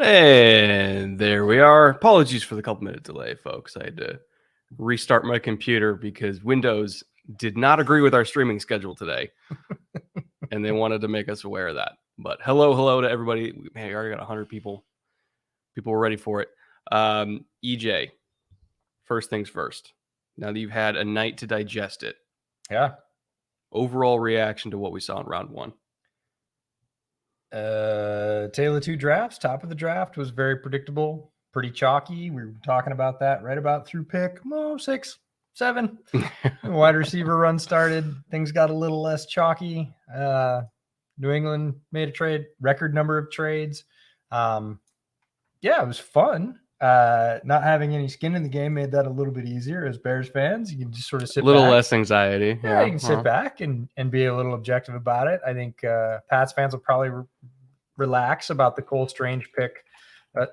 And there we are. Apologies for the couple-minute delay, folks. I had to restart my computer because Windows did not agree with our streaming schedule today. And they wanted to make us aware of that. But hello to everybody. Man, we already got 100 people. People were ready for it. EJ, first things first. Now that you've had a night to digest it. Yeah. Overall reaction to what we saw in round one. Tale of two drafts. Top of the draft was very predictable, pretty chalky. We were talking about that right about through pick 6, 7. Wide receiver run started. Things got a little less chalky. New England made a trade, record number of trades. Yeah, it was fun. Not having any skin in the game made that a little bit easier as Bears fans. You can just sort of sit a little back. less anxiety. Yeah, you can sit back and be a little objective about it. I think Pats fans will probably relax about the Cole Strange pick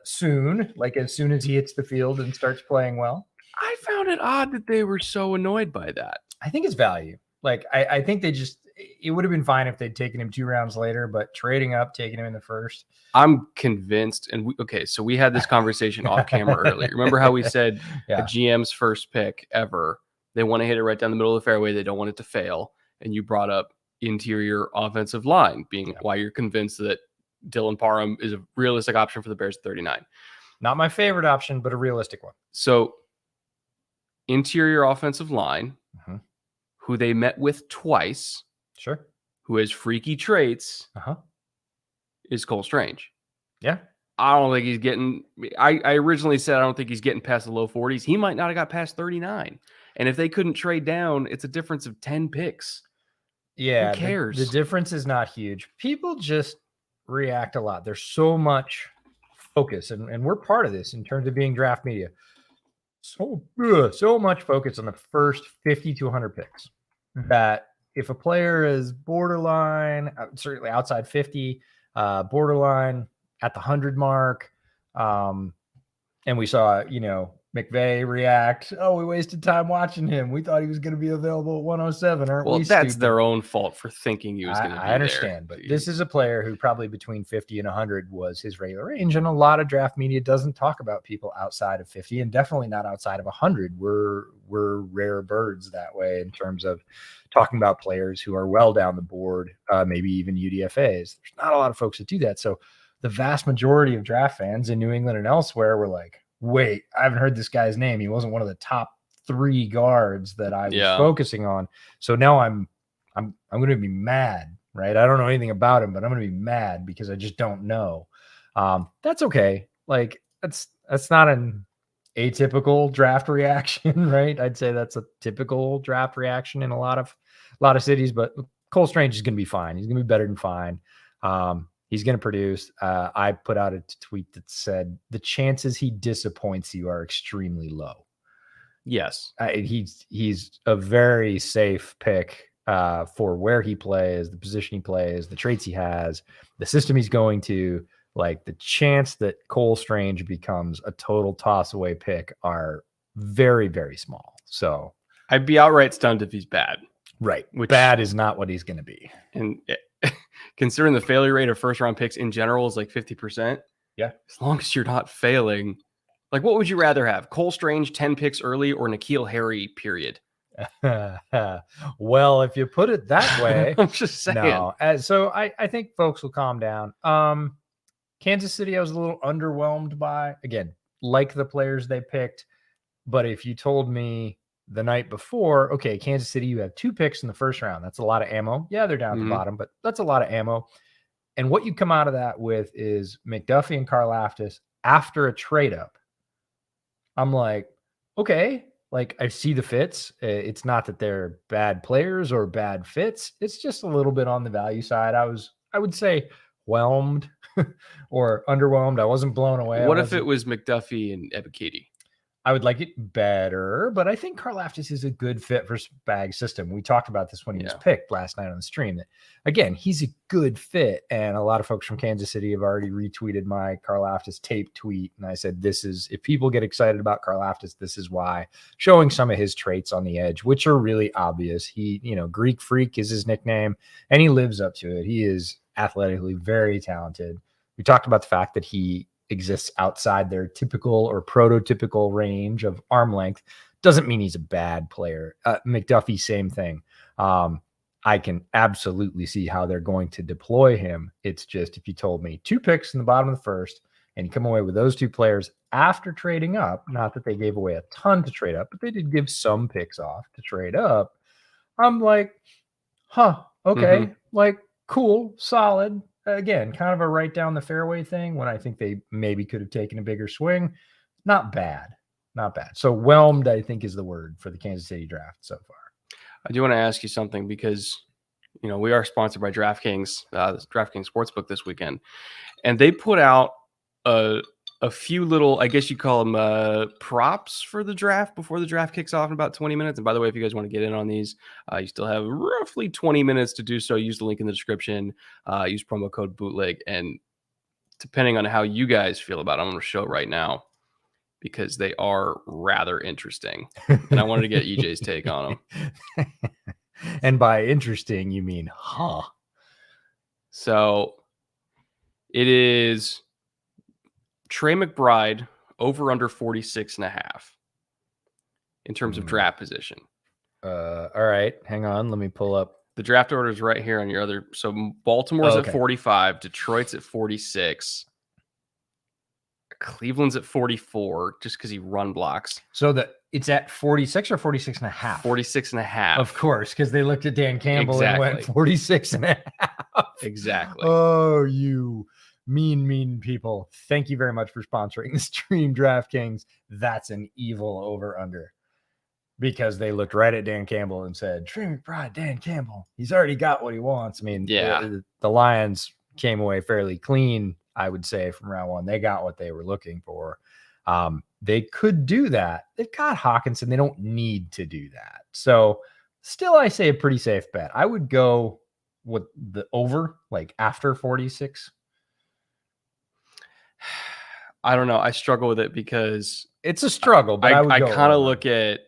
soon, like as soon as he hits the field and starts playing well. I found it odd that they were so annoyed by that. I think it's value. Like, I think it would have been fine if they'd taken him 2 rounds later, but trading up, taking him in the first. I'm convinced. And so we had this conversation off camera earlier. Remember how we said a GM's first pick ever, they want to hit it right down the middle of the fairway. They don't want it to fail. And you brought up interior offensive line being why you're convinced that Dylan Parham is a realistic option for the Bears at 39. Not my favorite option, but a realistic one. So interior offensive line, who they met with twice. Sure. Who has freaky traits, is Cole Strange. Yeah. I don't think he's getting – I originally said I don't think he's getting past the low 40s. He might not have got past 39. And if they couldn't trade down, it's a difference of 10 picks. Yeah. Who cares? The difference is not huge. People just react a lot. There's so much focus, and we're part of this in terms of being draft media. So much focus on the first 50 to 100 picks that if a player is borderline, certainly outside 50, borderline at the 100 mark, and we saw, McVay react, we wasted time watching him. We thought he was going to be available at 107. Aren't we? Well, that's their own fault for thinking he was going to be I understand, but this is a player who probably between 50 and 100 was his regular range, and a lot of draft media doesn't talk about people outside of 50, and definitely not outside of 100. We're rare birds that way in terms of talking about players who are well down the board, maybe even UDFAs. There's not a lot of folks that do that. So the vast majority of draft fans in New England and elsewhere were like, wait, I haven't heard this guy's name. He wasn't one of the top 3 guards that I was focusing on. So now I'm going to be mad, right? I don't know anything about him, but I'm going to be mad because I just don't know. That's okay. Like that's not an atypical draft reaction, right? I'd say that's a typical draft reaction in a lot of cities, but Cole Strange is going to be fine. He's going to be better than fine. He's going to produce. I put out a tweet that said the chances he disappoints you are extremely low. Yes. He's a very safe pick for where he plays, the position he plays, the traits he has, the system he's going to. Like the chance that Cole Strange becomes a total toss away pick are very, very small. So I'd be outright stunned if he's bad. Right. Bad is not what he's going to be. And considering the failure rate of first round picks in general is like 50%. Yeah. As long as you're not failing, like what would you rather have? Cole Strange 10 picks early or N'Keal Harry, period? Well, if you put it that way, I'm just saying. No. So I think folks will calm down. Kansas City, I was a little underwhelmed by, again, like the players they picked. But if you told me the night before, okay, Kansas City, you have 2 picks in the first round. That's a lot of ammo. Yeah, they're down at the bottom, but that's a lot of ammo. And what you come out of that with is McDuffie and Karlaftis after a trade up. I'm like, okay, like I see the fits. It's not that they're bad players or bad fits. It's just a little bit on the value side. I would say whelmed or underwhelmed. I wasn't blown away. What if it was McDuffie and Ebiketie? I would like it better, but I think Karlaftis is a good fit for Spag's system. We talked about this when he was picked last night on the stream. That again, he's a good fit, and a lot of folks from Kansas City have already retweeted my Karlaftis tape tweet, and I said, "This is if people get excited about Karlaftis, this is why." Showing some of his traits on the edge, which are really obvious. He, Greek Freak is his nickname, and he lives up to it. He is athletically very talented. We talked about the fact that he exists outside their typical or prototypical range of arm length doesn't mean he's a bad player. McDuffie, same thing. I can absolutely see how they're going to deploy him. It's just, if you told me 2 picks in the bottom of the first and you come away with those 2 players after trading up, not that they gave away a ton to trade up, but they did give some picks off to trade up. I'm like, okay, like cool, solid. Again, kind of a right down the fairway thing when I think they maybe could have taken a bigger swing. Not bad. So whelmed, I think, is the word for the Kansas City draft so far. I do want to ask you something because, we are sponsored by DraftKings, the DraftKings Sportsbook this weekend, and they put out a few little, I guess you call them props for the draft before the draft kicks off in about 20 minutes. And by the way, if you guys want to get in on these, you still have roughly 20 minutes to do so. Use the link in the description, use promo code bootleg. And depending on how you guys feel about it, I'm going to show it right now because they are rather interesting. And I wanted to get EJ's take on them. And by interesting, you mean, So it is Trey McBride over under 46.5 in terms of draft position. All right, hang on. Let me pull up. The draft order is right here on your other. So Baltimore's at 45, Detroit's at 46, Cleveland's at 44, just because he run blocks. So it's at 46 or 46 and a half? 46 and a half. Of course, because they looked at Dan Campbell and went 46 and a half. Exactly. Oh, you mean people. Thank you very much for sponsoring the stream, DraftKings. That's an evil over-under. Because they looked right at Dan Campbell and said, Trey McBride, Dan Campbell, he's already got what he wants. I mean, the Lions came away fairly clean, I would say, from round one. They got what they were looking for. They could do that. They've got Hawkinson. They don't need to do that. So still, I say a pretty safe bet. I would go with the over, like after 46. I don't know. I struggle with it because it's a struggle, but I kind of look at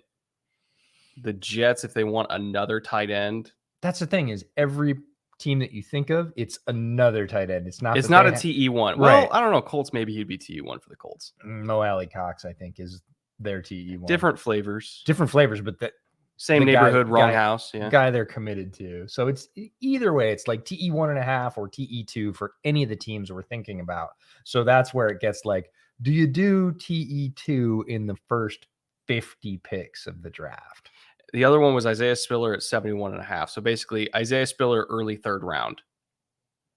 the Jets if they want another tight end. That's the thing is every team that you think of, it's another tight end. It's not a TE1. Well, I don't know. Colts, maybe he'd be TE1 for the Colts. Mo Alley Cox, I think, is their TE1. Different flavors, but the same neighborhood, wrong house. Yeah. Guy they're committed to. So it's either way, it's like TE1.5 or TE2 for any of the teams we're thinking about. So that's where it gets like, do you do TE2 in the first 50 picks of the draft? The other one was Isaiah Spiller at 71.5. So basically Isaiah Spiller early third round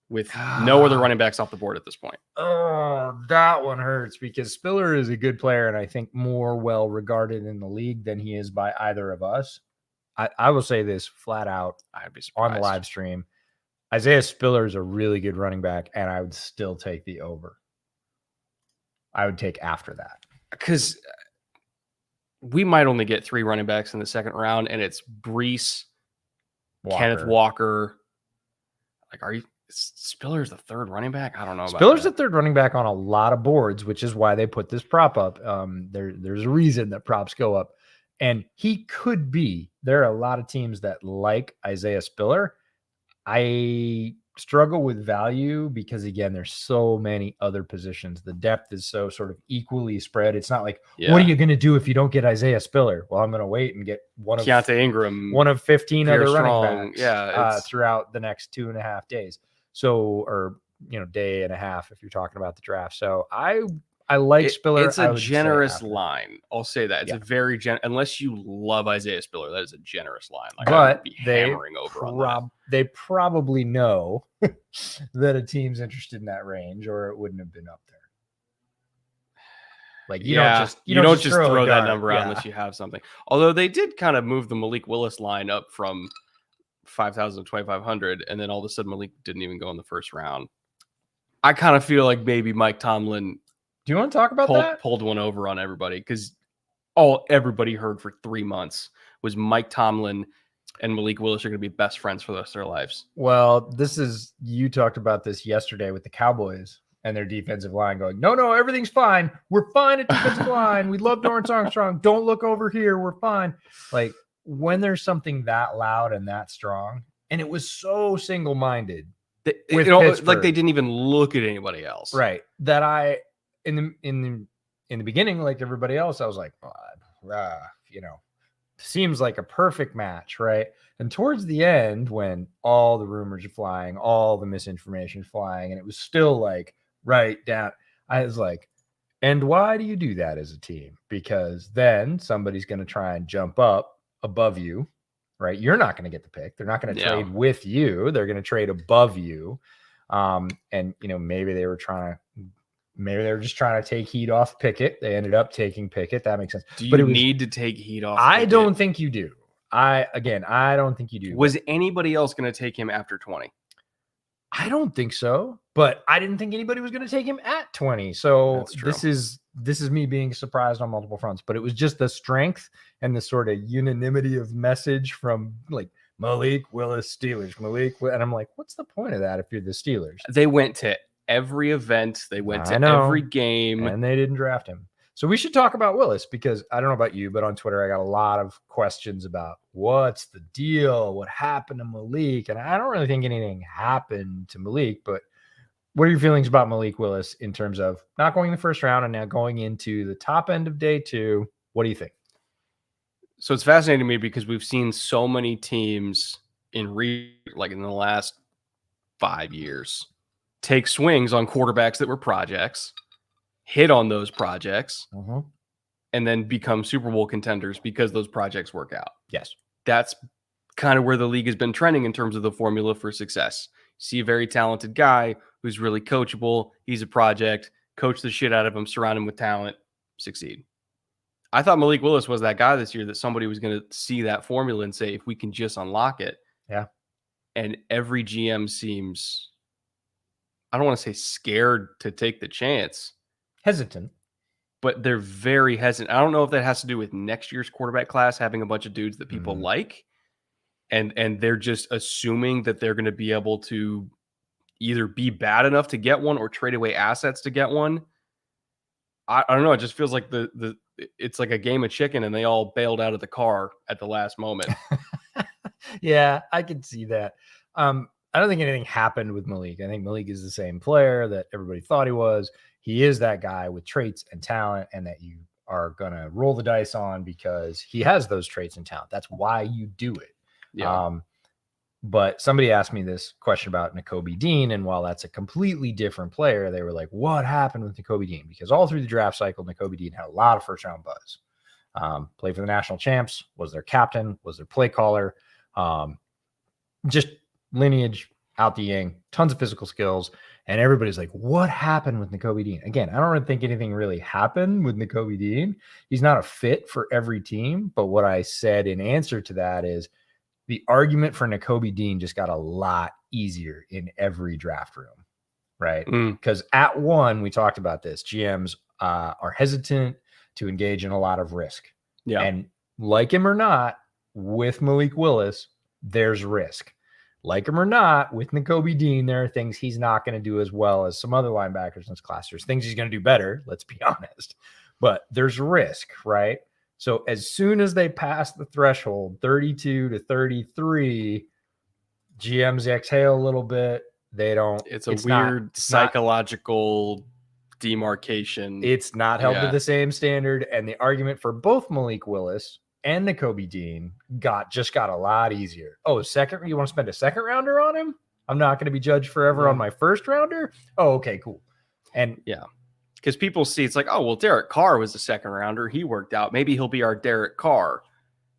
with no other running backs off the board at this point. Oh, that one hurts because Spiller is a good player and I think more well regarded in the league than he is by either of us. I will say this flat out I'd be surprised. On the live stream. Isaiah Spiller is a really good running back and I would still take the over. I would take after that. Because we might only get 3 running backs in the second round, and it's Breece, Kenneth Walker. Like, Spiller's the third running back? I don't know. Spiller's the third running back on a lot of boards, which is why they put this prop up. There's a reason that props go up, and he could be. There are a lot of teams that like Isaiah Spiller. I struggle with value because, again, there's so many other positions. The depth is so sort of equally spread. It's not like, what are you going to do if you don't get Isaiah Spiller? Well, I'm going to wait and get one of Keontae Ingram, one of 15 other Strong. Running backs throughout the next 2.5 days. So, or, day and a half if you're talking about the draft. So I like Spiller. It's a generous line. I'll say that. It's a very unless you love Isaiah Spiller, that is a generous line. Like, but I would be hammering over on that. They probably know that a team's interested in that range, or it wouldn't have been up there. Like you don't just throw that number out unless you have something. Although they did kind of move the Malik Willis line up from 5,000 to 2,500, and then all of a sudden Malik didn't even go in the first round. I kind of feel like maybe Mike Tomlin. Do you want to talk about that? Pulled one over on everybody because everybody heard for 3 months was Mike Tomlin and Malik Willis are going to be best friends for the rest of their lives. Well, you talked about this yesterday with the Cowboys and their defensive line going, no, everything's fine. We're fine at defensive line. We love Dorrance Armstrong. Don't look over here. We're fine. Like when there's something that loud and that strong, and it was so single-minded. Like they didn't even look at anybody else. Right. That in the beginning, like everybody else, I was like, seems like a perfect match, right? And towards the end, when all the rumors are flying, all the misinformation flying, and it was still like right down, I was like, and why do you do that as a team? Because then somebody's going to try and jump up above you, right? You're not going to get the pick. They're not going to trade with you. They're going to trade above you. And maybe they were just trying to take heat off Pickett. They ended up taking Pickett. That makes sense. Do you need to take heat off I Pickett? don't think you do. I don't think you do. Was anybody else going to take him after 20? I don't think so, but I didn't think anybody was going to take him at 20. So this is me being surprised on multiple fronts, but it was just the strength and the sort of unanimity of message from like Malik Willis Steelers, and I'm like, what's the point of that if you're the Steelers? They went to every event, they went to every game, and they didn't draft him. So we should talk about Willis, because I don't know about you, but on Twitter, I got a lot of questions about what's the deal, what happened to Malik. And I don't really think anything happened to Malik, but what are your feelings about Malik Willis in terms of not going in the first round and now going into the top end of day 2? What do you think? So it's fascinating to me because we've seen so many teams in the last 5 years take swings on quarterbacks that were projects, hit on those projects, and then become Super Bowl contenders because those projects work out. Yes. That's kind of where the league has been trending in terms of the formula for success. See a very talented guy who's really coachable. He's a project, coach the shit out of him, surround him with talent, succeed. I thought Malik Willis was that guy this year that somebody was going to see that formula and say, if we can just unlock it. Yeah. And every GM seems, I don't want to say scared to take the chance. Hesitant. But they're very hesitant. I don't know if that has to do with next year's quarterback class having a bunch of dudes that people like. And they're just assuming that they're going to be able to either be bad enough to get one or trade away assets to get one. I don't know. It just feels like it's like a game of chicken and they all bailed out of the car at the last moment. Yeah, I can see that. I don't think anything happened with Malik. I think Malik is the same player that everybody thought he was. He is that guy with traits and talent, and that you are going to roll the dice on because he has those traits and talent. That's why you do it. Yeah. But somebody asked me this question about Nakobi Dean, and while that's a completely different player, they were like, what happened with Nakobi Dean? Because all through the draft cycle, Nakobi Dean had a lot of first-round buzz. Played for the national champs, was their captain, was their play caller. Just lineage out the yang, tons of physical skills. And everybody's like, what happened with Nakobi Dean? Again, I don't really think anything really happened with Nakobi Dean. He's not a fit for every team. But what I said in answer to that is the argument for Nakobi Dean just got a lot easier in every draft room, right? Because at 1, we talked about this, GMs are hesitant to engage in a lot of risk. Yeah. And like him or not, with Malik Willis, there's risk. Like him or not, with Nakobi Dean, there are things he's not going to do as well as some other linebackers in this class. There's things he's going to do better, let's be honest. But there's risk, right? So as soon as they pass the threshold, 32 to 33, GMs exhale a little bit. They don't. It's weird psychological demarcation. It's not held to the same standard. And the argument for both Malik Willis and Nakobi Dean got a lot easier. Oh, you want to spend a second rounder on him? I'm not going to be judged forever on my first rounder. Oh, okay, cool. And yeah, because people see it's like, oh, well, Derek Carr was a second rounder. He worked out. Maybe he'll be our Derek Carr.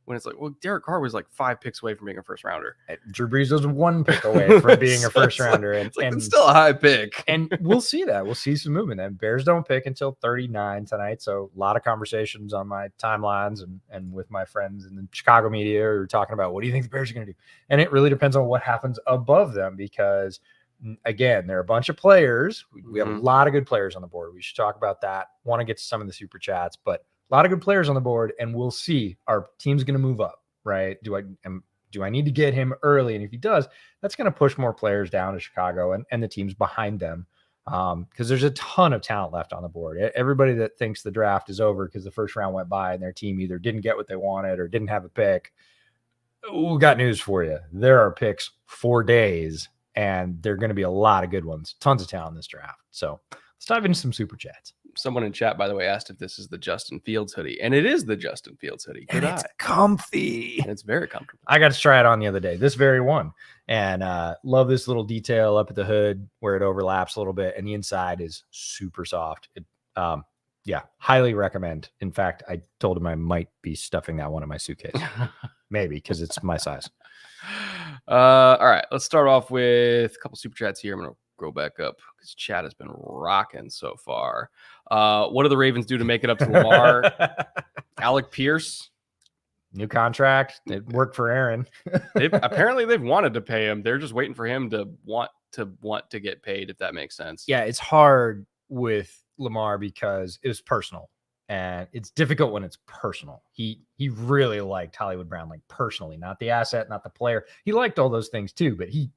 When it's like, well, Derek Carr was like 5 picks away from being a first rounder. Drew Brees was 1 pick away from being a first rounder. It's still a high pick. And we'll see that. We'll see some movement. And Bears don't pick until 39 tonight. So a lot of conversations on my timelines and with my friends in the Chicago media are talking about, what do you think the Bears are going to do? And it really depends on what happens above them because, again, there are a bunch of players. We have a lot of good players on the board. We should talk about that. Want to get to some of the super chats, but a lot of good players on the board, and we'll see. Our team's going to move up, right? Do I need to get him early? And if he does, that's going to push more players down to Chicago and the teams behind them because there's a ton of talent left on the board. Everybody that thinks the draft is over because the first round went by and their team either didn't get what they wanted or didn't have a pick, we got news for you. There are picks for days, and there are going to be a lot of good ones. Tons of talent in this draft. So let's dive into some super chats. Someone in chat, by the way, asked if this is the Justin Fields hoodie, and it is the Justin Fields hoodie. Good And eye. it's comfy. And it's very comfortable. I got to try it on the other day, this very one, and love this little detail up at the hood where it overlaps a little bit, and the inside is super soft. Yeah, highly recommend. In fact, I told him I might be stuffing that one in my suitcase, maybe because it's my size. All right, let's start off with a couple super chats here. I'm gonna go back up because chat has been rocking so far. What do the Ravens do to make it up to Lamar? Alec Pierce, new contract. It worked for Aaron. Apparently they've wanted to pay him. They're just waiting for him to want to get paid, if that makes sense. Yeah, it's hard with Lamar because it was personal, and it's difficult when it's personal. He really liked Hollywood Brown, like personally, not the asset, not the player. He liked all those things too, but he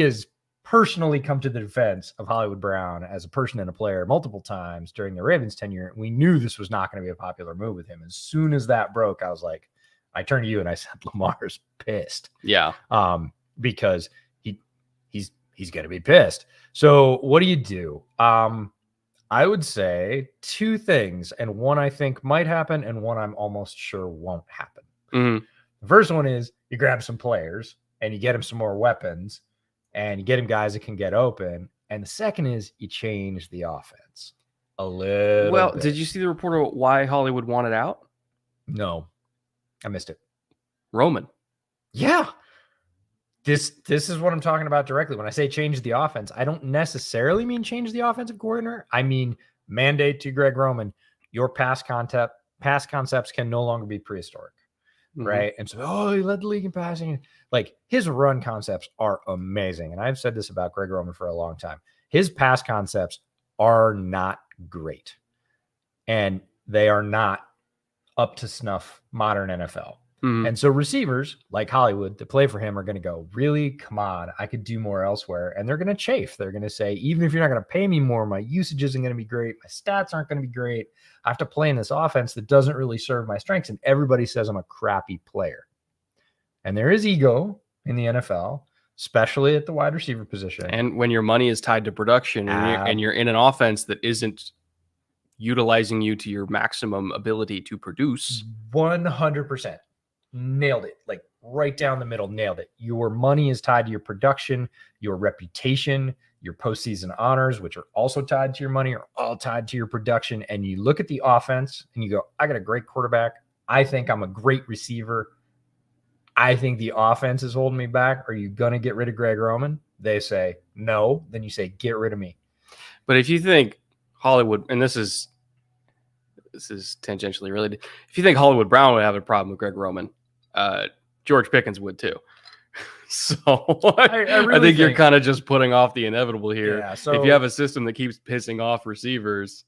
has personally come to the defense of Hollywood Brown as a person and a player multiple times during the Ravens tenure. We knew this was not going to be a popular move with him. As soon as that broke, I was like, I turned to you and I said, Lamar's pissed. Yeah. Because he's going to be pissed. So what do you do? I would say two things, and one I think might happen and one I'm almost sure won't happen. Mm-hmm. The first one is you grab some players and you get him some more weapons and you get him guys that can get open. And the second is you change the offense a little bit. Did you see the report of why Hollywood wanted out? No, I missed it. Roman. Yeah. This is what I'm talking about directly. When I say change the offense, I don't necessarily mean change the offensive coordinator. I mean mandate to Greg Roman, your pass concepts can no longer be prehistoric, right? And so, he led the league in passing. Like, his run concepts are amazing. And I've said this about Greg Roman for a long time. His pass concepts are not great. And they are not up to snuff modern NFL. And so receivers like Hollywood that play for him are going to go, really? Come on, I could do more elsewhere. And they're going to chafe. They're going to say, even if you're not going to pay me more, my usage isn't going to be great. My stats aren't going to be great. I have to play in this offense that doesn't really serve my strengths. And everybody says I'm a crappy player. And there is ego in the NFL, especially at the wide receiver position. And when your money is tied to production and you're in an offense that isn't utilizing you to your maximum ability to produce. 100%. Nailed it. Like right down the middle, nailed it. Your money is tied to your production, your reputation, your postseason honors, which are also tied to your money, are all tied to your production. And you look at the offense and you go, I got a great quarterback. I think I'm a great receiver. I think the offense is holding me back. Are you going to get rid of Greg Roman? They say no. Then you say, get rid of me. But if you think Hollywood, and this is tangentially related, if you think Hollywood Brown would have a problem with Greg Roman, George Pickens would too. So I think you're kind of just putting off the inevitable here. Yeah, so if you have a system that keeps pissing off receivers.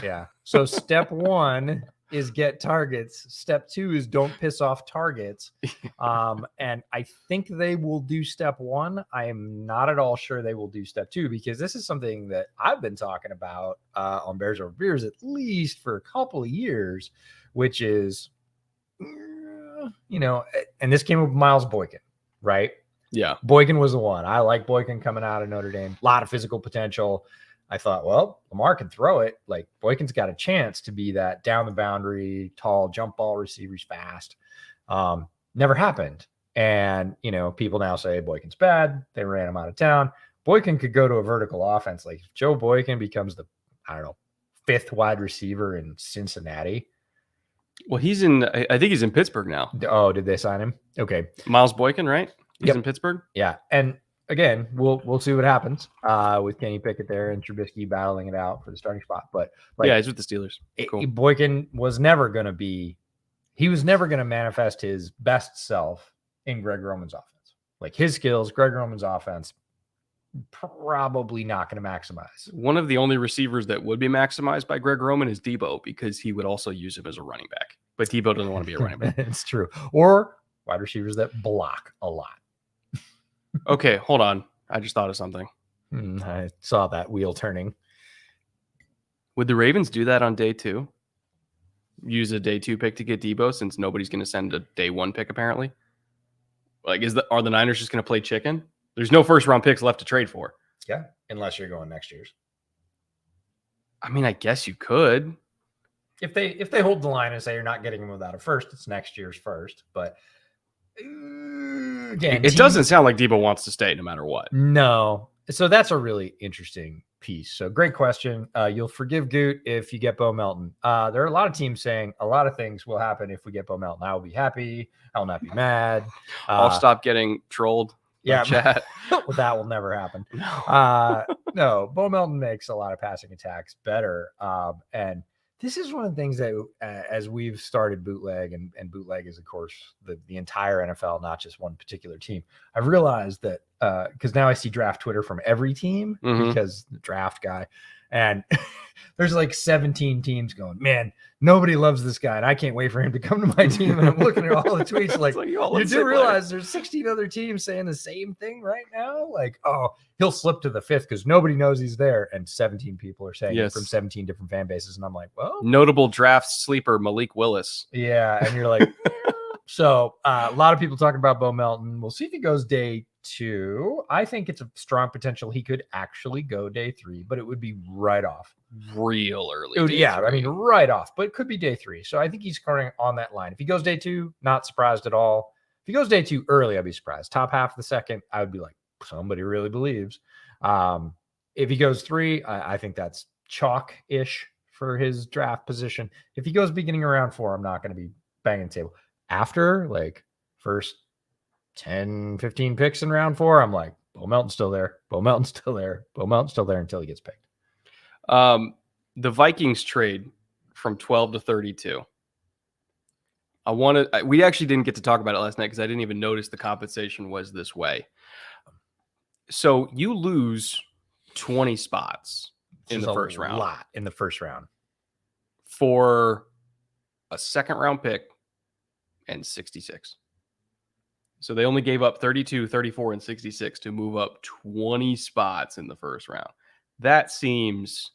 Yeah. So step one is get targets. Step two is don't piss off targets. And I think they will do step one. I am not at all sure they will do step two, because this is something that I've been talking about on Bears Over Beers at least for a couple of years, which is, and this came up with Miles Boykin, right? Yeah. Boykin was the one. I like Boykin coming out of Notre Dame. A lot of physical potential. I thought, well, Lamar can throw it. Like, Boykin's got a chance to be that down the boundary, tall jump ball receiver. He's fast. Never happened. And, people now say Boykin's bad. They ran him out of town. Boykin could go to a vertical offense. Like, if Joe Boykin becomes the, fifth wide receiver in Cincinnati. Well, I think he's in Pittsburgh now. Oh, did they sign him? Okay. Miles Boykin, right? He's Yep. in Pittsburgh. Yeah. And again, we'll see what happens with Kenny Pickett there and Trubisky battling it out for the starting spot. But he's with the Steelers. Cool. Boykin was never going to manifest his best self in Greg Roman's offense. Like, his skills, Greg Roman's offense, probably not going to maximize. One of the only receivers that would be maximized by Greg Roman is Debo, because he would also use him as a running back. But Debo doesn't want to be a running back. It's true. Or wide receivers that block a lot. Okay, hold on. I just thought of something. I saw that wheel turning. Would the Ravens do that on day 2? Use a day 2 pick to get Debo, since nobody's going to send a day 1 pick, apparently? Like, are the Niners just going to play chicken? There's no first round picks left to trade for. Yeah, unless you're going next year's. I mean, I guess you could. If they hold the line and say you're not getting him without a first, it's next year's first. But again, it doesn't sound like Debo wants to stay no matter what. No. So that's a really interesting piece. So great question. You'll forgive Goot if you get Bo Melton. There are a lot of teams saying a lot of things will happen if we get Bo Melton. I will be happy. I will not be mad. I'll stop getting trolled. Yeah, chat. Well, that will never happen. No, Bo Melton makes a lot of passing attacks better. And this is one of the things that as we've started bootleg, and bootleg is, of course, the entire NFL, not just one particular team. I've realized that because now I see draft Twitter from every team because the draft guy, and there's like 17 teams going, man, nobody loves this guy, and I can't wait for him to come to my team. And I'm looking at all the tweets like you do realize there's 16 other teams saying the same thing right now. Like, oh, he'll slip to the 5th because nobody knows he's there. And 17 people are saying it from 17 different fan bases. And I'm like, well, notable draft sleeper, Malik Willis. Yeah. And you're like, so a lot of people talking about Bo Melton. We'll see if he goes day 2. I think it's a strong potential he could actually go day 3, but it would be right off. Real early. I mean, right off, but it could be day 3. So I think he's scoring on that line. If he goes day 2, not surprised at all. If he goes day 2 early, I'd be surprised. Top half of the second, I would be like, somebody really believes. If he goes 3, I think that's chalk-ish for his draft position. If he goes beginning of round 4, I'm not going to be banging the table. After, like, first 10, 15 picks in round 4, I'm like, Bo Melton's still there. Bo Melton's still there. Bo Melton's still there until he gets picked. The Vikings trade from 12 to 32. We actually didn't get to talk about it last night because I didn't even notice the compensation was this way. So you lose 20 spots in the first round. A lot in the first round. For a second round pick and 66. So they only gave up 32, 34, and 66 to move up 20 spots in the first round. That seems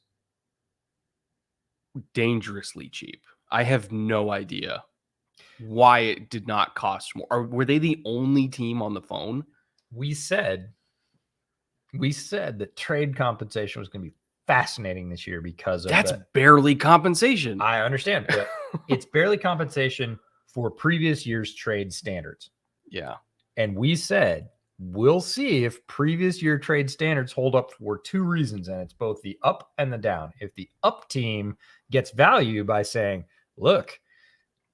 dangerously cheap. I have no idea why it did not cost more. Or were they the only team on the phone? We said that trade compensation was going to be fascinating this year because of that's barely compensation. I understand, but it's barely compensation for previous year's trade standards. Yeah. And we said, we'll see if previous year trade standards hold up for 2 reasons. And it's both the up and the down. If the up team gets value by saying, look,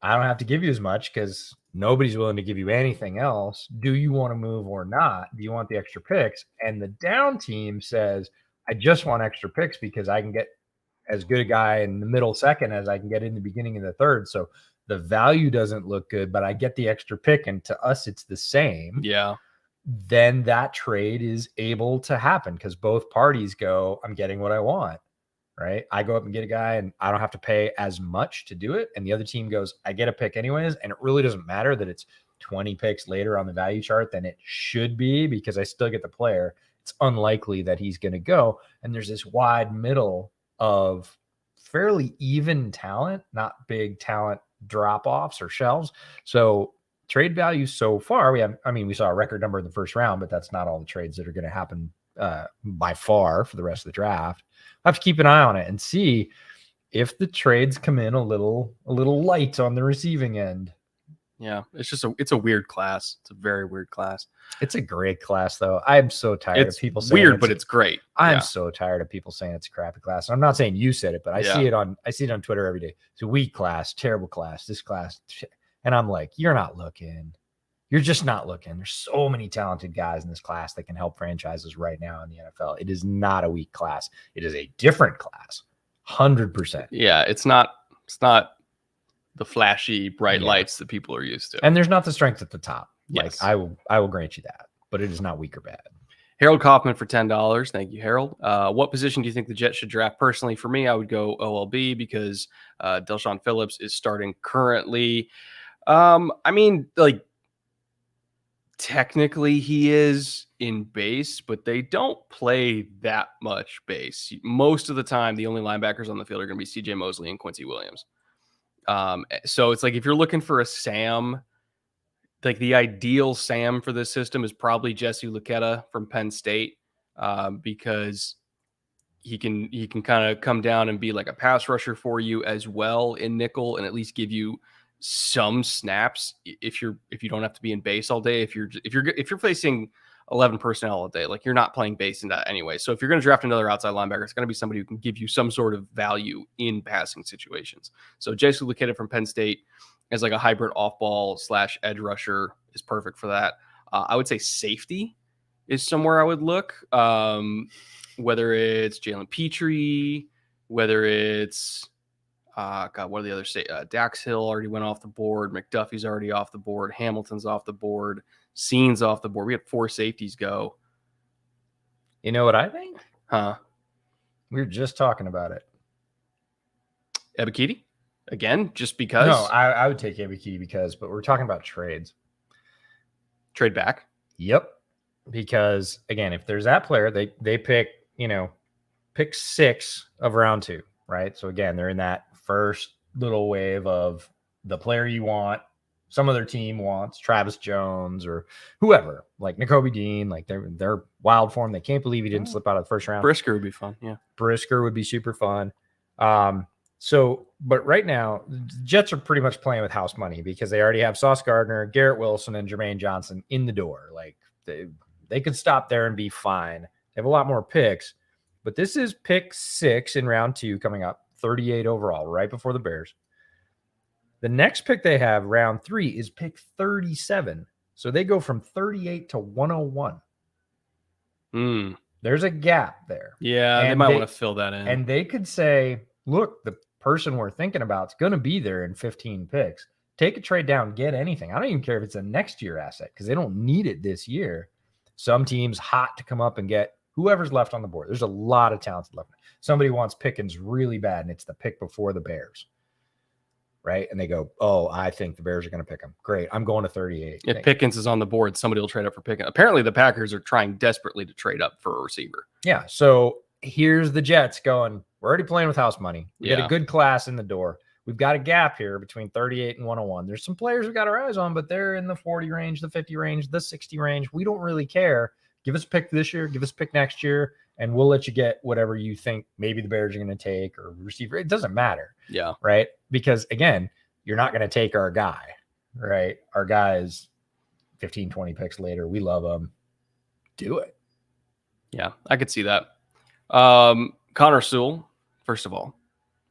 I don't have to give you as much because nobody's willing to give you anything else. Do you want to move or not? Do you want the extra picks? And the down team says, I just want extra picks because I can get as good a guy in the middle second as I can get in the beginning of the third. So the value doesn't look good, but I get the extra pick. And to us, it's the same. Yeah. Then that trade is able to happen because both parties go, I'm getting what I want, right? I go up and get a guy and I don't have to pay as much to do it. And the other team goes, I get a pick anyways. And it really doesn't matter that it's 20 picks later on the value chart than it should be because I still get the player. It's unlikely that he's going to go. And there's this wide middle of fairly even talent, not big talent drop-offs or shelves. So trade value so far, we saw a record number in the first round, but that's not all the trades that are going to happen by far for the rest of the draft. I have to keep an eye on it and see if the trades come in a little light on the receiving end. Yeah, it's a weird class. It's a very weird class. It's a great class, though. I'm so tired of people saying weird, but it's great. I'm so tired of people saying it's a crappy class. And I'm not saying you said it, but I see it on Twitter every day. It's a weak class, terrible class, this class. And I'm like, you're not looking. You're just not looking. There's so many talented guys in this class that can help franchises right now in the NFL. It is not a weak class. It is a different class. 100%. Yeah, it's not the flashy bright lights that people are used to. And there's not the strength at the top. Yes. Like I will grant you that, but it is not weak or bad. Harold Kaufman for $10. Thank you, Harold. What position do you think the Jets should draft? Personally, for me, I would go OLB because Delshon Phillips is starting currently. Technically he is in base, but they don't play that much base. Most of the time, the only linebackers on the field are going to be CJ Mosley and Quincy Williams. So it's like if you're looking for a Sam, like the ideal Sam for this system is probably Jesse Luketa from Penn State, because he can kind of come down and be like a pass rusher for you as well in nickel, and at least give you some snaps if you don't have to be in base all day. If you're facing 11 personnel all day, like you're not playing base in that anyway. So if you're going to draft another outside linebacker, it's going to be somebody who can give you some sort of value in passing situations. So Jason Luketa from Penn State as like a hybrid off-ball / edge rusher is perfect for that. I would say safety is somewhere I would look. Whether it's Jalen Pitre, whether it's what are the other Dax Hill already went off the board. McDuffie's already off the board. Hamilton's off the board. Scene's off the board. We had 4 safeties go. You know what I think? Huh? We were just talking about it. Ebiketie? Again, just because? No, I would take Ebiketie but we're talking about trades. Trade back? Yep. Because, again, if there's that player, they pick, pick 6 of round 2, right? So, again, they're in that first little wave of the player you want, some other team wants, Travis Jones or whoever, like Nakobi Dean, like they're wild for him. They can't believe he didn't slip out of the first round. Brisker would be fun, yeah. Brisker would be super fun. But right now, the Jets are pretty much playing with house money because they already have Sauce Gardner, Garrett Wilson, and Jermaine Johnson in the door. Like, they could stop there and be fine. They have a lot more picks, but this is pick 6 in round 2 coming up, 38 overall, right before the Bears. The next pick they have, round 3, is pick 37. So they go from 38 to 101. There's a gap there. Yeah, and they might want to fill that in. And they could say, look, the person we're thinking about is going to be there in 15 picks. Take a trade down, get anything. I don't even care if it's a next year asset because they don't need it this year. Some teams hot to come up and get whoever's left on the board. There's a lot of talent left. Somebody wants Pickens really bad, and it's the pick before the Bears, right? And they go, oh, I think the Bears are going to pick him. Great. I'm going to 38. If Pickens is on the board, somebody will trade up for Pickens. Apparently, the Packers are trying desperately to trade up for a receiver. Yeah. So here's the Jets going, we're already playing with house money. We got a good class in the door. We've got a gap here between 38 and 101. There's some players we got our eyes on, but they're in the 40 range, the 50 range, the 60 range. We don't really care. Give us a pick this year, give us a pick next year, and we'll let you get whatever you think maybe the Bears are going to take or receiver. It doesn't matter. Yeah. Right? Because, again, you're not going to take our guy, right? Our guy is 15, 20 picks later. We love him. Do it. Yeah, I could see that. Connor Sewell, first of all,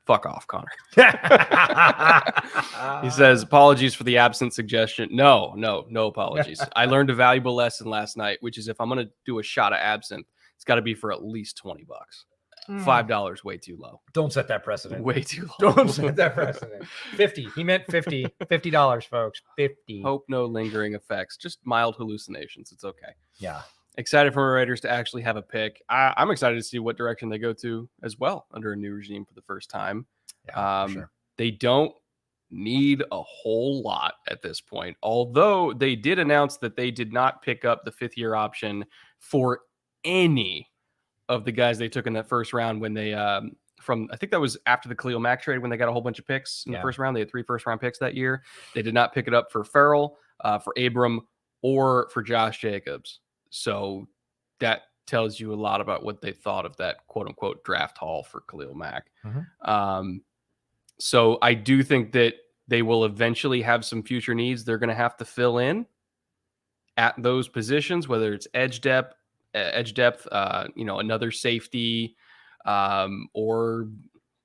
fuck off, Connor. He says, apologies for the absent suggestion. No apologies. I learned a valuable lesson last night, which is if I'm going to do a shot of absinthe, it's got to be for at least $20. $5, way too low. Don't set that precedent. Way too low. Don't set that precedent. 50. He meant 50. $50, folks. 50. Hope no lingering effects. Just mild hallucinations. It's okay. Yeah. Excited for our Raiders to actually have a pick. I'm excited to see what direction they go to as well under a new regime for the first time. Yeah, sure. They don't need a whole lot at this point, although they did announce that they did not pick up the 5th-year option for any of the guys they took in that first round when they I think that was after the Khalil Mack trade when they got a whole bunch of picks in the first round. They had 3 first-round picks that year. They did not pick it up for Farrell, for Abram, or for Josh Jacobs. So that tells you a lot about what they thought of that quote-unquote draft haul for Khalil Mack. So I do think that they will eventually have some future needs they're going to have to fill in at those positions, whether it's edge depth, another safety, or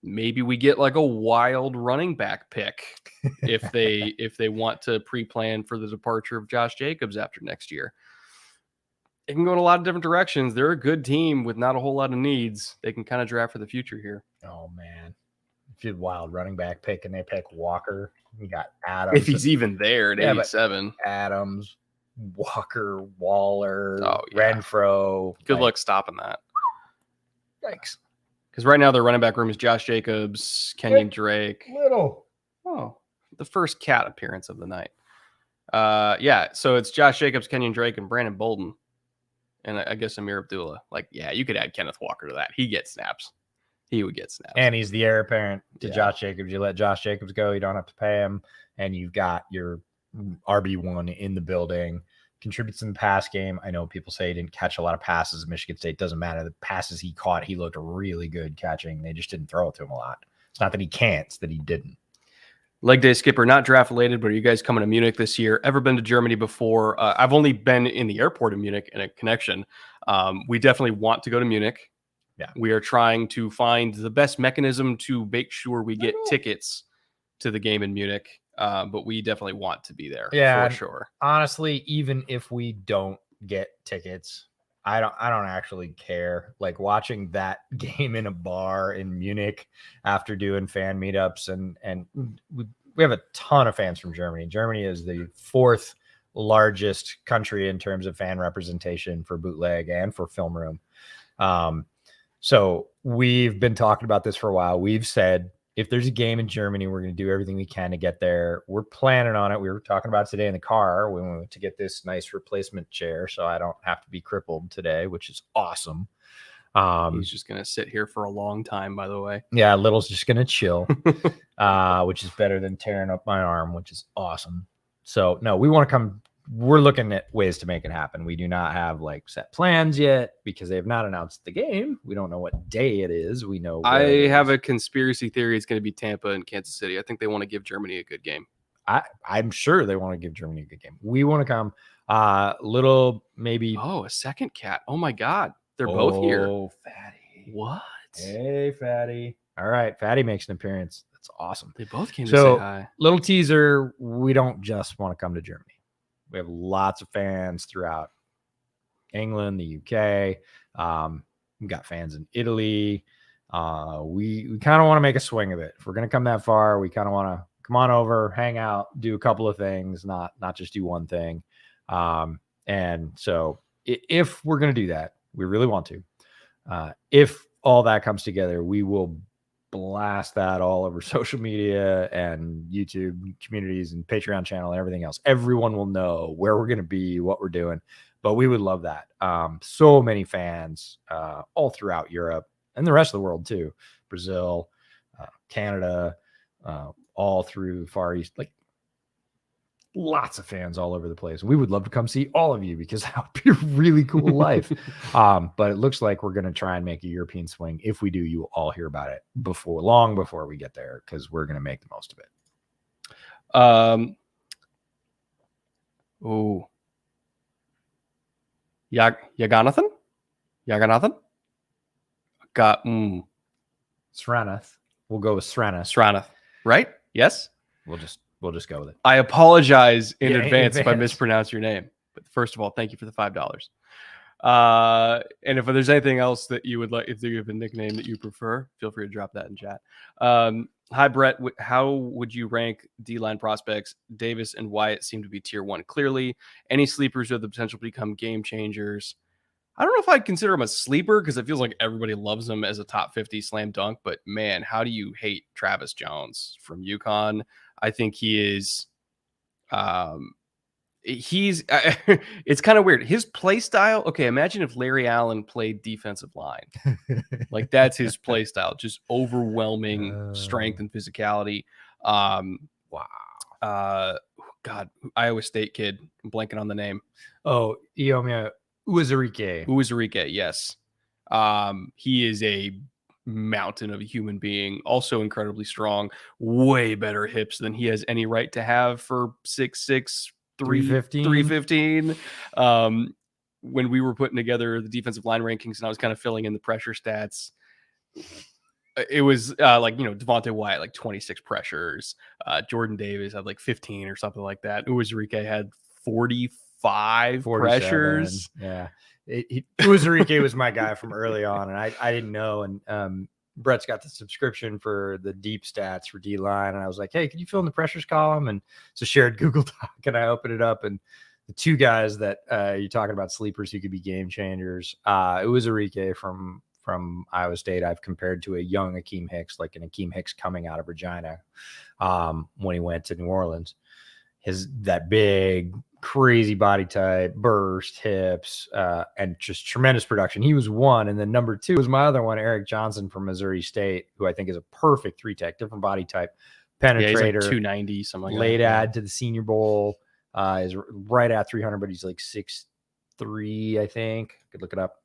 maybe we get like a wild running back pick if they want to pre-plan for the departure of Josh Jacobs after next year. It can go in a lot of different directions. They're a good team with not a whole lot of needs. They can kind of draft for the future here. Oh, man. If you had wild running back pick and they pick Walker, you got Adams. If he's even there at 87. Adams, Walker, Waller, yeah. Renfro. Good luck stopping that. Thanks. Because right now their running back room is Josh Jacobs, Kenyon Drake. Little. Oh, the first cat appearance of the night. So it's Josh Jacobs, Kenyon Drake, and Brandon Bolden. And I guess Amir Abdullah. You could add Kenneth Walker to that. He gets snaps. He would get snaps. And he's the heir apparent to Josh Jacobs. You let Josh Jacobs go, you don't have to pay him. And you've got your RB1 in the building. contributes in the pass game. I know people say he didn't catch a lot of passes at Michigan State. Doesn't matter. The passes he caught, he looked really good catching. They just didn't throw it to him a lot. It's not that he can't, it's that he didn't. Leg day skipper, not draft related, but are you guys coming to Munich this year? Ever been to Germany before? I've only been in the airport in Munich in a connection. We definitely want to go to Munich. Yeah. We are trying to find the best mechanism to make sure we get tickets to the game in Munich. But we definitely want to be there for sure. Honestly, even if we don't get tickets, I don't actually care. Like watching that game in a bar in Munich after doing fan meetups, and we have a ton of fans from Germany. Germany is the 4th largest country in terms of fan representation for Bootleg and for Film Room. So we've been talking about this for a while. We've said, if there's a game in Germany, we're going to do everything we can to get there. We're planning on it. We were talking about it today in the car. We went to get this nice replacement chair so I don't have to be crippled today, which is awesome. He's just going to sit here for a long time, by the way. Yeah, Little's just going to chill, which is better than tearing up my arm, which is awesome. So, no, we want to come. We're looking at ways to make it happen. We do not have like set plans yet because they have not announced the game. We don't know what day it is. We know. I have a conspiracy theory. It's going to be Tampa and Kansas City. I think they want to give Germany a good game. I'm sure they want to give Germany a good game. We want to come. Little maybe. Oh, a second cat. Oh my God. They're both here. Oh, Fatty. What? Hey, Fatty. All right. Fatty makes an appearance. That's awesome. They both came to say hi. Little teaser. We don't just want to come to Germany. We have lots of fans throughout England, the UK. We've got fans in Italy. We kind of want to make a swing of it. If we're going to come that far, we kind of want to come on over, hang out, do a couple of things, not just do one thing. And so if we're going to do that, we really want to. If all that comes together, we will blast that all over social media and YouTube communities and Patreon channel and everything else. Everyone will know where we're going to be, what we're doing, but we would love that. So many fans all throughout Europe and the rest of the world too. Brazil, Canada, all through Far East, like lots of fans all over the place. We would love to come see all of you because that would be a really cool life. But it looks like we're going to try and make a European swing. If we do, you will all hear about it long before we get there, because we're going to make the most of it. Yaganathan? Sranath. We'll go with Sranath. Sranath, right? Yes? We'll just go with it. I apologize in advance if I mispronounce your name. But first of all, thank you for the $5. And if there's anything else that you would like, if you have a nickname that you prefer, feel free to drop that in chat. Hi, Brett. How would you rank D-line prospects? Davis and Wyatt seem to be tier 1 clearly. Any sleepers who have the potential to become game changers? I don't know if I'd consider him a sleeper because it feels like everybody loves him as a top 50 slam dunk. But man, how do you hate Travis Jones from UConn? I think he is. It's kind of weird. His play style. Okay, imagine if Larry Allen played defensive line. Like that's his play style, just overwhelming strength and physicality. Wow. God, Iowa State kid. I'm blanking on the name. Oh, Iomia Uwazurike, yes. He is a mountain of a human being, also incredibly strong, way better hips than he has any right to have for 6'6", 315. When we were putting together the defensive line rankings and I was kind of filling in the pressure stats, it was Devontae Wyatt, like 26 pressures. Jordan Davis had like 15 or something like that. Uwazurike had 45 pressures. Yeah. Uwazurike was my guy from early on, and I didn't know. And Brett's got the subscription for the deep stats for D-line, and I was like, hey, can you fill in the pressures column? And it's a shared Google Doc, and I opened it up, and the two guys that you're talking about, sleepers who could be game changers, Uwazurike from Iowa State, I've compared to a young Akeem Hicks, like an Akeem Hicks coming out of Regina when he went to New Orleans. That big, crazy body type, burst, hips, and just tremendous production. He was one. And then number 2 was my other one, Eric Johnson from Missouri State, who I think is a perfect 3-tech, different body type, penetrator, like 290, something like late that. ad to the Senior Bowl, Is right at 300, but he's like 6'3", I think. Could look it up.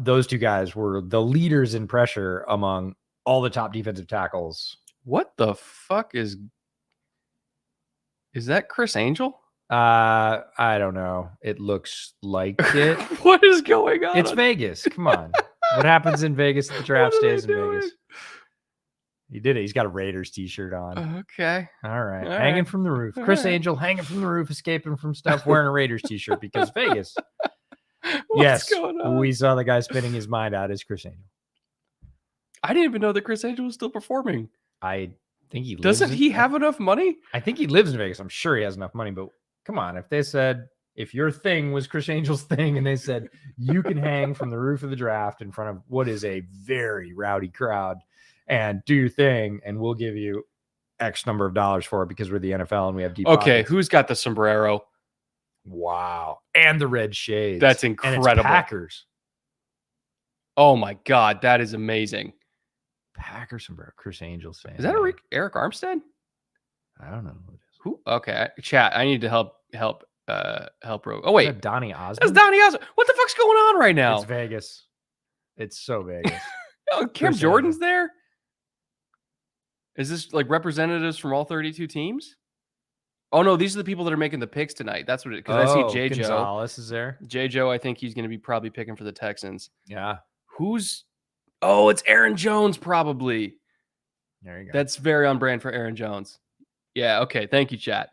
Those two guys were the leaders in pressure among all the top defensive tackles. What the fuck is that Chris Angel? I don't know. It looks like it. What is going on? It's Vegas. Come on. What happens in Vegas at the draft stays in Vegas. He did it. He's got a Raiders t-shirt on. Okay. All right. All hanging right. from the roof. All Chris right. Angel hanging from the roof, escaping from stuff, wearing a Raiders t-shirt because Vegas. What's Yes. going on? We saw the guy spinning his mind out as Chris Angel. I didn't even know that Chris Angel was still performing. I think he lives Doesn't he have enough money? I think he lives in Vegas. I'm sure he has enough money, but come on. If they said, if your thing was Chris Angel's thing and they said you can hang from the roof of the draft in front of what is a very rowdy crowd and do your thing, and we'll give you X number of dollars for it because we're the NFL and we have deep Okay, pockets. who's got the sombrero? Wow. And the red shades. That's And it's incredible. Packers. Oh my God, that is amazing. Packers sombrero. Chris Angel's fan. Is that Eric Armstead? I don't know who it is. Who? Okay, chat. I need to help. Oh Is wait, that Donnie Osmond? that's Donnie Osmond. What the fuck's going on right now? It's Vegas. It's so Vegas. Oh, Cam Chris Jordan's Angel. there. Is this like representatives from all 32 teams? Oh no, these are the people that are making the picks tonight. That's what it. Because I see J. Joe. Gonzalez is there. J. Joe, I think he's going to be probably picking for the Texans. Yeah. Who's? Oh, it's Aaron Jones, probably. There you go. That's very on brand for Aaron Jones. Yeah. Okay. Thank you, chat.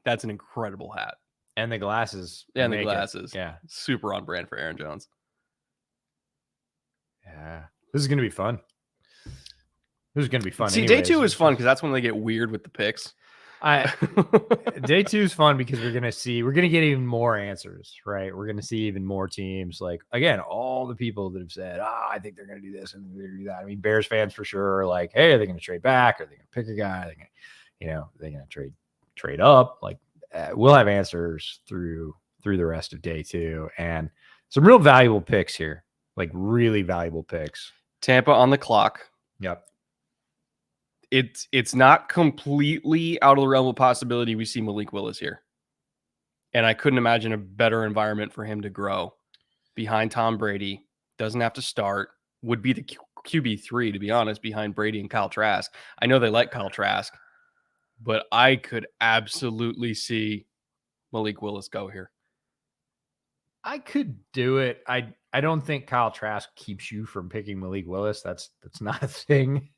That's an incredible hat. And the glasses. And the make it. glasses. Yeah. Super on brand for Aaron Jones. Yeah. This is going to be fun. This is going to be fun. See, day two is fun because that's when they get weird with the picks. Day two is fun because we're going to get even more answers, right? We're going to see even more teams. Like, again, all the people that have said, I think they're going to do this and they're going to do that. I mean, Bears fans for sure are like, hey, are they going to trade back? Are they going to pick a guy? Are they going to trade up? Like, we'll have answers through the rest of day two, and some real valuable picks here, like really valuable picks. Tampa on the clock. Yep. It's not completely out of the realm of possibility we see Malik Willis here. And I couldn't imagine a better environment for him to grow behind Tom Brady. Doesn't have to start. Would be the QB3, to be honest, behind Brady and Kyle Trask. I know they like Kyle Trask, but I could absolutely see Malik Willis go here. I could do it. I don't think Kyle Trask keeps you from picking Malik Willis. That's not a thing.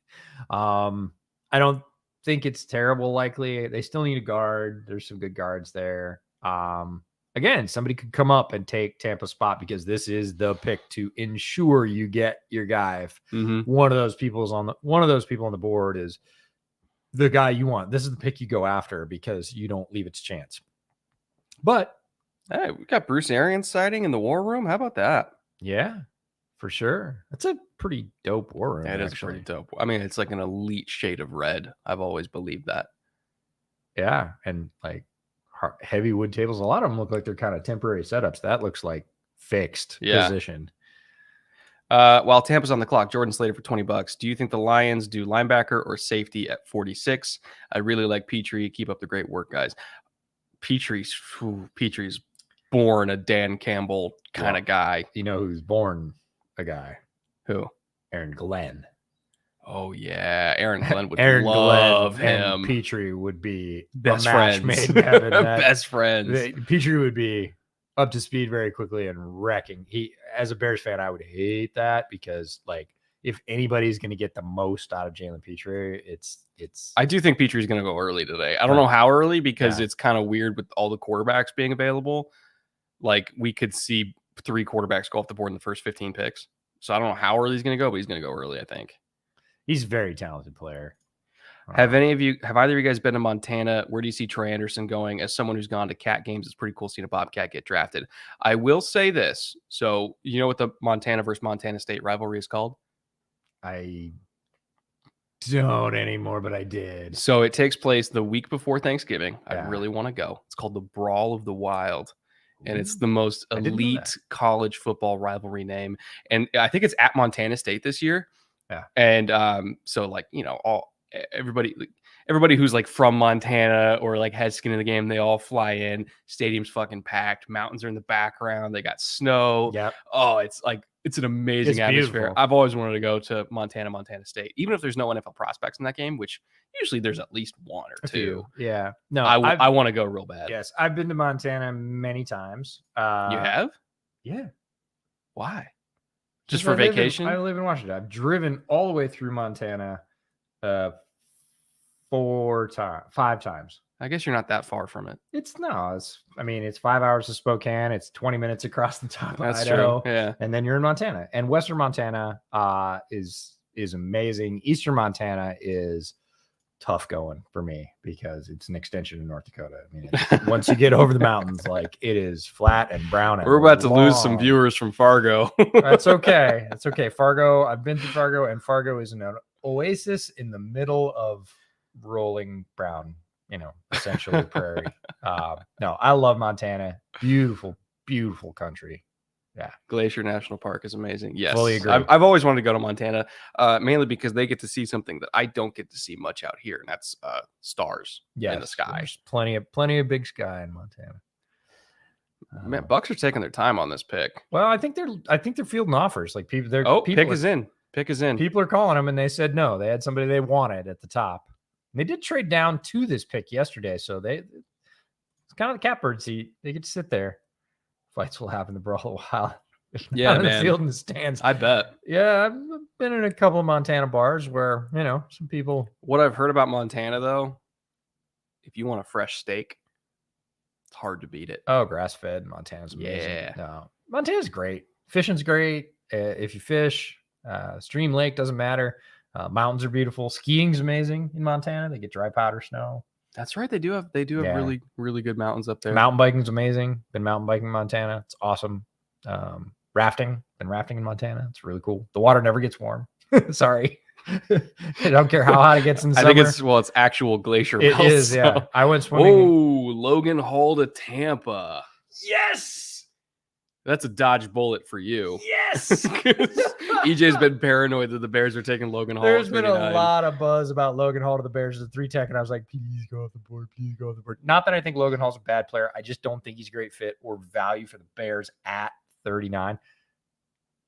I don't think it's terrible likely. They still need a guard. There's some good guards there. Again, somebody could come up and take Tampa's spot because this is the pick to ensure you get your guy. If one of those people on the board is the guy you want, this is the pick you go after because you don't leave it to chance. But hey, we got Bruce Arians sighting in the war room. How about that? Yeah, for sure. That's a pretty dope war room. Yeah, it is pretty dope. I mean, it's like an elite shade of red. I've always believed that. Yeah, and like heavy wood tables. A lot of them look like they're kind of temporary setups. That looks like fixed position. While Tampa's on the clock, Jordan slated for $20. Do you think the Lions do linebacker or safety at 46? I really like Pitre. Keep up the great work, guys. Petre's born a Dan Campbell kind of guy. You know who's born a guy? Who? Aaron Glenn. Oh yeah, Aaron Glenn would Aaron love Glenn him. And Petrie would be best a match friends. made in heaven. Best friends. Petrie would be up to speed very quickly and wrecking. He, as a Bears fan, I would hate that because, like, if anybody's going to get the most out of Jalen Pitre, it's. I do think Petre's going to go early today. I don't know how early because it's kind of weird with all the quarterbacks being available. Like, we could see 3 quarterbacks go off the board in the first 15 picks. So I don't know how early he's going to go, but he's going to go early, I think. He's a very talented player. Have either of you guys been to Montana? Where do you see Troy Andersen going? As someone who's gone to Cat games, it's pretty cool seeing a Bobcat get drafted. I will say this. So, you know what the Montana versus Montana State rivalry is called? I don't anymore, but I did. So it takes place the week before Thanksgiving. I Yeah. really want to go. It's called the Brawl of the Wild. And it's the most I didn't know elite that. college football rivalry name. And I think it's at Montana State this year. Yeah. And so, like, you know, everybody everybody who's like from Montana or like has skin in the game, they all fly in. Stadium's fucking packed. Mountains are in the background. They got snow. Yep. Oh, it's an amazing It's atmosphere. beautiful. I've always wanted to go to Montana State, even if there's no NFL prospects in that game, which usually there's at least one or two. Yeah. No, I want to go real bad. Yes, I've been to Montana many times. You have? Yeah. Why? Just for vacation? I live in Washington. I've driven all the way through Montana 5 times. I guess you're not that far from it. It's 5 hours to Spokane. It's 20 minutes across the top of That's Idaho. true. Yeah. And then you're in Montana. And Western Montana is amazing. Eastern Montana is tough going for me because it's an extension of North Dakota. I mean, once you get over the mountains, like it is flat and brown. And we're about to lose some long. viewers from Fargo. That's okay. That's okay. Fargo, I've been to Fargo, and Fargo is an oasis in the middle of rolling brown, essentially prairie. No, I love Montana. Beautiful, beautiful country. Yeah. Glacier National Park is amazing. Yes. Fully agree. I've always wanted to go to Montana, mainly because they get to see something that I don't get to see much out here, and that's stars in the sky. There's plenty of big sky in Montana. Man, Bucks are taking their time on this pick. Well, I think they're fielding offers. Like Pick is in. Pick is in. People are calling them, and they said no. They had somebody they wanted at the top. And they did trade down to this pick yesterday, so it's kind of the catbird seat. They get to sit there. Fights will happen for a while. Yeah, in man. the field in the stands. I bet. Yeah, I've been in a couple of Montana bars where some people. What I've heard about Montana, though, if you want a fresh steak, it's hard to beat it. Oh, grass fed Montana's amazing. Yeah. No, Montana's great. Fishing's great. If you fish, stream, lake doesn't matter. Mountains are beautiful. Skiing's amazing in Montana. They get dry powder snow. That's right. They do have Yeah. really, really good mountains up there. Mountain biking's amazing. Been mountain biking in Montana. It's awesome. Rafting. Been rafting in Montana. It's really cool. The water never gets warm. Sorry. I don't care how hot it gets in summer. I think it's actual glacier It melt, is, so. yeah. I went swimming. Oh, Logan Hall to Tampa. Yes. That's a dodge bullet for you. Yes. EJ's been paranoid that the Bears are taking Logan Hall. There's at been 39. a lot of buzz about Logan Hall to the Bears as a 3-tech, and I was like, please go off the board. Please go off the board. Not that I think Logan Hall's a bad player. I just don't think he's a great fit or value for the Bears at 39.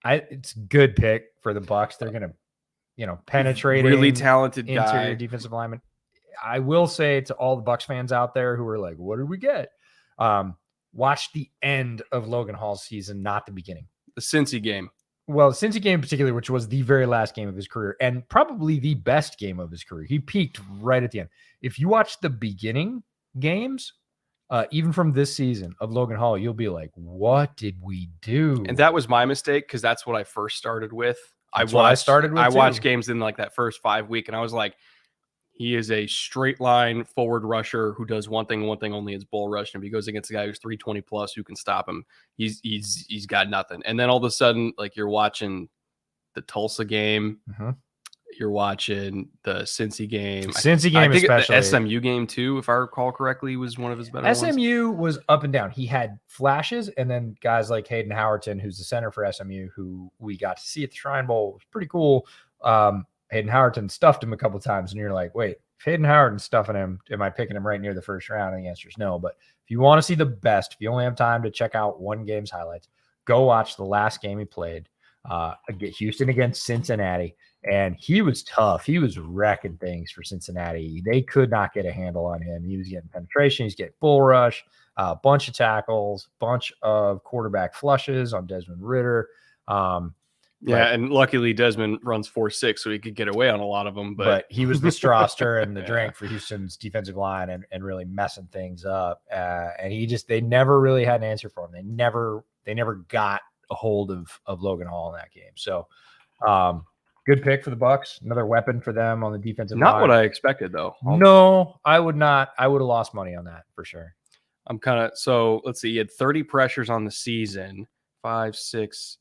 It's a good pick for the Bucks. They're going to, penetrate really talented interior guy. defensive lineman. I will say to all the Bucks fans out there who are like, what did we get? Watch the end of Logan Hall's season, not the beginning. The Cincy game. Well, the Cincy game in particular, which was the very last game of his career and probably the best game of his career. He peaked right at the end. If you watch the beginning games, even from this season of Logan Hall, you'll be like, what did we do? And that was my mistake because that's what I first started with. I watched watched games in like that first 5 week, and I was like, he is a straight line forward rusher who does one thing only, is bull rush. And if he goes against a guy who's 320 plus who can stop him, he's got nothing. And then all of a sudden, like you're watching the Tulsa game, you're watching the Cincy game. Cincy game, I think especially. the SMU game too, if I recall correctly, was one of his better ones. SMU was up and down. He had flashes, and then guys like Hayden Howerton, who's the center for SMU, who we got to see at the Shrine Bowl, was pretty cool. Hayden Howerton stuffed him a couple of times, and you're like, wait, if Hayden Howerton's stuffing him, am I picking him right near the first round? And the answer is no. But if you want to see the best, if you only have time to check out one game's highlights, go watch the last game he played, Houston against Cincinnati. And he was tough. He was wrecking things for Cincinnati. They could not get a handle on him. He was getting penetration. He's getting bull rush, a bunch of tackles, bunch of quarterback flushes on Desmond Ridder. And luckily Desmond runs 4.6, so he could get away on a lot of them. But he was the strawster and the drink for Houston's defensive line and really messing things up. And they never really had an answer for him. They never got a hold of Logan Hall in that game. So good pick for the Bucks. Another weapon for them on the defensive line. Not what I expected, though. No, I would not. I would have lost money on that for sure. Let's see. He had 30 pressures on the season. 5, 6,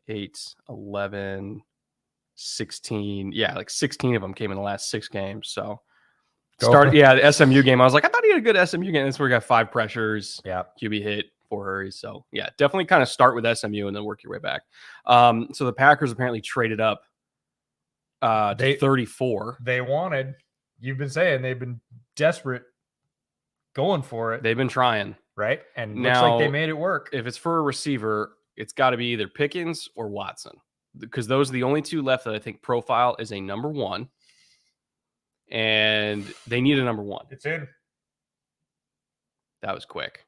8, 11, 16. Yeah, like 16 of them came in the last 6 games. So the SMU game. I was like, I thought he had a good SMU game. That's where he got 5 pressures. Yeah. QB hit, 4 hurries. So yeah, definitely kind of start with SMU and then work your way back. So the Packers apparently traded up to 34. They wanted you've been saying they've been desperate going for it. They've been trying. Right? And Now, looks like they made it work. If it's for a receiver, it's got to be either Pickens or Watson, because those are the only two left that I think profile is a number one, and they need a number one. It's in. That was quick.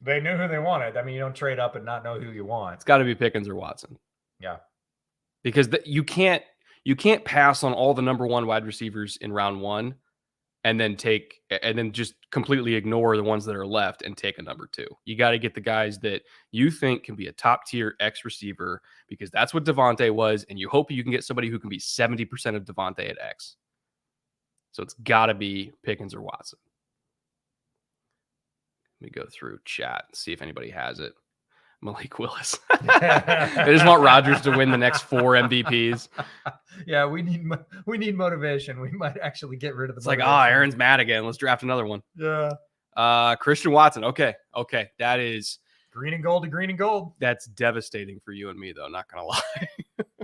They knew who they wanted. I mean, you don't trade up and not know who you want. It's got to be Pickens or Watson. Yeah. Because you can't pass on all the number one wide receivers in round one and then just completely ignore the ones that are left and take a number two. You got to get the guys that you think can be a top tier X receiver, because that's what Devontae was. And you hope you can get somebody who can be 70% of Devontae at X. So it's got to be Pickens or Watson. Let me go through chat and see if anybody has it. Malik Willis. They just want Rodgers to win the next 4 MVPs. Yeah, we need motivation. We might actually get rid of the. It's like, Aaron's mad again. Let's draft another one. Yeah. Christian Watson. Okay. That is green and gold to green and gold. That's devastating for you and me, though. Not gonna lie.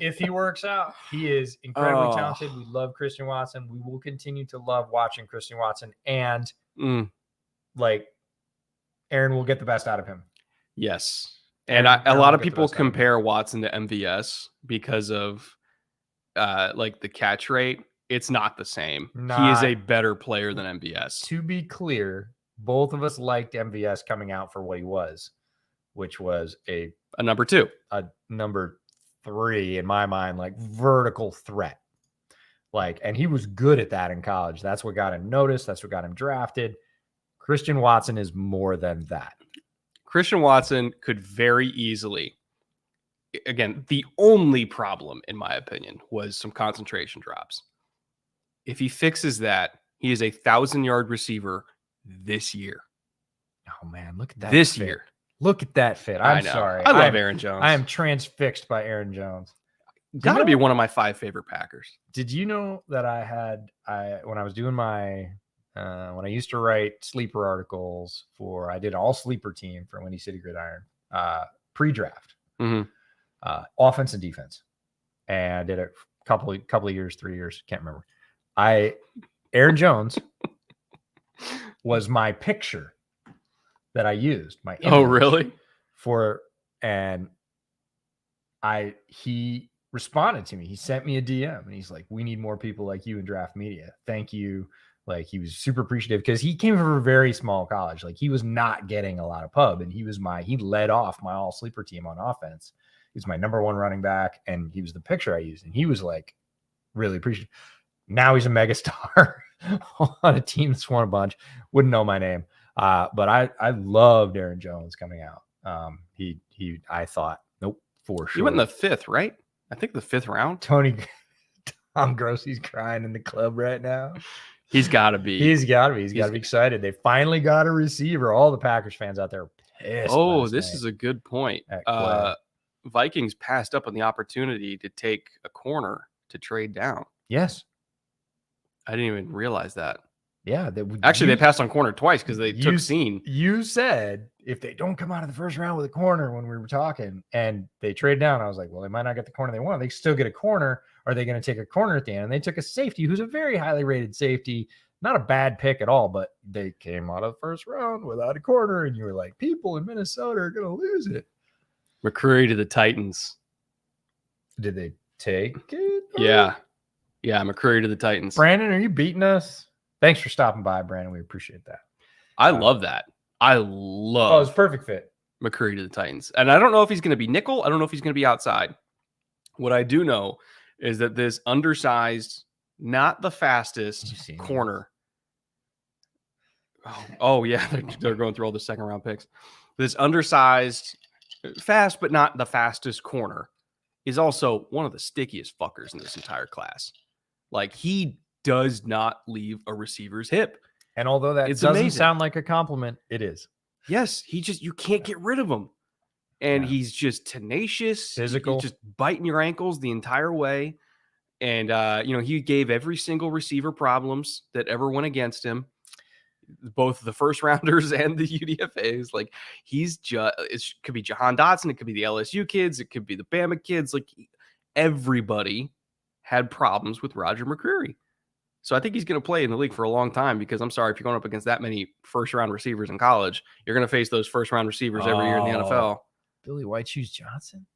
If he works out, he is incredibly talented. We love Christian Watson. We will continue to love watching Christian Watson, and like Aaron will get the best out of him. Yes. And a lot of people compare Watson to MVS because of like the catch rate. It's not the same. He is a better player than MVS. To be clear, both of us liked MVS coming out for what he was, which was a number 2, a number 3 in my mind, like vertical threat. Like, and he was good at that in college. That's what got him noticed. That's what got him drafted. Christian Watson is more than that. Christian Watson could very easily, again, the only problem, in my opinion, was some concentration drops. If he fixes that, he is a 1,000-yard receiver this year. Oh, man, look at that. This year. Look at that fit. I'm sorry. I love Aaron Jones. I am transfixed by Aaron Jones. Got to be one of my 5 favorite Packers. Did you know that when I was doing my when I used to write sleeper articles I did all sleeper team for Windy City Gridiron, pre-draft, offense and defense. And I did it a couple of years, 3 years, can't remember. Aaron Jones was my picture that I used. My image. Oh, really? He responded to me. He sent me a DM and he's like, "We need more people like you in draft media. Thank you." Like, he was super appreciative because he came from a very small college. Like, he was not getting a lot of pub, and he led off my all sleeper team on offense. He was my number 1 running back, and he was the picture I used. And he was like really appreciative. Now he's a megastar on a team that's won a bunch. Wouldn't know my name. But I loved Aaron Jones coming out. I thought, nope, for sure. He went in the 5th, right? I think the 5th round. Tom Grossi's crying in the club right now. He's got to be. He's got to be excited. They finally got a receiver. All the Packers fans out there are pissed. Oh, this is a good point. Vikings passed up on the opportunity to take a corner to trade down. Yes. I didn't even realize that. Yeah. They passed on corner twice because they took Scene. You said if they don't come out of the first round with a corner when we were talking and they trade down, I was like, well, they might not get the corner they want. They still get a corner. Are they going to take a corner at the end? And they took a safety who's a very highly rated safety. Not a bad pick at all, but they came out of the first round without a corner. And you were like, people in Minnesota are going to lose it. McCreary to the Titans. Did they take it? Yeah. Yeah, McCreary to the Titans. Brandon, are you beating us? Thanks for stopping by, Brandon. We appreciate that. I love that. Oh, it's perfect fit. McCreary to the Titans. And I don't know if he's going to be nickel. I don't know if he's going to be outside. What I do know is that this undersized, not the fastest corner. Oh yeah. They're going through all the second round picks. This undersized, fast, but not the fastest corner is also one of the stickiest fuckers in this entire class. Like, he does not leave a receiver's hip. And although that doesn't sound like a compliment, it is. Yes, you can't get rid of him. And he's just tenacious, physical, he's just biting your ankles the entire way. And, he gave every single receiver problems that ever went against him, both the first rounders and the UDFAs. Like, it could be Jahan Dotson, it could be the LSU kids, it could be the Bama kids. Like, everybody had problems with Roger McCreary. So I think he's going to play in the league for a long time because I'm sorry, if you're going up against that many first-round receivers in college, you're going to face those first-round receivers every year in the NFL. Billy White Shoes Johnson.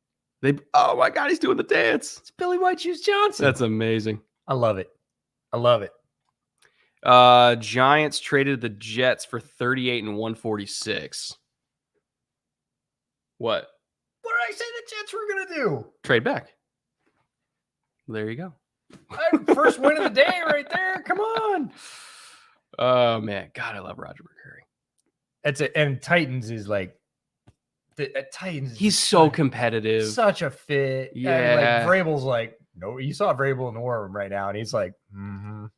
Oh my God, he's doing the dance. It's Billy White Shoes Johnson. That's amazing. I love it. I love it. Giants traded the Jets for 38 and 146. What? What did I say the Jets were going to do? Trade back. There you go. First win of the day right there. Come on. Oh, man. God, I love Roger McCreary. And Titans is like, Titans. He's so competitive. Such a fit. Yeah. And like Vrabel's like, no, you saw Vrabel in the war room right now. And he's like,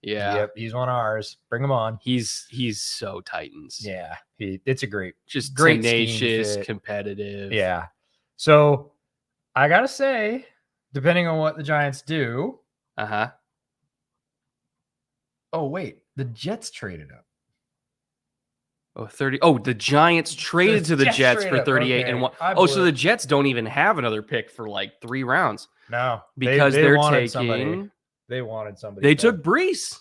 yeah. Yep, he's one of ours. Bring him on. He's so Titans. Yeah. It's a great, just great tenacious, competitive. Yeah. So I got to say, depending on what the Giants do. Uh-huh. Oh, wait. The Jets traded up. Oh, 30. Oh, the Giants traded to the Jets for 38 and 1. Oh, so the Jets don't even have another pick for like 3 rounds. No. Because they're taking somebody. They wanted somebody. They took Breece.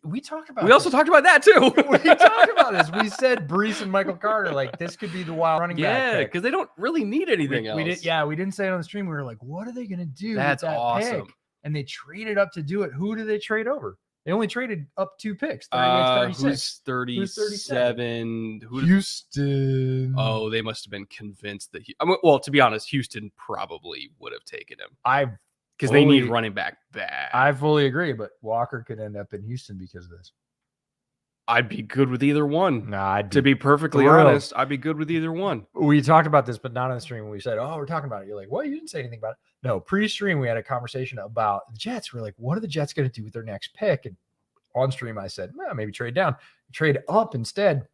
We talked about We also talked about that too. We talked about this. We said Breece and Michael Carter, like this could be the wild running back. Yeah, because they don't really need anything else. We didn't say it on the stream. We were like, what are they gonna do? That's with that awesome. Pick? And they traded up to do it. Who did they trade over? They only traded up 2 picks. 36. Who's 37? Houston. Oh, they must have been convinced that well, to be honest, Houston probably would have taken him. Because they need running back bad. I fully agree, but Walker could end up in Houston because of this. I'd be good with either one. Nah, to be perfectly honest, I'd be good with either one. We talked about this, but not on the stream. We said, oh, we're talking about it. You're like, well, you didn't say anything about it. No, pre-stream, we had a conversation about the Jets. We're like, what are the Jets going to do with their next pick? And on stream, I said, well, maybe trade down. Trade up instead.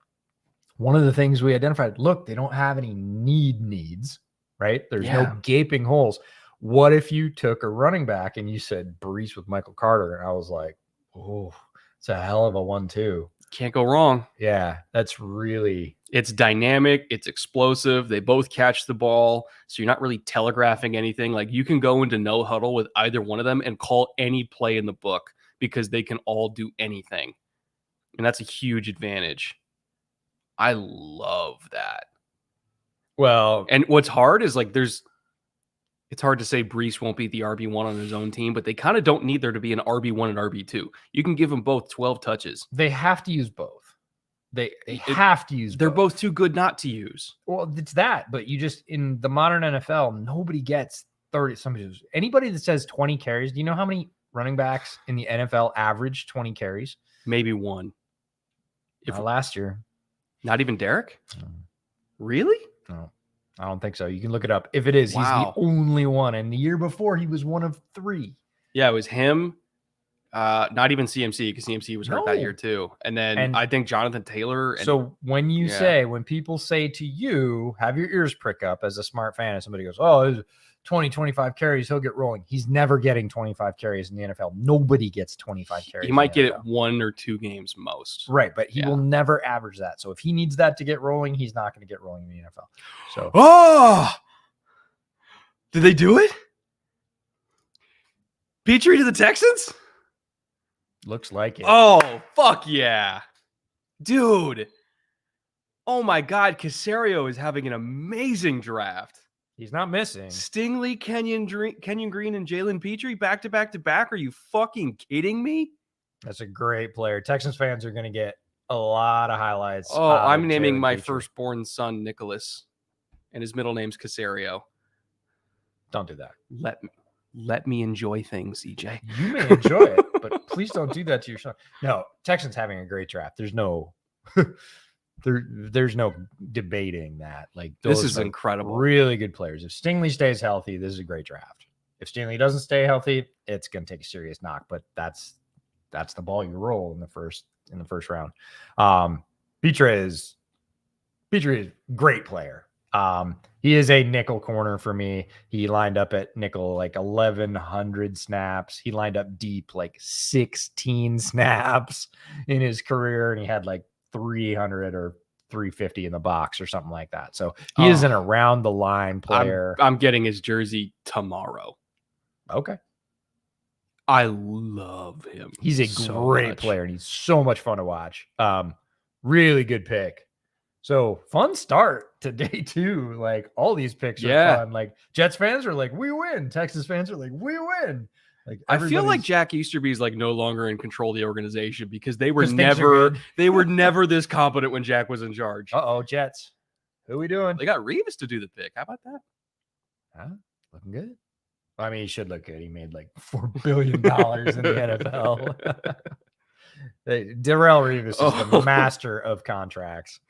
One of the things we identified, look, they don't have any needs, right? There's no gaping holes. What if you took a running back and you said Breece with Michael Carter? And I was like, oh, it's a hell of a 1-2. Can't go wrong. Yeah, that's really... It's dynamic. It's explosive. They both catch the ball. So you're not really telegraphing anything. Like you can go into no huddle with either one of them and call any play in the book because they can all do anything. And that's a huge advantage. I love that. Well, and what's hard is like it's hard to say Breece won't be the RB1 on his own team, but they kind of don't need there to be an RB1 and RB2. You can give them both 12 touches. They have to use both. They have to use They're both. both too good not to use. Well, it's that, but you just, in the modern NFL, nobody gets 30. Anybody that says 20 carries, do you know how many running backs in the NFL average 20 carries? Maybe one. Last year. Not even Derek? No. Really? No. I don't think so. You can look it up. If it is, he's the only one. And the year before, he was one of 3. Yeah, it was him. Not even CMC, because CMC was hurt that year too. And then I think Jonathan Taylor. So when you when people say to you, have your ears prick up as a smart fan, and somebody goes, oh, 20, 25 carries, he'll get rolling. He's never getting 25 carries in the NFL. Nobody gets 25 carries. He might get it 1 or 2 games most. Right, but he will never average that. So if he needs that to get rolling, he's not going to get rolling in the NFL. So, did they do it? Pitre to the Texans? Looks like it. Oh, fuck yeah. Dude. Oh my God, Caserio is having an amazing draft. He's not missing. Stingley, Kenyon Green, and Jalen Pitre back to back to back. Are you fucking kidding me? That's a great player. Texans fans are going to get a lot of highlights. Oh, I'm naming my firstborn son Nicholas, and his middle name's Caserio. Don't do that. Let me enjoy things, EJ. You may enjoy it, but please don't do that to your son. No, Texans having a great draft. There's no there's no debating that. Like, this is incredible. Really good players. If Stingley stays healthy, this is a great draft. If Stingley doesn't stay healthy, it's going to take a serious knock. But that's the ball you roll in the first round. Pitre is a great player. He is a nickel corner for me. He lined up at nickel like 1,100 snaps. He lined up deep like 16 snaps in his career, and he had like 300 or 350 in the box or something like that. So he is an around the line player. I'm getting his jersey tomorrow. Okay. I love him. He's a so great much. player, and he's so much fun to watch. Really good pick. So fun start to day 2. Like all these picks are fun. Like Jets fans are like, we win. Texas fans are like, we win. Like I feel like Jack Easterby is like no longer in control of the organization because they were 'Cause things are never good. they were never this competent when Jack was in charge. Uh-oh, Jets. Who we doing? They got Reeves to do the pick. How about that? Huh? Looking good. I mean, he should look good. He made like $4 billion in the NFL. Darrell Reeves is the master of contracts.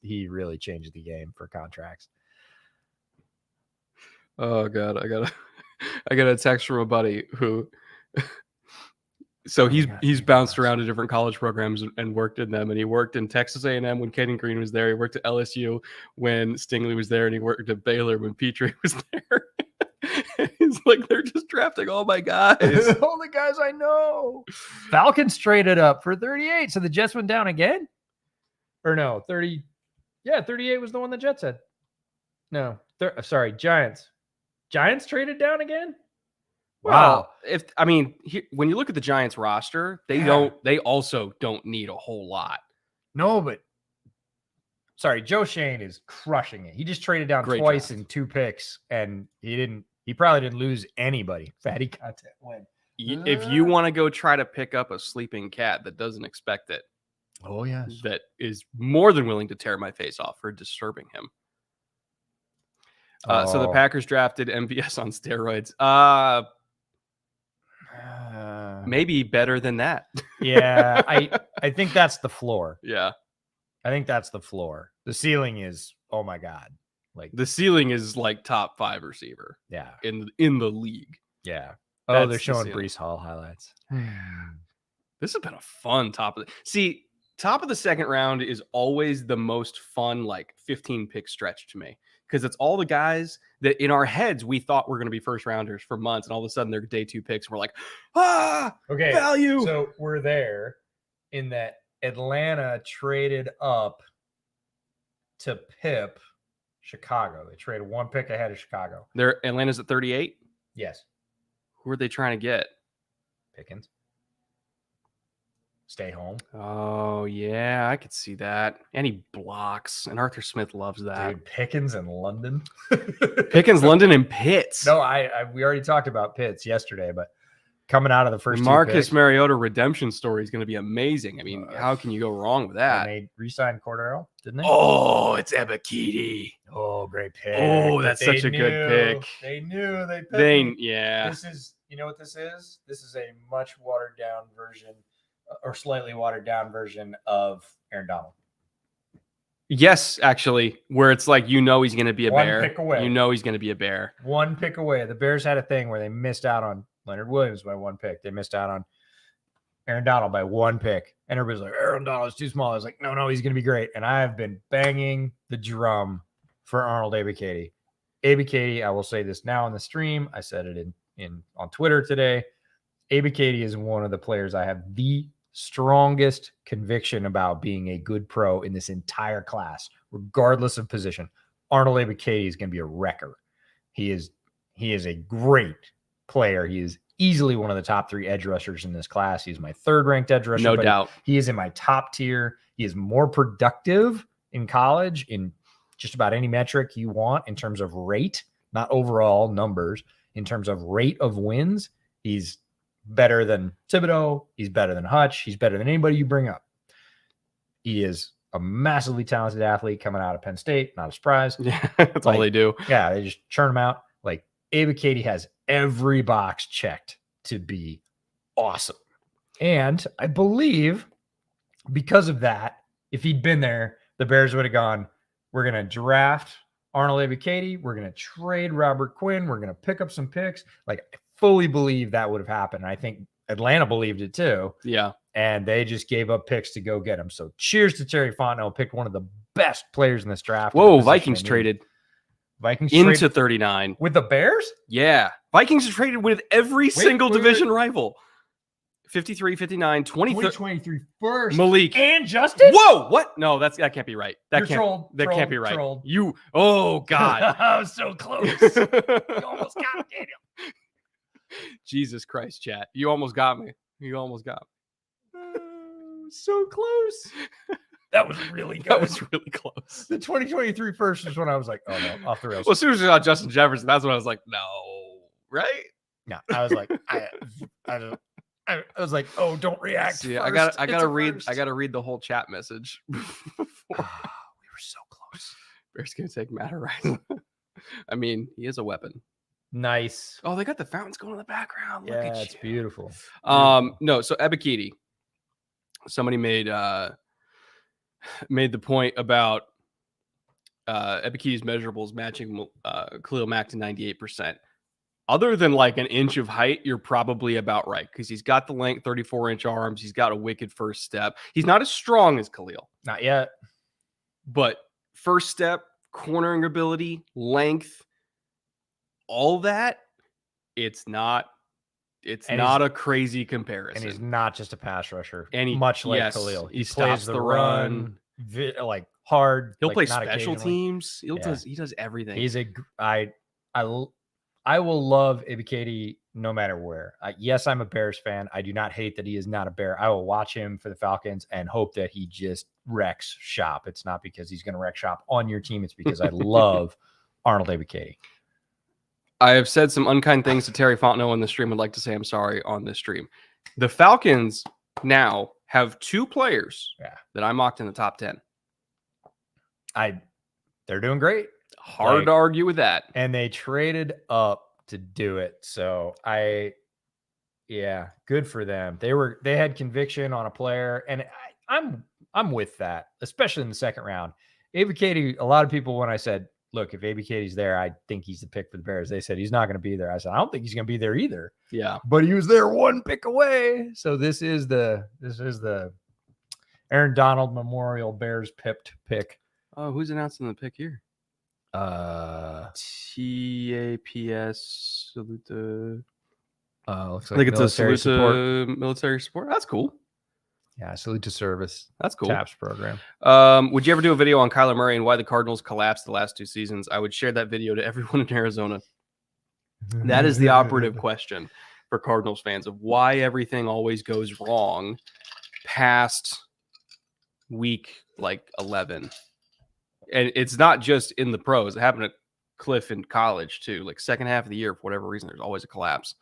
He really changed the game for contracts. Oh God, I got a text from a buddy who so he's bounced around to different college programs and worked in them, and he worked in Texas A&M when Caden Green was there. He worked at LSU when Stingley was there, and he worked at Baylor when Pitre was there. He's like, they're just drafting all my guys. All the guys I know. Falcons traded up for 38. So the Jets went down again? Or no, 30. Yeah, 38 was the one the Jets had. No, sorry, Giants. Giants traded down again? Wow. When you look at the Giants roster, they also don't need a whole lot. No, but sorry, Joe Shane is crushing it. He just traded down Great twice draft. in 2 picks, and he probably didn't lose anybody. Fatty content win. If you want to go try to pick up a sleeping cat that doesn't expect it, oh yes, that is more than willing to tear my face off for disturbing him. So the Packers drafted MVS on steroids. Maybe better than that. Yeah, I think that's the floor. Yeah. I think that's the floor. The ceiling is, oh my God. Like the ceiling is like top 5 receiver. Yeah. In the league. Yeah. That's they're showing the Breece Hall highlights. This has been a fun top of the second round is always the most fun, like 15 pick stretch to me. Because it's all the guys that in our heads we thought were going to be first rounders for months, and all of a sudden they're day 2 picks. And we're like, okay, value. So we're there in that Atlanta traded up to pip Chicago. They traded 1 pick ahead of Chicago. Atlanta's at 38. Yes. Who are they trying to get? Pickens. Stay home. Oh yeah, I could see that. And he blocks, and Arthur Smith loves that. Dude, Pickens in London. Pickens, London, and Pitts. No, we already talked about Pitts yesterday, but coming out of the first Marcus Mariota redemption story is going to be amazing. I mean, how can you go wrong with that? They re-signed Cordell, didn't they? Oh, it's Ebiketie. Oh, great pick. Oh, that's such a good pick. They knew they picked him. Yeah. This is, you know what this is? This is a much watered down version, or slightly watered down version of Aaron Donald. Yes, actually, where it's like, he's going to be a bear. 1 pick away. He's going to be a bear. 1 pick away. The Bears had a thing where they missed out on Leonard Williams by 1 pick. They missed out on Aaron Donald by 1 pick. And everybody's like, Aaron Donald's too small. I was like, no, he's going to be great. And I have been banging the drum for Arnold Ebiketie. Ebiketie, I will say this now on the stream. I said it on Twitter today. Ebiketie is one of the players I have the strongest conviction about being a good pro in this entire class, regardless of position. Arnold Ebiketie is going to be a wrecker. He is a great player. He is easily one of the top 3 edge rushers in this class. He's my 3rd ranked edge rusher. No doubt. He is in my top tier. He is more productive in college in just about any metric you want in terms of rate, not overall numbers. In terms of rate of wins, he's better than Thibodeau. He's better than Hutch. He's better than anybody you bring up. He is a massively talented athlete coming out of Penn State. Not a surprise. Yeah, that's all they do. Yeah, they just churn him out. Like, Ebiketie has every box checked to be awesome. And I believe because of that, if he'd been there, the Bears would have gone, we're going to draft Arnold Ebiketie. We're going to trade Robert Quinn. We're going to pick up some picks. Like, I fully believe that would have happened. I think Atlanta believed it too. Yeah. And they just gave up picks to go get him. So cheers to Terry Fontenot, picked one of the best players in this draft. Whoa, Vikings traded. Vikings into 39 with the Bears? Yeah. Vikings traded with every single division rival. 53, 59, 2023 first. Malik. And Justin? Whoa, what? No, that can't be right. That can't be right. Trolled. Oh, God. I was so close. You almost got him. Jesus Christ, chat. You almost got me. So close. That was really good. That was really close. The 2023 first was when I was like, oh no, off the rails. Well, as soon as I saw Justin Jefferson, that's when I was like, no, right? No, I was like, I was like, oh, don't react. See, first. I gotta read First. the whole chat message. We were so close. Bears gonna take Matt Horizon. I mean, he is a weapon. Nice. Oh, they got the fountains going in the background. Look Yeah, at it's you. beautiful. No, so Ebiketie. Somebody made the point about Ebiketie's measurables matching Khalil Mack to 98%. Other than like an inch of height, you're probably about right because he's got the length, 34-inch arms. He's got a wicked first step. He's not as strong as Khalil. Not yet. But first step, cornering ability, length, all that, it's not a crazy comparison. And he's not just a pass rusher. And much like yes, Khalil. he stops the run. Like hard. He'll like, play not special occasionally. teams. He does everything. He's I will love Ebiketie no matter where. Yes, I'm a Bears fan. I do not hate that he is not a Bear. I will watch him for the Falcons and hope that he just wrecks shop. It's not because he's going to wreck shop on your team. It's because I love Arnold Ebiketie. I have said some unkind things to Terry Fontenot in the stream. I'd like to say I'm sorry on this stream. The Falcons now have two players that I mocked in the top 10. They're doing great. Hard to argue with that. And they traded up to do it. So good for them. They had conviction on a player, and I'm with that, especially in the second round. Ebiketie, a lot of people, when I said, look, if Ebiketie's there, I think he's the pick for the Bears. They said he's not going to be there. I said, I don't think he's going to be there either. Yeah. But he was there one pick away. So this is the Aaron Donald Memorial Bears pick. Oh, who's announcing the pick here? TAPS Salute. Looks like it's a military salute support. Military support. That's cool. Yeah, salute to service. That's cool. TAPS program. Would you ever do a video on Kyler Murray and why the Cardinals collapsed the last 2 seasons? I would share that video to everyone in Arizona. That is the operative question for Cardinals fans of why everything always goes wrong past week like 11. And it's not just in the pros. It happened at Cliff in college too. Like second half of the year, for whatever reason, there's always a collapse.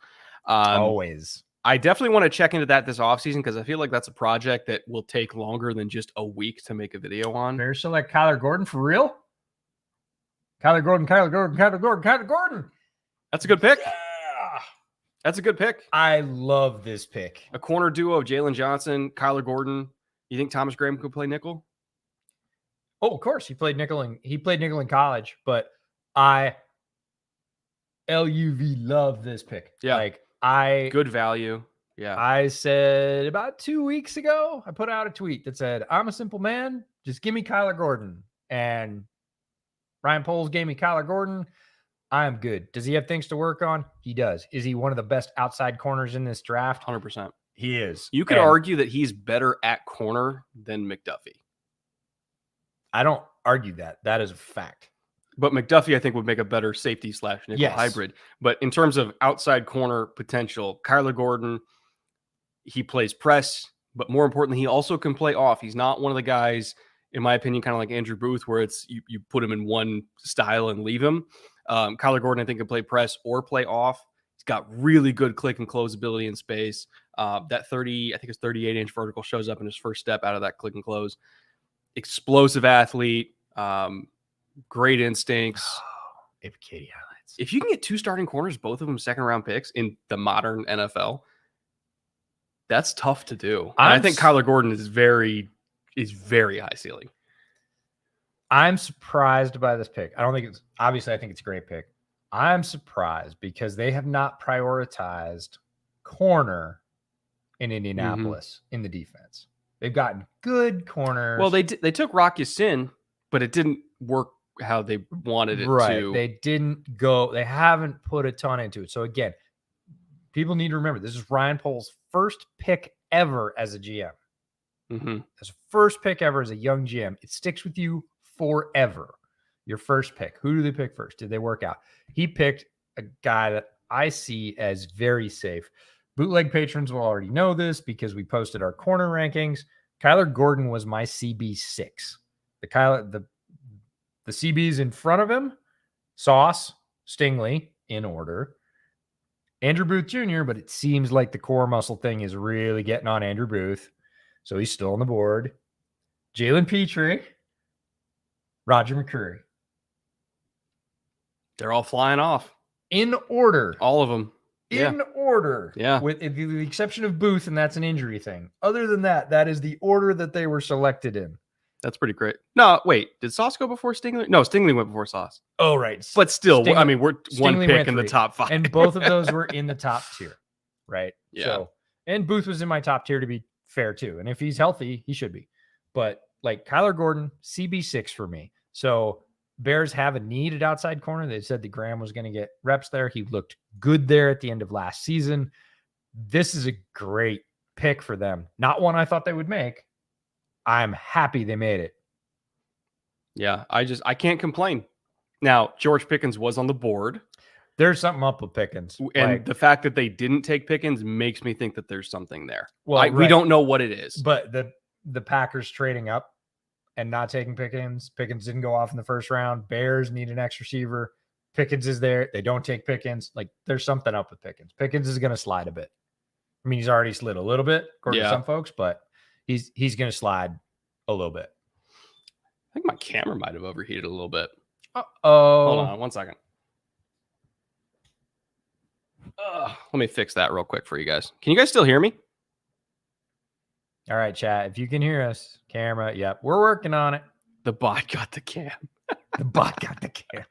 Always. I definitely want to check into that this offseason because I feel like that's a project that will take longer than just a week to make a video on. Bears select Kyler Gordon for real? Kyler Gordon. That's a good pick. Yeah. That's a good pick. I love this pick. A corner duo of Jalen Johnson, Kyler Gordon. You think Thomas Graham could play nickel? Oh, of course. He played nickel in college, but I love this pick. Yeah. Good value. Yeah. I said about 2 weeks ago, I put out a tweet that said, I'm a simple man. Just give me Kyler Gordon. And Ryan Poles gave me Kyler Gordon. I am good. Does he have things to work on? He does. Is he one of the best outside corners in this draft? 100%. He is. You could argue that he's better at corner than McDuffie. I don't argue that. That is a fact. But McDuffie, I think, would make a better safety / nickel hybrid. But in terms of outside corner potential, Kyler Gordon, he plays press, but more importantly, he also can play off. He's not one of the guys, in my opinion, kind of like Andrew Booth, where it's you put him in one style and leave him. Kyler Gordon, I think, can play press or play off. He's got really good click and close ability in space. That 38-inch vertical shows up in his first step out of that click and close. Explosive athlete. Great instincts. Ebiketie highlights. If you can get 2 starting corners, both of them second-round picks in the modern NFL, that's tough to do. I think Kyler Gordon is very high ceiling. I'm surprised by this pick. I think it's a great pick. I'm surprised because they have not prioritized corner in Indianapolis in the defense. They've gotten good corners. Well, they took Rock Ya-Sin, but it didn't work how they wanted it to. They haven't put a ton into it. So again, people need to remember this is Ryan Poles' first pick ever as a GM. Mm-hmm. As a first pick ever as a young GM. It sticks with you forever. Your first pick. Who do they pick first? Did they work out? He picked a guy that I see as very safe. Bootleg patrons will already know this because we posted our corner rankings. Kyler Gordon was my CB6. The CBs in front of him, Sauce, Stingley in order. Andrew Booth Jr., but it seems like the core muscle thing is really getting on Andrew Booth. So he's still on the board. Jalen Pitre, Roger McCreary. They're all flying off. In order. All of them. In order. Yeah. With the exception of Booth, and that's an injury thing. Other than that, that is the order that they were selected in. That's pretty great. No, wait. Did Sauce go before Stingley? No, Stingley went before Sauce. Oh, right. But still, Stingley, I mean, we're one Stingley pick in the 3. top 5. And both of those were in the top tier, right? Yeah. So, and Booth was in my top tier to be fair, too. And if he's healthy, he should be. But like Kyler Gordon, CB6 for me. So Bears have a need at outside corner. They said that Graham was going to get reps there. He looked good there at the end of last season. This is a great pick for them. Not one I thought they would make. I'm happy they made it. Yeah, I can't complain. Now, George Pickens was on the board. There's something up with Pickens. And the fact that they didn't take Pickens makes me think that there's something there. Well, we don't know what it is. But the Packers trading up and not taking Pickens. Pickens didn't go off in the first round. Bears need an X receiver. Pickens is there. They don't take Pickens. Like, there's something up with Pickens. Pickens is going to slide a bit. I mean, he's already slid a little bit, according to some folks, but he's going to slide a little bit. I think my camera might have overheated a little bit. Uh-oh. Hold on 1 second. Let me fix that real quick for you guys. Can you guys still hear me? All right, chat. If you can hear us, camera. Yep. We're working on it. The bot got the cam. The bot got the cam.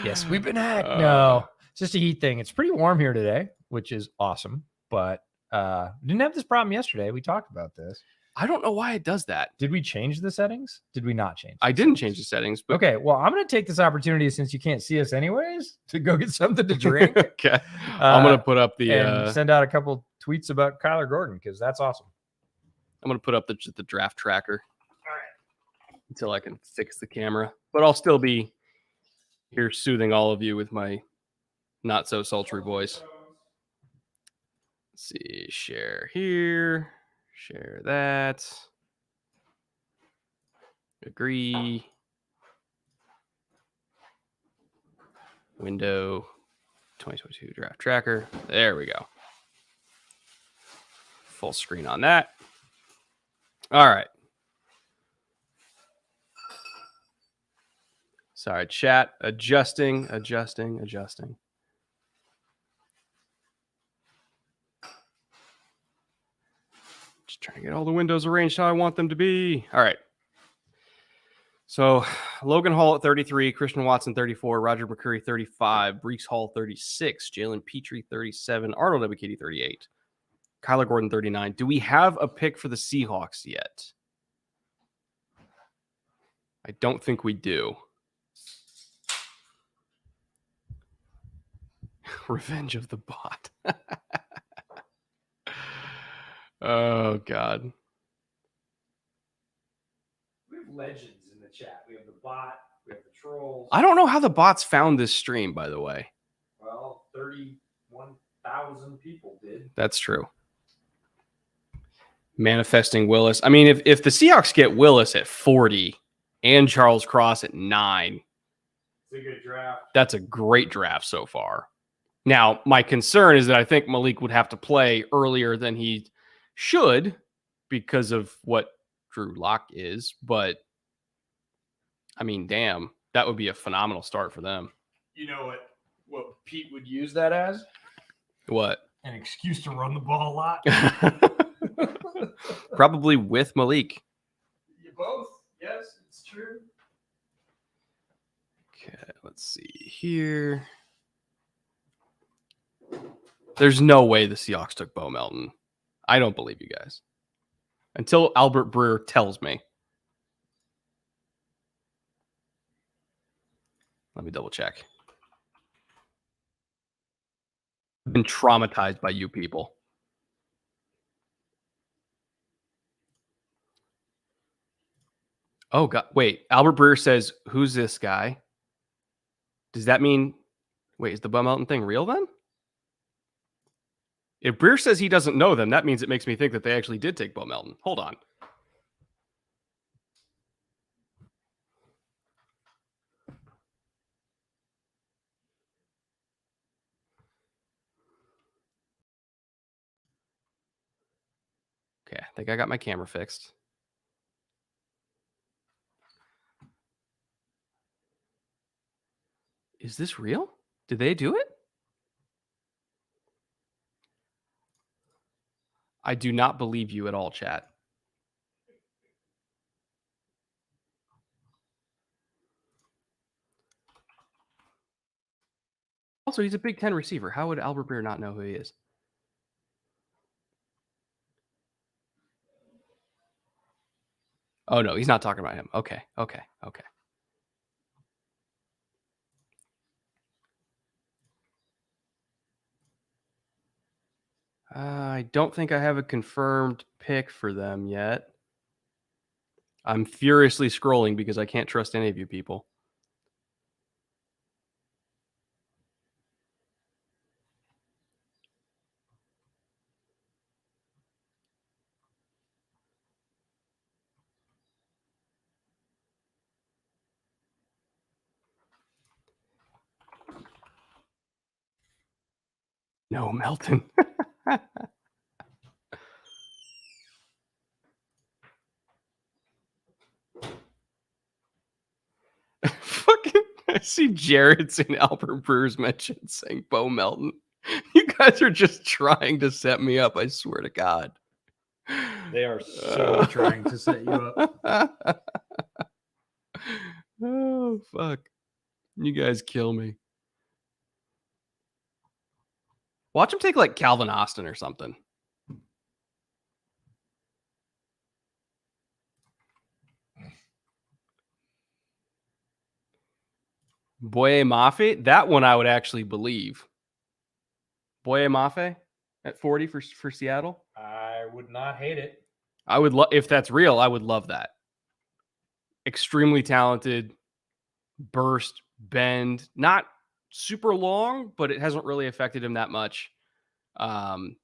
Yes, we've been hacked. No, it's just a heat thing. It's pretty warm here today, which is awesome. But didn't have this problem yesterday. We talked about this. I don't know why it does that. Did we change the settings? Did we not change? I didn't change the settings. But okay, well, I'm going to take this opportunity since you can't see us anyways to go get something to drink. Okay. I'm going to put up the and send out a couple tweets about Kyler Gordon because that's awesome. I'm going to put up the draft tracker. All right. Until I can fix the camera. But I'll still be here soothing all of you with my not so sultry voice. Let's see. Share here. Share that. Agree. Window 2022 draft tracker. There we go. Full screen on that. All right. Sorry, chat. Adjusting. Just trying to get all the windows arranged how I want them to be. All right. So Logan Hall at 33, Christian Watson 34, Roger McCreary 35, Breece Hall 36, Jalen Pitre 37, Arnold Ebiketie 38, Kyler Gordon 39. Do we have a pick for the Seahawks yet? I don't think we do. Revenge of the bot. Oh, God. We have legends in the chat. We have the bot. We have the trolls. I don't know how the bots found this stream, by the way. Well, 31,000 people did. That's true. Manifesting Willis. I mean, if the Seahawks get Willis at 40 and Charles Cross at 9, it's a good draft. That's a great draft so far. Now, my concern is that I think Malik would have to play earlier than he should because of what Drew Lock is. But, I mean, damn, that would be a phenomenal start for them. You know what Pete would use that as? What? An excuse to run the ball a lot. Probably with Malik. You both? Yes, it's true. Okay, let's see here. There's no way the Seahawks took Bo Melton. I don't believe you guys. Until Albert Breer tells me. Let me double check. I've been traumatized by you people. Oh, God. Wait. Albert Breer says, who's this guy? Does that mean... Wait, is the Bo Melton thing real then? If Breer says he doesn't know them, that means it makes me think that they actually did take Bo Melton. Hold on. Okay, I think I got my camera fixed. Is this real? Did they do it? I do not believe you at all, chat. Also, he's a Big Ten receiver. How would Albert Breer not know who he is? Oh, no, he's not talking about him. Okay. I don't think I have a confirmed pick for them yet. I'm furiously scrolling because I can't trust any of you people. No, Melton. Fucking, I see Jared's and Albert Breer's mentioned saying Bo Melton. You guys are just trying to set me up, I swear to God. They are so trying to set you up. Oh, fuck. You guys kill me. Watch him take like Calvin Austin or something. Boye Mafe, that one I would actually believe. Boye Mafe at 40 for Seattle. I would not hate it. I would love, if that's real, I would love that. Extremely talented, burst, bend, not super long, but it hasn't really affected him that much. They wanted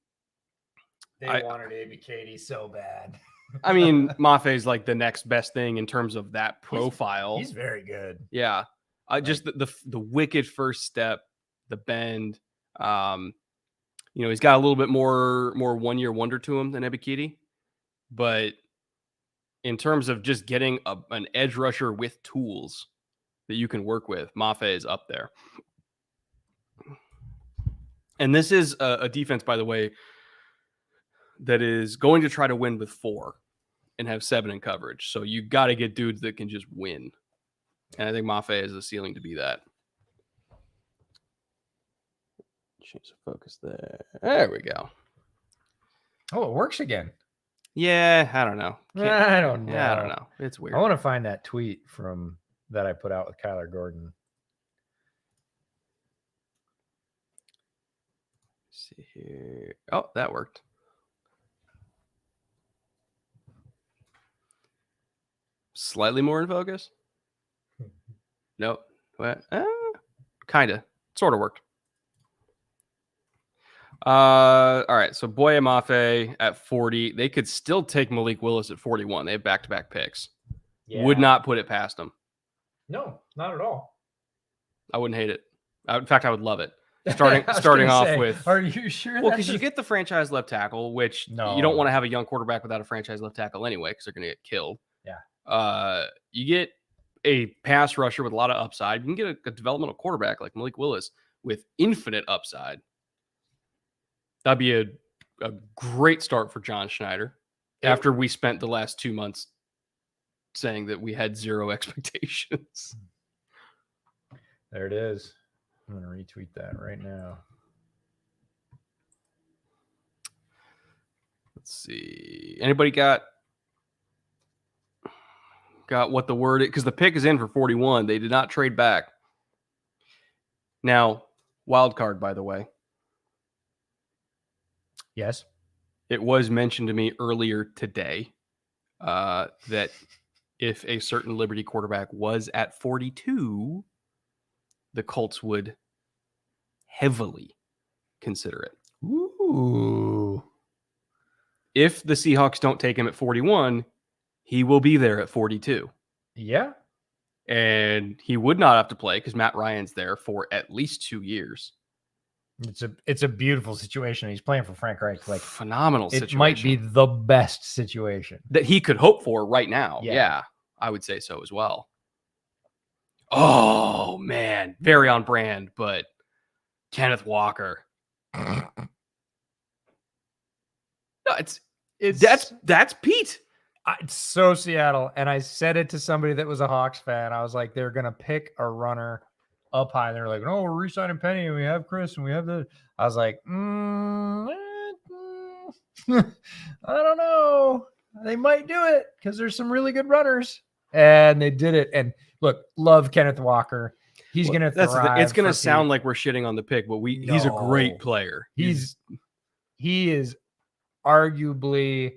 Ebiketie so bad. I mean, Mafe's like the next best thing in terms of that profile. He's very good. Yeah. Just the wicked first step, the bend. He's got a little bit more 1 year wonder to him than Ebiketie, but in terms of just getting an edge rusher with tools that you can work with, Mafe is up there. And this is a defense, by the way, that is going to try to win with 4 and have 7 in coverage. So you got to get dudes that can just win. And I think Mafe has the ceiling to be that. Change the focus there. There we go. Oh, it works again. Yeah, I don't know. I don't know. Yeah, I don't know. It's weird. I want to find that tweet that I put out with Kyler Gordon. Let's see here. Oh, that worked. Slightly more in focus. Nope. What? Kind of. Sort of worked. All right. So Boye Mafe at 40. They could still take Malik Willis at 41. They have back-to-back picks. Yeah. Would not put it past them. No, not at all. I wouldn't hate it. In fact, I would love it. Starting off with. Are you sure? Well, because you get the franchise left tackle, which you don't want to have a young quarterback without a franchise left tackle anyway, because they're going to get killed. Yeah. You get a pass rusher with a lot of upside. You can get a developmental quarterback like Malik Willis with infinite upside. That'd be a great start for John Schneider after we spent the last 2 months saying that we had zero expectations. There it is. I'm going to retweet that right now. Let's see. Anybody got what the word is? Because the pick is in for 41. They did not trade back. Now, wild card, by the way. Yes. It was mentioned to me earlier today that if a certain Liberty quarterback was at 42, the Colts would heavily consider it. Ooh. Ooh. If the Seahawks don't take him at 41, he will be there at 42. Yeah. And he would not have to play because Matt Ryan's there for at least 2 years. It's a beautiful situation. He's playing for Frank Reich. Like, phenomenal situation. It might be the best situation that he could hope for right now. Yeah, I would say so as well. Oh man, very on brand, but Kenneth Walker. No, that's Pete. It's so Seattle. And I said it to somebody that was a Hawks fan. I was like, they're going to pick a runner up high. And they're like, no, we're re-signing Penny and we have Chris and we have the. I was like, I don't know. They might do it because there's some really good runners. And they did it. And look, love Kenneth Walker. He's going to thrive. It's going to sound like we're shitting on the pick, but he's a great player. He is arguably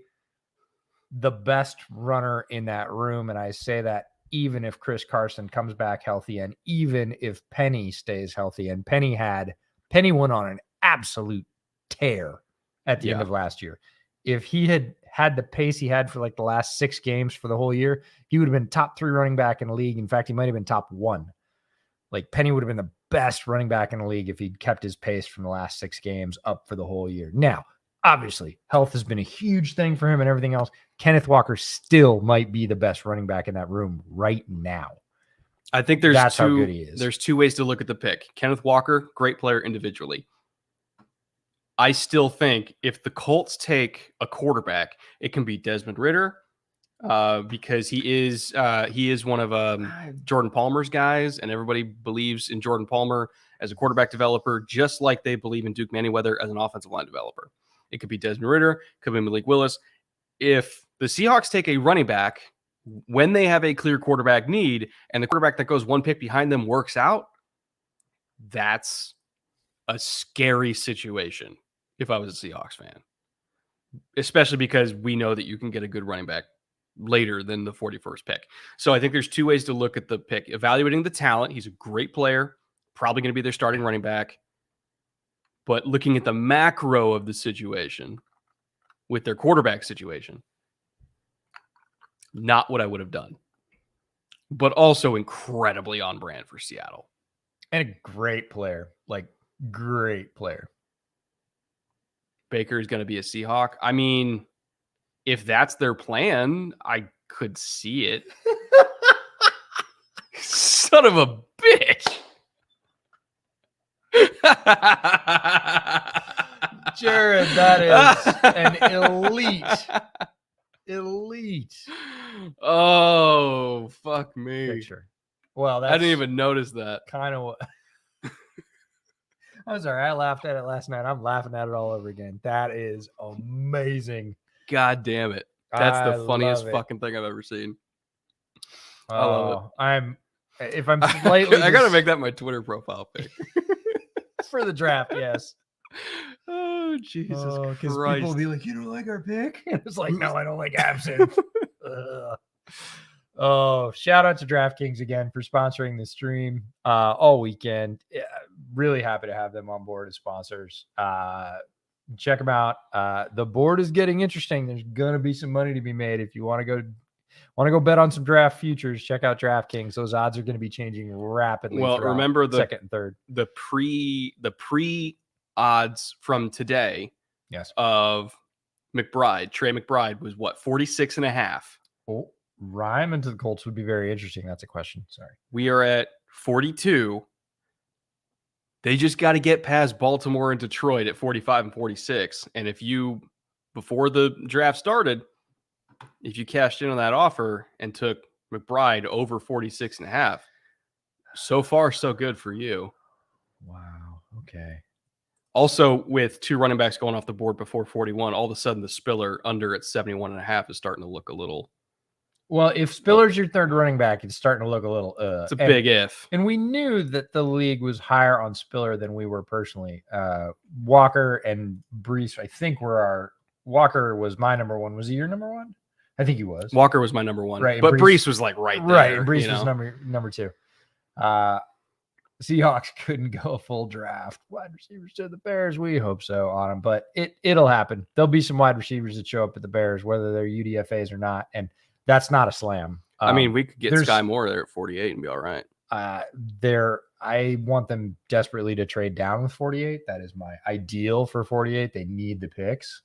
the best runner in that room. And I say that even if Chris Carson comes back healthy and even if Penny stays healthy. And Penny went on an absolute tear at the end of last year. If he had the pace he had for like the last 6 games for the whole year, he would have been top 3 running back in the league. In fact, he might have been top 1. Like Penny would have been the best running back in the league if he'd kept his pace from the last 6 games up for the whole year. Now, obviously, health has been a huge thing for him and everything else. Kenneth Walker still might be the best running back in that room right now. I think that's how good he is. There's 2 ways to look at the pick. Kenneth Walker, great player individually. I still think if the Colts take a quarterback, it can be Desmond Ridder because he is one of Jordan Palmer's guys, and everybody believes in Jordan Palmer as a quarterback developer, just like they believe in Duke Manyweather as an offensive line developer. It could be Desmond Ridder, could be Malik Willis. If the Seahawks take a running back when they have a clear quarterback need and the quarterback that goes 1 pick behind them works out, that's a scary situation if I was a Seahawks fan, especially because we know that you can get a good running back later than the 41st pick. So I think there's 2 ways to look at the pick. Evaluating the talent. He's a great player, probably going to be their starting running back. But looking at the macro of the situation with their quarterback situation, not what I would have done, but also incredibly on brand for Seattle. And a great player, like great player. Baker is going to be a Seahawk. I mean, if that's their plan, I could see it. Son of a bitch. Jared, that is an elite. Oh, fuck me. Picture. Well, that's I didn't even notice that. Kind of what. I'm sorry. I laughed at it last night. I'm laughing at it all over again. That is amazing. God damn it. That's the funniest fucking thing I've ever seen. I love it. If I'm slightly I gotta make that my Twitter profile pic. For the draft, yes. Oh, Jesus Christ. Because people will be like, you don't like our pick? And it's like, no, I don't like absinthe. Oh, shout out to DraftKings again for sponsoring the stream all weekend. Yeah, really happy to have them on board as sponsors. Check them out. The board is getting interesting. There's going to be some money to be made. If you want to go bet on some draft futures, check out DraftKings. Those odds are going to be changing rapidly. Well, remember the second and third. The pre odds from today. Yes. Of McBride, Trey McBride was what, 46.5. Oh, Ryman to the Colts would be very interesting. That's a question. Sorry. We are at 42. They just got to get past Baltimore and Detroit at 45 and 46. And if you, before the draft started, if you cashed in on that offer and took McBride over 46.5, so far, so good for you. Wow. Okay. Also, with 2 running backs going off the board before 41, all of a sudden the Spiller under at 71.5 is starting to look a little. Well, if Spiller's your third running back, it's starting to look a little. It's a big if. And we knew that the league was higher on Spiller than we were personally. Walker and Breece, I think, Walker was my number 1. Was he your number 1? I think he was. Walker was my number 1. Right, but Breece was like right there. Right, and Breece was number 2. Seahawks couldn't go a full draft. Wide receivers to the Bears. We hope so on them, but it'll happen. There'll be some wide receivers that show up at the Bears, whether they're UDFAs or not, and that's not a slam. I mean, we could get Skyy Moore there at 48 and be all right. I want them desperately to trade down with 48. That is my ideal for 48. They need the picks.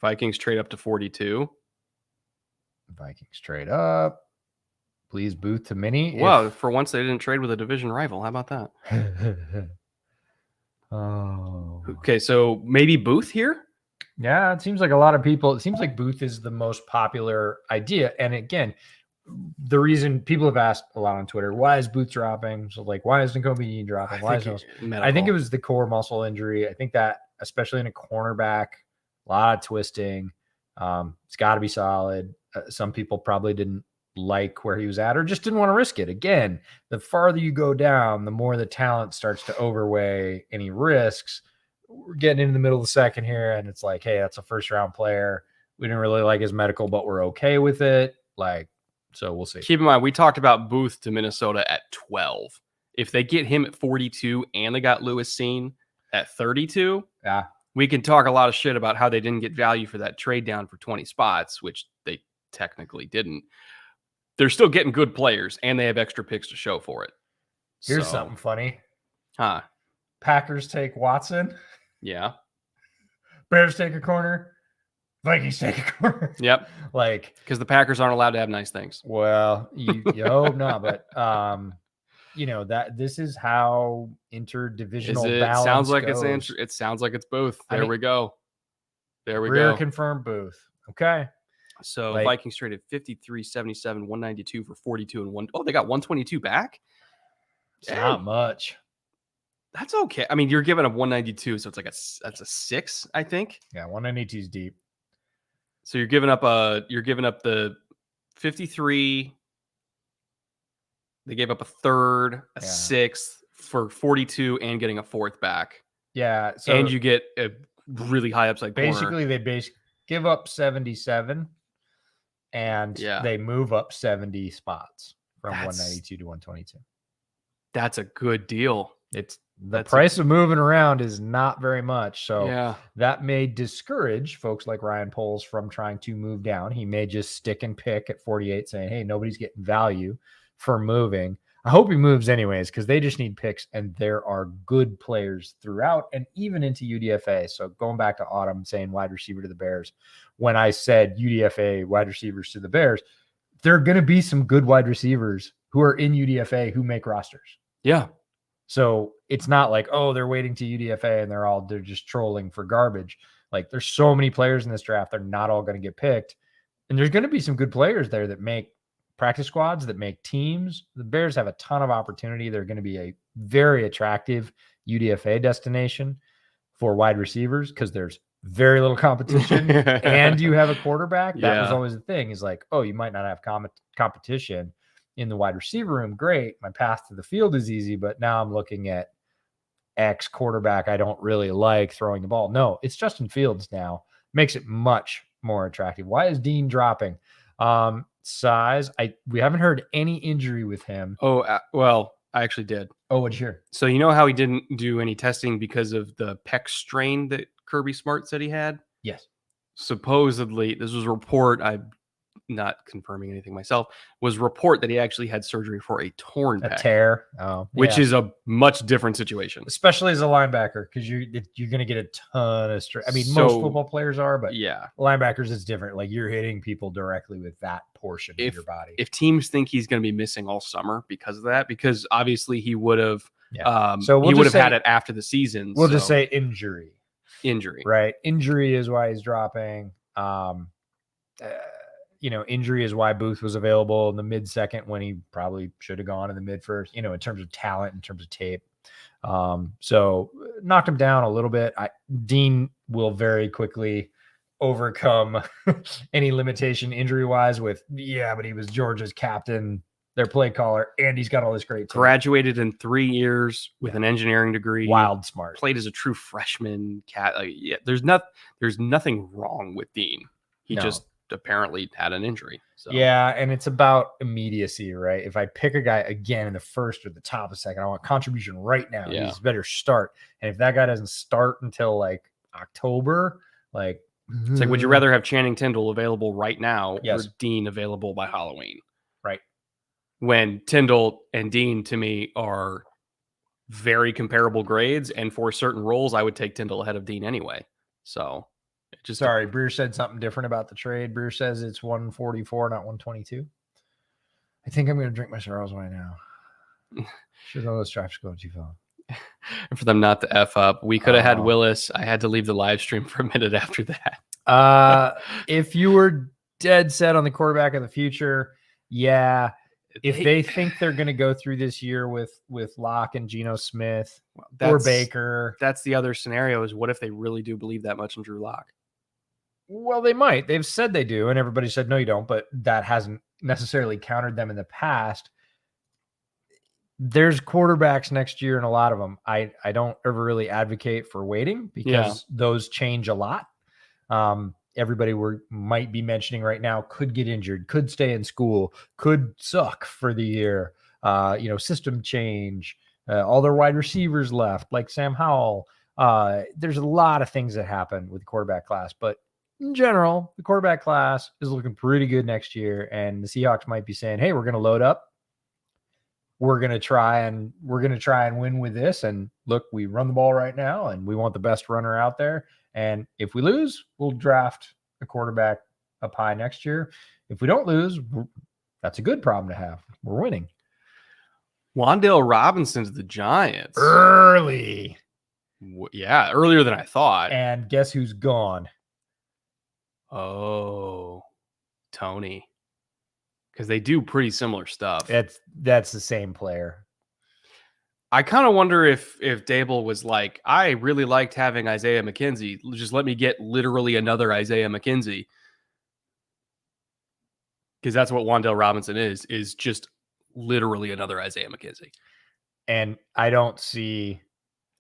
Vikings trade up to 42. Vikings trade up. Please Booth to Mini. Well, for once they didn't trade with a division rival. How about that? Oh. Okay, so maybe Booth here? Yeah, it seems like a lot of people. It seems like Booth is the most popular idea. And again, the reason people have asked a lot on Twitter, why is Booth dropping? So like, why is Nakobi Dean dropping? I think it was the core muscle injury. I think that, especially in a cornerback, a lot of twisting. It's got to be solid. Some people probably didn't like where he was at or just didn't want to risk it. Again, the farther you go down, the more the talent starts to overweigh any risks. We're getting into the middle of the second here, and it's like, hey, that's a first-round player. We didn't really like his medical, but we're okay with it. Like, so we'll see. Keep in mind, we talked about Booth to Minnesota at 12. If they get him at 42 and they got Lewis Seen at 32, yeah, we can talk a lot of shit about how they didn't get value for that trade down for 20 spots, which they technically didn't. They're still getting good players, and they have extra picks to show for it. Here's something funny. Huh. Packers take Watson. Yeah. Bears take a corner. Vikings take a corner. Yep. Like, because the Packers aren't allowed to have nice things. Well, you hope not, but that this is how interdivisional balance sounds like goes. it sounds like it's Booth. We go. There we Rear go. Confirmed Booth. Okay. So Vikings traded 53, 77, 192 for 42 and 1. Oh, they got 122 back? It's not much. That's okay. I mean, you're giving up 192, so it's like that's a 6, I think. Yeah, 192 is deep. So you're giving up the 53. They gave up a third, a 6th for 42 and getting a 4th back. Yeah. So and you get a really high upside basically corner. They give up 77 and they move up 70 spots from 192 to 122. That's a good deal. It's the price of moving around is not very much. So that may discourage folks like Ryan Poles from trying to move down. He may just stick and pick at 48 saying, hey, nobody's getting value for moving. I hope he moves anyways, because they just need picks, and there are good players throughout and even into UDFA. So going back to Autumn saying wide receiver to the Bears, when I said UDFA wide receivers to the Bears, there are going to be some good wide receivers who are in UDFA who make rosters. Yeah. So it's not like, oh, they're waiting to UDFA and they're just trolling for garbage. Like, there's so many players in this draft. They're not all going to get picked. And there's going to be some good players there that make practice squads, that make teams. The Bears have a ton of opportunity. They're going to be a very attractive UDFA destination for wide receivers because there's very little competition and you have a quarterback. That was always the thing, is like, oh, you might not have competition in the wide receiver room. Great. My path to the field is easy, but now I'm looking at X quarterback I don't really like throwing the ball. No, it's Justin Fields now. Makes it much more attractive. Why is Dean dropping? Size. We haven't heard any injury with him. Oh, well, I actually did. Oh, what'd you hear? So you know how he didn't do any testing because of the pec strain that Kirby Smart said he had? Yes. Supposedly, this was a report, I'm not confirming anything myself, was report that he actually had surgery for a torn pec. A tear. Which is a much different situation. Especially as a linebacker, because you're going to get a ton of stress. I mean, most football players are, but linebackers is different. Like, you're hitting people directly with that portion of your body. If teams think he's going to be missing all summer because of that, because obviously he would have had it after the season. We'll just say injury. Right. Injury is why he's dropping. Injury is why Booth was available in the mid-second when he probably should have gone in the mid-first, in terms of talent, in terms of tape. So knocked him down a little bit. Dean will very quickly overcome any limitation injury-wise with, but he was Georgia's captain, their play caller, and he's got all this great tape. Graduated in 3 years with an engineering degree. Wild smart. Played as a true freshman. There's nothing wrong with Dean. He just apparently had an injury. So Yeah, and it's about immediacy, right? If I pick a guy again in the first or the top of the second, I want contribution right now. Yeah. He's better start. And if that guy doesn't start until like October, like it's like, would you rather have Channing Tindall available right now Yes. or Dean available by Halloween? Right. When Tindall and Dean to me are very comparable grades, and for certain roles, I would take Tindall ahead of Dean anyway. So just sorry, Breer said something different about the trade. Breer says it's 144, not 122. I think I'm going to drink my sorrows right now. Should know those traffic's going too far. for them not to F up. We could have had Willis. I had to leave the live stream for a minute after that. If you were dead set on the quarterback of the future, yeah. If they think they're going to go through this year with Locke and Geno Smith or Baker. That's the other scenario is what if they really do believe that much in Drew Lock? Well, they might. They've said they do, and everybody said, no, you don't, but that hasn't necessarily countered them in the past. There's quarterbacks next year, and a lot of them. I don't ever really advocate for waiting because those change a lot. Everybody might be mentioning right now could get injured, could stay in school, could suck for the year. System change, all their wide receivers left, like Sam Howell. There's a lot of things that happen with the quarterback class, but in general, the quarterback class is looking pretty good next year. And the Seahawks might be saying, hey, we're going to load up. We're going to try and win with this. And look, we run the ball right now and we want the best runner out there. And if we lose, we'll draft a quarterback up high next year. If we don't lose, that's a good problem to have. We're winning. Wan'Dale Robinson to the Giants. Early. Yeah, earlier than I thought. And guess who's gone? Oh, Tony. Because they do pretty similar stuff. That's the same player. I kind of wonder if Dable was like, I really liked having Isaiah McKenzie. Just let me get literally another Isaiah McKenzie. Because that's what Wan'Dale Robinson is just literally another Isaiah McKenzie. And I don't see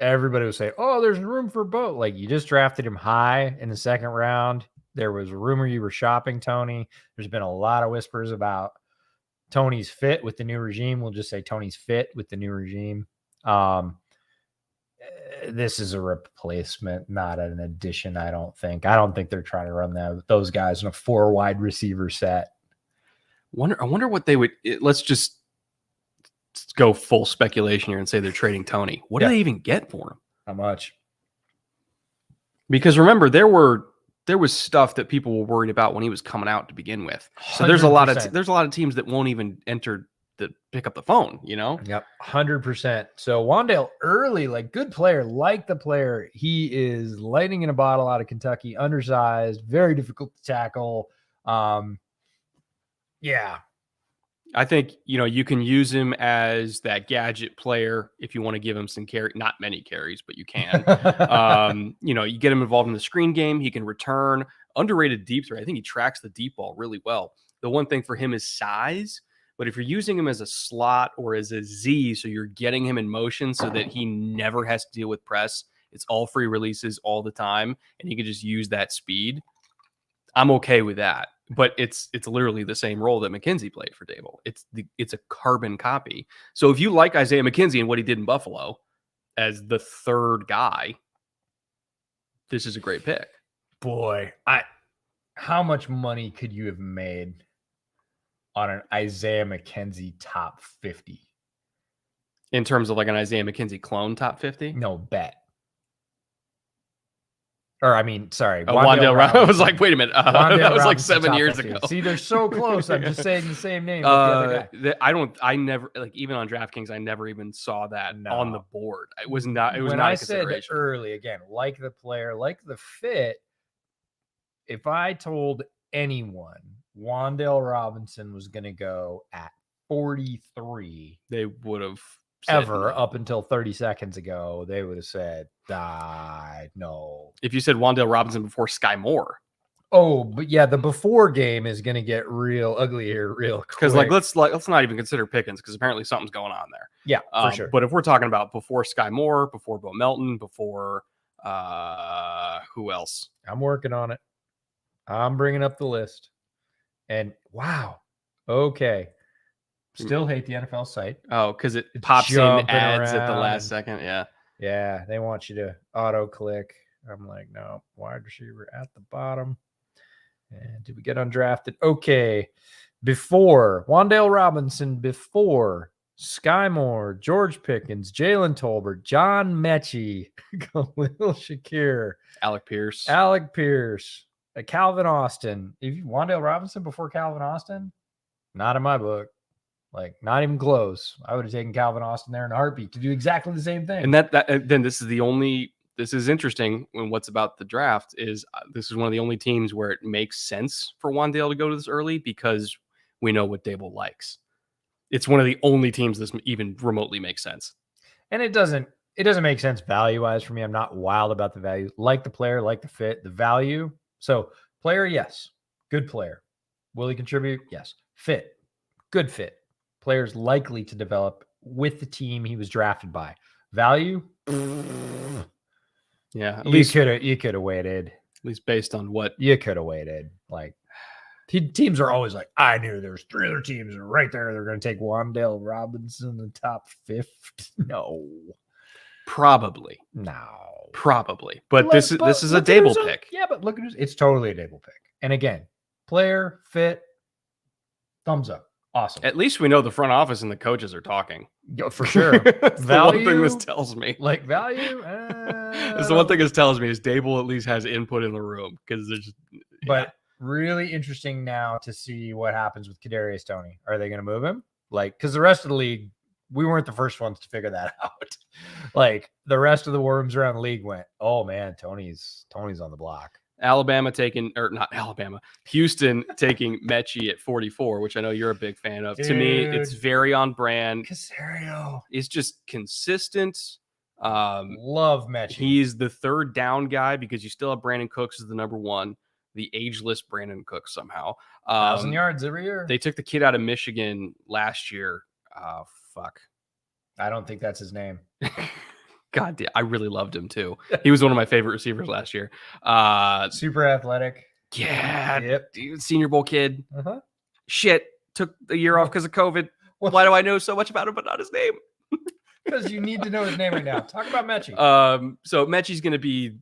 everybody will say, oh, there's room for both. Like, you just drafted him high in the second round. There was a rumor you were shopping Tony. There's been a lot of whispers about Tony's fit with the new regime. We'll just say Tony's fit with the new regime. This is a replacement, not an addition. I don't think they're trying to run those guys in a 4 wide receiver set. I wonder what they would. Let's just go full speculation here and say they're trading Tony. What do they even get for him? How much? Because remember, there was stuff that people were worried about when he was coming out to begin with. So 100%. there's a lot of teams that won't even pick up the phone, Yep, 100%. So Wan'Dale early, like good player, like the player. He is lightning in a bottle out of Kentucky, undersized, very difficult to tackle. Yeah. I think, you can use him as that gadget player if you want to give him some carry, not many carries, but you can. You get him involved in the screen game. He can return. Underrated deep threat. I think he tracks the deep ball really well. The one thing for him is size, but if you're using him as a slot or as a Z, so you're getting him in motion so that he never has to deal with press, it's all free releases all the time, and he can just use that speed. I'm okay with that. But it's literally the same role that McKenzie played for Dable. It's a carbon copy. So if you like Isaiah McKenzie and what he did in Buffalo as the third guy, this is a great pick. Boy, how much money could you have made on an Isaiah McKenzie top 50? In terms of like an Isaiah McKenzie clone top 50? No, bet. Or, I mean, sorry. Wan'Dale Robinson. I was like, wait a minute. That was like 7 years ago. See, they're so close. I'm just saying the same name. With the other guy. I never, like, even on DraftKings, I never even saw that on the board. It was not a consideration. Said early, again, like the player, like the fit, if I told anyone Wan'Dale Robinson was going to go at 43, they would have ever up until 30 seconds ago, they would have said, no. If you said Wan'Dale Robinson before Skyy Moore. Oh, but yeah, the before game is going to get real ugly here real quick. Because let's not even consider Pickens, because apparently something's going on there. Yeah, for sure. But if we're talking about before Skyy Moore, before Bo Melton, before who else? I'm working on it. I'm bringing up the list. And wow. Okay. Still hate the NFL site. Oh, because it pops in Jumping ads at the around last and- second. Yeah. Yeah, they want you to auto click. I'm like, no, wide receiver at the bottom. And did we get undrafted? Okay. Before Wan'Dale Robinson, before Skyy Moore, George Pickens, Jalen Tolbert, John Metchie, Khalil Shakir, Alec Pierce. Alec Pierce, Calvin Austin. If you Wan'Dale Robinson before Calvin Austin, not in my book. Like, not even close. I would have taken Calvin Austin there in a heartbeat to do exactly the same thing. And then this is interesting when what's about the draft is this is one of the only teams where it makes sense for Wan'Dale to go to this early because we know what Dable likes. It's one of the only teams this even remotely makes sense. And it doesn't make sense value-wise for me. I'm not wild about the value. Like the player, like the fit, the value. So player, yes. Good player. Will he contribute? Yes. Fit. Good fit. Players likely to develop with the team he was drafted by. Value? Yeah. At You least could have waited. At least based on what You could have waited. Like, teams are always like, I knew there was 3 other teams right there. They're going to take Wan'Dale Robinson in the top 50. No. probably. But this is a look at Dable who's on- pick. Yeah, but look at it's totally a Dable pick. And again, player, fit, thumbs up. Awesome. At least we know the front office and the coaches are talking. Yeah, for sure. That's the one thing Value, this tells me. Like value. That's the one thing this tells me is Dable at least has input in the room because there's. But really interesting now to see what happens with Kadarius Toney. Are they going to move him? Like, because the rest of the league, we weren't the first ones to figure that out. Like the rest of the worms around the league went, oh man, Tony's on the block. Houston taking Metchie at 44, which I know you're a big fan of. To me, it's Dude. very on brand. Casario. It's just consistent. Love Metchie. He's the third down guy because you still have Brandon Cooks as the number one, the ageless Brandon Cooks somehow. 1,000 yards every year. They took the kid out of Michigan last year. Fuck. I don't think that's his name. God, I really loved him too. He was one of my favorite receivers last year. Super athletic. Yeah, Yep. dude, Senior Bowl kid. Uh-huh. Shit, took a year off because of COVID. Well- Why do I know so much about him but not his name? Because you need to know his name right now. Talk about Metchie. So Metchie's going to be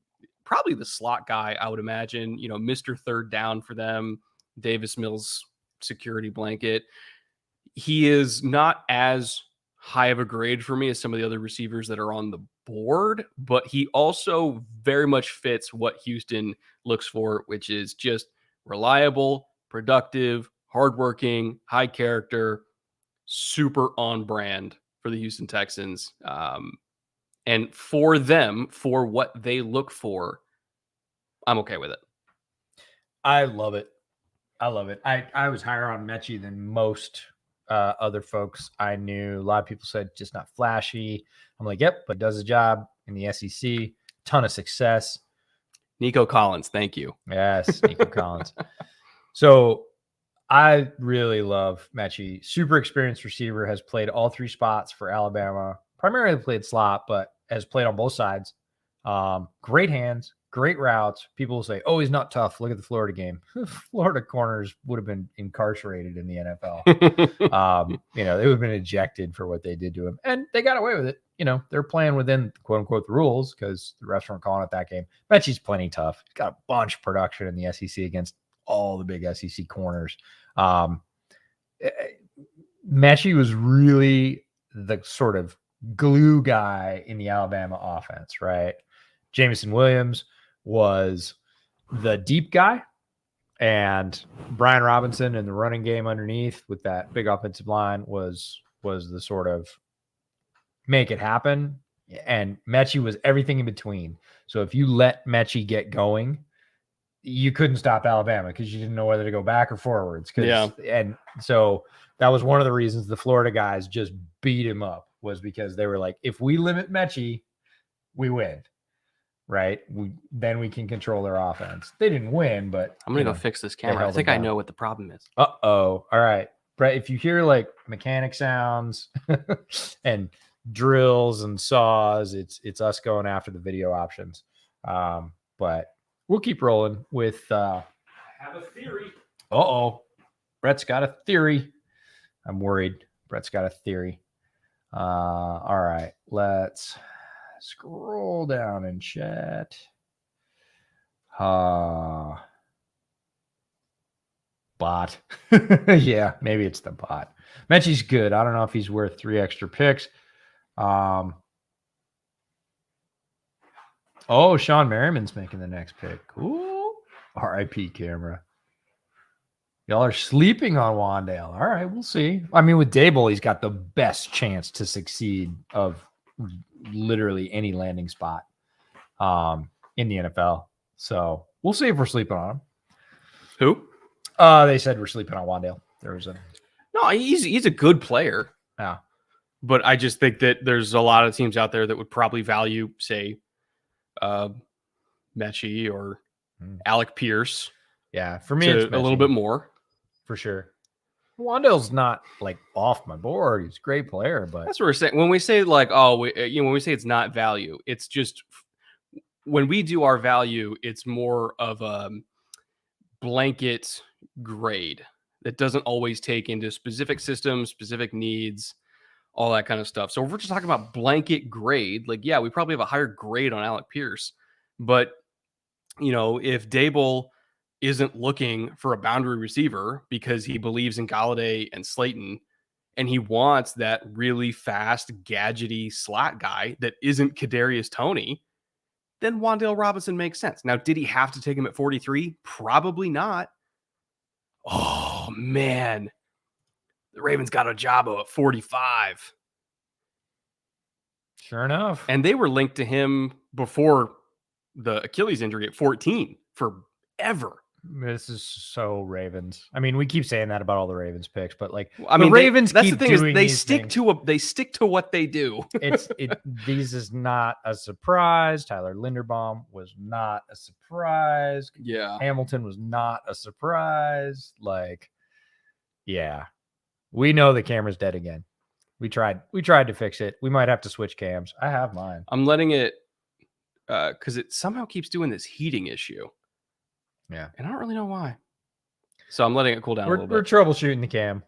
probably the slot guy, I would imagine. You know, Mr. Third Down for them. Davis Mills security blanket. He is not as high of a grade for me as some of the other receivers that are on the board, but he also very much fits what Houston looks for, which is just reliable, productive, hardworking, high character, super on brand for the Houston Texans. And for them, for what they look for, I'm okay with it. I love it. I was higher on Metchie than most other folks I knew. A lot of people said just not flashy. I'm like, yep, but does a job in the SEC. Ton of success. Nico Collins, thank you. Yes, Nico Collins. So I really love Metchie. Super experienced receiver, has played all 3 spots for Alabama. Primarily played slot, but has played on both sides. Great hands, great routes. People will say, oh, he's not tough. Look at the Florida game. Florida corners would have been incarcerated in the NFL. They would have been ejected for what they did to him. And they got away with it. They're playing within quote unquote the rules because the refs weren't calling it that game. Metchie's plenty tough. He's got a bunch of production in the SEC against all the big SEC corners. Metchie was really the sort of glue guy in the Alabama offense, right? Jameson Williams was the deep guy, and Brian Robinson in the running game underneath with that big offensive line was the sort of make it happen. And Metchie was everything in between. So if you let Metchie get going, you couldn't stop Alabama because you didn't know whether to go back or forwards. Yeah. And so that was one of the reasons the Florida guys just beat him up, was because they were like, if we limit Metchie, we win. Right? Then we can control their offense. They didn't win, but I'm going to go fix this camera. I held think them I down. know what the problem is. Uh-oh. All right. Brett, if you hear like mechanic sounds and drills and saws, it's us going after the video options. But we'll keep rolling with I have a theory. uh-oh. Brett's got a theory. I'm worried. Brett's got a theory. All right, let's scroll down in chat. Bot. Yeah, maybe it's the bot. Metchie's good. I don't know if he's worth 3 extra picks. Oh, Sean Merriman's making the next pick. Cool. RIP camera. Y'all are sleeping on Wan'Dale. All right, we'll see. I mean, with Dable, he's got the best chance to succeed of literally any landing spot in the NFL. So we'll see if we're sleeping on him. Who? They said we're sleeping on Wan'Dale. There was a No, he's a good player. Yeah. But I just think that there's a lot of teams out there that would probably value, say, Metchie or Alec Pierce. Yeah, for me, it's a little bit more. For sure. Wan'Dale's not like off my board. He's a great player, but that's what we're saying. When we say like, when we say it's not value, it's just when we do our value, it's more of a blanket grade that doesn't always take into specific systems, specific needs, all that kind of stuff. So if we're just talking about blanket grade, like, yeah, we probably have a higher grade on Alec Pierce, but if Dable isn't looking for a boundary receiver because he believes in Golladay and Slayton, and he wants that really fast, gadgety slot guy that isn't Kadarius Toney, then Wan'Dale Robinson makes sense. Now, did he have to take him at 43? Probably not. Oh, man. The Ravens got Ojabo at 45. Sure enough. And they were linked to him before the Achilles injury at 14 forever. This is so Ravens. I mean, we keep saying that about all the Ravens picks, but like, the Ravens that's keep the thing doing is they these stick things. to what they do. These is not a surprise. Tyler Linderbaum was not a surprise. Yeah. Hamilton was not a surprise. Like, yeah, we know the camera's dead again. We tried to fix it. We might have to switch cams. I have mine. I'm letting it because it somehow keeps doing this heating issue. Yeah. And I don't really know why. So I'm letting it cool down a little bit. We're troubleshooting the cam.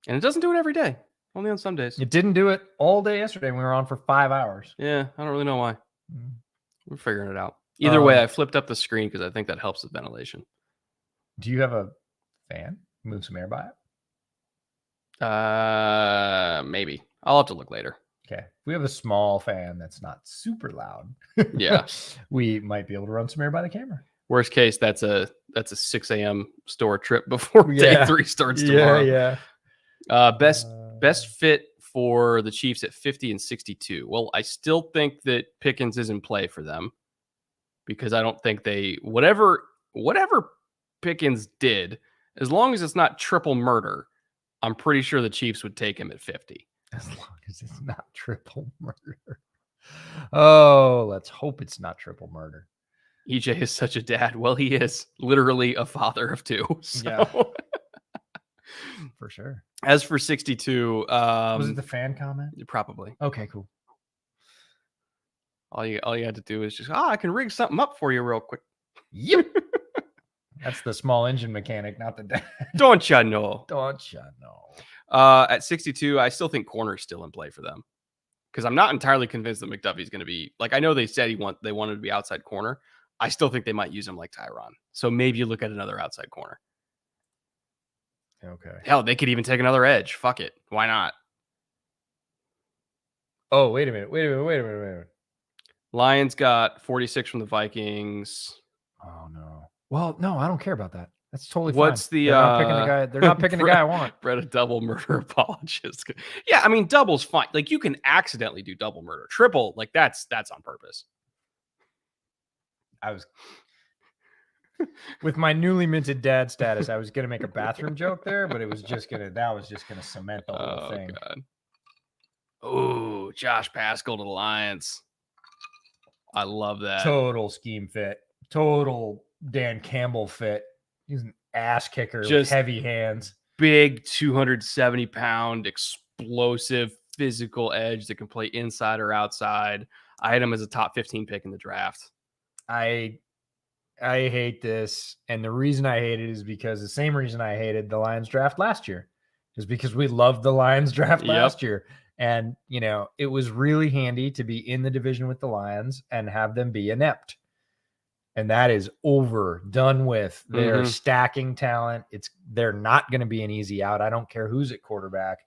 And it doesn't do it every day. Only on some days. It didn't do it all day yesterday when we were on for 5 hours. Yeah, I don't really know why. We're figuring it out. Either way, I flipped up the screen because I think that helps with ventilation. Do you have a fan? Move some air by it? Maybe. I'll have to look later. Okay. If we have a small fan that's not super loud, yeah, we might be able to run some air by the camera. Worst case, that's a 6 a.m. store trip before day 3 starts tomorrow. Yeah. Best fit for the Chiefs at 50 and 62. Well, I still think that Pickens is in play for them because I don't think they whatever Pickens did, as long as it's not triple murder, I'm pretty sure the Chiefs would take him at 50. As long as it's not triple murder. Oh, let's hope it's not triple murder. EJ is such a dad. Well, he is literally a father of 2. So. Yeah. For sure. As for 62, was it the fan comment? Probably. Okay, cool. All you had to do is just, I can rig something up for you real quick. Yep. That's the small engine mechanic, not the dad. Don't you know? Don't you know? At 62, I still think corner's still in play for them because I'm not entirely convinced that McDuffie's going to be like. I know they said they wanted to be outside corner. I still think they might use him like Tyron. So maybe you look at another outside corner. Okay. Hell, they could even take another edge. Fuck it. Why not? Oh, wait a minute. Lions got 46 from the Vikings. Oh no. Well, no, I don't care about that. That's totally What's fine. the They're not picking the guy. They're not picking the guy I want. Brett, a double murder apologist. Yeah, I mean, double's fine. Like you can accidentally do double murder. Triple, like that's on purpose. I was with my newly minted dad status, I was gonna make a bathroom joke there, but that was just gonna cement the whole thing. God. Oh, Josh Paschal to the Lions. I love that. Total scheme fit. Total Dan Campbell fit. He's an ass kicker with heavy hands. Big 270-pound, explosive, physical edge that can play inside or outside. I had him as a top 15 pick in the draft. I I hate this. And the reason I hate it is because the same reason I hated the Lions draft last year is because we loved the Lions draft last year. And, it was really handy to be in the division with the Lions and have them be inept. And that is over, done with. They're stacking talent. They're not going to be an easy out. I don't care who's at quarterback.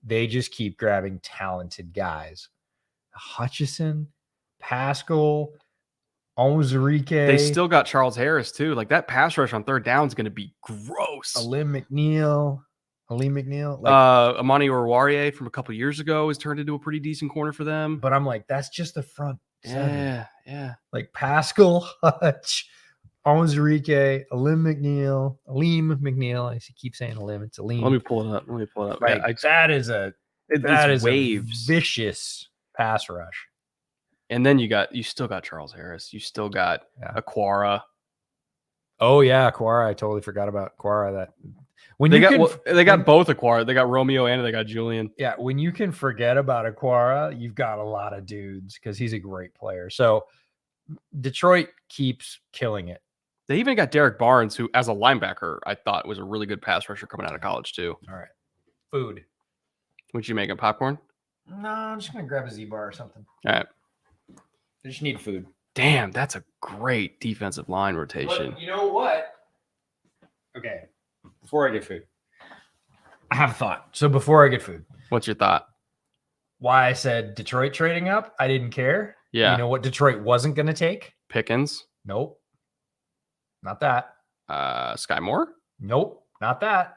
They just keep grabbing talented guys. Hutchinson, Paschal, Onwuzurike. They still got Charles Harris too. Like that pass rush on third down is going to be gross. Aleem McNeil. Amani Oruwariye from a couple years ago has turned into a pretty decent corner for them. But I'm like, that's just the front seven. Yeah. Like Paschal, Hutch, Onwuzurike, Aleem McNeil. I keep saying Aleem. It's Aleem. Let me pull it up. Right. Yeah, that is a waves. A vicious pass rush. And then you still got Charles Harris. You still got Aquara. Oh yeah, Aquara. I totally forgot about Aquara. They got both Aquara. They got Romeo and they got Julian. Yeah, when you can forget about Aquara, you've got a lot of dudes because he's a great player. So Detroit keeps killing it. They even got Derek Barnes, who, as a linebacker, I thought was a really good pass rusher coming out of college too. All right, food. Would you make a popcorn? No, I'm just gonna grab a Z-bar or something. All right. I just need food. Damn, that's a great defensive line rotation. But you know what? Okay. Before I get food, I have a thought. So before I get food, what's your thought? Why I said Detroit trading up? I didn't care. Yeah. You know what Detroit wasn't going to take? Pickens. Nope. Not that. Skyy Moore. Nope. Not that.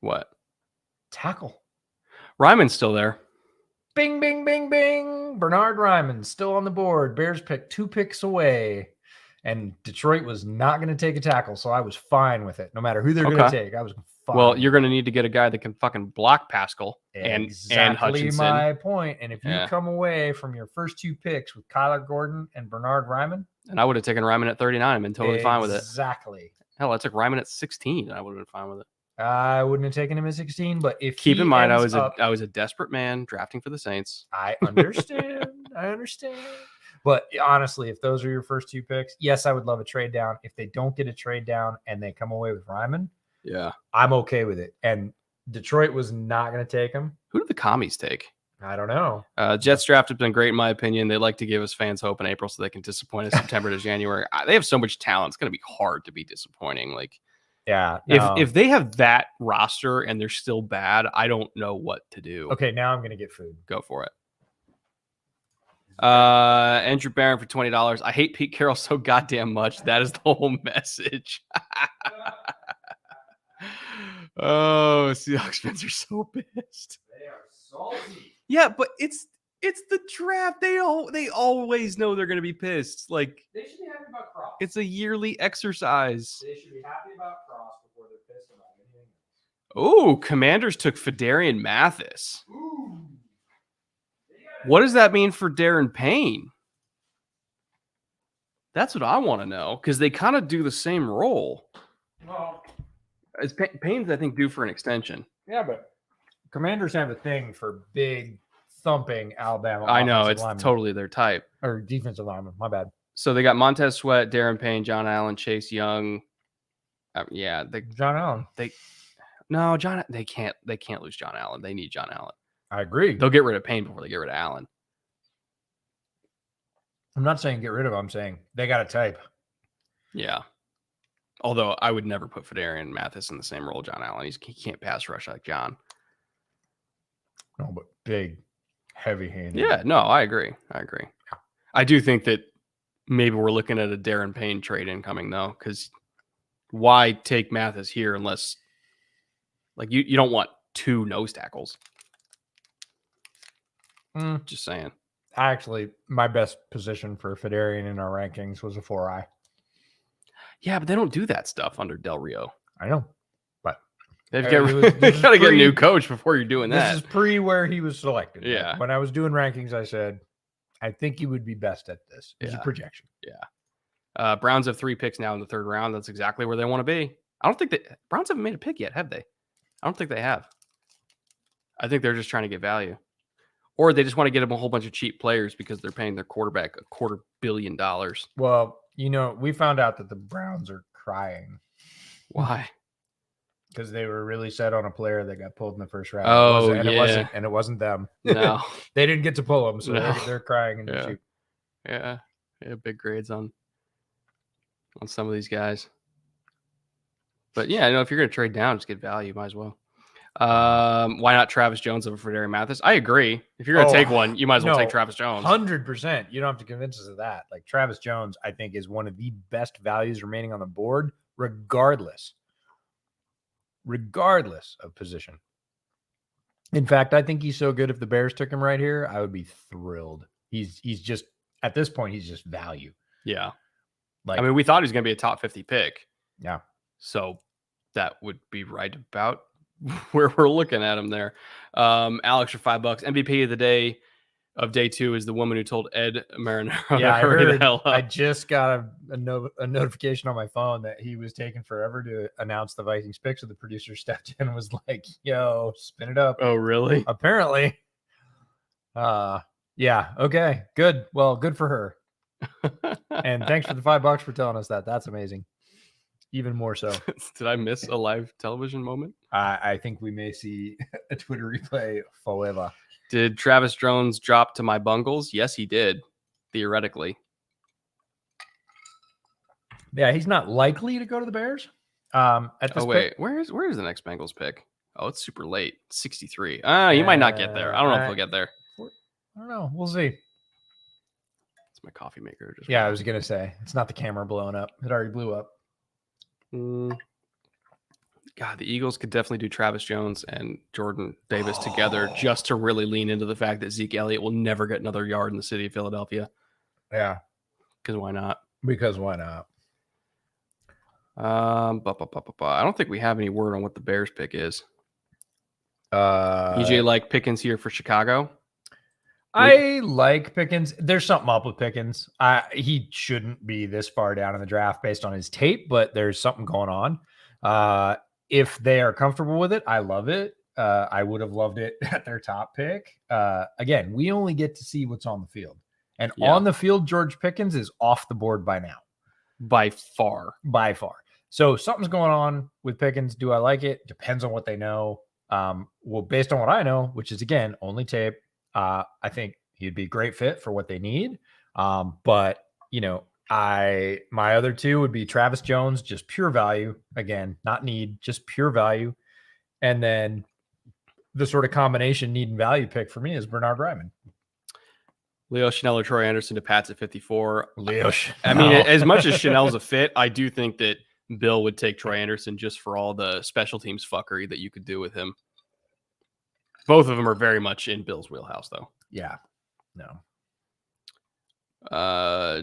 What? Tackle. Ryman's still there. Bing, bing, bing, bing. Bernard Ryman still on the board. Bears picked 2 picks away. And Detroit was not going to take a tackle, so I was fine with it. No matter who they're going to take, I was fine. Well, you're going to need to get a guy that can fucking block Paschal and Hutchinson. My point. And if you come away from your first 2 picks with Kyler Gordon and Bernard Ryman. And I would have taken Ryman at 39 and been totally fine with it. Exactly. Hell, I took Ryman at 16 and I would have been fine with it. I wouldn't have taken him at 16, but if keep in mind, I was a desperate man drafting for the Saints. I understand. But honestly, if those are your first 2 picks, yes, I would love a trade down. If they don't get a trade down and they come away with Ryman, I'm okay with it. And Detroit was not going to take him. Who did the commies take? I don't know. Jets draft has been great in my opinion. They like to give us fans hope in April so they can disappoint us September to January. They have so much talent. It's going to be hard to be disappointing. If they have that roster and they're still bad, I don't know what to do. Okay, now I'm going to get food. Go for it. Andrew Barron for $20. I hate Pete Carroll so goddamn much. That is the whole message. Oh, Seahawks fans are so pissed. They are salty. Yeah, but it's the draft. They always know they're going to be pissed. Like, they should be happy about Cross. It's a yearly exercise. They should be happy about Cross before they're pissed about anything. Oh, Commanders took Phidarian Mathis. Ooh. What does that mean for Darren Payne? That's what I want to know, because they kind of do the same role. Well, Payne's, I think, due for an extension. Yeah, but Commanders have a thing for big, thumping Alabama. I know, it's totally their type. Or defensive lineman, my bad. So they got Montez Sweat, Darren Payne, John Allen, Chase Young. John Allen. They can't lose John Allen. They need John Allen. I agree. They'll get rid of Payne before they get rid of Allen. I'm not saying get rid of him. I'm saying they got a type. Yeah. Although I would never put Phidarian Mathis in the same role John Allen. He can't pass rush like John. No, but big, heavy-handed. Yeah, no, I agree. I do think that maybe we're looking at a Darren Payne trade incoming, though, because why take Mathis here unless, you don't want 2 nose tackles. Just saying. Actually, my best position for Phidarian in our rankings was a 4-eye. Yeah, but they don't do that stuff under Del Rio. I know, but they've got to get a new coach before you're doing that. This is pre where he was selected. Yeah. When I was doing rankings, I said, I think he would be best at this. It's a projection. Yeah. Browns have 3 picks now in the 3rd round. That's exactly where they want to be. I don't think Browns haven't made a pick yet, have they? I don't think they have. I think they're just trying to get value. Or they just want to get them a whole bunch of cheap players because they're paying their quarterback $250 million. Well, we found out that the Browns are crying Why? because they were really set on a player that got pulled in the first round. Oh, It wasn't them. No. They didn't get to pull him, so No. they're crying in the Yeah. chute. Yeah. Big grades on some of these guys. But yeah, if you're going to trade down, just get value. Might as well. Why not Travis Jones over Phidarian Mathis? I agree. If you're going to take one, you might as well take Travis Jones. 100%. You don't have to convince us of that. Like Travis Jones, I think, is one of the best values remaining on the board, regardless of position. In fact, I think he's so good. If the Bears took him right here, I would be thrilled. He's just at this point, he's just value. Yeah. Like, we thought he was going to be a top 50 pick. Yeah. So that would be right about where we're looking at him there. Alex for $5. MVP of the day of day 2 is the woman who told Ed Marinaro yeah, to hurry the hell up. I just got a notification on my phone that he was taking forever to announce the Vikings pick. So the producer stepped in and was like, yo, spin it up. Oh, really? Apparently. Yeah. Okay. Good. Well, good for her. And thanks for the $5 for telling us that. That's amazing. Even more so. Did I miss a live television moment? I think we may see a Twitter replay forever. Did Travis Jones drop to my Bungles? Yes, he did. Theoretically. Yeah, he's not likely to go to the Bears. At this pick. Where is the next Bengals pick? Oh, it's super late. 63. You might not get there. I don't know if he'll get there. I don't know. We'll see. It's my coffee maker. I was gonna say it's not the camera blowing up. It already blew up. God, the Eagles could definitely do Travis Jones and Jordan Davis together just to really lean into the fact that Zeke Elliott will never get another yard in the city of Philadelphia. Yeah. Because why not? I don't think we have any word on what the Bears pick is. EJ like Pickens here for Chicago. I like Pickens. There's something up with Pickens. He shouldn't be this far down in the draft based on his tape, but there's something going on. If they are comfortable with it, I love it. I would have loved it at their top pick. Again, we only get to see what's on the field. And on the field, George Pickens is off the board by now. By far. So something's going on with Pickens. Do I like it? Depends on what they know. Well, based on what I know, which is, again, only tape, I think he'd be a great fit for what they need. But, my other two would be Travis Jones, just pure value. Again, not need, just pure value. And then the sort of combination need and value pick for me is Bernard Ryman. Leo Chenal or Troy Andersen to Pats at 54. Leo Chenal. I mean, as much as Chenal's a fit, I do think that Bill would take Troy Andersen just for all the special teams fuckery that you could do with him. Both of them are very much in Bill's wheelhouse, though. Yeah. No.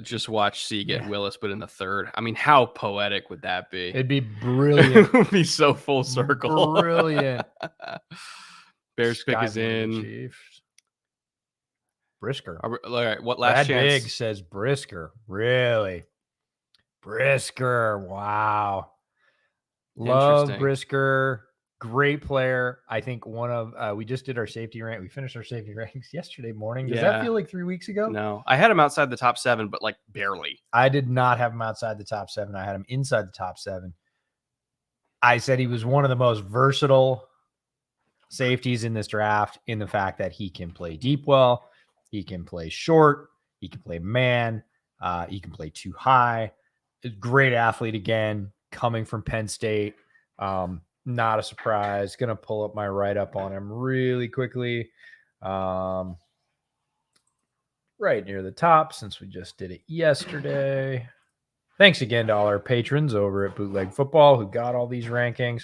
Just watch C get Willis, but in the third. I mean, how poetic would that be? It'd be brilliant. It would be so full circle. Brilliant. Bears pick is in. Chiefs. Brisker. All right, what last Brad chance? Big says Brisker. Really? Brisker. Wow. Love Brisker. Great player. I think one of we just did our safety rank. We finished our safety ranks yesterday morning. Does that feel like 3 weeks ago? No, I had him outside the top 7, but like barely. I did not have him outside the top 7. I had him inside the top 7. I said he was one of the most versatile safeties in this draft in the fact that he can play deep well, he can play short, he can play man, he can play too high. Great athlete again, coming from Penn State. Not a surprise. Going to pull up my write-up on him really quickly. Right near the top, since we just did it yesterday. Thanks again to all our patrons over at Bootleg Football who got all these rankings.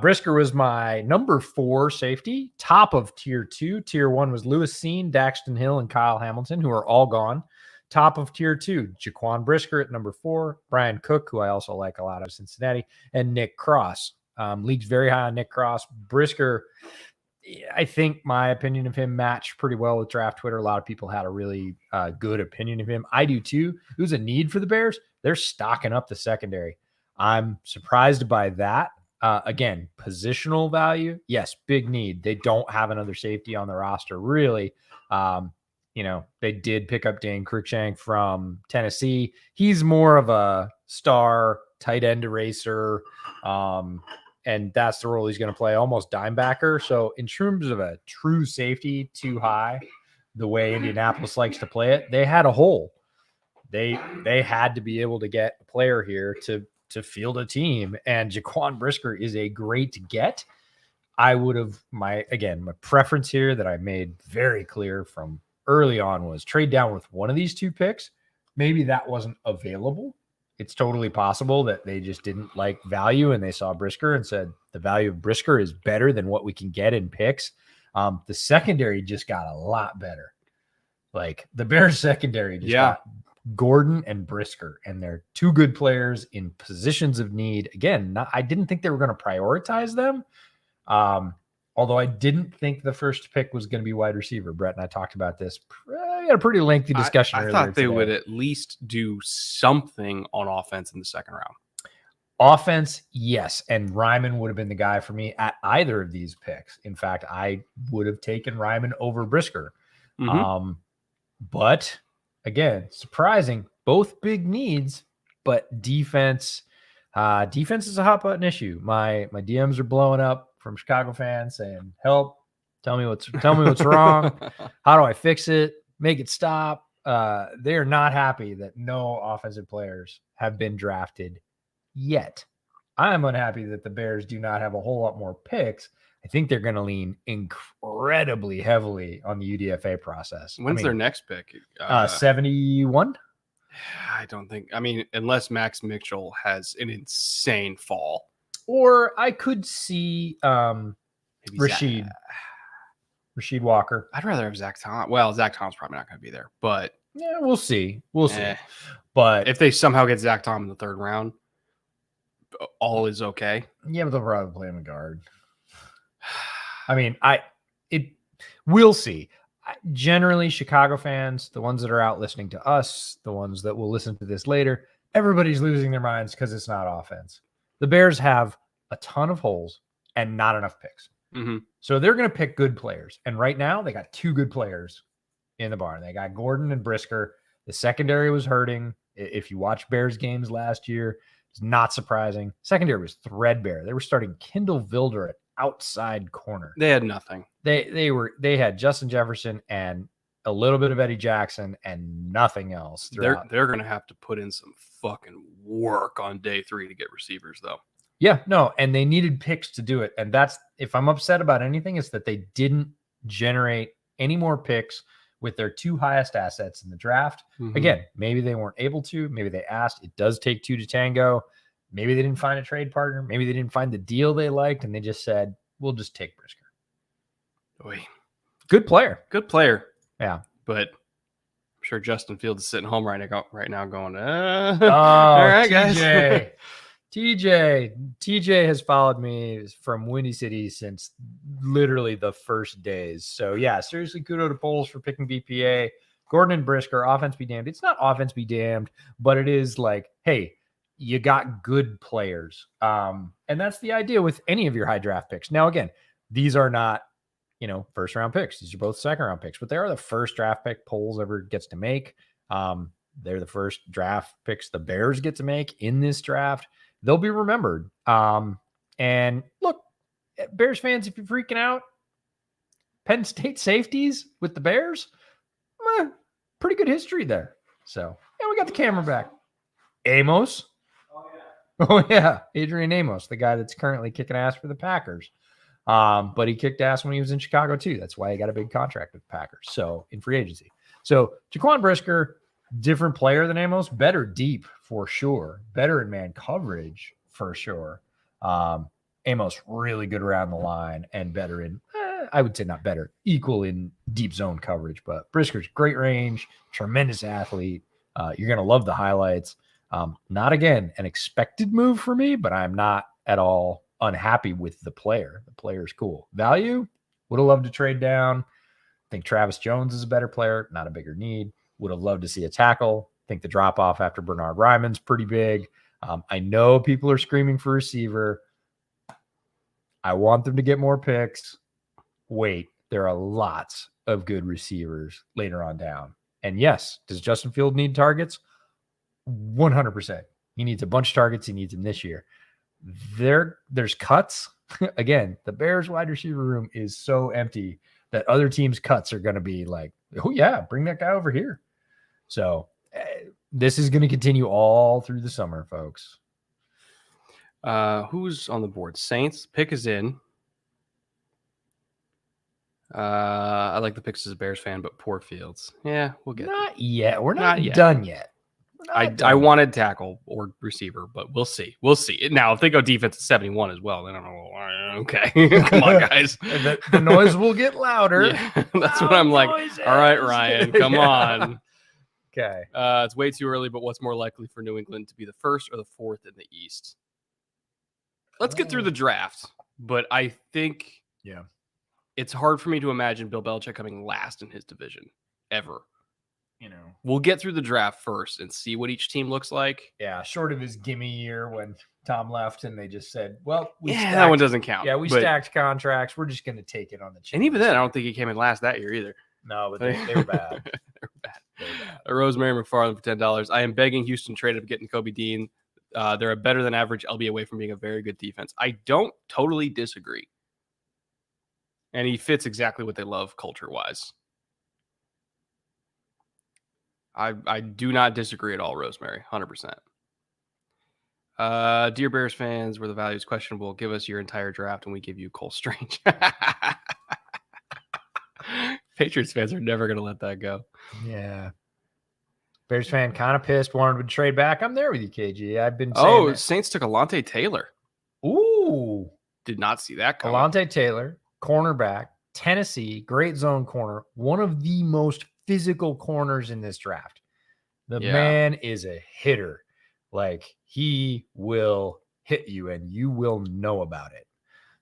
Brisker was my number 4 safety, top of tier 2. Tier 1 was Lewis Seen, Daxton Hill, and Kyle Hamilton, who are all gone. Top of tier 2, Jaquan Brisker at number 4, Bryan Cook, who I also like a lot of Cincinnati, and Nick Cross. League's very high on Nick Cross. Brisker, I think my opinion of him matched pretty well with draft Twitter. A lot of people had a really good opinion of him. I do too. It was a need for the Bears. They're stocking up the secondary. I'm surprised by that. Again, positional value. Yes, big need. They don't have another safety on the roster, really. they did pick up Dane Cruikshank from Tennessee. He's more of a star tight end eraser. And that's the role he's going to play, almost dime backer. So in terms of a true safety too high, the way Indianapolis likes to play it, they had a hole. They had to be able to get a player here to field a team. And Jaquan Brisker is a great get. I would have my preference here that I made very clear from early on was trade down with one of these two picks. Maybe that wasn't available. It's totally possible that they just didn't like value and they saw Brisker and said the value of Brisker is better than what we can get in picks. The secondary just got a lot better. Like the Bears secondary just got Gordon and Brisker, and they're two good players in positions of need. Again, I didn't think they were going to prioritize them. Although I didn't think the first pick was going to be wide receiver. Brett and I talked about this. We had a pretty lengthy discussion. I thought they would at least do something on offense in the second round. Offense, yes. And Ryman would have been the guy for me at either of these picks. In fact, I would have taken Ryman over Brisker. Mm-hmm. But again, surprising, both big needs, but defense is a hot button issue. My DMs are blowing up from Chicago fans saying, help, tell me what's wrong. How do I fix it? Make it stop. They are not happy that no offensive players have been drafted yet. I am unhappy that the Bears do not have a whole lot more picks. I think they're going to lean incredibly heavily on the UDFA process. When's their next pick? 71? I don't think. I mean, unless Max Mitchell has an insane fall. Or I could see Rashid Walker. I'd rather have Zach Tom. Well, Zach Tom's probably not going to be there, but yeah, we'll see. We'll see. But if they somehow get Zach Tom in the third round, all is okay. Yeah, but they'll probably play him a guard. I mean, we'll see. Generally, Chicago fans, the ones that are out listening to us, the ones that will listen to this later, everybody's losing their minds because it's not offense. The Bears have a ton of holes and not enough picks. Mm-hmm. So they're going to pick good players. And right now, they got two good players in the barn. They got Gordon and Brisker. The secondary was hurting. If you watch Bears games last year, it's not surprising. Secondary was threadbare. They were starting Kendall Vilder at outside corner. They had nothing. They had Justin Jefferson and a little bit of Eddie Jackson and nothing else. They're going to have to put in some fucking work on day 3 to get receivers, though. Yeah, no, and they needed picks to do it. And that's, if I'm upset about anything, it's that they didn't generate any more picks with their two highest assets in the draft. Mm-hmm. Again, maybe they weren't able to. Maybe they asked. It does take two to tango. Maybe they didn't find a trade partner. Maybe they didn't find the deal they liked, and they just said, we'll just take Brisker. Oy. Good player. Good player. Yeah. But I'm sure Justin Fields is sitting home right now going, all right, guys. guys. TJ has followed me from Windy City since literally the first days. So yeah, seriously, kudos to Poles for picking BPA. Gordon and Brisker, offense be damned. It's not offense be damned, but it is like, hey, you got good players. And that's the idea with any of your high draft picks. Now, again, these are not, first round picks. These are both second round picks, but they are the first draft pick Poles ever gets to make. They're the first draft picks the Bears get to make in this draft. They'll be remembered. And look, Bears fans, if you're freaking out, Penn State safeties with the Bears, pretty good history there. So, yeah, we got the camera back. Amos. Oh, yeah. Adrian Amos, the guy that's currently kicking ass for the Packers. But he kicked ass when he was in Chicago, too. That's why he got a big contract with the Packers. So, in free agency. So, Jaquan Brisker, different player than Amos, better deep for sure, better in man coverage for sure. Amos really good around the line and better in, I would say not better, equal in deep zone coverage. But Brisker's great range, tremendous athlete. You're going to love the highlights. Not again an expected move for me, but I'm not at all unhappy with the player. The player's cool. Value, would have loved to trade down. I think Travis Jones is a better player, not a bigger need. Would have loved to see a tackle. I think the drop off after Bernard Ryman's pretty big. I know people are screaming for receiver. I want them to get more picks. Wait, there are lots of good receivers later on down. And yes, does Justin Field need targets? 100%. He needs a bunch of targets. He needs them this year. There's cuts. Again, the Bears wide receiver room is so empty that other teams' cuts are going to be like, oh yeah, bring that guy over here. So this is going to continue all through the summer, folks. Who's on the board? Saints. Pick is in. I like the picks as a Bears fan, but poor Fields. Yeah, we'll get Not yet. We're not yet. done yet. I wanted tackle or receiver, but we'll see. We'll see. Now, if they go defense at 71 as well, then I don't know. Okay. Come on, guys. The noise will get louder. Yeah, that's what I'm like. Noises. All right, Ryan, come on. Okay. It's way too early, but what's more likely for New England to be the first or the fourth in the East? Let's get through the draft, but I think it's hard for me to imagine Bill Belichick coming last in his division ever. We'll get through the draft first and see what each team looks like. Yeah, short of his gimme year when Tom left and they just said, well, that one doesn't count. Yeah, we stacked contracts. We're just going to take it on the chin. And even then, I don't think he came in last that year either. No, but they were bad. They were bad. Rosemary McFarland for $10. I am begging Houston trade up getting Nakobi Dean. They're a better than average LB away from being a very good defense. I don't totally disagree. And he fits exactly what they love culture-wise. I do not disagree at all, Rosemary. 100%. Dear Bears fans, where the value is questionable, give us your entire draft and we give you Cole Strange. Patriots fans are never going to let that go. Yeah. Bears fan kind of pissed, wanted to trade back. I'm there with you, KG. I've been saying Saints took Alontae Taylor. Ooh. Did not see that coming. Alontae Taylor, cornerback, Tennessee, great zone corner, one of the most physical corners in this draft. The man is a hitter. Like, he will hit you and you will know about it.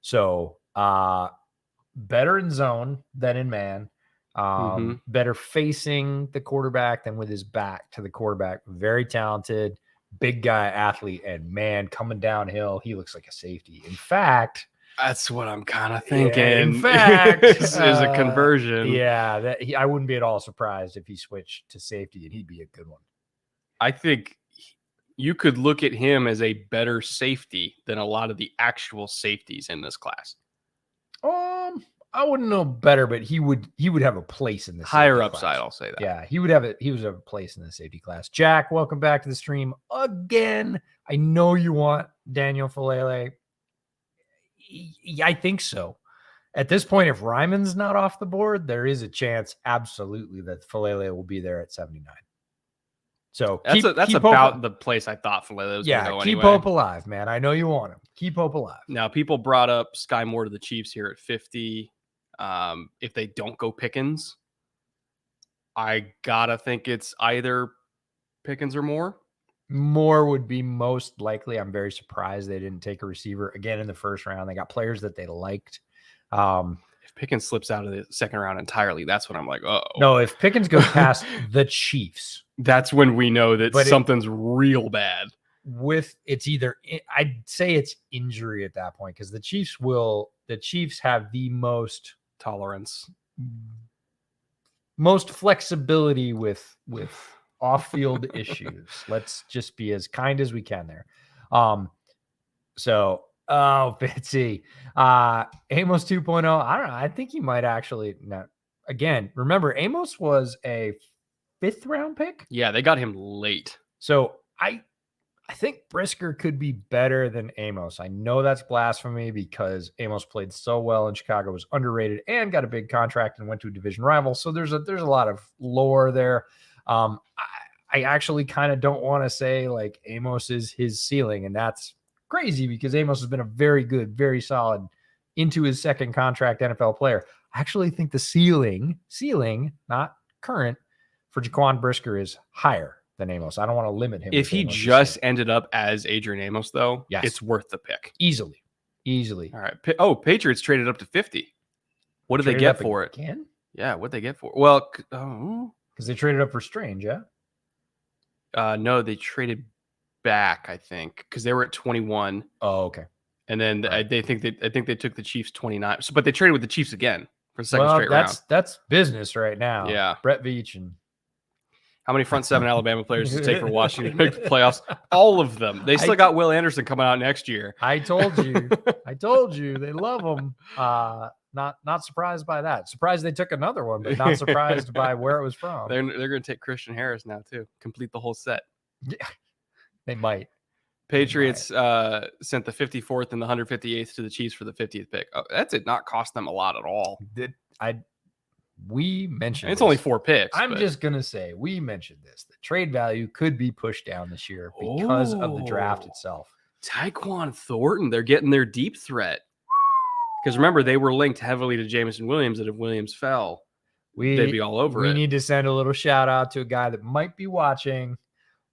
So, better in zone than in man. Better facing the quarterback than with his back to the quarterback. Very talented, big guy athlete, and man, coming downhill, he looks like a safety. In fact, that's what I'm kind of thinking. Yeah, in fact, this is a conversion. Yeah, I wouldn't be at all surprised if he switched to safety, and he'd be a good one. I think you could look at him as a better safety than a lot of the actual safeties in this class. I wouldn't know better, but he would have a place in the higher upside. Class. I'll say that. Yeah, he would have a place in the safety class. Jack, welcome back to the stream again. I know you want Daniel Falele. I think so. At this point, if Ryman's not off the board, there is a chance, absolutely, that Falele will be there at 79. So that's about the place I thought Falele was going to go anyway. Keep hope alive, man. I know you want him. Keep hope alive. Now, people brought up Skyy Moore to the Chiefs here at 50. If they don't go Pickens, I gotta think it's either Pickens or Moore. Moore would be most likely. I'm very surprised they didn't take a receiver again in the first round. They got players that they liked. If Pickens slips out of the second round entirely, that's when I'm like, oh no. If Pickens goes past the Chiefs, that's when we know that something's real bad. It's either, I'd say it's injury at that point, because the Chiefs have the most tolerance, most flexibility with off-field issues. Let's just be as kind as we can there. Bitsy, Amos 2.0. I don't know. I think he might actually. Now, again, remember, Amos was a 5th round pick. Yeah, they got him late. So I think Brisker could be better than Amos. I know that's blasphemy because Amos played so well in Chicago, was underrated, and got a big contract and went to a division rival. So there's a lot of lore there. I actually kind of don't want to say like Amos is his ceiling, and that's crazy because Amos has been a very good, very solid into his second contract NFL player. I actually think the ceiling, not current, for Jaquan Brisker is higher than Amos. I don't want to limit him. If he just ended up as Adrian Amos, though, yes, it's worth the pick. Easily. All right. Patriots traded up to 50. What did they get for it? Again? Yeah, what did they get for it? Well, because they traded up for Strange, yeah? No, they traded back, I think, because they were at 21. Oh, okay. And then I think they took the Chiefs 29. So, but they traded with the Chiefs again for the second straight round. That's business right now. Yeah. Brett Veach and how many front seven Alabama players does it take for Washington to make the playoffs? All of them. They still got Will Anderson coming out next year. I told you. They love him. Not surprised by that. Surprised they took another one, but not surprised by where it was from. They're going to take Christian Harris now too. Complete the whole set. Yeah, they might. Patriots sent the 54th and the 158th to the Chiefs for the 50th pick. Oh, that did not cost them a lot at all. We mentioned it's only 4 picks. I'm just going to say we mentioned this. The trade value could be pushed down this year because of the draft itself. Tyquan Thornton, they're getting their deep threat. Because remember, they were linked heavily to Jameson Williams, that if Williams fell, they'd be all over it. We need to send a little shout out to a guy that might be watching.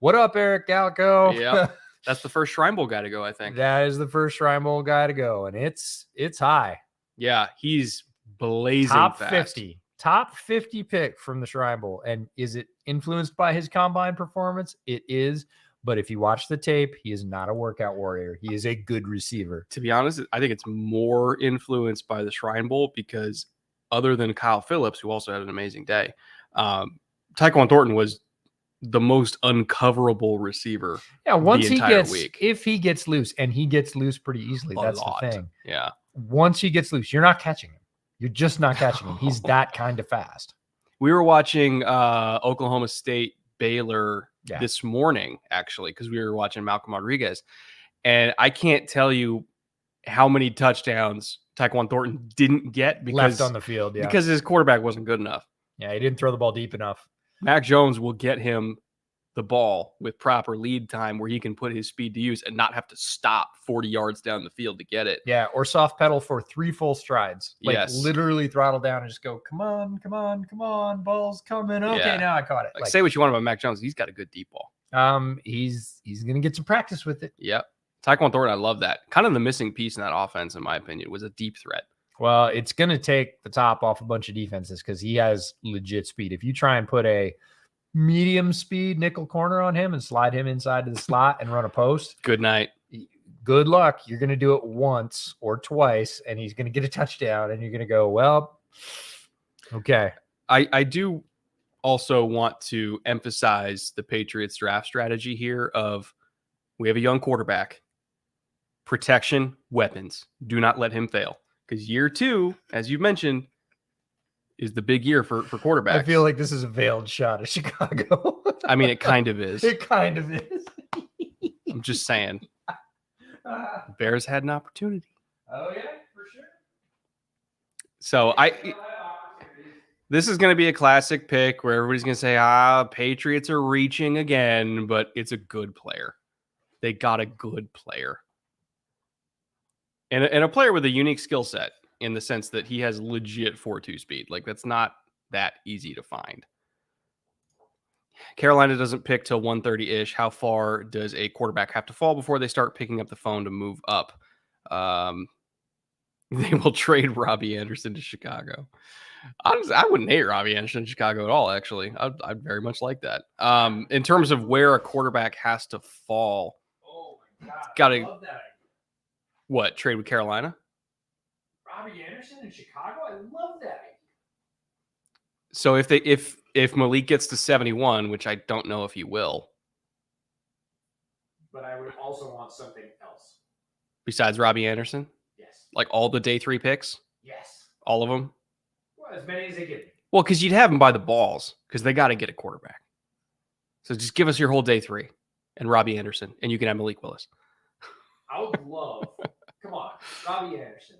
What up, Eric Galco? Yeah, that's the first Shrine Bowl guy to go, I think. That is the first Shrine Bowl guy to go, and it's high. Yeah, he's blazing top fast. 50. Top 50 pick from the Shrine Bowl. And is it influenced by his combine performance? It is. But if you watch the tape, he is not a workout warrior. He is a good receiver. To be honest, I think it's more influenced by the Shrine Bowl because other than Kyle Phillips, who also had an amazing day, Tyquan Thornton was the most uncoverable receiver. Yeah, once the entire week. If he gets loose, and he gets loose pretty easily, that's the thing. Yeah. Once he gets loose, you're not catching him. You're just not catching him. He's that kind of fast. We were watching Oklahoma State Baylor this morning, actually, because we were watching Malcolm Rodriguez. And I can't tell you how many touchdowns Tyquan Thornton didn't get left on the field, because his quarterback wasn't good enough. Yeah, he didn't throw the ball deep enough. Mac Jones will get him the ball with proper lead time where he can put his speed to use and not have to stop 40 yards down the field to get it. Yeah, or soft pedal for 3 full strides. Like yes. Literally throttle down and just go, come on, ball's coming. Okay, now I caught it. Like, say what you want about Mac Jones. He's got a good deep ball. He's going to get some practice with it. Yep. Tyquan Thornton, I love that. Kind of the missing piece in that offense, in my opinion, was a deep threat. Well, it's going to take the top off a bunch of defenses because he has legit speed. If you try and put a medium speed nickel corner on him and slide him inside to the slot and run a post, good night. Good luck. You're going to do it once or twice, and he's going to get a touchdown, and you're going to go, well, okay. I do also want to emphasize the Patriots draft strategy here of we have a young quarterback, protection, weapons. Do not let him fail. Because year 2, as you mentioned, is the big year for quarterbacks. I feel like this is a veiled shot of Chicago. I mean, it kind of is. It kind of is. I'm just saying. Bears had an opportunity. Oh, yeah, for sure. So this is going to be a classic pick where everybody's going to say, Patriots are reaching again, but it's a good player. They got a good player. And a player with a unique skill set in the sense that he has legit 4.2 speed. Like, that's not that easy to find. Carolina doesn't pick till 130-ish. How far does a quarterback have to fall before they start picking up the phone to move up? They will trade Robbie Anderson to Chicago. Honestly, I wouldn't hate Robbie Anderson in Chicago at all, actually. I'd very much like that. In terms of where a quarterback has to fall, I love that idea. What, trade with Carolina? Robbie Anderson in Chicago? I love that idea. So if Malik gets to 71, which I don't know if he will. But I would also want something else. Besides Robbie Anderson? Yes. Like all the day 3 picks? Yes. All of them? Well, as many as they get. Well, because you'd have them by the balls because they got to get a quarterback. So just give us your whole day 3 and Robbie Anderson, and you can have Malik Willis. I would love, come on, Robbie Anderson,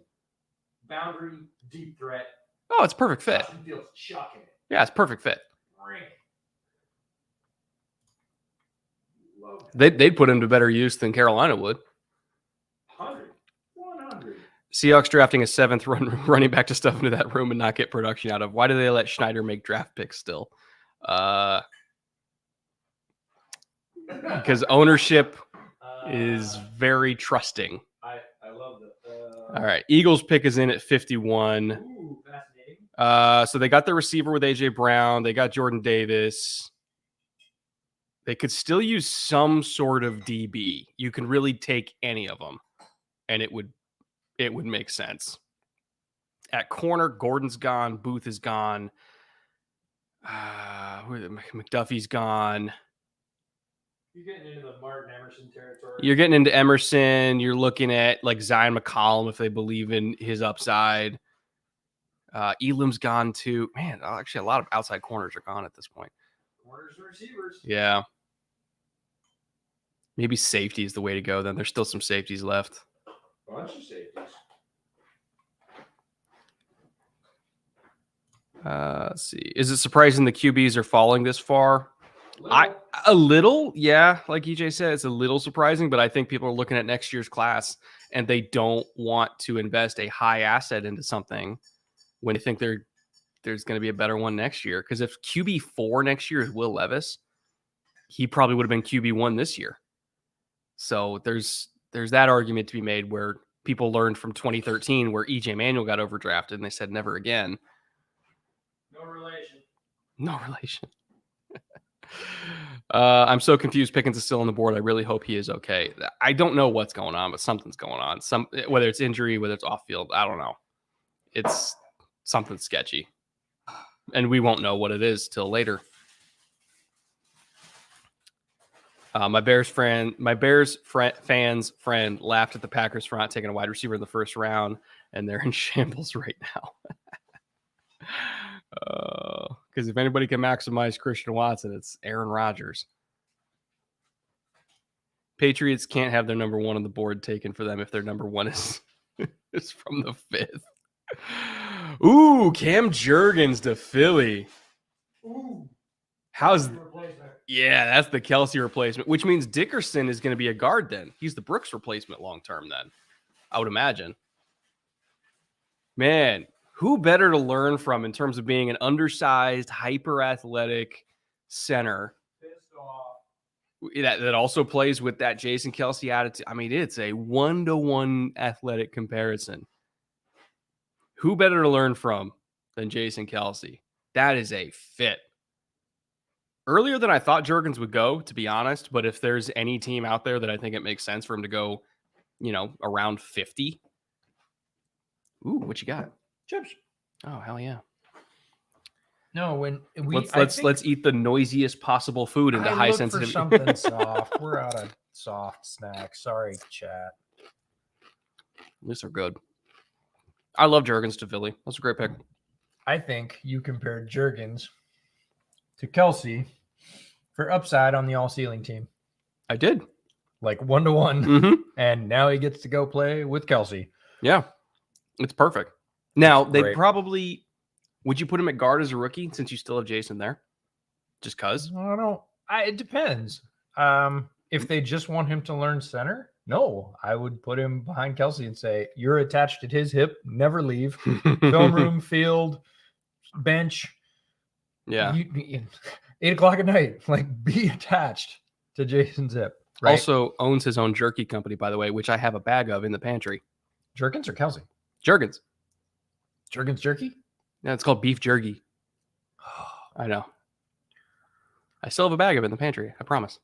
boundary, deep threat. Oh, it's perfect fit. Justin Fields chucking it. Yeah, it's perfect fit. Bring it. They'd put him to better use than Carolina would. 100. Seahawks drafting a 7th running back to stuff into that room and not get production out of. Why do they let Schneider make draft picks still? Because ownership is very trusting. I love that. All right. Eagles pick is in at 51. Ooh, fascinating. So they got the receiver with A.J. Brown. They got Jordan Davis. They could still use some sort of DB. You can really take any of them, and it would make sense. At corner, Gordon's gone. Booth is gone. McDuffie's gone. You're getting into the Martin Emerson territory. You're getting into Emerson. You're looking at like Zion McCollum if they believe in his upside. Elam's gone too. Man, actually, a lot of outside corners are gone at this point. Corners and receivers. Yeah. Maybe safety is the way to go. Then there's still some safeties left. Bunch of safeties. Let's see. Is it surprising the QBs are falling this far? A little, yeah. Like EJ said, it's a little surprising, but I think people are looking at next year's class and they don't want to invest a high asset into something when they think there's going to be a better one next year. Because if QB4 next year is Will Levis, he probably would have been QB1 this year. So there's that argument to be made where people learned from 2013 where EJ Manuel got overdrafted and they said never again. No relation. No relation. I'm so confused. Pickens is still on the board. I really hope he is okay. I don't know what's going on, but something's going on. Whether it's injury, whether it's off field, I don't know. It's something sketchy, and we won't know what it is till later. My Bears fans friend laughed at the Packers for not taking a wide receiver in the first round, and they're in shambles right now. Because if anybody can maximize Christian Watson, it's Aaron Rodgers. Patriots can't have their number one on the board taken for them if their number one is from the 5th. Ooh, Cam Jurgens to Philly. Ooh. Yeah, that's the Kelsey replacement, which means Dickerson is going to be a guard then. He's the Brooks replacement long term then, I would imagine. Man, who better to learn from in terms of being an undersized, hyper-athletic center that also plays with that Jason Kelsey attitude? I mean, it's a 1-to-1 athletic comparison. Who better to learn from than Jason Kelsey? That is a fit. Earlier than I thought Jurgens would go, to be honest, but if there's any team out there that I think it makes sense for him to go, around 50. Ooh, what you got? Chips. Oh, hell yeah. No, when let's eat the noisiest possible food into high sensitivity. Something soft. We're out of soft snacks. Sorry, chat. These are good. I love Jurgens to Philly. That's a great pick. I think you compared Jurgens to Kelsey for upside on the all-ceiling team. I did. Like 1-to-1. Mm-hmm. And now he gets to go play with Kelsey. Yeah. It's perfect. Now, Great. Would you put him at guard as a rookie since you still have Jason there? Just because? It depends. If they just want him to learn center, no, I would put him behind Kelsey and say, you're attached at his hip, never leave. Film room, field, bench. Yeah. 8:00 at night, like be attached to Jason's hip. Right? Also owns his own jerky company, by the way, which I have a bag of in the pantry. Jurgens or Kelsey? Jurgens. Jurgens jerky? Yeah, it's called beef jerky. I know. I still have a bag of it in the pantry. I promise.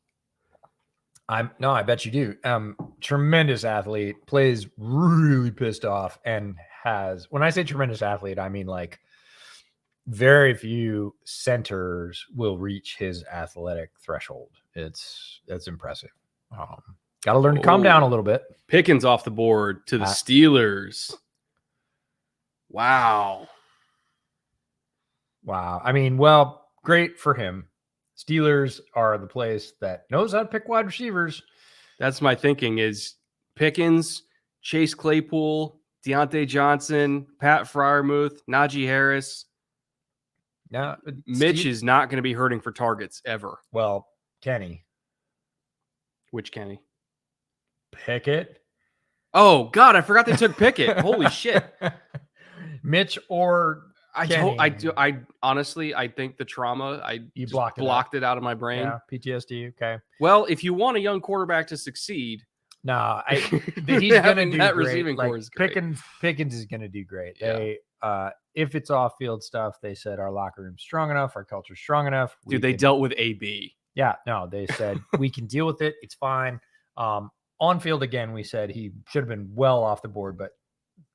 I bet you do. Tremendous athlete, plays really pissed off, and when I say tremendous athlete, I mean like very few centers will reach his athletic threshold. That's impressive. Got to learn to calm down a little bit. Pickens off the board to the Steelers. Wow. I mean, well, great for him. Steelers are the place that knows how to pick wide receivers. That's my thinking is Pickens, Chase Claypool, Deontay Johnson, Pat Freiermuth, Najee Harris. Now, Mitch is not going to be hurting for targets ever. Well, Kenny. Which Kenny? Pickett. Oh, God, I forgot they took Pickett. Holy shit. Mitch or I honestly, I think the trauma, you blocked it out of my brain. Yeah, PTSD. Okay. Well, if you want a young quarterback to succeed, he's going to do that great. receiving core is great. Pickens is going to do great. Yeah. If it's off-field stuff, they said our locker room's strong enough, our culture's strong enough. Dude, they dealt with AB. Yeah, no, they said we can deal with it. It's fine. On field again, we said he should have been well off the board, but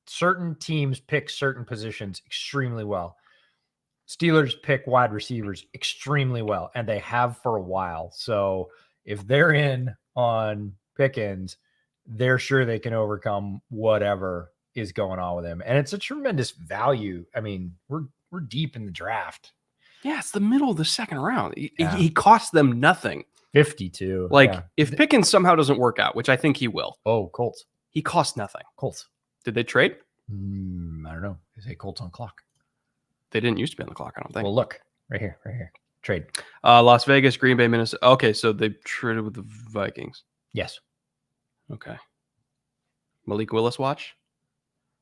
certain teams pick certain positions extremely well. Steelers pick wide receivers extremely well, and they have for a while. So if they're in on Pickens, they're sure they can overcome whatever is going on with him. And it's a tremendous value. I mean, we're deep in the draft. Yeah, it's the middle of the second round. He cost them nothing. 52. If Pickens somehow doesn't work out, which I think he will. Oh, Colts. He cost nothing. Colts. Did they trade? I don't know. Is it Colts on clock? They didn't used to be on the clock, I don't think. Well, look. Right here. Trade. Las Vegas, Green Bay, Minnesota. Okay, so they traded with the Vikings. Yes. Okay. Malik Willis watch?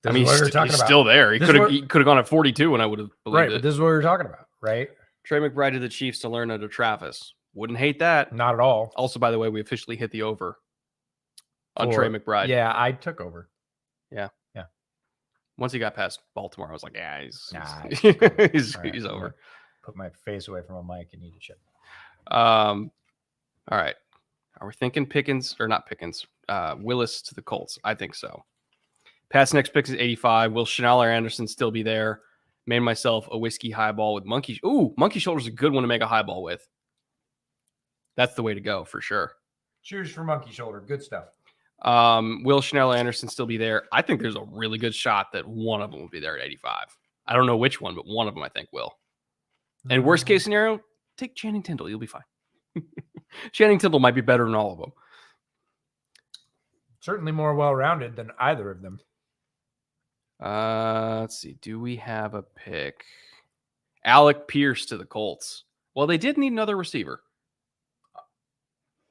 This he's still there. He could have gone at 42 when I would have believed right, it. But this is what we were talking about, right? Trey McBride to the Chiefs to learn under Travis. Wouldn't hate that. Not at all. Also, by the way, we officially hit the over on Trey McBride. Yeah, I took over. Yeah. Once he got past Baltimore, I was like, yeah, he's over. Put my face away from a mic and eat a chip. All right. Are we thinking Pickens or not Pickens? Willis to the Colts. I think so. Pat's next pick is 85. Will Chenal or Andersen still be there? Made myself a whiskey highball with monkey. Ooh, monkey shoulder is a good one to make a highball with. That's the way to go for sure. Cheers for monkey shoulder. Good stuff. Will Chenal or Andersen still be there? I think there's a really good shot that one of them will be there at 85. I don't know which one, but one of them I think will. And worst case scenario, take Channing Tindall. You'll be fine. Channing Tindall might be better than all of them. Certainly more well-rounded than either of them. Let's see. Do we have a pick? Alec Pierce to the Colts. Well, they did need another receiver.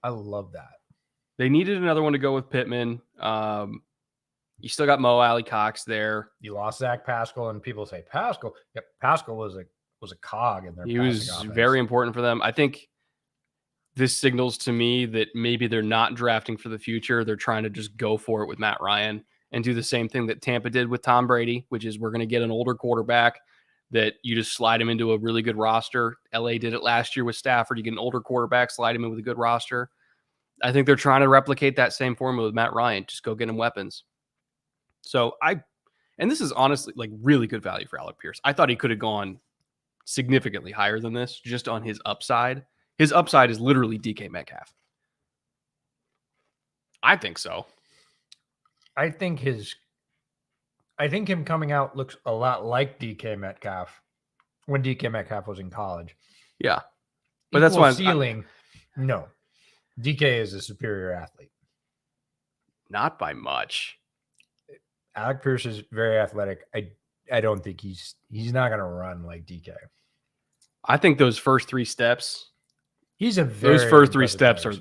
I love that. They needed another one to go with Pittman. You still got Mo Alley Cox there. You lost Zach Paschal, and people say Paschal. Yep, Paschal was a cog in their. He was very important for them. I think this signals to me that maybe they're not drafting for the future. They're trying to just go for it with Matt Ryan and do the same thing that Tampa did with Tom Brady, which is we're going to get an older quarterback that you just slide him into a really good roster. LA did it last year with Stafford. You get an older quarterback, slide him in with a good roster. I think they're trying to replicate that same formula with Matt Ryan. Just go get him weapons. So and this is honestly like really good value for Alec Pierce. I thought he could have gone significantly higher than this just on his upside. His upside is literally DK Metcalf. I think so. I think him coming out looks a lot like DK Metcalf when DK Metcalf was in college. Yeah. But that's why ceiling. No. DK is a superior athlete. Not by much. Alec Pierce is very athletic. I don't think he's not going to run like DK. I think those first three steps. Those first three steps are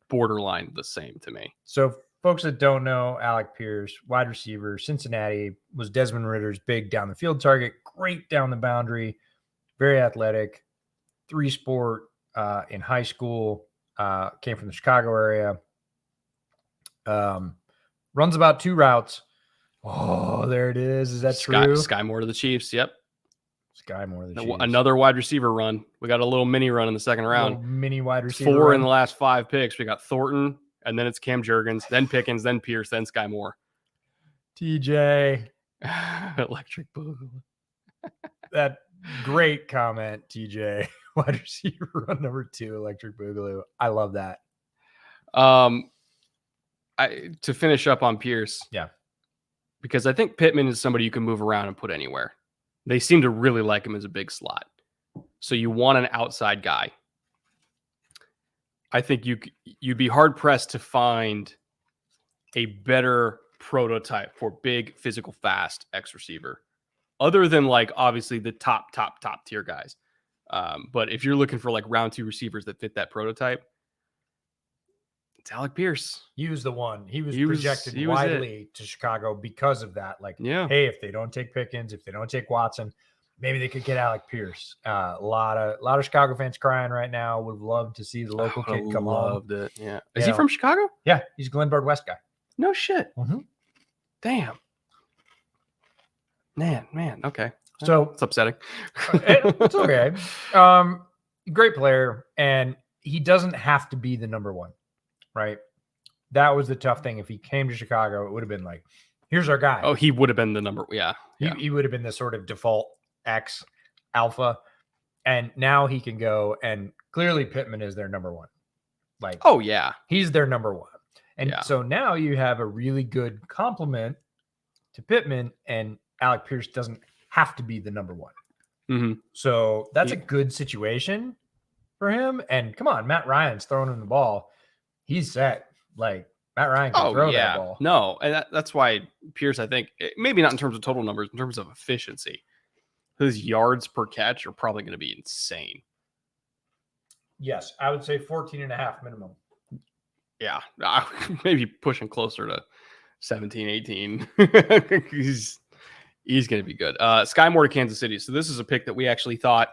borderline the same to me. So folks that don't know, Alec Pierce, wide receiver, Cincinnati, was Desmond Ridder's big down the field target, great down the boundary, very athletic, three-sport in high school, came from the Chicago area, runs about two routes. Oh, there it is. Is that true? Skyy Moore to the Chiefs. Yep. Skyy Moore to the Chiefs. Another wide receiver run. We got a little mini run in the second round. Mini wide receiver. 4 in the last 5 picks. We got Thornton, and then it's Cam Jurgens, then Pickens, then Pierce, then Skyy Moore. TJ. Electric Boogaloo. That great comment, TJ. Wide receiver run number 2, Electric Boogaloo. I love that. To finish up on Pierce. Yeah. Because I think Pittman is somebody you can move around and put anywhere. They seem to really like him as a big slot. So you want an outside guy. I think you'd be hard-pressed to find a better prototype for big, physical, fast X receiver. Other than like obviously the top tier guys. But if you're looking for like round 2 receivers that fit that prototype, it's Alec Pierce. He was the one. He was projected widely to Chicago because of that. Like, hey, if they don't take Pickens, if they don't take Watson, maybe they could get Alec Pierce. A lot of Chicago fans crying right now. Would love to see the local kid come home. Loved it. Yeah. Is he from Chicago? Yeah, he's a Glenbard West guy. No shit. Mm-hmm. Damn. Man. Okay. So it's upsetting. It's okay. Great player, and he doesn't have to be the number 1. Right. That was the tough thing. If he came to Chicago, it would have been like, here's our guy. Oh, he would have been the number. Yeah. He would have been the sort of default X alpha. And now he can go, and clearly Pittman is their number one. Like, oh, yeah. He's their number one. And Yeah. so now you have a really good complement to Pittman, and Alec Pierce doesn't have to be the number one. Mm-hmm. So that's a good situation for him. And come on, Matt Ryan's throwing him the ball. He's set. Like, Matt Ryan can throw that ball. No, and that's why Pierce, I think, maybe not in terms of total numbers, in terms of efficiency, his yards per catch are probably going to be insane. Yes, I would say 14.5 minimum. Yeah, maybe pushing closer to 17, 18. he's going to be good. Skyy Moore to Kansas City. So this is a pick that we actually thought,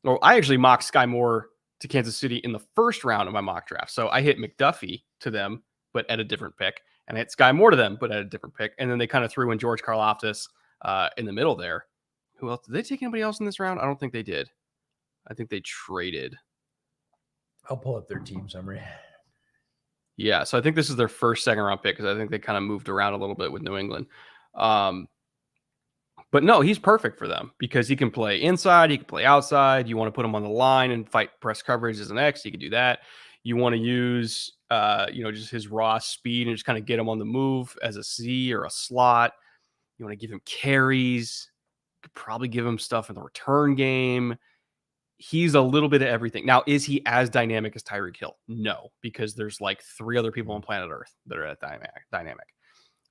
or I actually mocked Skyy Moore to Kansas City in the first round of my mock draft. So I hit McDuffie to them, but at a different pick, and I hit Skyy Moore to them, but at a different pick. And then they kind of threw in George Karlaftis in the middle there. Who else? Did they take anybody else in this round? I don't think they did. I think they traded. I'll pull up their team summary. Yeah, so I think this is their first second-round pick because I think they kind of moved around a little bit with New England. But no, he's perfect for them because he can play inside, he can play outside. You want to put him on the line and fight press coverage as an X, he can do that. You want to use, just his raw speed and just kind of get him on the move as a C or a slot. You want to give him carries. You could probably give him stuff in the return game. He's a little bit of everything. Now, is he as dynamic as Tyreek Hill? No, because there's like 3 other people on planet Earth that are that dynamic.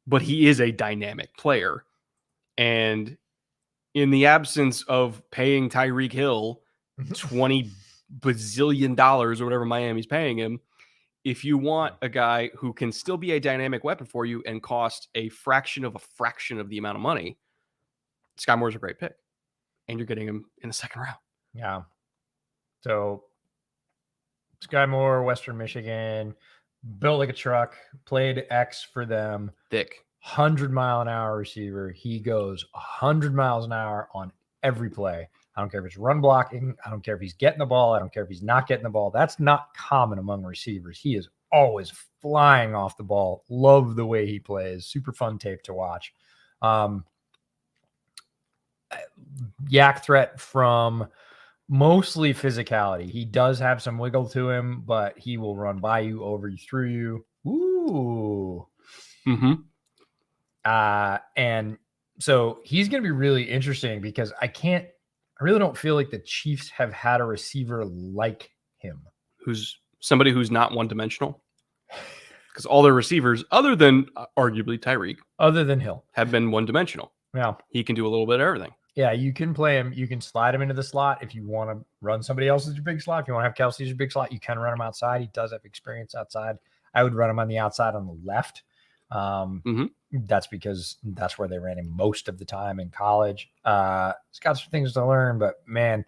But he is a dynamic player. And in the absence of paying Tyreek Hill $20 bazillion or whatever Miami's paying him, if you want a guy who can still be a dynamic weapon for you and cost a fraction of the amount of money, Skyy Moore's a great pick. And you're getting him in the second round. Yeah. So Skyy Moore, Western Michigan, built like a truck, played X for them. Thick. 100-mile-an-hour receiver. He goes 100 miles an hour on every play. I don't care if it's run blocking. I don't care if he's getting the ball. I don't care if he's not getting the ball. That's not common among receivers. He is always flying off the ball. Love the way he plays. Super fun tape to watch. Yak threat from mostly physicality. He does have some wiggle to him, but he will run by you, over you, through you. Ooh. Mm-hmm. And so he's going to be really interesting because I really don't feel like the Chiefs have had a receiver like him. Who's somebody who's not one-dimensional? Because all their receivers, other than arguably Tyreek, other than Hill, have been one-dimensional. Yeah. He can do a little bit of everything. Yeah, you can play him. You can slide him into the slot if you want to run somebody else as your big slot. If you want to have Kelsey as your big slot, you can run him outside. He does have experience outside. I would run him on the outside on the left. That's because that's where they ran him most of the time in college. He's got some things to learn, but man,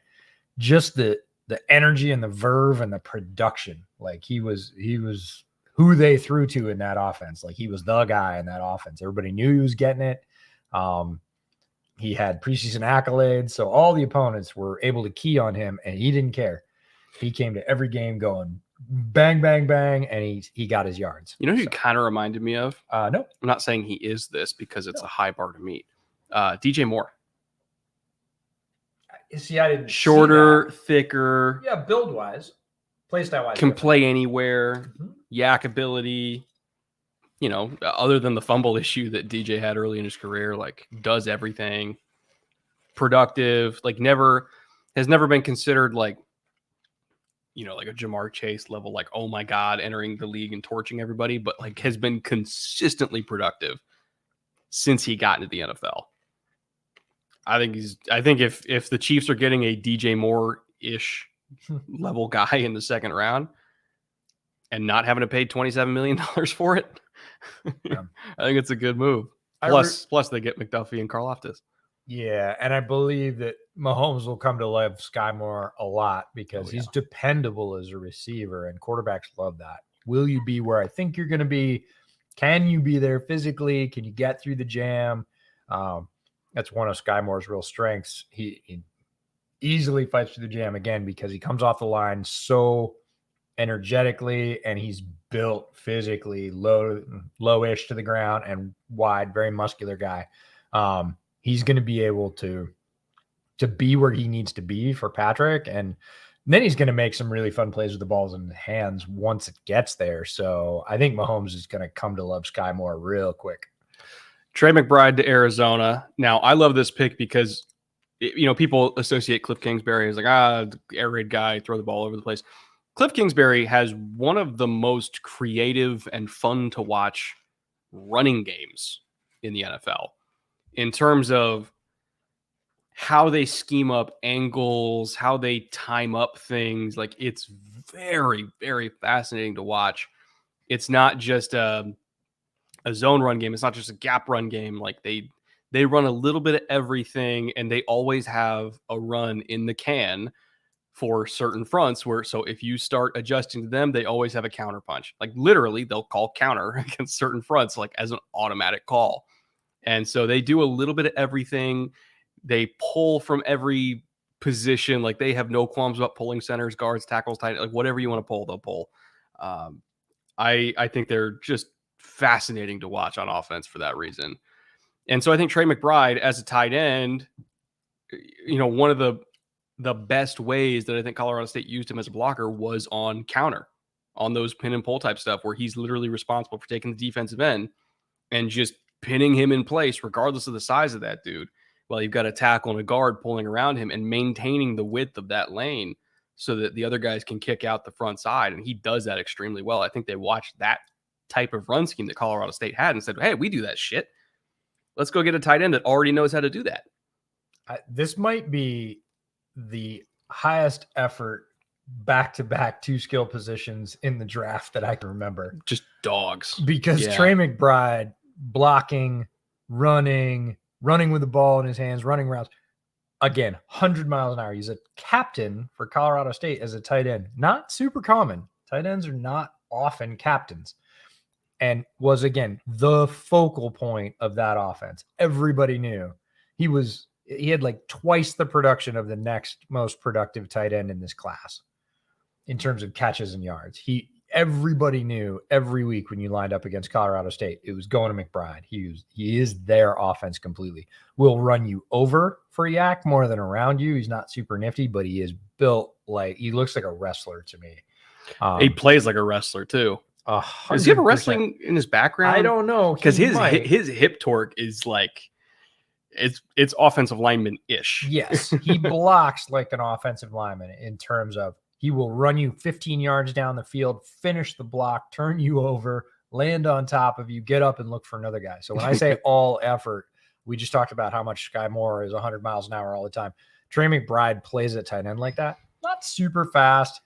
just the energy and the verve and the production. Like he was who they threw to in that offense. Like he was the guy in that offense. Everybody knew he was getting it. He had preseason accolades, so all the opponents were able to key on him, and he didn't care. He came to every game going bang, bang, bang, and he got his yards. You know who he kind of reminded me of? No. I'm not saying he is this because it's a high bar to meet. DJ Moore. See, I didn't shorter, thicker. Yeah, build-wise. Play style-wise. Can play anywhere. Yak ability. You know, other than the fumble issue that DJ had early in his career, like does everything. Productive, like has never been considered like, like a Jamar Chase level, like, oh my God, entering the league and torching everybody, but like has been consistently productive since he got into the NFL. I think if the Chiefs are getting a DJ Moore-ish level guy in the second round and not having to pay $27 million for it, yeah. I think it's a good move. Plus they get McDuffie and Karlaftis. Yeah, and I believe that Mahomes will come to love Skyy Moore a lot because he's dependable as a receiver, and quarterbacks love that. Will you be where I think you're going to be? Can you be there physically? Can you get through the jam? That's one of Skyy Moore's real strengths. He easily fights through the jam again because he comes off the line so energetically, and he's built physically, lowish to the ground and wide, very muscular guy. He's going to be able to be where he needs to be for Patrick, and then he's going to make some really fun plays with the balls in his hands once it gets there. So I think Mahomes is going to come to love Skyy Moore real quick. Trey McBride to Arizona. Now, I love this pick because, people associate Cliff Kingsbury as air raid guy, throw the ball over the place. Cliff Kingsbury has one of the most creative and fun to watch running games in the NFL in terms of how they scheme up angles, how they time up things. Like, it's very, very fascinating to watch. It's not just a zone run game. It's not just a gap run game. Like, they run a little bit of everything, and they always have a run in the can for certain fronts so if you start adjusting to them, they always have a counter punch. Like, literally, they'll call counter against certain fronts, like as an automatic call. And so they do a little bit of everything. They pull from every position. Like, they have no qualms about pulling centers, guards, tackles, tight, like whatever you want to pull, they'll pull. I think they're just fascinating to watch on offense for that reason. And so I think Trey McBride as a tight end, one of the best ways that I think Colorado State used him as a blocker was on counter, on those pin and pull type stuff where he's literally responsible for taking the defensive end and just pinning him in place regardless of the size of that dude. Well, you've got a tackle and a guard pulling around him and maintaining the width of that lane so that the other guys can kick out the front side. And he does that extremely well. I think they watched that type of run scheme that Colorado State had and said, hey, we do that shit. Let's go get a tight end that already knows how to do that. This might be the highest effort back-to-back two skill positions in the draft that I can remember. Just dogs. Because Trey McBride blocking, running with the ball in his hands, running routes. Again, 100 miles an hour. He's a captain for Colorado State as a tight end. Not super common. Tight ends are not often captains. And was, again, the focal point of that offense. Everybody knew he had like twice the production of the next most productive tight end in this class in terms of catches and yards. Everybody knew every week when you lined up against Colorado State, it was going to McBride. He is their offense completely. Will run you over for yak more than around you. He's not super nifty, but he is built he looks like a wrestler to me. He plays like a wrestler too. 100%. Does he have wrestling in his background? I don't know. Because his hip torque is like it's offensive lineman-ish. Yes, he blocks like an offensive lineman in terms of he will run you 15 yards down the field, finish the block, turn you over, land on top of you, get up and look for another guy. So when I say all effort, we just talked about how much Skyy Moore is 100 miles an hour all the time. Trey McBride plays at tight end like that. Not super fast,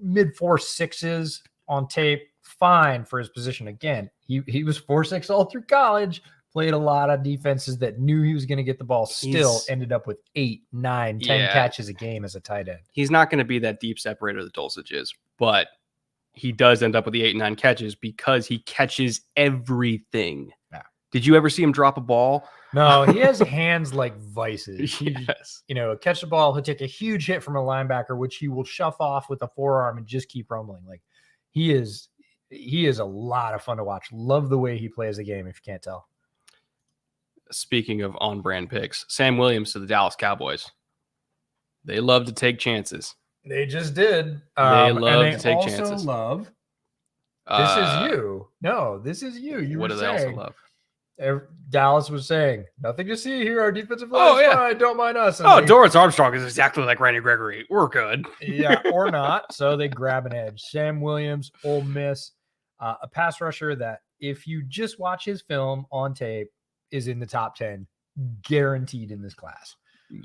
mid 4.6s on tape. Fine for his position. Again, he was 4.6 all through college, played a lot of defenses that knew he was going to get the ball, still ended up with 8, 9, 10 catches a game as a tight end. He's not going to be that deep separator that Dulcich is, but he does end up with the 8 and 9 catches because he catches everything. Yeah. Did you ever see him drop a ball? No, he has hands like vices. Yes. Catch the ball, he'll take a huge hit from a linebacker, which he will shove off with a forearm and just keep rumbling. Like he is a lot of fun to watch. Love the way he plays the game, if you can't tell. Speaking of on-brand picks, Sam Williams to the Dallas Cowboys. They love to take chances. They just did. They love to take chances. They also love. This is you. No, this is you. What do they also love? Dallas was saying, nothing to see here. Our defensive line is fine. Don't mind us. And Dorrance Armstrong is exactly like Randy Gregory. We're good. Yeah, or not. So they grab an edge. Sam Williams, Ole Miss, a pass rusher that if you just watch his film on tape is in the top 10, guaranteed in this class.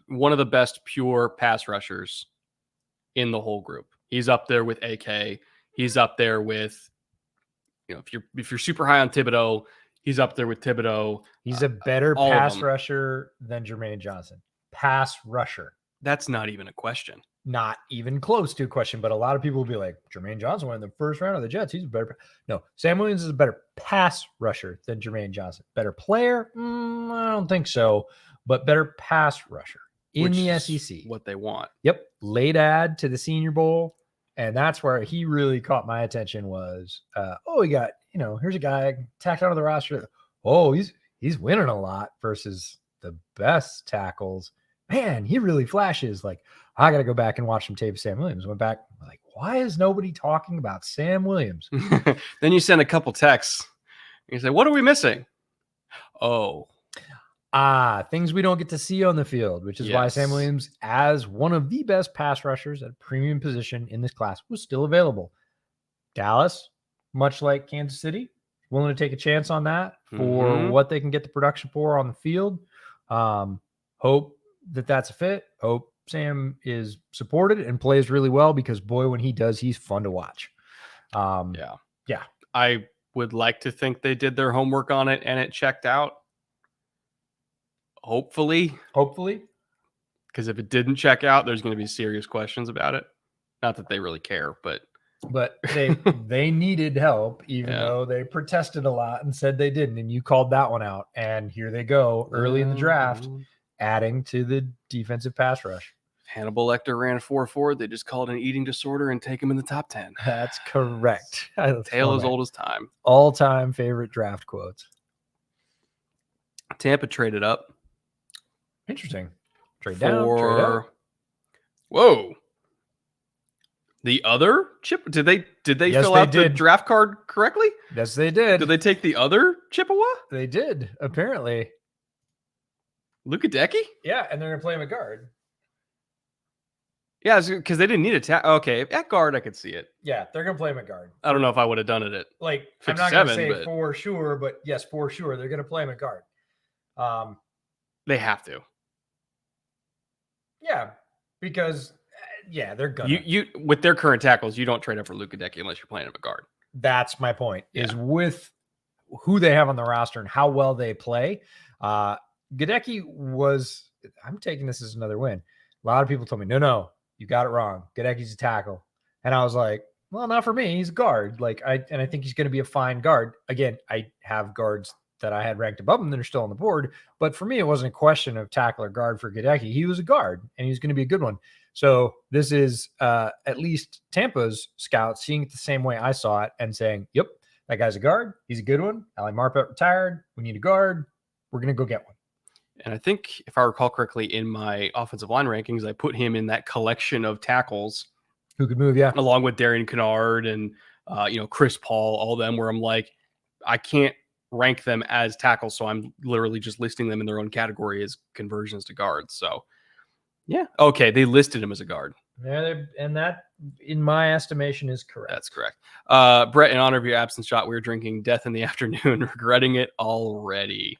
One of the best pure pass rushers in the whole group. He's up there with AK. He's up there with, if you're super high on Thibodeau, he's up there with Thibodeau. He's a better pass rusher than Jermaine Johnson. Pass rusher. That's not even a question. Not even close to a question, but a lot of people will be like, Jermaine Johnson went in the first round of the Jets. He's a better. No, Sam Williams is a better pass rusher than Jermaine Johnson. Better player? I don't think so, but better pass rusher in the SEC. What they want. Yep. Late ad to the Senior Bowl And that's where he really caught my attention was, we got, here's a guy tacked onto the roster. Oh, he's winning a lot versus the best tackles. Man, he really flashes. Like, I got to go back and watch some tape of Sam Williams. Went back, like, why is nobody talking about Sam Williams? Then you send a couple texts. And you say, what are we missing? Oh. Things we don't get to see on the field, which is why Sam Williams, as one of the best pass rushers at a premium position in this class, was still available. Dallas, much like Kansas City, willing to take a chance on that for what they can get the production for on the field. Hope that's a fit. Hope Sam is supported and plays really well because, boy, when he does, he's fun to watch. Yeah. I would like to think they did their homework on it and it checked out. Hopefully. Because if it didn't check out, there's going to be serious questions about it. Not that they really care, but they needed help, even though they protested a lot and said they didn't. And you called that one out. And here they go early in the draft, adding to the defensive pass rush. Hannibal Lecter ran a 4.4. They just called it an eating disorder and take him in the top 10. That's correct. Tale as old as time. All-time favorite draft quotes. Tampa traded up. Interesting. Trade down, trade up. Whoa. The other chip? Did they fill out the draft card correctly? Yes, they did. Did they take the other Chippewa? They did, apparently. Luke Goedeke? Yeah, and they're going to play him at guard. Yeah, because they didn't need a okay, at guard, I could see it. Yeah, they're going to play him at guard. I don't know if I would have done it at I'm not going to say for sure, but yes, for sure, they're going to play him at guard. They have to. Yeah, because they're gonna. You with their current tackles, you don't trade up for Luke Goedeke unless you're playing him at guard. That's my point. Is with who they have on the roster and how well they play. Goedeke was. I'm taking this as another win. A lot of people told me, no, you got it wrong. Godeke's a tackle, and I was like, well, not for me. He's a guard. I think he's going to be a fine guard. Again, I have guards that I had ranked above him that are still on the board. But for me, it wasn't a question of tackle or guard for Goedeke. He was a guard, and he was going to be a good one. So this is at least Tampa's scouts seeing it the same way I saw it and saying, yep, that guy's a guard. He's a good one. Ali Marpet retired. We need a guard. We're going to go get one. And I think, if I recall correctly, in my offensive line rankings, I put him in that collection of tackles who could move, along with Darian Kennard and Chris Paul, all them, where I'm like, I can't rank them as tackles, so I'm literally just listing them in their own category as conversions to guards. So, okay, they listed him as a guard. Yeah, and that, in my estimation, is correct. That's correct. Brett, in honor of your absence shot, we were drinking Death in the Afternoon, regretting it already.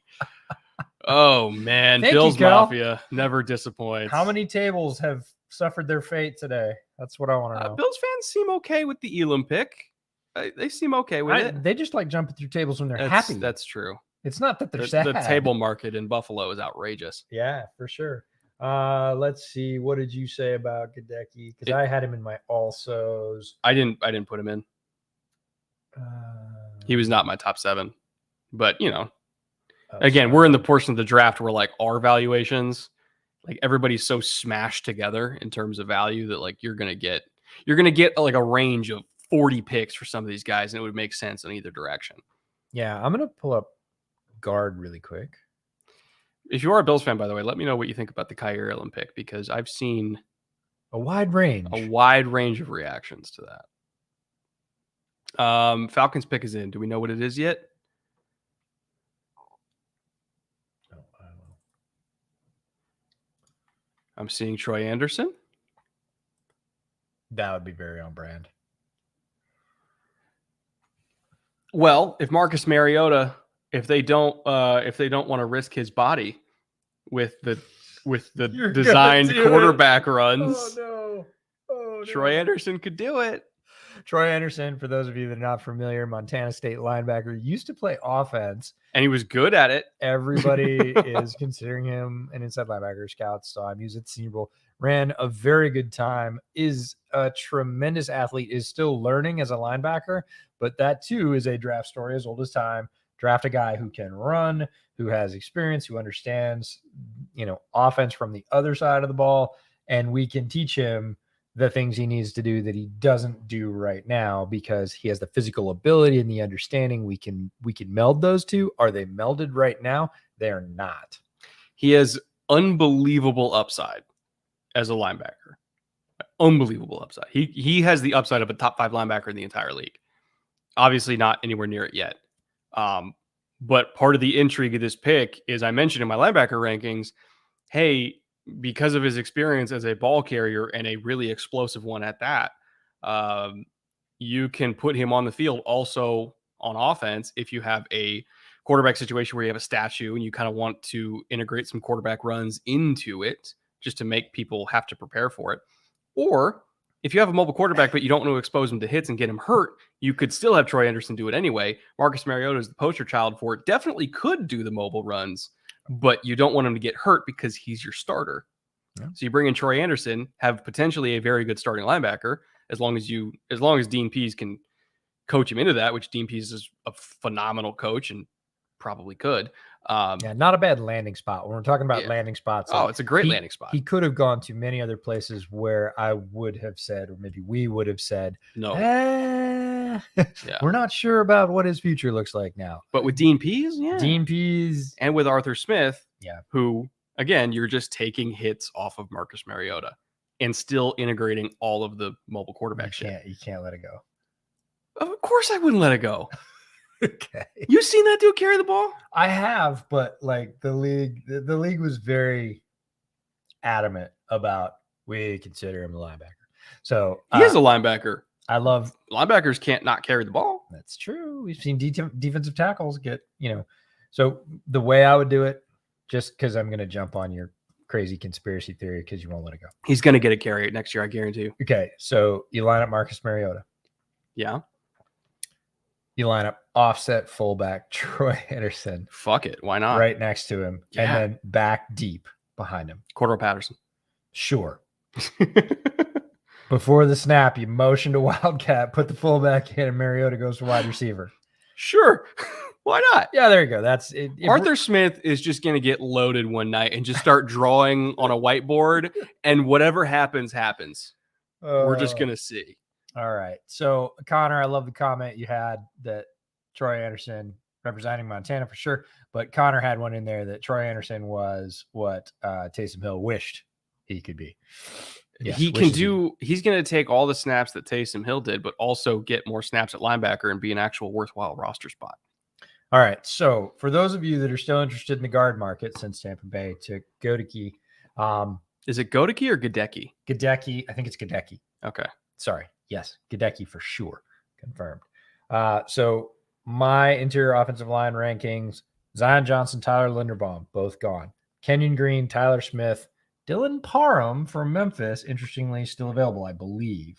Oh man, Bills Mafia never disappoints. How many tables have suffered their fate today? That's what I want to know. Bills fans seem okay with the Elam pick. They seem okay with it. They just like jumping through tables when they're happy. That's true. It's not that they're sad. The table market in Buffalo is outrageous. Yeah, for sure. Let's see. What did you say about Goedeke? Because I had him in my alsos. I didn't put him in. He was not my top 7. But again, we're in the portion of the draft where our valuations, everybody's so smashed together in terms of value that you're gonna get a range of 40 picks for some of these guys, and it would make sense in either direction. Yeah, I'm going to pull up guard really quick. If you are a Bills fan, by the way, let me know what you think about the Kaiir Elam pick, because I've seen a wide range of reactions to that. Falcons pick is in. Do we know what it is yet? No, I don't know. I'm seeing Troy Andersen. That would be very on brand. Well, if Marcus Mariota, if they don't want to risk his body with the designed quarterback runs, oh no, Troy Andersen could do it. Troy Andersen, for those of you that are not familiar, Montana State linebacker, used to play offense, and he was good at it. Everybody is considering him an inside linebacker. Scouts saw him use it at Senior Bowl. Ran a very good time, is a tremendous athlete, is still learning as a linebacker, but that too is a draft story as old as time. Draft a guy who can run, who has experience, who understands, offense from the other side of the ball, and we can teach him the things he needs to do that he doesn't do right now because he has the physical ability and the understanding. We can meld those two. Are they melded right now? They're not. He has unbelievable upside as a linebacker. Unbelievable upside. He has the upside of a top 5 linebacker in the entire league. Obviously not anywhere near it yet. But part of the intrigue of this pick is I mentioned in my linebacker rankings, hey, because of his experience as a ball carrier and a really explosive one at that, you can put him on the field also on offense if you have a quarterback situation where you have a statue and you kind of want to integrate some quarterback runs into it just to make people have to prepare for it. Or if you have a mobile quarterback, but you don't want to expose him to hits and get him hurt, you could still have Troy Andersen do it anyway. Marcus Mariota is the poster child for it. Definitely could do the mobile runs, but you don't want him to get hurt because he's your starter. Yeah. So you bring in Troy Andersen, have potentially a very good starting linebacker, as long as Dean Pease can coach him into that, which Dean Pease is a phenomenal coach and probably could. Not a bad landing spot. When we're talking about landing spots, it's a great landing spot. He could have gone to many other places where I would have said, or maybe we would have said, no, we're not sure about what his future looks like now. But with Dean Pease, Dean Pease, and with Arthur Smith, yeah, who again, you're just taking hits off of Marcus Mariota and still integrating all of the mobile quarterback shit. You can't let it go. Of course I wouldn't let it go. Okay. You seen that dude carry the ball? I have, but like the league was very adamant about we consider him a linebacker. So he is a linebacker. I love linebackers can't not carry the ball. That's true. We've seen defensive tackles get, so the way I would do it, just because I'm going to jump on your crazy conspiracy theory because you won't let it go. He's going to get a carry next year, I guarantee you. Okay, so you line up Marcus Mariota. Yeah. You line up offset fullback Troy Andersen. Fuck it. Why not? Right next to him. Yeah. And then back deep behind him. Cordell Patterson. Sure. Before the snap, you motion to Wildcat, put the fullback in, and Mariota goes to wide receiver. Sure. Why not? Yeah, there you go. That's it. Arthur Smith is just going to get loaded one night and just start drawing on a whiteboard, and whatever happens, happens. We're just going to see. All right. So, Connor, I love the comment you had that Troy Andersen representing Montana for sure, but Connor had one in there that Troy Andersen was what Taysom Hill wished he could be. Yes, he's going to take all the snaps that Taysom Hill did, but also get more snaps at linebacker and be an actual worthwhile roster spot. All right. So, for those of you that are still interested in the guard market, since Tampa Bay took Goedeke. Is it Goedeke or Goedeke? Goedeke. I think it's Goedeke. Okay. Sorry. Yes, Goedeke for sure. Confirmed. So my interior offensive line rankings, Zion Johnson, Tyler Linderbaum, both gone. Kenyon Green, Tyler Smith, Dylan Parham from Memphis, interestingly, still available, I believe.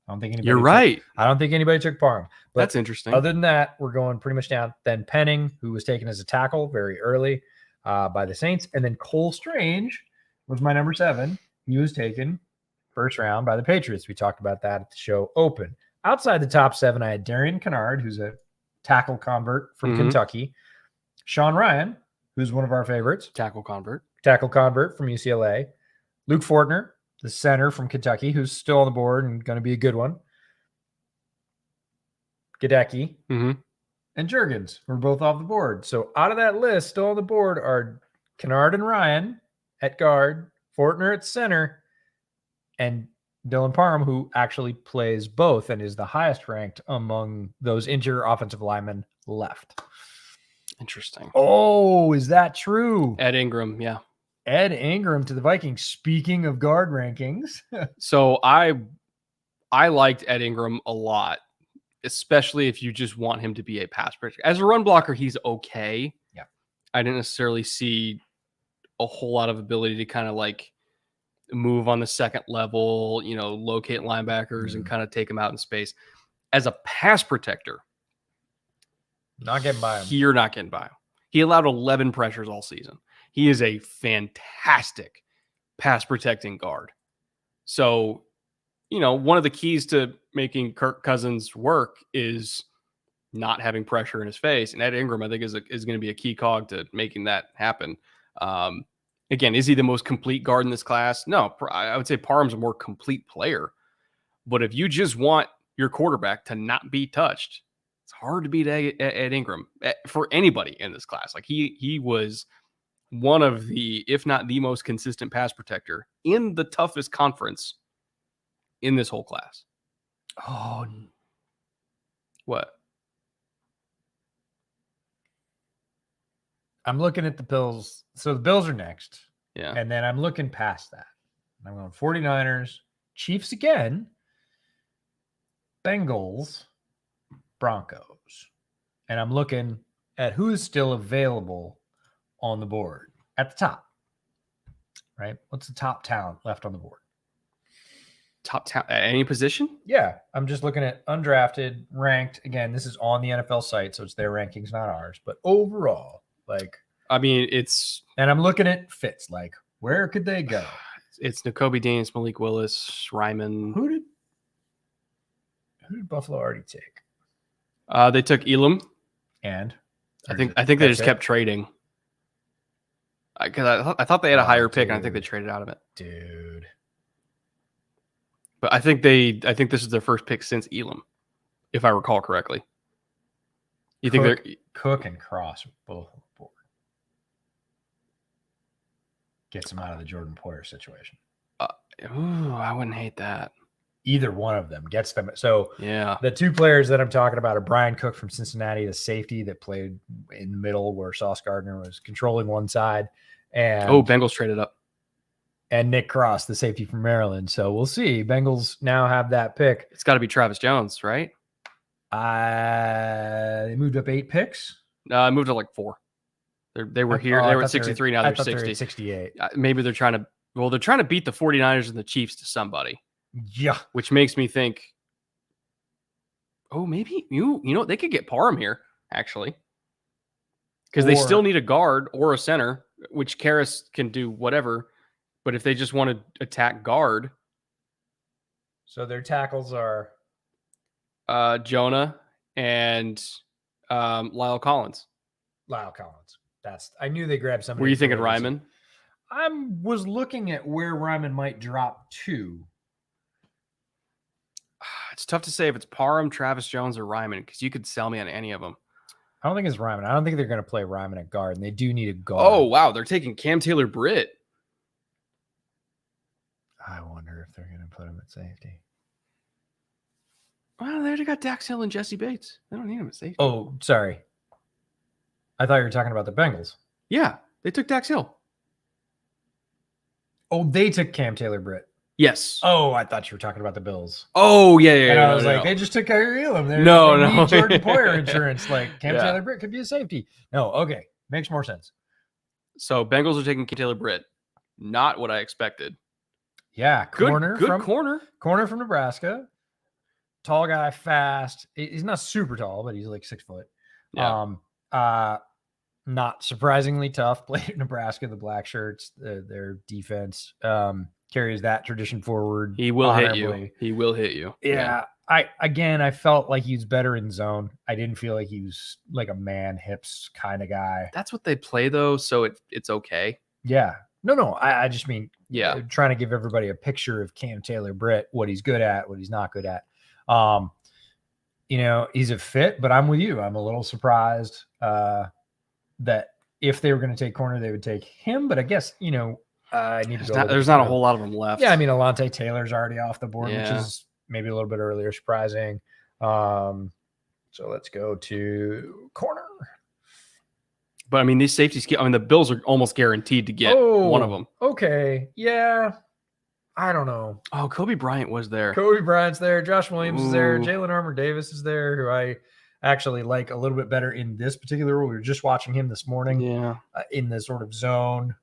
I don't think anybody You're right. I don't think anybody took Parham. But that's interesting. Other than that, we're going pretty much down. Then Penning, who was taken as a tackle very early by the Saints. And then Cole Strange was my number 7. He was taken first round by the Patriots. We talked about that at the show open. Outside the top 7, I had Darian Kennard, who's a tackle convert from Kentucky. Sean Ryan, who's one of our favorites. Tackle convert from UCLA. Luke Fortner, the center from Kentucky, who's still on the board and going to be a good one. Goedeke and Jurgens were both off the board. So out of that list, still on the board are Kennard and Ryan at guard, Fortner at center, and Dylan Parham, who actually plays both and is the highest ranked among those interior offensive linemen left. Interesting. Oh, is that true? Ed Ingram, yeah. Ed Ingram to the Vikings. Speaking of guard rankings. So I liked Ed Ingram a lot, especially if you just want him to be a pass protector. As a run blocker, he's okay. Yeah. I didn't necessarily see a whole lot of ability to kind of like move on the second level, locate linebackers and kind of take them out in space. As a pass protector, not getting by him. You're not getting by him. He allowed 11 pressures all season. He is a fantastic pass protecting guard. So, one of the keys to making Kirk Cousins work is not having pressure in his face. And Ed Ingram, I think, is going to be a key cog to making that happen. And Again, is he the most complete guard in this class? No, I would say Parham's a more complete player. But if you just want your quarterback to not be touched, it's hard to beat Ed Ingram for anybody in this class. Like he was one of the, if not the most consistent pass protector in the toughest conference in this whole class. Oh, what? I'm looking at the Bills. So the Bills are next. Yeah. And then I'm looking past that. I'm going 49ers, Chiefs again, Bengals, Broncos. And I'm looking at who is still available on the board at the top. Right? What's the top talent left on the board? Top talent at any position? Yeah. I'm just looking at undrafted, ranked. Again, this is on the NFL site, so it's their rankings, not ours. But overall, like, I mean, it's, and I'm looking at fits. Like, where could they go? it's Nakobi Dean, it's Malik Willis, Ryman. Who did Buffalo already take? They took Elam. And I think they just kept trading. Because I thought they had a higher pick, and I think they traded out of it. Dude. But I think this is their first pick since Elam, if I recall correctly. You think they're Cook and Cross are both on the board? Gets them out of the Jordan Poyer situation. I wouldn't hate that. Either one of them gets them. So yeah, the two players that I'm talking about are Bryan Cook from Cincinnati, the safety that played in the middle where Sauce Gardner was controlling one side. And Bengals traded up. And Nick Cross, the safety from Maryland. So we'll see. Bengals now have that pick. It's got to be Travis Jones, right? They moved up 8 picks. No, I moved to like 4. They were here. They were at 63. Now they're 60. 68. Maybe they're trying to beat the 49ers and the Chiefs to somebody. Yeah. Which makes me think, maybe you know, they could get Parham here, actually. Because they still need a guard or a center, which Karras can do whatever. But if they just want to attack guard. So their tackles are Jonah and Lyle Collins. I knew they grabbed somebody. Were you thinking Ryman? I was looking at where Ryman might drop to. It's tough to say if it's Parham, Travis Jones, or Ryman, because you could sell me on any of them. I don't think it's Ryman. I don't think they're going to play Ryman at guard, and they do need a guard. Oh, wow. They're taking Cam Taylor-Britt. I wonder if they're going to put him at safety. Well, they already got Dax Hill and Jesse Bates. They don't need him at safety. Oh, sorry. I thought you were talking about the Bengals. Yeah, they took Dax Hill. Oh, they took Cam Taylor-Britt. Yes. Oh, I thought you were talking about the Bills. Oh, yeah. And I was like, they just took Kyrie Elam. They No. need Jordan Poyer insurance. Like, Cam Taylor-Britt could be a safety. No, okay. Makes more sense. So, Bengals are taking Cam Taylor-Britt. Not what I expected. Yeah, Good corner. Corner from Nebraska. Tall guy, fast. He's not super tall, but he's like 6 foot. Yeah. Not surprisingly tough. Played at Nebraska, the black shirts, their defense carries that tradition forward. He will hit you. Yeah. I felt like he's better in zone. I didn't feel like he was like a man hips kind of guy. That's what they play though, so it's okay. Yeah. No. I just mean, trying to give everybody a picture of Cam Taylor-Britt, what he's good at, what he's not good at. He's a fit, but I'm with you. I'm a little surprised that if they were going to take corner, they would take him. But I guess, I need to go. There's not a whole lot of them left. Yeah, I mean, Alontae Taylor's already off the board, which is maybe a little bit earlier surprising. So let's go to corner. But I mean, these safeties, the Bills are almost guaranteed to get one of them. Okay. Yeah. I don't know. Oh, Kobe Bryant was there. Kobe Bryant's there. Josh Williams is there. Jalen Armour-Davis is there, who I actually like a little bit better in this particular role. We were just watching him this morning. Yeah. In the sort of zone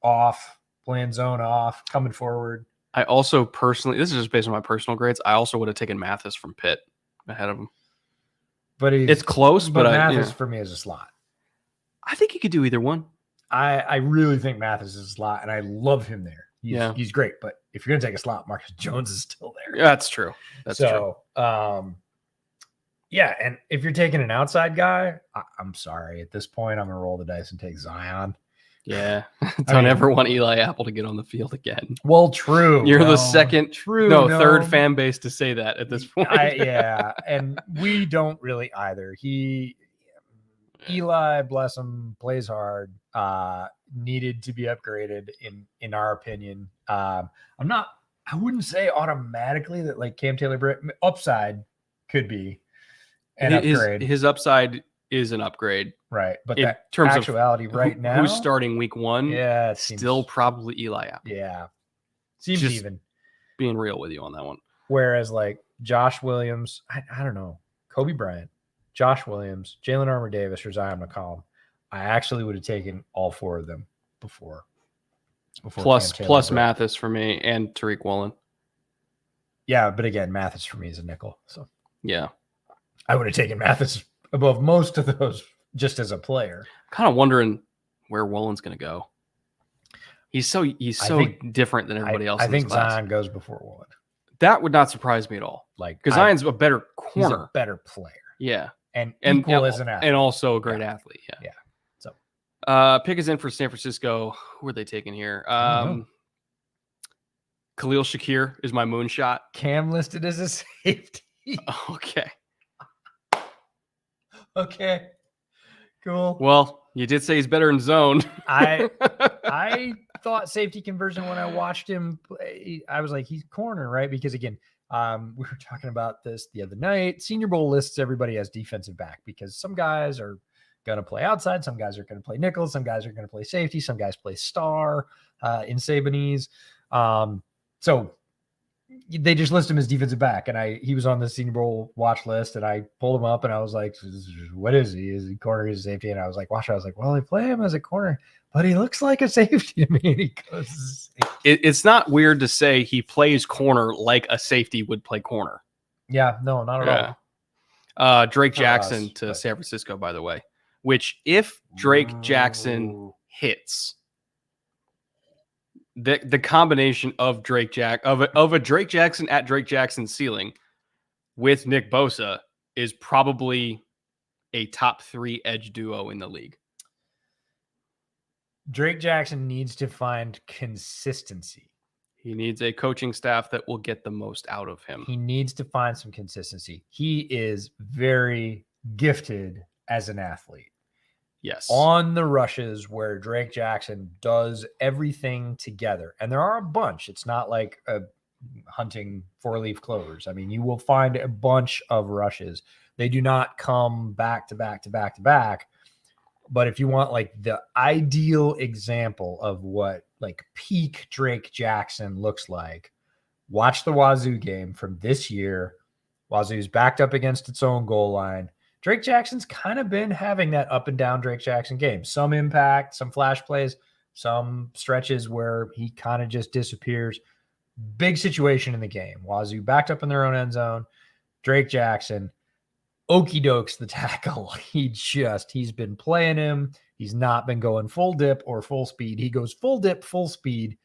off, playing zone off, coming forward. I also personally, this is just based on my personal grades, I also would have taken Mathis from Pitt ahead of him. But it's close, but Mathis for me is a slot. I think he could do either one. I really think Mathis is a slot, and I love him there. He's great, but if you're going to take a slot, Marcus Jones is still there. Yeah, that's true. True. And if you're taking an outside guy, I'm sorry. At this point, I'm going to roll the dice and take Zion. Yeah. Don't ever want Eli Apple to get on the field again. Well, true. You're the second, third no. fan base to say that at this point. Yeah. And we don't really either. Eli, bless him, plays hard, needed to be upgraded in our opinion. I wouldn't say automatically that like Cam Taylor-Britt upside could be an upgrade. His upside is an upgrade. Right. But in that terms actuality of right now. Who's starting week 1? Yeah. Still probably Eli Apple. Yeah. Seems Just even. Being real with you on that one. Whereas like Josh Williams, I don't know, Kobe Bryant, Josh Williams, Jalen Armour-Davis, or Zion McCollum, I actually would have taken all 4 of them before plus Mathis for me and Tariq Woolen. Yeah, but again, Mathis for me is a nickel. So yeah, I would have taken Mathis above most of those just as a player. Kind of wondering where Woolen's going to go. He's so different than everybody else. I think Zion goes before Woolen. That would not surprise me at all. Like because Zion's a better corner, he's a better player. Yeah, and equal as an athlete, and also a great athlete. Yeah. So, pick is in for San Francisco. Who are they taking here? Khalil Shakir is my moonshot. Cam listed as a safety. Okay. Okay. Cool. Well, you did say he's better in zone. I thought safety conversion when I watched him play. I was like, he's corner, right? Because again, we were talking about this the other night. Senior Bowl lists everybody as defensive back because some guys are going to play outside, some guys are going to play nickel, some guys are going to play safety, some guys play star in Sabanese. So they just list him as defensive back, and he was on the Senior Bowl watch list, and I pulled him up, and I was like, "What is he? Is he corner? Is he safety?" And I was like, "Watch!" I was like, "Well, they play him as a corner, but he looks like a safety to me." And he goes, it's not weird to say he plays corner like a safety would play corner. Yeah, no, not at all. Drake Jackson to San Francisco, by the way. Which, if Drake Jackson hits, the combination of Drake of a Drake Jackson at Drake Jackson ceiling with Nick Bosa is probably a top 3 edge duo in the league. Drake Jackson needs to find consistency. He needs a coaching staff that will get the most out of him. He needs to find some consistency. He is very gifted as an athlete. Yes. On the rushes where Drake Jackson does everything together. And there are a bunch. It's not like hunting 4-leaf clovers. I mean, you will find a bunch of rushes. They do not come back to back to back to back. But if you want like the ideal example of what like peak Drake Jackson looks like, watch the Wazoo game from this year. Wazoo's backed up against its own goal line. Drake Jackson's kind of been having that up and down Drake Jackson game. Some impact, some flash plays, some stretches where he kind of just disappears. Big situation in the game. Wazoo backed up in their own end zone. Drake Jackson, okey dokes the tackle. He's been playing him. He's not been going full dip or full speed. He goes full dip, full speed,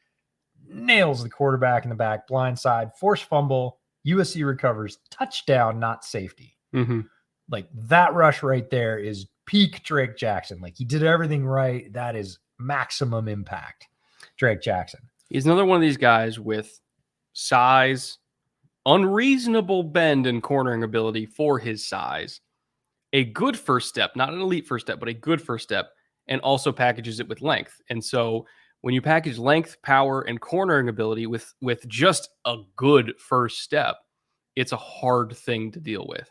nails the quarterback in the back, blindside, forced fumble. USC recovers, touchdown, not safety. Mm-hmm. Like that rush right there is peak Drake Jackson. Like he did everything right. That is maximum impact. Drake Jackson. He's another one of these guys with size, unreasonable bend and cornering ability for his size, a good first step, not an elite first step, but a good first step, and also packages it with length. And so when you package length, power, and cornering ability with just a good first step, it's a hard thing to deal with.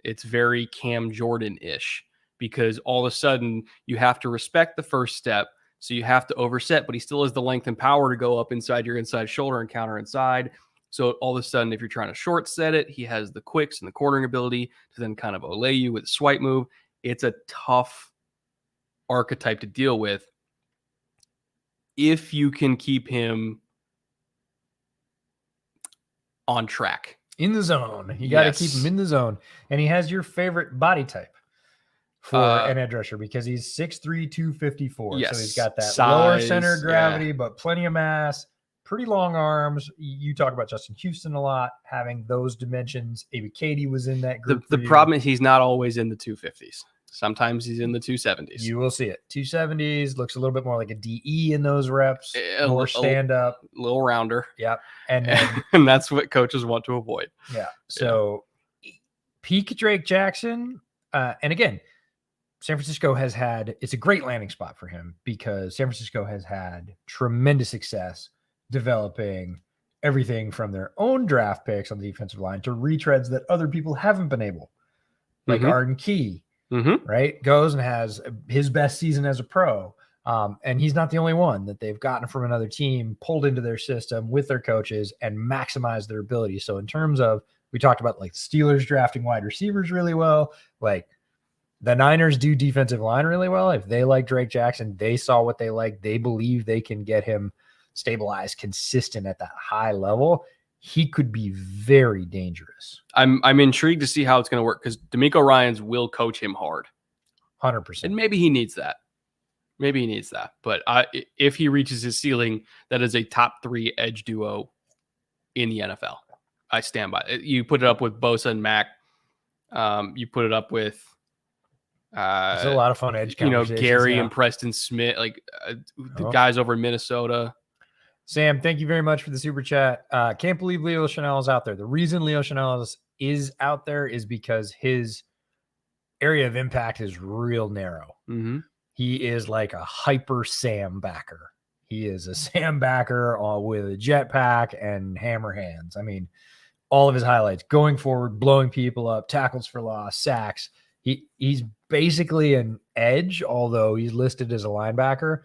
It's very Cam Jordan-ish because all of a sudden you have to respect the first step. So you have to overset, but he still has the length and power to go up inside your inside shoulder and counter inside. So all of a sudden, if you're trying to short set it, he has the quicks and the cornering ability to then kind of olay you with a swipe move. It's a tough archetype to deal with if you can keep him on track. In the zone. You got to keep him in the zone. And he has your favorite body type for an edge rusher because he's 6'3", 254. Yes. So he's got that size, lower center of gravity, but plenty of mass, pretty long arms. You talk about Justin Houston a lot, having those dimensions. Ebiketie was in that group. The problem is he's not always in the 250s. Sometimes he's in the 270s. You will see it. 270s, looks a little bit more like a DE in those reps, more stand-up. Little rounder. Yep. And then, and that's what coaches want to avoid. Yeah. So peak Drake Jackson. And again, San Francisco has had, it's a great landing spot for him because San Francisco has had tremendous success developing everything from their own draft picks on the defensive line to retreads that other people haven't been able. Like Arden Key, right? Goes and has his best season as a pro. And he's not the only one that they've gotten from another team, pulled into their system with their coaches and maximized their ability. So in terms of, we talked about like Steelers drafting wide receivers really well. Like the Niners do defensive line really well. If they like Drake Jackson, they saw what they like. They believe they can get him stabilized, consistent at that high level. He could be very dangerous. I'm intrigued to see how it's going to work because D'Amico Ryans will coach him hard. 100%. And maybe he needs that. But if he reaches his ceiling, that is a top 3 edge duo in the NFL. I stand by it. You put it up with Bosa and Mac. You put it up with it's a lot of fun edge conversations. Gary and Preston Smith, like the guys over in Minnesota. Sam, thank you very much for the super chat. Can't believe Leo Chenal is out there. The reason Leo Chenal is out there is because his area of impact is real narrow. He is like a hyper Sam backer. He is a Sam backer with a jetpack and hammer hands. I mean, all of his highlights, going forward, blowing people up, tackles for loss, sacks. He's basically an edge, although he's listed as a linebacker.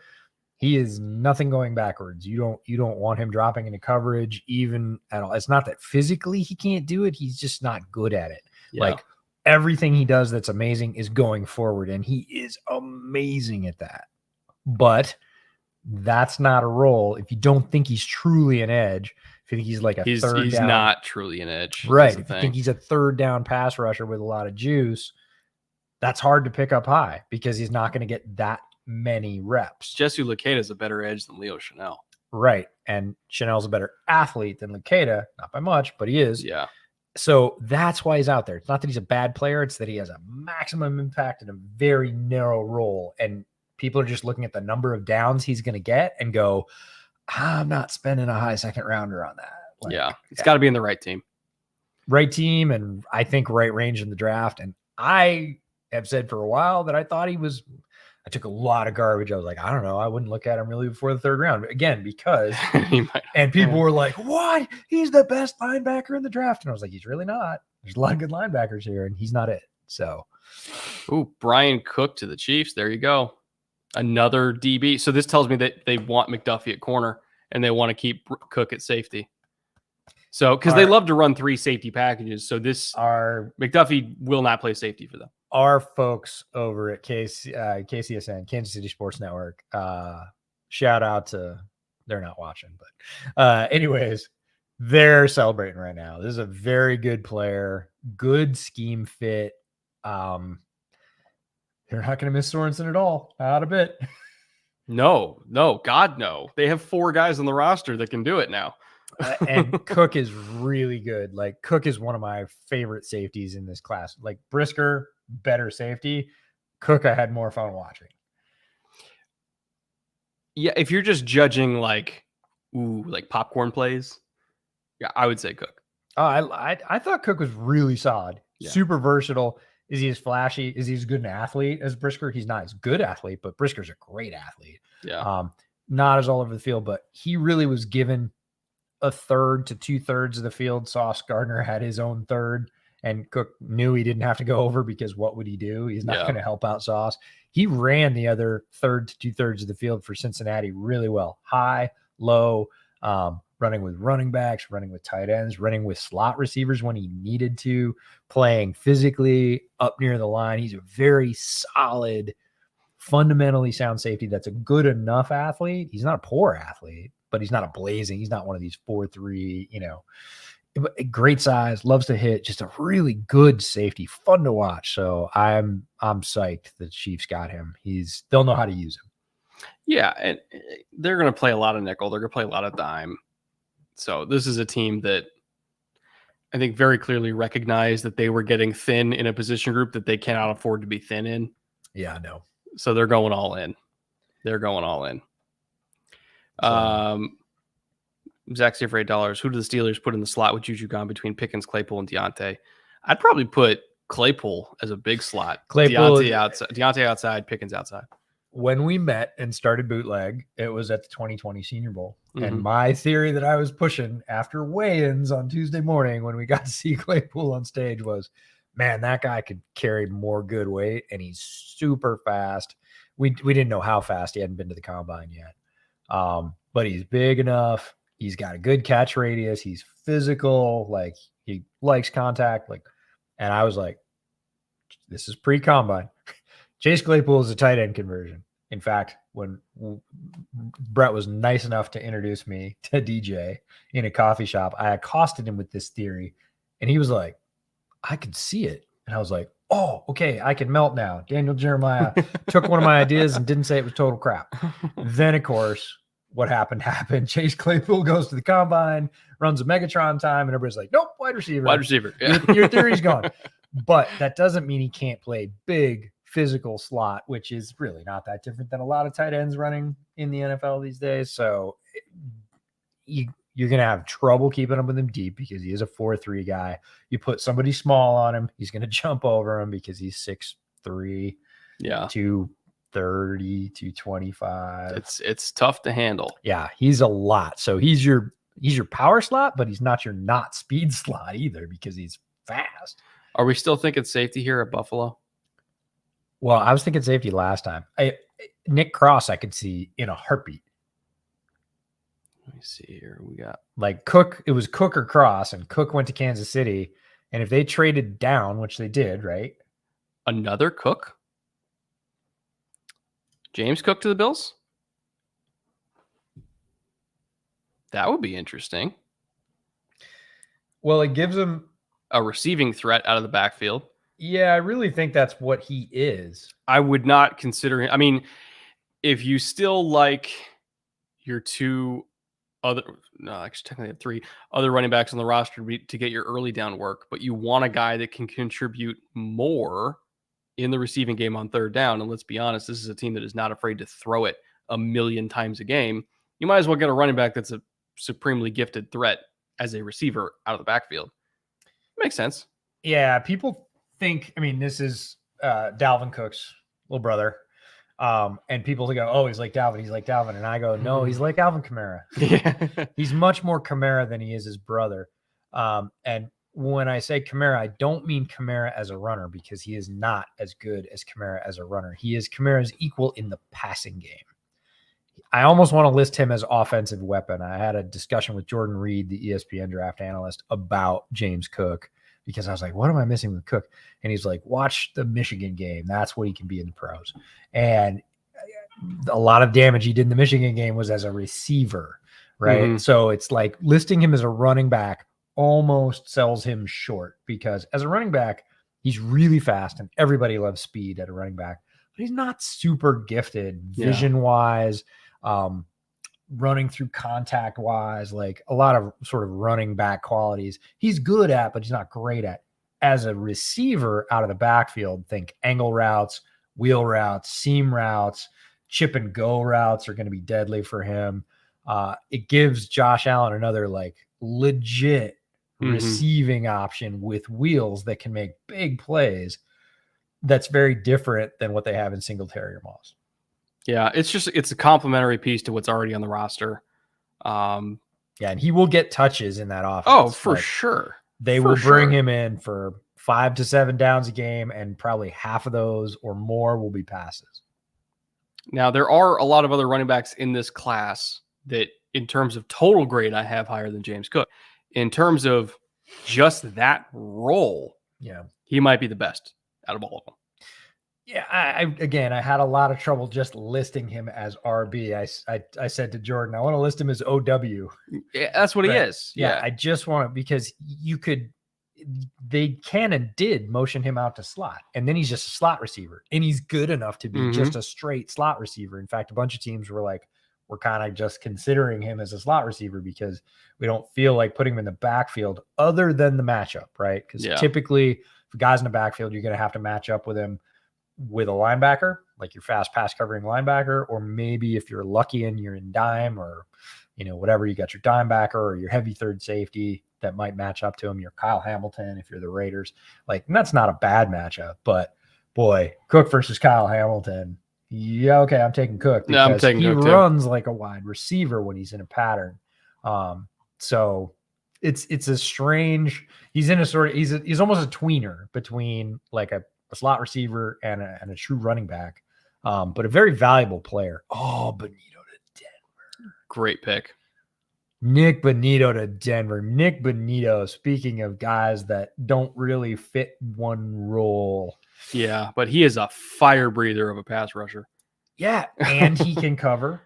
He is nothing going backwards. You don't want him dropping into coverage even at all. It's not that physically he can't do it. He's just not good at it. Yeah. Like everything he does that's amazing is going forward, and he is amazing at that. But that's not a role if you don't think he's truly an edge. If you think he's like he's third down. Not truly an edge. Right. If you think he's a third down pass rusher with a lot of juice, that's hard to pick up high because he's not going to get that many reps. Jesse Luketa is a better edge than Leo Chenal. Right. And Chanel's a better athlete than Luketa, not by much, but he is. Yeah. So that's why he's out there. It's not that he's a bad player. It's that he has a maximum impact in a very narrow role. And people are just looking at the number of downs he's going to get and go, I'm not spending a high second rounder on that. Like, it's got to be in the right team. Right team. And I think right range in the draft. And I have said for a while that I thought I took a lot of garbage. I was like, I don't know. I wouldn't look at him really before the third round. But again, because, and people were like, what? He's the best linebacker in the draft. And I was like, he's really not. There's a lot of good linebackers here, and he's not it. So, Bryan Cook to the Chiefs. There you go. Another DB. So this tells me that they want McDuffie at corner and they want to keep Cook at safety. So, because they love to run 3 safety packages. So McDuffie will not play safety for them. Our folks over at KCSN, Kansas City Sports Network, shout out to, they're not watching, but anyways, they're celebrating right now. This is a very good player, good scheme fit. They're not going to miss Sorensen at all. Not a bit. No, God, no. They have 4 guys on the roster that can do it now. And Cook is really good. Like Cook is one of my favorite safeties in this class. Like Brisker, better safety. Cook, I had more fun watching. Yeah, if you're just judging like popcorn plays, yeah, I would say Cook. I thought Cook was really solid, super versatile. Is he as flashy? Is he as good an athlete as Brisker? He's not as good athlete, but Brisker's a great athlete. Yeah. Not as all over the field, but he really was given a third to 2/3 of the field. Sauce Gardner had his own third, and Cook knew he didn't have to go over because what would he do? He's not going to help out Sauce. He ran the other third to 2/3 of the field for Cincinnati really well. High, low, running with running backs, running with tight ends, running with slot receivers when he needed to, playing physically up near the line. He's a very solid, fundamentally sound safety that's a good enough athlete. He's not a poor athlete, but he's not a blazing. He's not one of these 4.3, great size, loves to hit, just a really good safety, fun to watch. So I'm psyched the Chiefs got him. They'll know how to use him. Yeah, and they're going to play a lot of nickel. They're going to play a lot of dime. So this is a team that I think very clearly recognized that they were getting thin in a position group that they cannot afford to be thin in. Yeah, I know. So they're going all in. They're going all in. Zach $8, who do the Steelers put in the slot with Juju gone between Pickens, Claypool, and Deontay? I'd probably put Claypool as a big slot. Claypool, Deontay outside, Pickens outside. When we met and started Bootleg, it was at the 2020 Senior Bowl. And my theory that I was pushing after weigh-ins on Tuesday morning when we got to see Claypool on stage was, man, that guy could carry more good weight, and he's super fast. We didn't know how fast. He hadn't been to the combine yet. But he's big enough. He's got a good catch radius. He's physical. Like, he likes contact. Like, and I was like, this is pre-combine. Chase Claypool is a tight end conversion. In fact, when Brett was nice enough to introduce me to DJ in a coffee shop, I accosted him with this theory, and he was like, I could see it. And I was like, oh, okay, I can melt now. Daniel Jeremiah took one of my ideas and didn't say it was total crap. Then, of course, what happened. Chase Claypool goes to the combine, runs a Megatron time, and everybody's like, nope, wide receiver. Wide receiver. Yeah. Your theory's gone. But that doesn't mean he can't play big physical slot, which is really not that different than a lot of tight ends running in the NFL these days. So you're going to have trouble keeping up with him deep because he is a 4-3 guy. You put somebody small on him, he's going to jump over him because he's 6'3", 230, 225. It's tough to handle. Yeah, he's a lot. So he's your power slot, but he's not your not speed slot either because he's fast. Are we still thinking safety here at Buffalo? Well, I was thinking safety last time. Nick Cross, I could see in a heartbeat. Let me see here. We got like Cook. It was Cook or Cross, and Cook went to Kansas City. And if they traded down, which they did, right? Another Cook? James Cook to the Bills? That would be interesting. Well, it gives him a receiving threat out of the backfield. Yeah, I really think that's what he is. I would not consider him. I mean, if you still like your actually technically have 3 other running backs on the roster to get your early down work, but you want a guy that can contribute more in the receiving game on third down. And let's be honest, this is a team that is not afraid to throw it a million times a game. You might as well get a running back that's a supremely gifted threat as a receiver out of the backfield. Makes sense. Yeah, people think, I mean, this is Dalvin Cook's little brother. And people go, oh, he's like Dalvin. He's like Dalvin. And I go, no, he's like Alvin Kamara. Yeah. He's much more Kamara than he is his brother. And when I say Kamara, I don't mean Kamara as a runner because he is not as good as Kamara as a runner. He is Kamara's equal in the passing game. I almost want to list him as offensive weapon. I had a discussion with Jordan Reed, the ESPN draft analyst, about James Cook because I was like, what am I missing with Cook? And he's like, watch the Michigan game. That's what he can be in the pros. And a lot of damage he did in the Michigan game was as a receiver, right? Mm-hmm. So it's like listing him as a running back almost sells him short because as a running back, he's really fast and everybody loves speed at a running back, but he's not super gifted vision-wise, running through contact wise, like a lot of sort of running back qualities he's good at, but he's not great at. As a receiver out of the backfield, think angle routes, wheel routes, seam routes, chip and go routes are going to be deadly for him. It gives Josh Allen another like legit receiving option with wheels that can make big plays. That's very different than what they have in Singletary or Moss. Yeah, it's a complementary piece to what's already on the roster. Yeah, and he will get touches in that offense. Oh, for sure. They will bring him in for 5 to 7 downs a game, and probably half of those or more will be passes. Now, there are a lot of other running backs in this class that, in terms of total grade, I have higher than James Cook. In terms of just that role, he might be the best out of all of them. Yeah, I had a lot of trouble just listing him as RB. I said to Jordan, I want to list him as OW. Yeah, that's what he is. Yeah, I just want to, because they can and did motion him out to slot, and then he's just a slot receiver, and he's good enough to be just a straight slot receiver. In fact, a bunch of teams were like, we're kind of just considering him as a slot receiver because we don't feel like putting him in the backfield other than the matchup, right? Because typically, if a guy's in the backfield, you're going to have to match up with him. with a linebacker, like your fast pass covering linebacker, or maybe if you're lucky and you're in dime or, whatever, you got your dime backer or your heavy third safety that might match up to him. Your Kyle Hamilton, if you're the Raiders, and that's not a bad matchup, but boy, Cook versus Kyle Hamilton. Yeah. Okay. I'm taking Cook because he runs like a wide receiver when he's in a pattern. So it's a strange, he's in a sort of, he's almost a tweener between like a slot receiver and a true running back. But a very valuable player. Oh, Bonito to Denver. Great pick. Nick Bonito to Denver. Nick Bonito, speaking of guys that don't really fit one role. Yeah, but he is a fire breather of a pass rusher. Yeah, and he can cover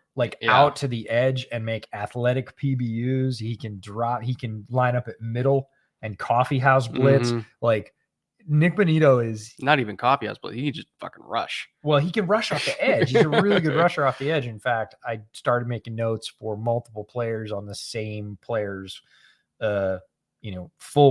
out to the edge and make athletic PBUs. He can drop. He can line up at middle and coffee house blitz. Nick Bonito is not even coffee house, but he can just fucking rush. Well, he can rush off the edge. He's a really good rusher off the edge. In fact, I started making notes for multiple players on the same players, full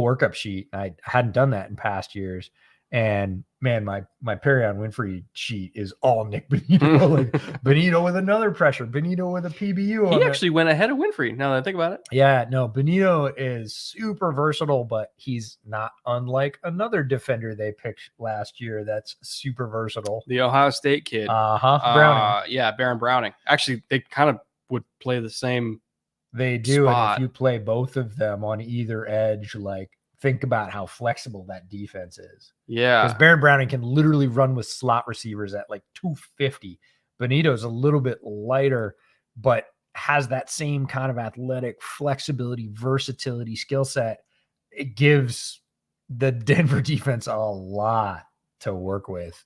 workup sheet. I hadn't done that in past years. And man, my Perry-on Winfrey sheet is all Nick Bonito. Bonito with another pressure. Bonito with a PBU. He actually went ahead of Winfrey. Now that I think about it. Yeah, no, Bonito is super versatile, but he's not unlike another defender they picked last year that's super versatile. The Ohio State kid. Browning. Yeah, Baron Browning. Actually, they kind of would play the same. They do, spot. And if you play both of them on either edge, think about how flexible that defense is. Yeah. Because Baron Browning can literally run with slot receivers at 250. Bonito's a little bit lighter, but has that same kind of athletic flexibility, versatility, skill set. It gives the Denver defense a lot to work with.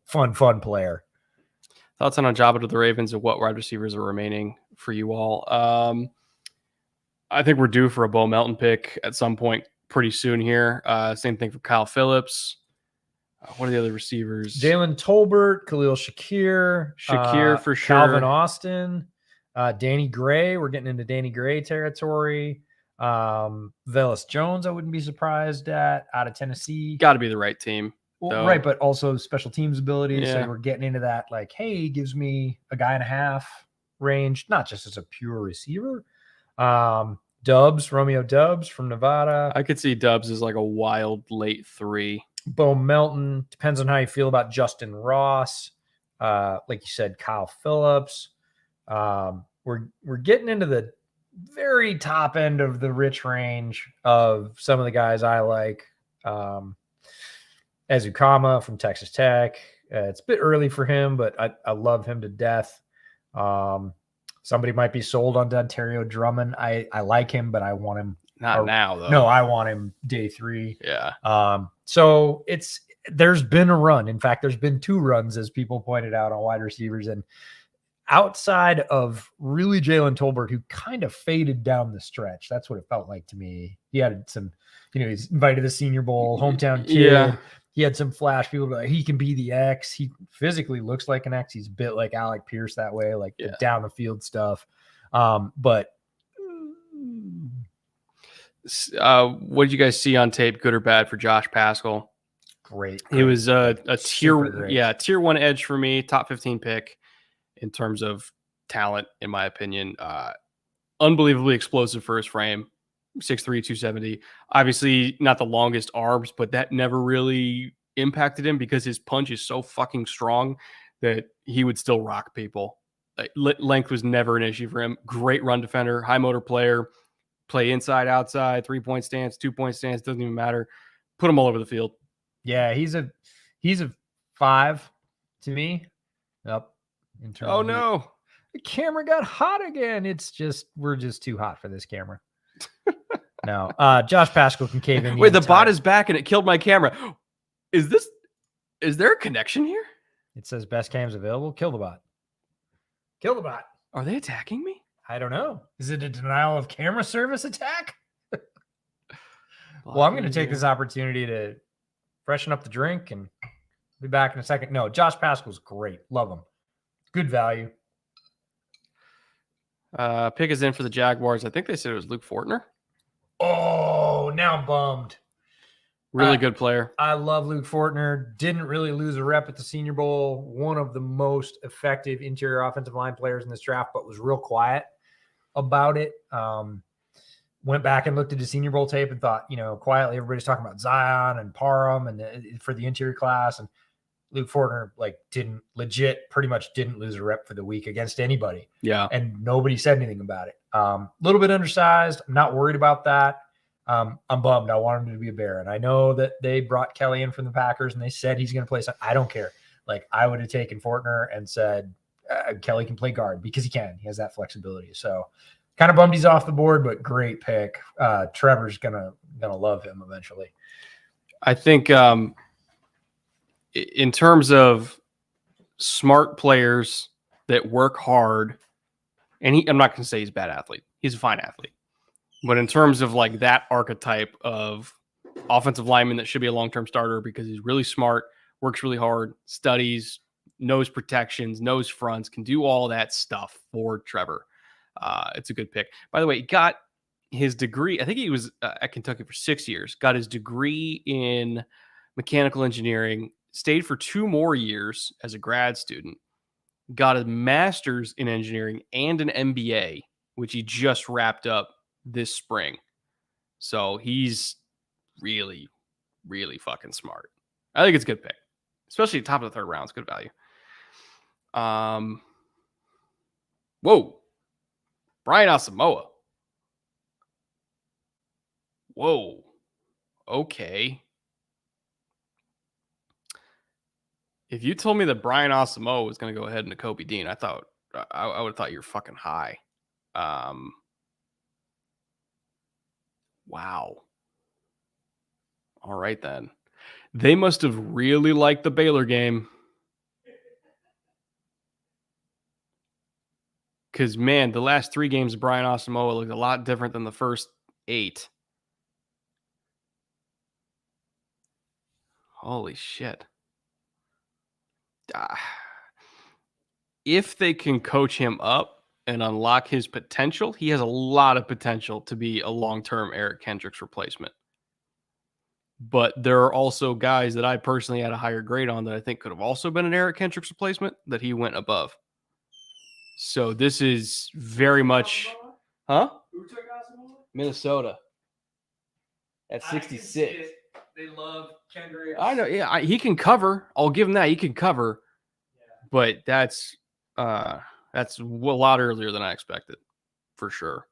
Fun player. Thoughts on Ojabo to the Ravens and what wide receivers are remaining for you all? I think we're due for a Bo Melton pick at some point pretty soon here. Same thing for Kyle Phillips. What are the other receivers? Jalen Tolbert, Khalil Shakir for sure. Calvin Austin, Danny Gray. We're getting into Danny Gray territory. Velus Jones, I wouldn't be surprised at, out of Tennessee. Got to be the right team. Well, right, but also special teams ability. Yeah. So we're getting into that, hey, gives me a guy and a half range, not just as a pure receiver. Romeo Dubs from Nevada. I could see Dubs as a wild late 3. Bo Melton. Depends on how you feel about Justin Ross. Like you said, Kyle Phillips. We're getting into the very top end of the rich range of some of the guys I like. Ezukama from Texas Tech. It's a bit early for him, but I love him to death. Somebody might be sold on Dontario Drummond. I like him, but I want him now though. No, I want him day 3. Yeah. So there's been a run. In fact, there's been 2 runs, as people pointed out, on wide receivers. And outside of really Jalen Tolbert, who kind of faded down the stretch, that's what it felt like to me. He had some, he's invited to the Senior Bowl, hometown kid. Yeah. He had some flash. People go, he can be the X. He physically looks like an X. He's a bit like Alec Pierce that way, the down the field stuff. But what did you guys see on tape, good or bad, for Josh Paschal? Great. He was a tier 1 edge for me, top 15 pick in terms of talent, in my opinion. Unbelievably explosive for his frame. 6'3", 270. Obviously not the longest arms, but that never really impacted him because his punch is so fucking strong that he would still rock people. Length was never an issue for him. Great run defender, high motor player, play inside, outside, 3-point stance, 2-point stance, doesn't even matter. Put him all over the field. Yeah, he's a 5 to me. Yep. Oh no. The camera got hot again. We're just too hot for this camera. No, Josh Paschal can cave in. Wait, the bot is back and it killed my camera. Is there a connection here? It says best cams available. Kill the bot. Kill the bot. Are they attacking me? I don't know. Is it a denial of camera service attack? Well, I'm going to take this opportunity to freshen up the drink and be back in a second. No, Josh Paschal's great. Love him. Good value. Pick is in for the Jaguars. I think they said it was Luke Fortner. Oh, now I'm bummed. Really good player. I love Luke Fortner. Didn't really lose a rep at the Senior Bowl. One of the most effective interior offensive line players in this draft, but was real quiet about it. Went back and looked at the Senior Bowl tape and thought, quietly everybody's talking about Zion and Parham and for the interior class. And Luke Fortner pretty much didn't lose a rep for the week against anybody. Yeah. And nobody said anything about it. A little bit undersized. I'm not worried about that. I'm bummed. I want him to be a Bear. And I know that they brought Kelly in from the Packers and they said he's going to play. I don't care. I would have taken Fortner and said, Kelly can play guard because he can. He has that flexibility. So kind of bummed he's off the board, but great pick. Trevor's gonna love him eventually. I think in terms of smart players that work hard, and I'm not going to say he's a bad athlete. He's a fine athlete. But in terms of that archetype of offensive lineman that should be a long-term starter because he's really smart, works really hard, studies, knows protections, knows fronts, can do all that stuff for Trevor. It's a good pick. By the way, he got his degree. I think he was at Kentucky for 6 years, got his degree in mechanical engineering, stayed for 2 more years as a grad student, got a master's in engineering and an MBA, which he just wrapped up this spring. So he's really, really fucking smart. I think it's a good pick, especially top of the 3rd round. It's good value. Whoa. Brian Asamoah. Whoa. Okay. If you told me that Brian Asamoah was going to go ahead and Nakobi Dean, I would have thought you were fucking high. Wow. All right, then. They must have really liked the Baylor game. Because, man, the last 3 games of Brian Asamoah looked a lot different than the first 8. Holy shit. If they can coach him up and unlock his potential, he has a lot of potential to be a long-term Eric Kendricks replacement. But there are also guys that I personally had a higher grade on that I think could have also been an Eric Kendricks replacement that he went above. So this is very much... Huh? Who took Asamoah? Minnesota. At 66. They love Kendricks. I know. Yeah, he can cover. I'll give him that. He can cover. Yeah. But that's a lot earlier than I expected, for sure.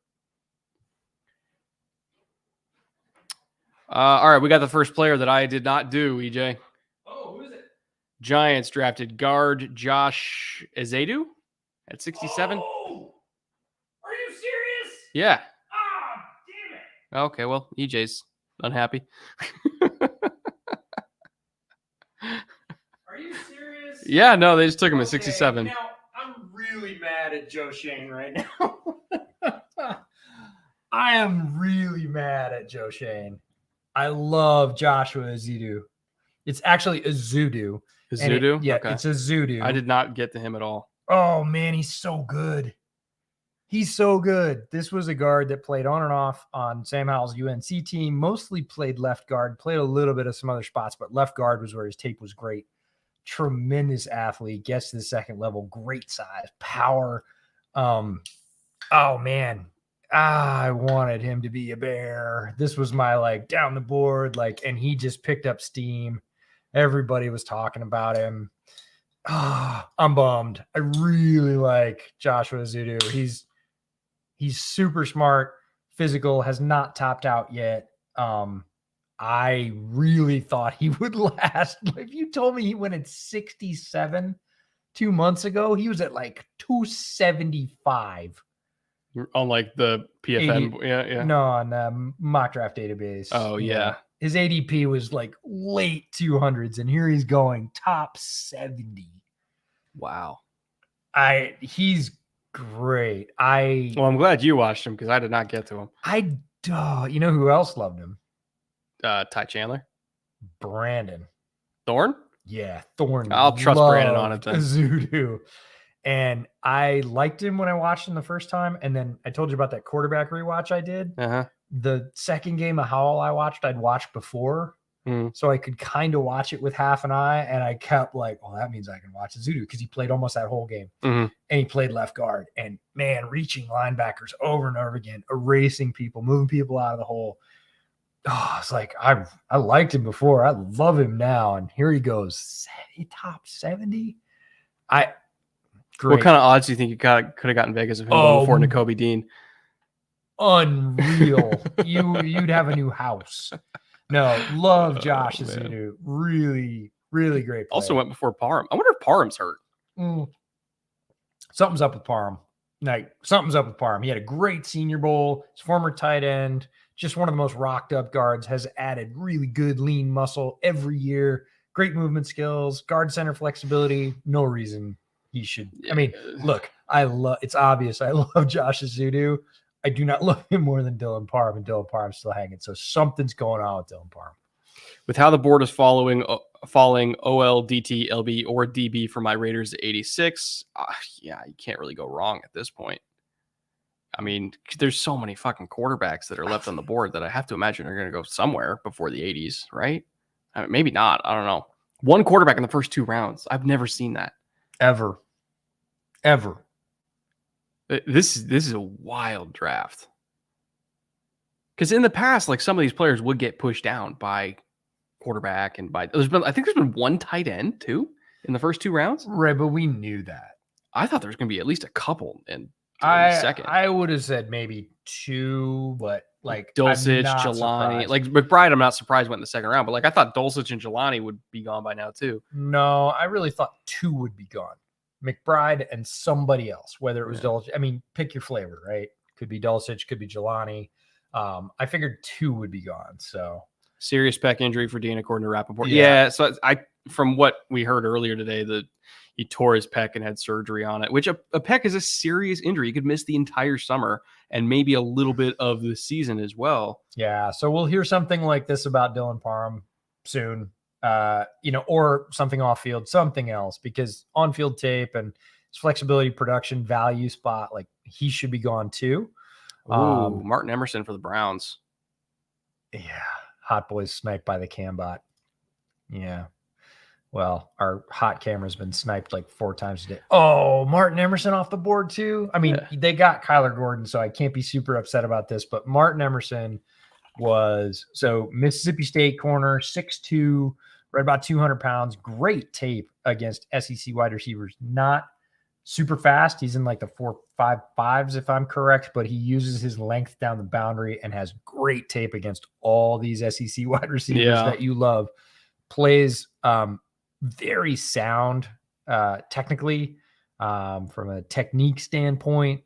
All right, we got the first player that I did not do, EJ. Oh, who is it? Giants drafted guard Josh Ezadu at 67. Oh, are you serious? Yeah. Ah, damn it. Okay, well, EJ's unhappy. Are you serious? Yeah, no, they just took him at 67. Now, I'm really mad at Joe Shane right now. I am really mad at Joe Shane. I love Joshua Ezeudu. It's actually Ezeudu. Ezeudu? Yeah, okay. It's Ezeudu. I did not get to him at all. Oh, man, he's so good. He's so good. This was a guard that played on and off on Sam Howell's UNC team, mostly played left guard, played a little bit of some other spots, but left guard was where his tape was great. Tremendous athlete, gets to the second level, great size, power. Oh, man. I wanted him to be a Bear. This was my down the board, and he just picked up steam. Everybody was talking about him. I'm bummed. I really like Joshua Ezeudu. He's super smart, physical, has not topped out yet. I really thought he would last. If you told me he went at 67 2 months ago, he was at 275. On the PFN, 80, yeah. No, on the mock draft database. Oh, yeah. His ADP was late 200s, and here he's going top 70. Wow. He's great. Well, I'm glad you watched him because I did not get to him. You know who else loved him? Ty Chandler. Brandon. Thorne? Yeah, Thorne. I'll trust Brandon on it then. Ezeudu. And I liked him when I watched him the first time. And then I told you about that quarterback rewatch I did. Uh-huh. The second game of Howell I watched, I'd watched before. So I could kind of watch it with half an eye, and I kept like, well, that means I can watch Zudu because he played almost that whole game. And he played left guard, and man, reaching linebackers over and over again, erasing people, moving people out of the hole. Oh, it's like I liked him before. I love him now, and here he goes, top 70. Great. What kind of odds do you think you could have gotten Vegas of him going before Nakobi Dean? Unreal. You'd have a new house. No, love Josh Zudu. Really, really great player. Also went before Parham. I wonder if Parham's hurt. Something's up with Parham. Something's up with Parham. He had a great Senior Bowl. His former tight end, just one of the most rocked up guards, has added really good lean muscle every year. Great movement skills, guard center flexibility. No reason he should. I mean, look, it's obvious. I love Josh Zudu. I do not love him more than Dylan Parham, and Dylan Parham's still hanging. So something's going on with Dylan Parham. With how the board is falling OL, DT, LB, or DB for my Raiders at 86, you can't really go wrong at this point. I mean, there's so many fucking quarterbacks that are left on the board that I have to imagine are going to go somewhere before the 80s, right? I mean, maybe not. I don't know. One quarterback in the first 2 rounds. I've never seen that. Ever. This is a wild draft. Because in the past, like some of these players would get pushed down by quarterback and I think there's been one tight end too in the first 2 rounds. Right, but we knew that. I thought there was going to be at least a couple in second. I would have said maybe 2, but like Dulcich, Jelani, like McBride. I'm not surprised went in the second round, but like I thought Dulcich and Jelani would be gone by now too. No, I really thought 2 would be gone. McBride and somebody else, whether it was Dulcich. I mean, pick your flavor, right? Could be Dulcich, could be Jelani. I figured 2 would be gone. So serious pec injury for Dean, according to Rappaport. Yeah. So from what we heard earlier today, he tore his pec and had surgery on it, which a pec is a serious injury. You could miss the entire summer and maybe a little bit of the season as well. Yeah. So we'll hear something like this about Dylan Parham soon. Or something off field, something else, because on field tape and his flexibility, production, value spot, like he should be gone too. Martin Emerson for the Browns. Yeah. Hot boys sniped by the cam bot. Yeah. Well, our hot camera's been sniped like 4 times a day. Oh, Martin Emerson off the board too. I mean, They got Kyler Gordon, so I can't be super upset about this, but Martin Emerson was Mississippi State corner, 6'2", right about 200 pounds. Great tape against SEC wide receivers. Not super fast. He's in like the 4.55s, if I'm correct, but he uses his length down the boundary and has great tape against all these SEC wide receivers that you love. Plays very sound technically from a technique standpoint.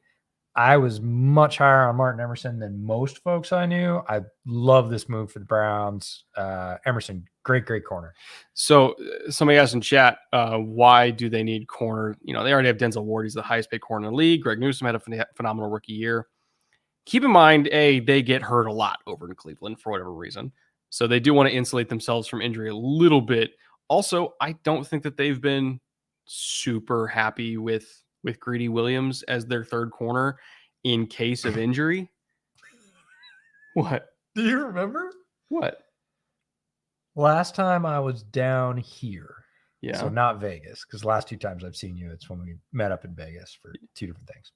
I was much higher on Martin Emerson than most folks I knew. I love this move for the Browns. Emerson, great corner. So somebody asked in chat, why do they need corner? They already have Denzel Ward. He's the highest paid corner in the league. Greg Newsome had a phenomenal rookie year. Keep in mind, they get hurt a lot over in Cleveland for whatever reason. So they do want to insulate themselves from injury a little bit. Also, I don't think that they've been super happy with Greedy Williams as their third corner in case of injury. What? Do you remember? What? Last time I was down here. Yeah. So not Vegas, because the last 2 times I've seen you, it's when we met up in Vegas for 2 different things.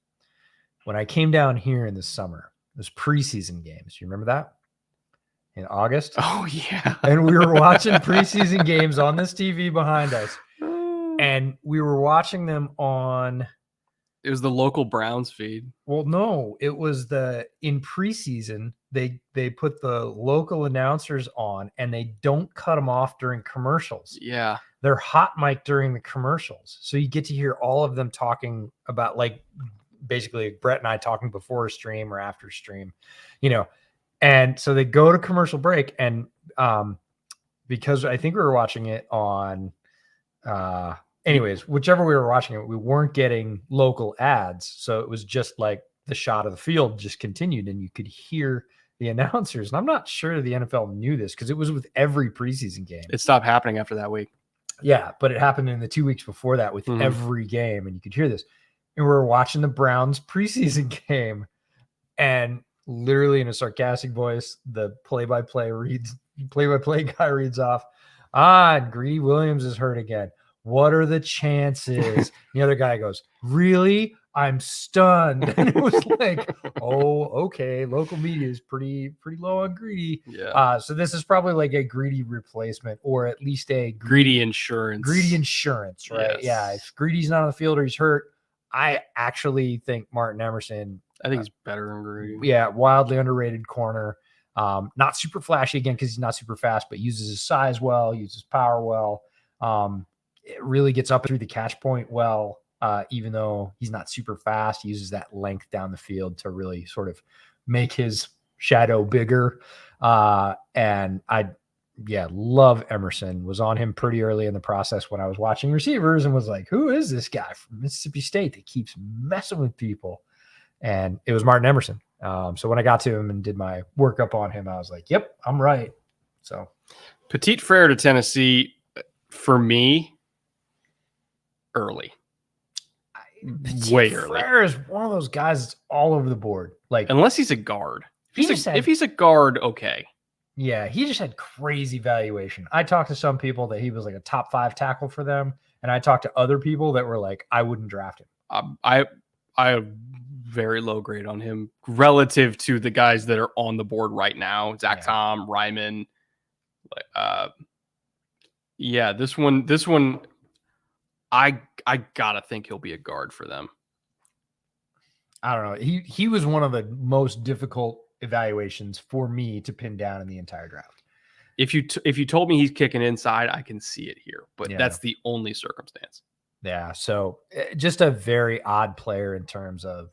When I came down here in the summer, it was preseason games. You remember that? In August? Oh, yeah. And we were watching preseason games on this TV behind us. And we were watching them on... It was the local Browns feed. Well, no, it was in preseason, they put the local announcers on and they don't cut them off during commercials. Yeah. They're hot mic during the commercials. So you get to hear all of them talking about, like, basically Brett and I talking before a stream or after stream, and so they go to commercial break. And because I think we were watching it on, anyways, whichever we were watching it, we weren't getting local ads. So it was just like the shot of the field just continued and you could hear the announcers. And I'm not sure the NFL knew this because it was with every preseason game. It stopped happening after that week. Yeah, but it happened in the 2 weeks before that with every game. And you could hear this. And we were watching the Browns preseason game. And literally in a sarcastic voice, the play-by-play guy reads off, and Greedy Williams is hurt again. What are the chances? The other guy goes, really? I'm stunned. And it was like, oh, okay. Local media is pretty low on Greedy. Yeah. So this is probably like a Greedy replacement, or at least a Greedy insurance. Greedy insurance, right? Yes. Yeah. If Greedy's not on the field or he's hurt, I actually think Martin Emerson. I think he's better than Greedy. Yeah, wildly underrated corner. Not super flashy again because he's not super fast, but uses his size well, uses power well. It really gets up through the catch point well. Even though he's not super fast, he uses that length down the field to really sort of make his shadow bigger. And I love Emerson. Was on him pretty early in the process when I was watching receivers and was like, who is this guy from Mississippi State that keeps messing with people? And it was Martin Emerson. So when I got to him and did my workup on him, I was like, yep, I'm right. So Petit Frere to Tennessee, for me, early. Way early. Frere is one of those guys that's all over the board. Like, unless he's a guard. If he's a guard, okay. Yeah, he just had crazy valuation. I talked to some people that he was like a top 5 tackle for them, and I talked to other people that were like, I wouldn't draft him. I have very low grade on him relative to the guys that are on the board right now. Zach Tom, Ryman. This one. I gotta think he'll be a guard for them. I don't know. He was one of the most difficult evaluations for me to pin down in the entire draft. If you told me he's kicking inside, I can see it here, but that's the only circumstance. Yeah. So just a very odd player in terms of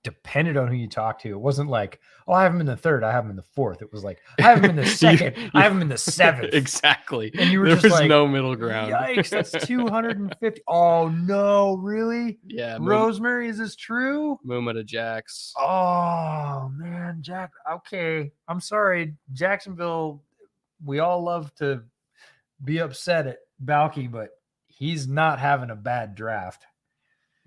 depended on who you talk to. It wasn't like, oh, I have him in the 3rd, I have him in the 4th. It was like, I have him in the 2nd, I have him in the 7th. Exactly. And you were there just was like, no middle ground. Yikes, that's 250. Oh no, really? Yeah. Rosemary, is this true? Muma to Jax. Oh man, Jack. Okay. I'm sorry. Jacksonville, we all love to be upset at Balky, but he's not having a bad draft.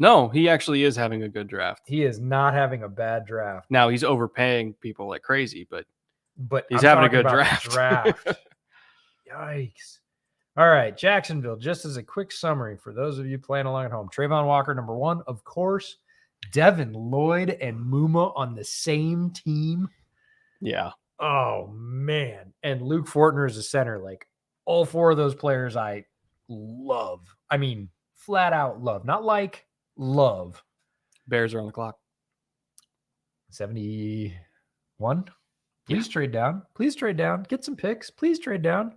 No, he actually is having a good draft. He is not having a bad draft. Now he's overpaying people like crazy, but he's I'm having a good talking about draft. Yikes. All right, Jacksonville, just as a quick summary for those of you playing along at home. Trayvon Walker, number 1, of course. Devin Lloyd and Muma on the same team. Yeah. Oh, man. And Luke Fortner is a center. Like, all 4 of those players I love. I mean, flat out love. Not like, love. Bears are on the clock. 71. Please trade down. Please trade down. Get some picks. Please trade down.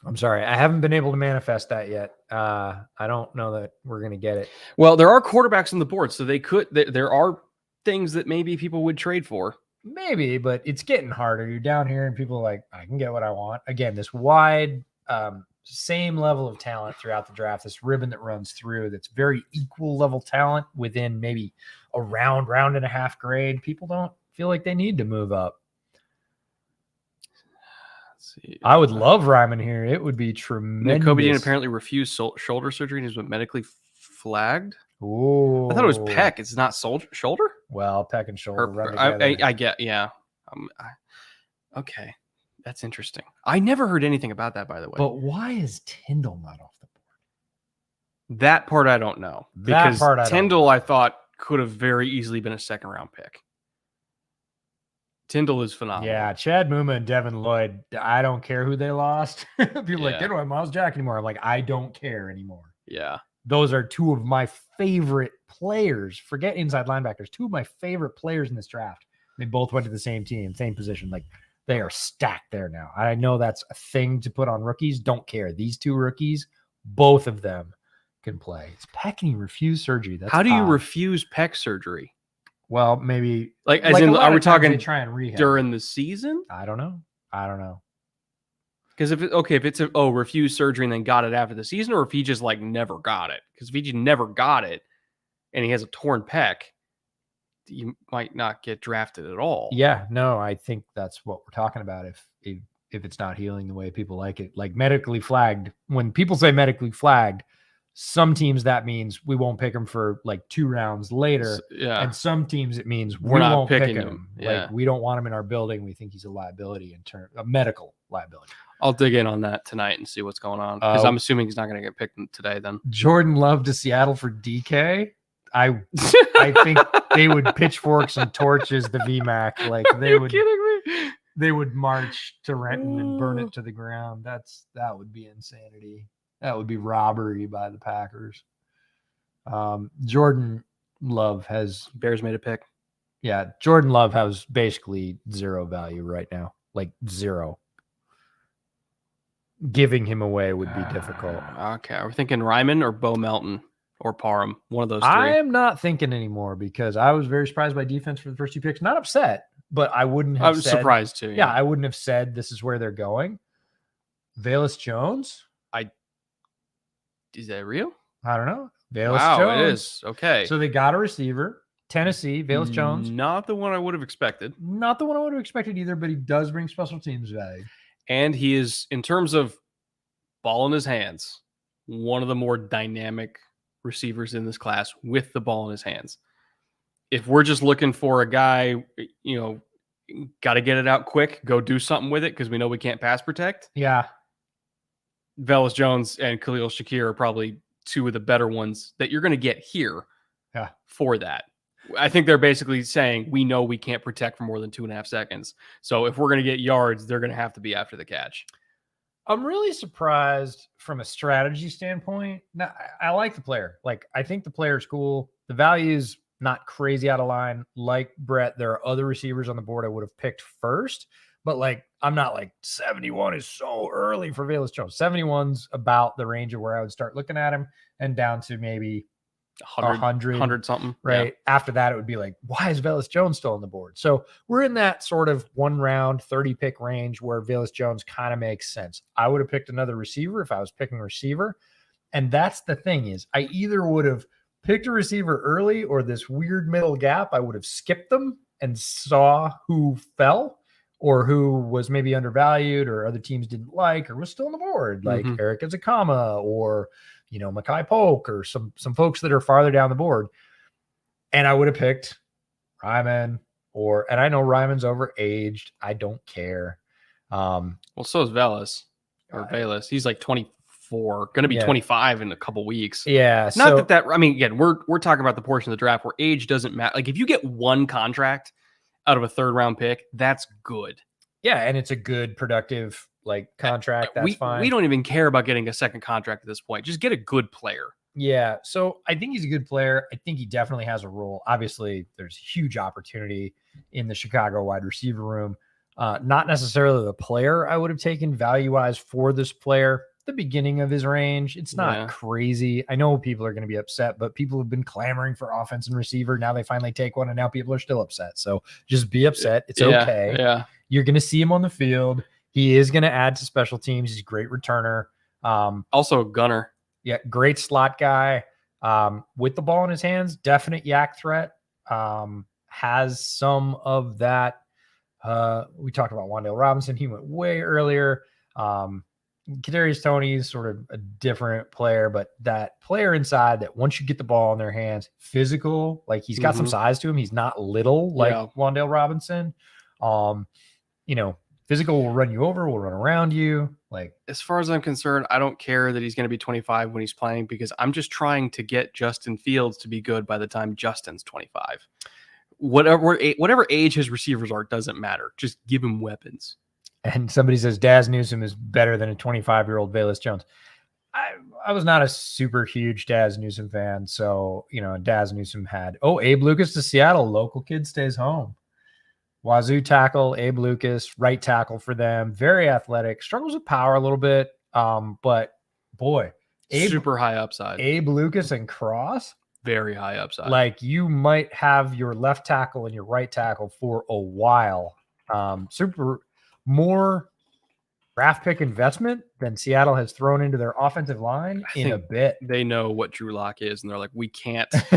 I'm sorry. I haven't been able to manifest that yet. I don't know that we're going to get it. Well, there are quarterbacks on the board, so there are things that maybe people would trade for. Maybe, but it's getting harder. You're down here and people are like, I can get what I want. Again, this wide, same level of talent throughout the draft, this ribbon that runs through that's very equal level talent within maybe a round and a half grade. People don't feel like they need to move up. Let's see. I would love Ryman here. It would be tremendous. Nakobi Dean apparently refused shoulder surgery and he's been medically flagged. Oh, I thought it was Peck. It's not shoulder? Well, Peck and shoulder run together. I get, yeah. Okay. That's interesting. I never heard anything about that, by the way. But why is Tyndall not off the board? That part I don't know. Because Tyndall, I thought, could have very easily been a 2nd-round pick. Tyndall is phenomenal. Yeah, Chad Muma and Devin Lloyd, I don't care who they lost. People like, they don't have Miles Jack anymore. I'm like, I don't care anymore. Yeah. Those are 2 of my favorite players. Forget inside linebackers. 2 of my favorite players in this draft. They both went to the same team, same position. Like, they are stacked there now. I know that's a thing to put on rookies. Don't care. These 2 rookies, both of them can play. It's Peck and he refused surgery. That's how do you refuse pec surgery? Well, maybe like are we talking try and rehab during the season? I don't know. Because if it's refused surgery and then got it after the season, or if he just like never got it. Because if he just never got it and he has a torn pec, you might not get drafted at all. Yeah, no, I think that's what we're talking about. If it's not healing the way people like it, like medically flagged. When people say medically flagged, Some teams that means we won't pick him for like 2 rounds later. Yeah. And some teams it means We're not won't pick picking him. Yeah. Like we don't want him in our building. We think he's a liability in terms of medical liability. I'll dig in on that tonight and see what's going on because I'm assuming he's not going to get picked today. Then Jordan Love to Seattle for DK. I think they would pitchforks and torches the VMAC. Like they would march to Renton and burn it to the ground. That would be insanity. That would be robbery by the Packers. Jordan Love has Bears made a pick. Yeah, Jordan Love has basically 0 value right now. Like 0. Giving him away would be difficult. Okay. We're thinking Ryman or Bo Melton or Parham. One of those 3. I am not thinking anymore because I was very surprised by defense for the first 2 picks. Not upset, but I wouldn't have I was surprised too. Yeah, I wouldn't have said this is where they're going. Velus Jones? Is that real? I don't know. Velus Jones. Jones. It is. Okay. So they got a receiver. Tennessee, Velus Jones. Not the one I would have expected. Not the one I would have expected either, but he does bring special teams value. And he is, in terms of ball in his hands, one of the more dynamic receivers in this class with the ball in his hands. If we're just looking for a guy, got to get it out quick, go do something with it because we know we can't pass protect. Yeah. Velus Jones and Khalil Shakir are probably 2 of the better ones that you're going to get here for that. I think they're basically saying we know we can't protect for more than 2.5 seconds. So if we're going to get yards, they're going to have to be after the catch. I'm really surprised from a strategy standpoint. Now, I like the player. Like, I think the player's cool. The value's not crazy out of line. Like Brett, there are other receivers on the board I would have picked first. But, like, I'm not like 71 is so early for Velus Jones. 71's about the range of where I would start looking at him and down to maybe 100 something. Right. Yeah. After that, it would be like, why is Velus Jones still on the board? So we're in that sort of 1 round, 30 pick range where Velus Jones kind of makes sense. I would have picked another receiver if I was picking a receiver. And that's the thing is I either would have picked a receiver early or this weird middle gap. I would have skipped them and saw who fell or who was maybe undervalued or other teams didn't like or was still on the board, like Eric Ezekama or, Makai Polk or some folks that are farther down the board. And I would have picked Ryman and I know Ryman's overaged. I don't care. Well, so is Velus or Velus. He's like 24, going to be 25 in a couple weeks. Yeah. Again, we're talking about the portion of the draft where age doesn't matter. Like if you get 1 contract out of a 3rd round pick, that's good. Yeah. And it's a good productive contract. That's fine. We don't even care about getting a second contract at this point. Just get a good player. Yeah. So I think he's a good player. I think he definitely has a role. Obviously, there's huge opportunity in the Chicago wide receiver room. Not necessarily the player I would have taken value-wise for this player. The beginning of his range, it's not crazy. I know people are going to be upset, but people have been clamoring for offense and receiver. Now they finally take one, and now people are still upset. So just be upset. It's okay. Yeah. You're going to see him on the field. He is going to add to special teams. He's a great returner. Also a gunner. Yeah, great slot guy. With the ball in his hands, definite yak threat. Has some of that. We talked about Wan'Dale Robinson. He went way earlier. Kadarius Toney is sort of a different player, but that player inside that once you get the ball in their hands, physical, like he's got some size to him. He's not little like Wan'Dale Robinson. Physical will run you over, will run around you. Like as far as I'm concerned, I don't care that he's going to be 25 when he's playing because I'm just trying to get Justin Fields to be good by the time Justin's 25. Whatever age his receivers are, doesn't matter. Just give him weapons. And somebody says Daz Newsome is better than a 25-year-old Velus Jones. I was not a super huge Daz Newsome fan. So, Daz Newsome had, Abe Lucas to Seattle. Local kid stays home. Wazoo tackle, Abe Lucas, right tackle for them. Very athletic. Struggles with power a little bit. But boy, super high upside. Abe Lucas and Cross. Very high upside. Like you might have your left tackle and your right tackle for a while. Super more draft pick investment than Seattle has thrown into their offensive line in a bit. They know what Drew Lock is, and they're like, we can't subject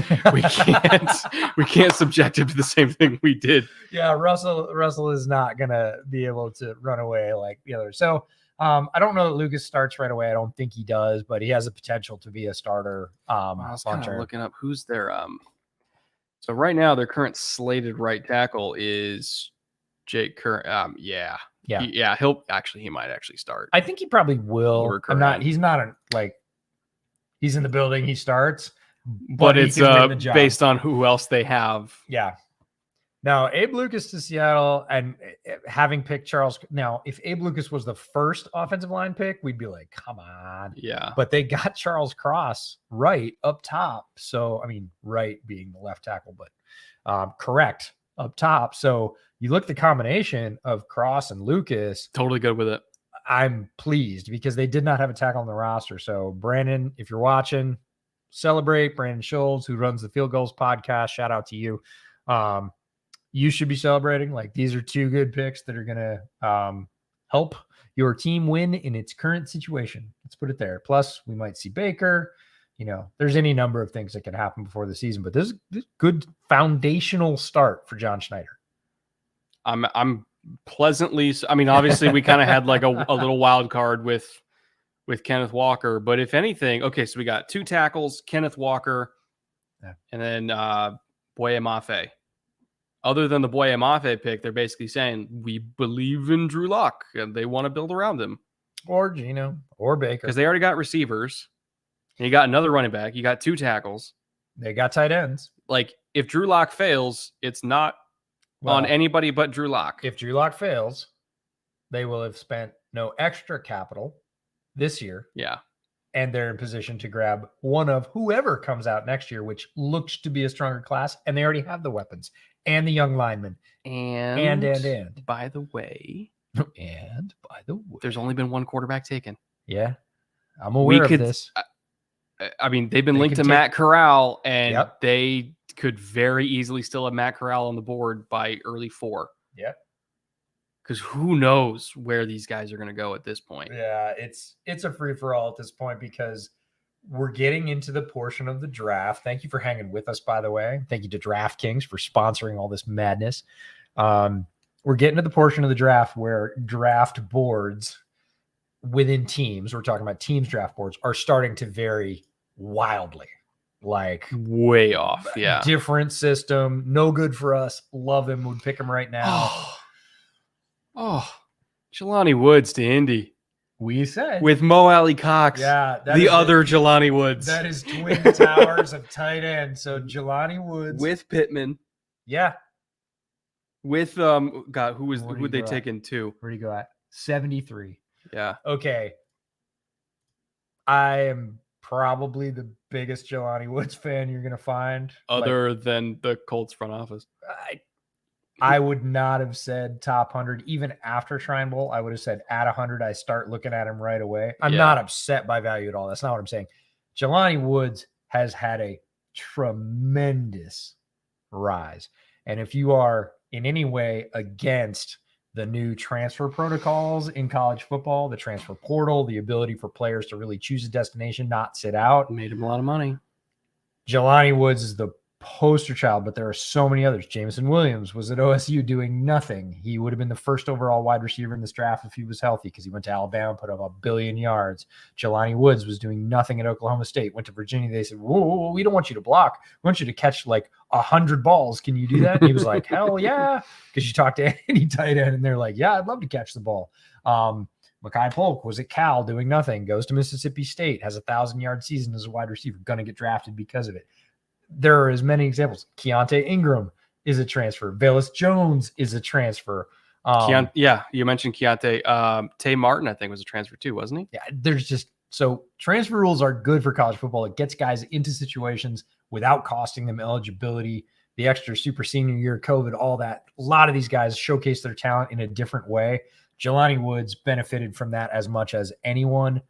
him to the same thing we did. Yeah, Russell is not gonna be able to run away like the others. So I don't know that Lucas starts right away. I don't think he does, but he has the potential to be a starter. I was kind of looking up who's their so right now their current slated right tackle is Jake Curran. He might actually start. I think he probably will. He's not he's in the building, he starts, but it's based on who else they have. Yeah. Now, Abe Lucas to Seattle, and having picked Charles. Now, if Abe Lucas was the first offensive line pick, we'd be like, come on. Yeah. But they got Charles Cross right up top. So, I mean, right being the left tackle, but correct up top. So you look at the combination of Cross and Lucas. Totally good with it. I'm pleased because they did not have a tackle on the roster. So, Brandon, if you're watching, celebrate. Brandon Schultz, who runs the Field Goals podcast, shout out to you. You should be celebrating. Like, these are two good picks that are going to help your team win in its current situation. Let's put it there. Plus, we might see Baker. There's any number of things that can happen before the season, but this is a good foundational start for John Schneider. I'm pleasantly. I mean, obviously, we kind of had like a little wild card with Kenneth Walker, but if anything, okay, so we got 2 tackles, Kenneth Walker, and then Boye Mafe. Other than the Boye Mafe pick, they're basically saying we believe in Drew Lock and they want to build around him, or Geno, or Baker, because they already got receivers. And you got another running back. You got 2 tackles. They got tight ends. Like, if Drew Lock fails, it's not on anybody but Drew Lock. If Drew Lock fails, they will have spent no extra capital this year. Yeah. And they're in position to grab one of whoever comes out next year, which looks to be a stronger class. And they already have the weapons and the young linemen. And by the way, there's only been 1 quarterback taken. Yeah. I'm aware of this. I mean, they've been linked to Matt Corral, and they could very easily still have Matt Corral on the board by early 4. Yeah. Because who knows where these guys are going to go at this point. Yeah, it's a free-for-all at this point because we're getting into the portion of the draft. Thank you for hanging with us, by the way. Thank you to DraftKings for sponsoring all this madness. We're getting to the portion of the draft where draft boards within teams, we're talking about teams draft boards, are starting to vary wildly. Like, way off. Yeah. Different system. No good for us. Love him. Would pick him right now. Jelani Woods to Indy. We said. With Mo Alley Cox. Yeah. The other Jelani Woods. That is twin towers of tight end. So Jelani Woods. With Pittman. Yeah. With, who'd they take in 2? Where'd he go at? 73. Yeah. Okay. I am probably the biggest Jelani Woods fan you're going to find. Other than the Colts front office. I would not have said top 100. Even after Shrine Bowl, I would have said at 100, I start looking at him right away. I'm not upset by value at all. That's not what I'm saying. Jelani Woods has had a tremendous rise. And if you are in any way against the new transfer protocols in college football, the transfer portal, the ability for players to really choose a destination, not sit out. Made him a lot of money. Jelani Woods is the poster child, but there are so many others. Jameson Williams was at OSU doing nothing. He would have been the first overall wide receiver in this draft if he was healthy because he went to Alabama, put up 1 billion yards. Jelani Woods was doing nothing at Oklahoma State, went to Virginia. They said, whoa, we don't want you to block. We want you to catch like 100 balls. Can you do that? And he was like, hell yeah. Because you talk to any tight end and they're like, yeah, I'd love to catch the ball. Mekhi Polk was at Cal doing nothing, goes to Mississippi State, has a 1,000-yard season as a wide receiver, going to get drafted because of it. There are as many examples. Keontae Ingram is a transfer. Velus Jones is a transfer. You mentioned Keontae. Tay Martin, I think, was a transfer too, wasn't he? Yeah, there's just so transfer rules are good for college football. It gets guys into situations without costing them eligibility. The extra super senior year, COVID, all that. A lot of these guys showcase their talent in a different way. Jelani Woods benefited from that as much as anyone.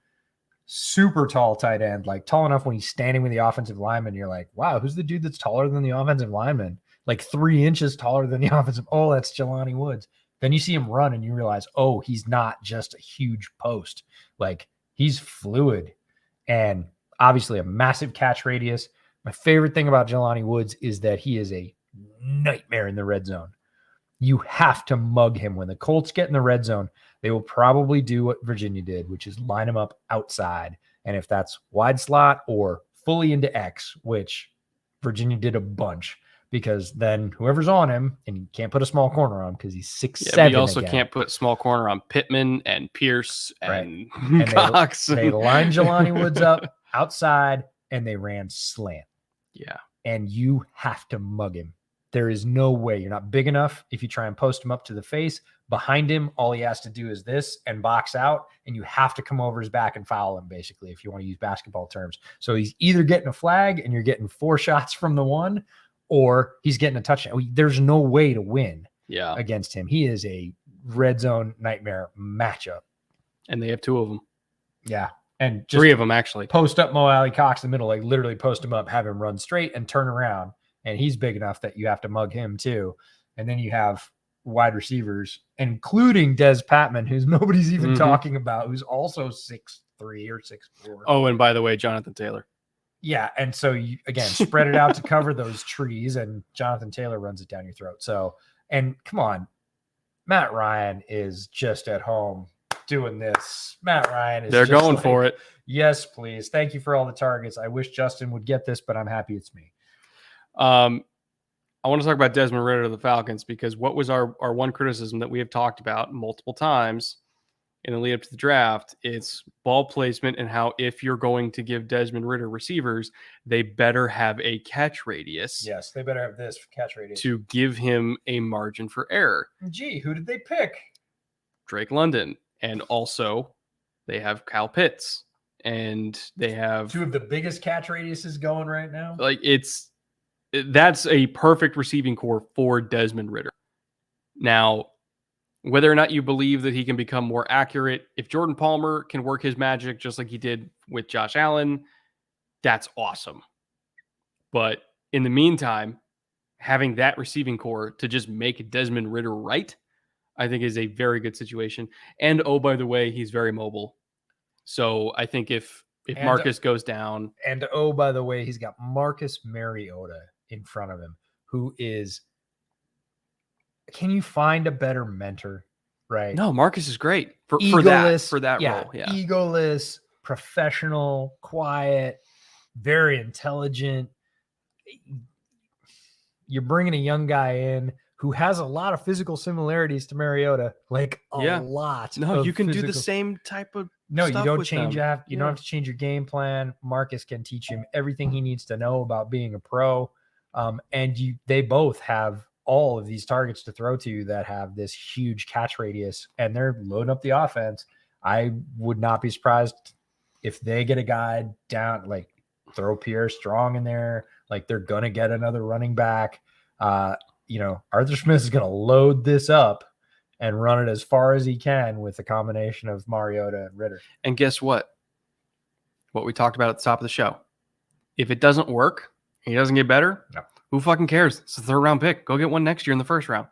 Super tall tight end, like tall enough when he's standing with the offensive lineman. You're like, wow, who's the dude that's taller than the offensive lineman? Like 3 inches taller than the offensive. Oh, that's Jelani Woods. Then you see him run and you realize, oh, he's not just a huge post. Like he's fluid and obviously a massive catch radius. My favorite thing about Jelani Woods is that he is a nightmare in the red zone. You have to mug him. When the Colts get in the red zone, they will probably do what Virginia did, which is line him up outside. And if that's wide slot or fully into X, which Virginia did a bunch, because then whoever's on him, and you can't put a small corner on because he's 6'7". But you also can't put small corner on Pittman and Pierce and Cox. They lined Jelani Woods up outside, and they ran slant. Yeah. And you have to mug him. There is no way. You're not big enough if you try and post him up to the face. Behind him, all he has to do is this and box out, and you have to come over his back and foul him, basically, if you want to use basketball terms. So he's either getting a flag and you're getting 4 shots from the one, or he's getting a touchdown. There's no way to win against him. He is a red zone nightmare matchup. And they have 2 of them. Yeah. And just 3 of them, actually. Post up Mo Alley Cox in the middle, like literally post him up, have him run straight and turn around. And he's big enough that you have to mug him too. And then you have wide receivers, including Des Patman, who's nobody's even talking about, who's also 6'3" or 6'4". Oh, and by the way, Jonathan Taylor. Yeah. And so you, again, spread it out to cover those trees, and Jonathan Taylor runs it down your throat. So, and come on, Matt Ryan is just at home doing this. Matt Ryan is They're going for it. Yes, please. Thank you for all the targets. I wish Justin would get this, but I'm happy it's me. I want to talk about Desmond Ridder of the Falcons, because what was our one criticism that we have talked about multiple times in the lead up to the draft? It's ball placement, and how if you're going to give Desmond Ridder receivers, they better have a catch radius. Yes, they better have this catch radius to give him a margin for error. Gee, who did they pick? Drake London. And also they have Kyle Pitts, and they have 2 of the biggest catch radiuses going right now. Like that's a perfect receiving core for Desmond Ridder. Now, whether or not you believe that he can become more accurate, if Jordan Palmer can work his magic just like he did with Josh Allen, that's awesome. But in the meantime, having that receiving core to just make Desmond Ridder right, I think is a very good situation. And oh, by the way, he's very mobile. So I think if Marcus goes down. And oh, by the way, he's got Marcus Mariota in front of him, who is, can you find a better mentor? Right. No, Marcus is great for that role. Yeah. Egoless, professional, quiet, very intelligent. You're bringing a young guy in who has a lot of physical similarities to Mariota, like a lot. No, you can do the same type of No, you stuff don't with change them. that. You don't have to change your game plan. Marcus can teach him everything he needs to know about being a pro. And they both have all of these targets to throw to that have this huge catch radius, and they're loading up the offense. I would not be surprised if they get a guy down, like throw Pierre Strong in there. Like they're going to get another running back. Arthur Smith is going to load this up and run it as far as he can with a combination of Mariota and Ridder. And guess what? What we talked about at the top of the show. If it doesn't work, he doesn't get better, who fucking cares? It's a 3rd round pick. Go get one next year in the 1st round.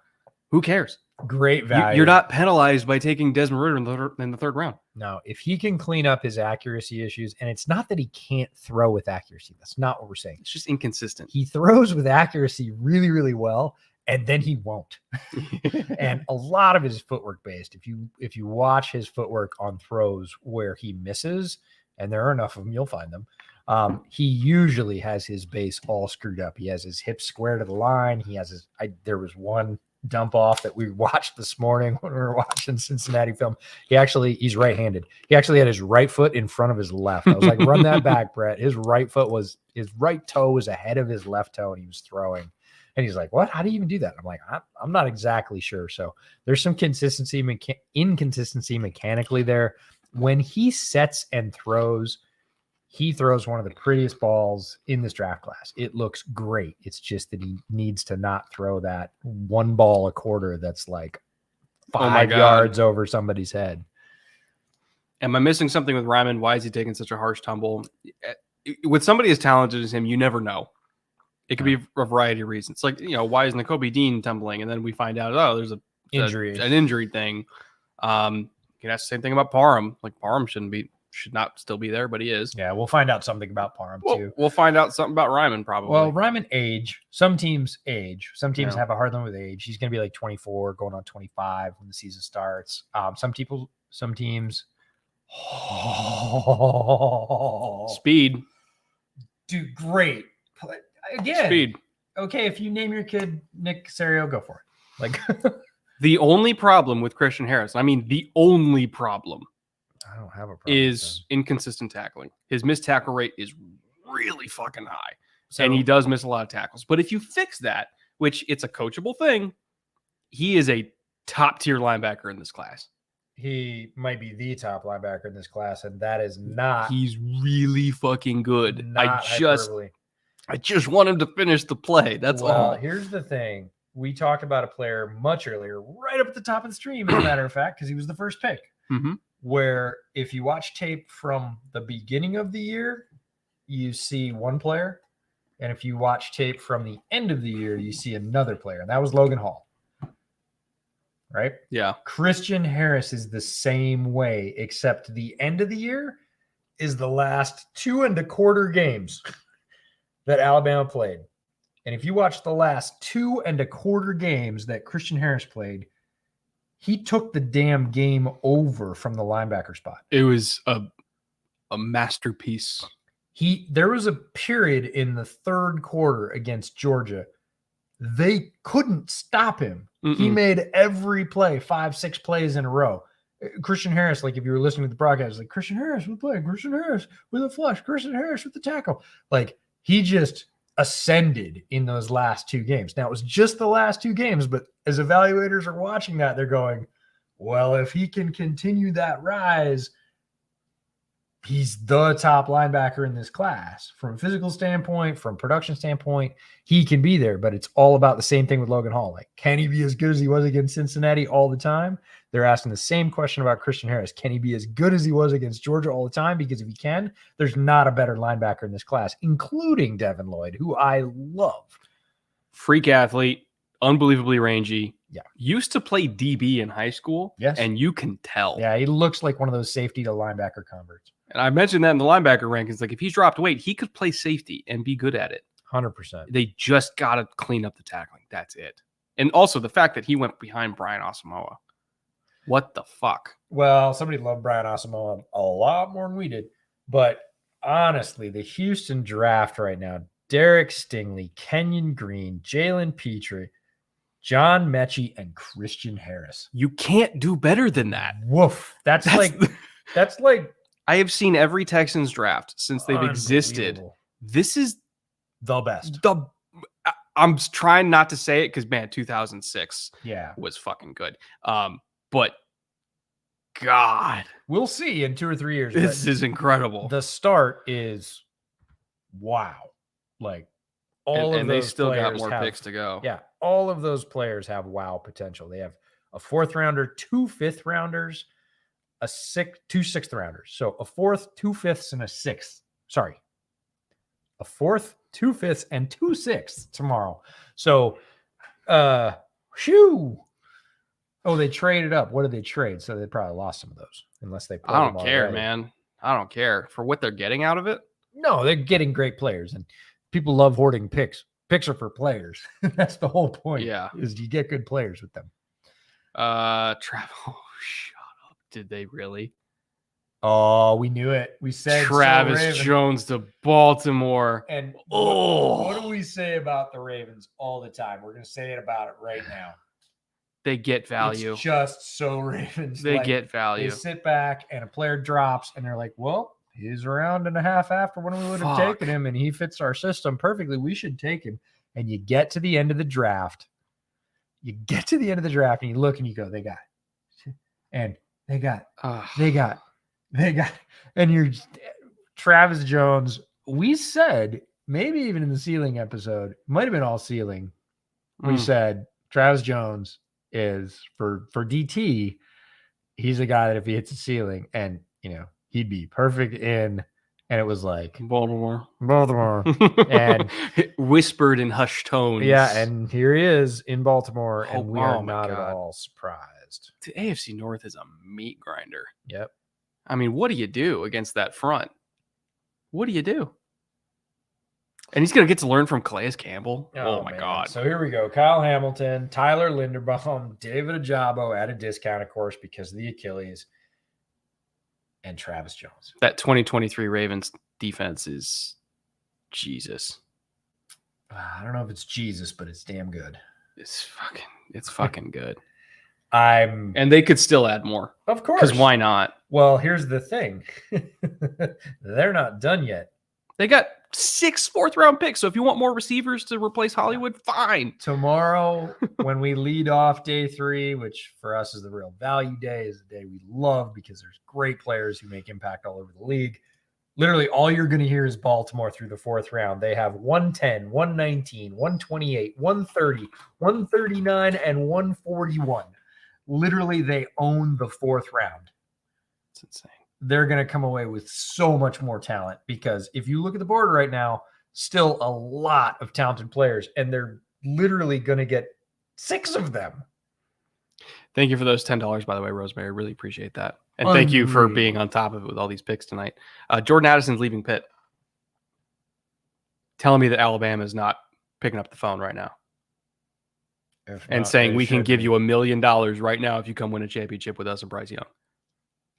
Who cares? Great value. You're not penalized by taking Desmond Ridder in the 3rd round. No, if he can clean up his accuracy issues, and it's not that he can't throw with accuracy. That's not what we're saying. It's just inconsistent. He throws with accuracy really, really well, and then he won't. And a lot of his footwork based. If you watch his footwork on throws where he misses, and there are enough of them, you'll find them. He usually has his base all screwed up. He has his hips square to the line. He has there was one dump off that we watched this morning when we were watching Cincinnati film. He's right-handed. He actually had his right foot in front of his left. I was like, run that back, Brett. His right toe was ahead of his left toe, and he was throwing. And he's like, what? How do you even do that? I'm like, I'm not exactly sure. So there's some inconsistency mechanically there. When he sets and throws, he throws one of the prettiest balls in this draft class. It looks great. It's just that he needs to not throw that one ball a quarter that's like 5 yards over somebody's head. Am I missing something with Ryman? Why is he taking such a harsh tumble? With somebody as talented as him, you never know. It could be a variety of reasons. Like, why is Nakobi Dean tumbling? And then we find out, there's an injury thing. You can ask the same thing about Parham. Like, Parham shouldn't be should not still be there, but he is. Yeah, we'll find out something about Parham too. We'll find out something about Ryman probably. Well, Ryman age. Some teams age. Some teams Yeah. have a hard limit with age. He's going to be like 24, going on 25 when the season starts. Some teams. Speed. Do great. Again, Speed. Okay, if you name your kid Nick Casario, go for it. Like The only problem with Christian Harris, I mean, the only problem I don't have a problem is inconsistent tackling. His missed tackle rate is really fucking high, so, and he does miss a lot of tackles. But if you fix that, which it's a coachable thing, he is a top tier linebacker in this class. he might be the top linebacker in this class, and that is not. He's really fucking good. Not hyperbole. I just want him to finish the play. That's all. Here's the thing. We talked about a player much earlier, right up at the top of the stream, as a matter of fact, because he was the first pick. Mm-hmm. Where if you watch tape from the beginning of the year, you see one player. And if you watch tape from the end of the year, you see another player. And that was Logan Hall. Right? Yeah. Christian Harris is the same way, except the end of the year is the last 2.25 games that Alabama played. And if you watch the last 2.25 games that Christian Harris played, he took the damn game over from the linebacker spot. It was a masterpiece. There was a period in the third quarter against Georgia. They couldn't stop him. He made every play, 5-6 plays in a row. Christian Harris, like if you were listening to the broadcast, like Christian Harris with play, Christian Harris with a flush, Christian Harris with the tackle. Like he just ascended in those last 2 games. Now it was just the last 2 games, but as evaluators are watching that, they're going, well, if he can continue that rise, he's the top linebacker in this class. From a physical standpoint, from production standpoint, he can be there, but it's all about the same thing with Logan Hall. Like, can he be as good as he was against Cincinnati all the time? They're asking the same question about Christian Harris. Can he be as good as he was against Georgia all the time? Because if he can, there's not a better linebacker in this class, including Devin Lloyd, who I love. Freak athlete, unbelievably rangy. Yeah. Used to play DB in high school. Yes. And you can tell. Yeah, he looks like one of those safety to linebacker converts. And I mentioned that in the linebacker rankings. Like if he's dropped weight, he could play safety and be good at it. 100%. They just got to clean up the tackling. That's it. And also the fact that he went behind Brian Asamoah. What the fuck? Well, somebody loved Brian Asamoah a lot more than we did. But honestly, the Houston draft right now, Derek Stingley, Kenyon Green, Jalen Pitre, John Metchie, and Christian Harris. You can't do better than that. Woof. That's like I have seen every Texans draft since they've existed. This is the best. I'm trying not to say it because, man, 2006 was fucking good. But God, we'll see in 2 or 3 years. This is incredible. The start is wow. Like all of and those they still got more have, picks to go. Yeah, all of those players have wow potential. They have a 4th rounder, 2 5th rounders, 2 6th rounders. So a 4th, 2 5ths, and a 6th. Sorry, a 4th, 2 5ths, and 2 6ths tomorrow. So, shoo. Oh, they traded up. What did they trade? So they probably lost some of those, unless they. I don't care, man. I don't care for what they're getting out of it. No, they're getting great players, and people love hoarding picks. Picks are for players. That's the whole point. Yeah, is you get good players with them. Travel. Oh, shut up. Did they really? Oh, we knew it. We said Travis Jones to Baltimore. And what do we say about the Ravens all the time? We're going to say it about it right now. They get value. It's just so Ravens. They get value. They sit back and a player drops and they're like, well, he's a round and a half after when we would have taken him and he fits our system perfectly. We should take him. And you get to the end of the draft. You get to the end of the draft and you look and you go, they got. And they got. And you're Travis Jones. We said, maybe even in the ceiling episode, might have been all ceiling. We said Travis Jones is for DT. He's a guy that if he hits the ceiling and, he'd be perfect in. And it was like Baltimore. And whispered in hushed tones. Yeah. And here he is in Baltimore. And we are not at all surprised. The AFC North is a meat grinder. Yep. I mean, what do you do against that front? What do you do? And he's going to get to learn from Calais Campbell. Oh my man. God. So here we go. Kyle Hamilton, Tyler Linderbaum, David Ojabo at a discount, of course, because of the Achilles, and Travis Jones. That 2023 Ravens defense is Jesus. I don't know if it's Jesus, but it's damn good. It's fucking good. And they could still add more. Of course. Because why not? Well, here's the thing. They're not done yet. They got 6 fourth-round picks. So if you want more receivers to replace Hollywood, fine. Tomorrow, when we lead off day 3, which for us is the real value day, is the day we love because there's great players who make impact all over the league. Literally, all you're going to hear is Baltimore through the 4th round. They have 110, 119, 128, 130, 139, and 141. Literally, they own the 4th round. It's insane. They're going to come away with so much more talent because if you look at the board right now, still a lot of talented players, and they're literally going to get 6 of them. Thank you for those $10, by the way, Rosemary. Really appreciate that. And thank you for being on top of it with all these picks tonight. Jordan Addison's leaving Pitt. Telling me that Alabama is not picking up the phone right now. And saying we can give you $1 million right now if you come win a championship with us and Bryce Young.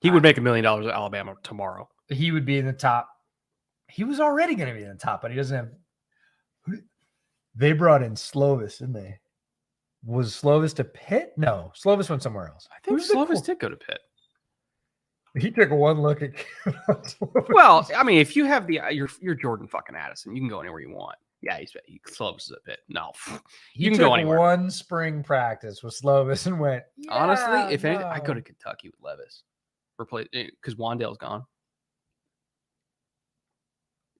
He would make $1 million at Alabama tomorrow. He would be in the top. He was already going to be in the top, but he doesn't have. They brought in Slovis, didn't they? Was Slovis to Pitt? No, Slovis went somewhere else. I think Slovis did go to Pitt. He took one look at. Well, I mean, if you have you're Jordan fucking Addison, you can go anywhere you want. Yeah, Slovis is a Pitt. No, you can go anywhere. One spring practice with Slovis and went. Yeah, honestly, if anything, I'd go to Kentucky with Levis. Replace because Wan'Dale's gone.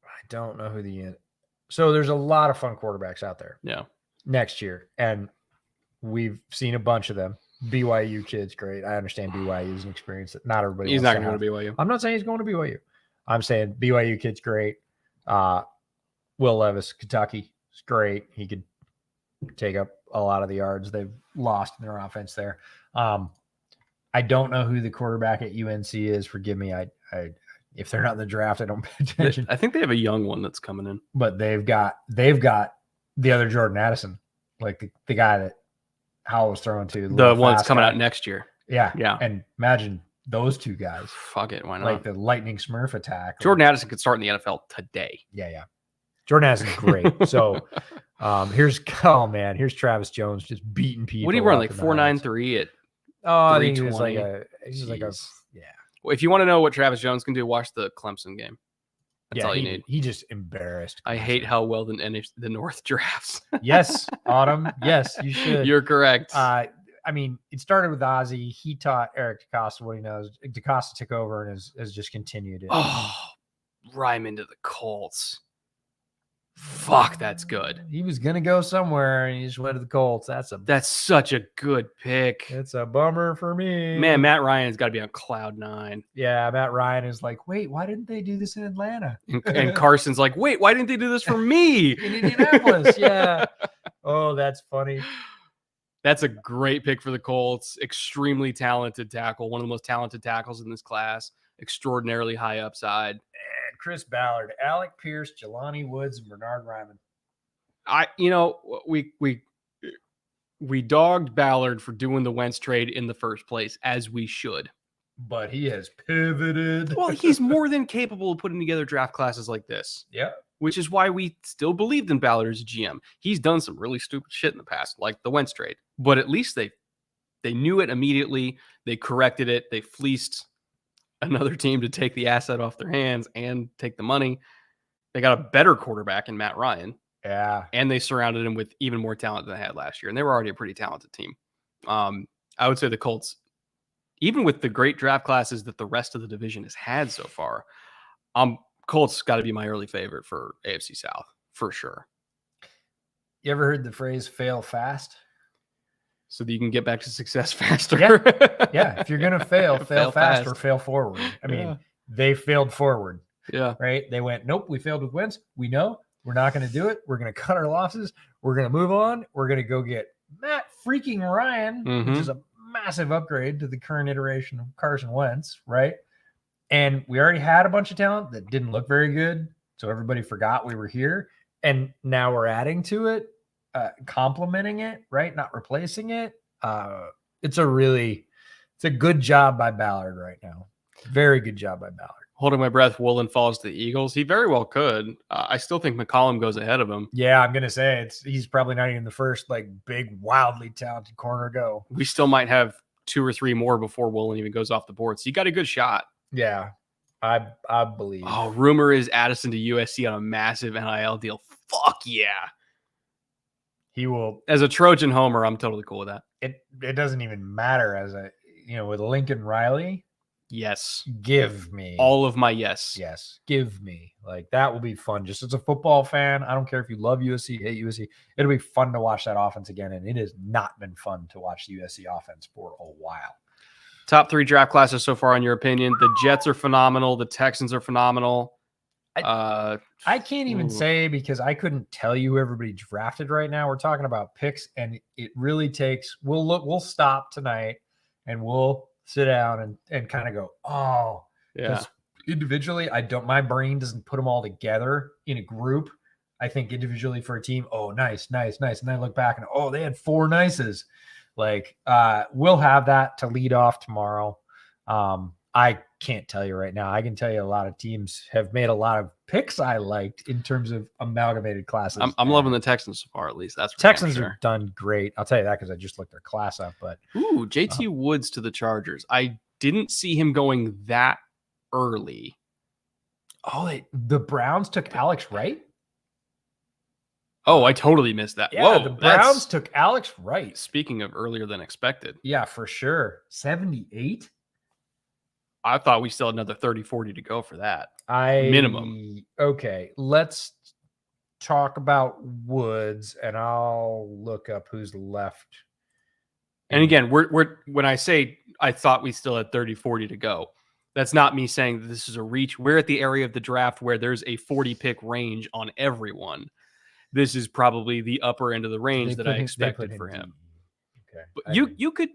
I don't know who so there's a lot of fun quarterbacks out there. Yeah. Next year, and we've seen a bunch of them. BYU kid's great. I understand BYU is an experience that not everybody. He's not going to go to BYU. I'm not saying he's going to BYU. I'm saying BYU kid's great. Will Levis, Kentucky, is great. He could take up a lot of the yards they've lost in their offense there. I don't know who the quarterback at UNC is. Forgive me. I if they're not in the draft, I don't pay attention. I think they have a young one that's coming in. But they've got the other Jordan Addison, like the guy that Howell was throwing to. The one that's coming out next year. Yeah. Yeah. And imagine those two guys. Fuck it. Why not? Like the lightning Smurf attack. Jordan Addison could start in the NFL today. Yeah. Jordan Addison's great. So here's Travis Jones just beating people. What do you run, like 4.93 at I think he was like a yeah. Well, if you want to know what Travis Jones can do, watch the Clemson game. That's all you need. He just embarrassed. I hate how well the North drafts. Yes, Autumn. Yes, you should. You're correct. I mean, it started with Ozzie. He taught Eric DeCosta what he knows. DeCosta took over and has just continued it. Oh, Ryman to the Colts. Fuck, that's good. He was gonna go somewhere and he just went to the Colts. That's such a good pick. It's a bummer for me. Man, Matt Ryan's got to be on cloud 9. Yeah, Matt Ryan is like, wait, why didn't they do this in Atlanta? And Carson's like, wait, why didn't they do this for me? In Indianapolis, yeah. Oh, that's funny. That's a great pick for the Colts. Extremely talented tackle. One of the most talented tackles in this class. Extraordinarily high upside. And Chris Ballard, Alec Pierce, Jelani Woods, and Bernard Ryman. We dogged Ballard for doing the Wentz trade in the first place, as we should. But he has pivoted. Well, he's more than capable of putting together draft classes like this. Yeah. Which is why we still believed in Ballard as a GM. He's done some really stupid shit in the past, like the Wentz trade. But at least they knew it immediately. They corrected it. They fleeced another team to take the asset off their hands and take the money. They got a better quarterback in Matt Ryan. Yeah. And they surrounded him with even more talent than they had last year. And they were already a pretty talented team. I would say the Colts, even with the great draft classes that the rest of the division has had so far, Colts got to be my early favorite for AFC South, for sure. You ever heard the phrase fail fast? So that you can get back to success faster. Yeah. If you're going to fail fast or fail forward. I mean, they failed forward. Yeah. Right? They went, nope, we failed with Wentz. We know we're not going to do it. We're going to cut our losses. We're going to move on. We're going to go get Matt freaking Ryan, which is a massive upgrade to the current iteration of Carson Wentz, right? And we already had a bunch of talent that didn't look very good. So everybody forgot we were here. And now we're adding to it, complementing it, right? Not replacing it. It's a good job by Ballard right now. Very good job by Ballard. Holding my breath, Woolen falls to the Eagles. He very well could. I still think McCollum goes ahead of him. Yeah, I'm gonna say he's probably not even the first like big, wildly talented corner go. We still might have 2 or 3 more before Woolen even goes off the board. So you got a good shot. Yeah, I believe. Oh, rumor is Addison to USC on a massive NIL deal. Fuck yeah. He will. As a Trojan homer, I'm totally cool with that. It doesn't even matter with Lincoln Riley. Yes. Give me all of my yes. Yes. Give me. Like, that will be fun. Just as a football fan, I don't care if you love USC, hate USC. It'll be fun to watch that offense again. And it has not been fun to watch the USC offense for a while. Top 3 draft classes so far, in your opinion? The Jets are phenomenal. The Texans are phenomenal. I can't even say, because I couldn't tell you who everybody drafted right now. We're talking about picks, and it really takes. We'll stop tonight and we'll sit down and kind of go, oh, yeah. Individually, my brain doesn't put them all together in a group. I think individually for a team, oh, nice. And then I look back and, oh, they had 4 nices. Like, we'll have that to lead off tomorrow. I can't tell you right now. I can tell you a lot of teams have made a lot of picks I liked in terms of amalgamated classes. I'm loving the Texans so far, at least. That's Texans have done great. I'll tell you that because I just looked their class up. But JT Woods to the Chargers. I didn't see him going that early. Oh, the Browns took Alex Wright? Oh, I totally missed that. Yeah, whoa, the Browns took Alex Wright. Speaking of earlier than expected. Yeah, for sure. 78? I thought we still had another 30, 40 to go for that. Minimum. Okay, let's talk about Woods, and I'll look up who's left. And again, when I say I thought we still had 30, 40 to go, that's not me saying that this is a reach. We're at the area of the draft where there's a 40-pick range on everyone. This is probably the upper end of the range that I expected for him. Okay, but you could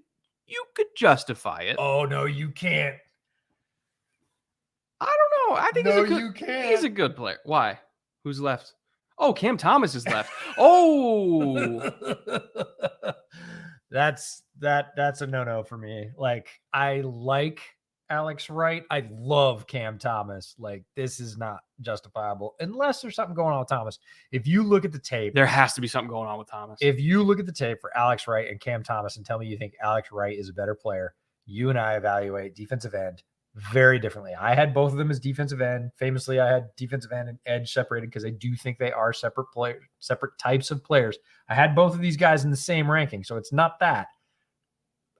justify it. Oh no, you can't. I don't know. I think he's a good player. Why? Who's left? Oh, Cam Thomas is left. Oh, that's a no-no for me. Like, I like Alex Wright. I love Cam Thomas. Like, this is not justifiable unless there's something going on with Thomas. If you look at the tape, there has to be something going on with Thomas. If you look at the tape for Alex Wright and Cam Thomas and tell me you think Alex Wright is a better player, you and I evaluate defensive end very differently. I had both of them as defensive end. Famously, I had defensive end and edge separated because I do think they are separate players, separate types of players. I had both of these guys in the same ranking, so it's not that.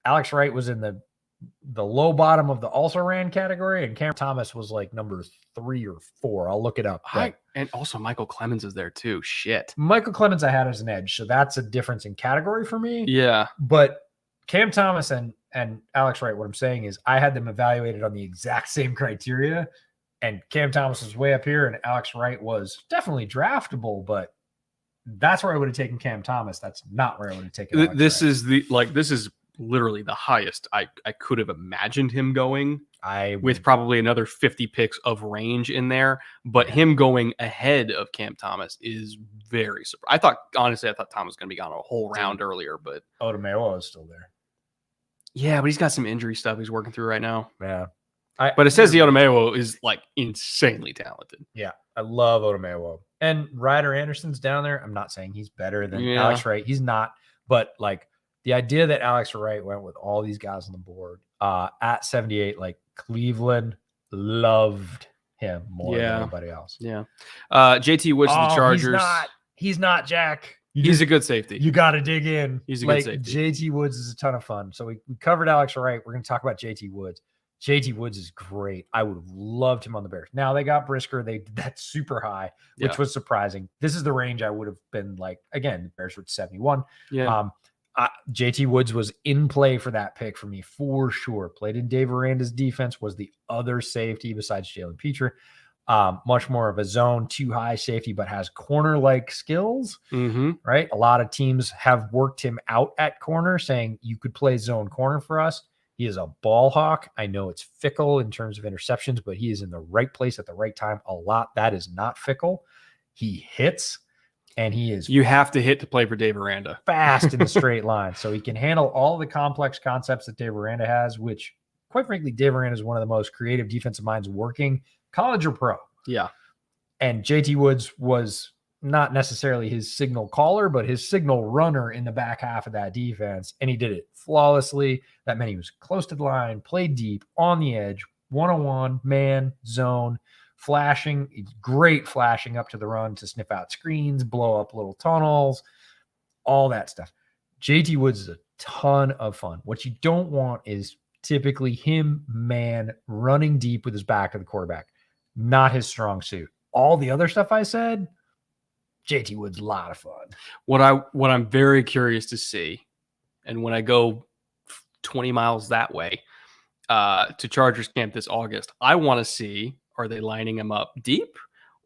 Alex Wright was in the low bottom of the also ran category, and Cam Thomas was like number 3 or 4. I'll look it up. And also Michael Clemens is there too. Shit. Michael Clemens I had as an edge, so that's a difference in category for me. Yeah. But Cam Thomas and Alex Wright, what I'm saying is I had them evaluated on the exact same criteria, and Cam Thomas was way up here and Alex Wright was definitely draftable, but that's where I would have taken Cam Thomas. That's not where I would have taken Alex this Wright. This is literally the highest I could have imagined him going, with would, probably another 50 picks of range in there, but him going ahead of Cam Thomas is very surprising. I thought Thomas was going to be gone a whole round earlier, but Odomewa is still there. Yeah, but he's got some injury stuff he's working through right now. Yeah. But it says the Odomewa is like insanely talented. Yeah, I love Odomewa. And Ryder Anderson's down there. I'm not saying he's better than Alex Wright. He's not. But like the idea that Alex Wright went with all these guys on the board at 78, like Cleveland loved him more than anybody else. Yeah. JT Woods to the Chargers. He's not Jack. He's a good safety. You got to dig in. He's a good safety. JT Woods is a ton of fun. So we covered Alex Wright. We're going to talk about JT Woods. JT Woods is great. I would have loved him on the Bears. Now they got Brisker. That's super high, which was surprising. This is the range I would have been like, again, the Bears were at 71. Yeah. JT Woods was in play for that pick for me for sure. Played in Dave Aranda's defense, was the other safety besides Jalen Pitre. Much more of a zone 2 high safety, but has corner-like skills, right? A lot of teams have worked him out at corner, saying you could play zone corner for us. He is a ball hawk. I know it's fickle in terms of interceptions, but he is in the right place at the right time a lot. That is not fickle. He hits, and he is You have to hit to play for Dave Aranda. fast in the straight line. So he can handle all the complex concepts that Dave Aranda has, which, quite frankly, Dave Aranda is one of the most creative defensive minds working, college or pro. Yeah. And JT Woods was not necessarily his signal caller, but his signal runner in the back half of that defense. And he did it flawlessly. That meant he was close to the line, played deep, on the edge, one-on-one, man, zone, flashing. He's great flashing up to the run to sniff out screens, blow up little tunnels, all that stuff. JT Woods is a ton of fun. What you don't want is typically him, man, running deep with his back to the quarterback. Not his strong suit. All the other stuff I said, JT Woods, a lot of fun. What I'm very curious to see, and when I go 20 miles that way to Chargers camp this August, I want to see, are they lining him up deep,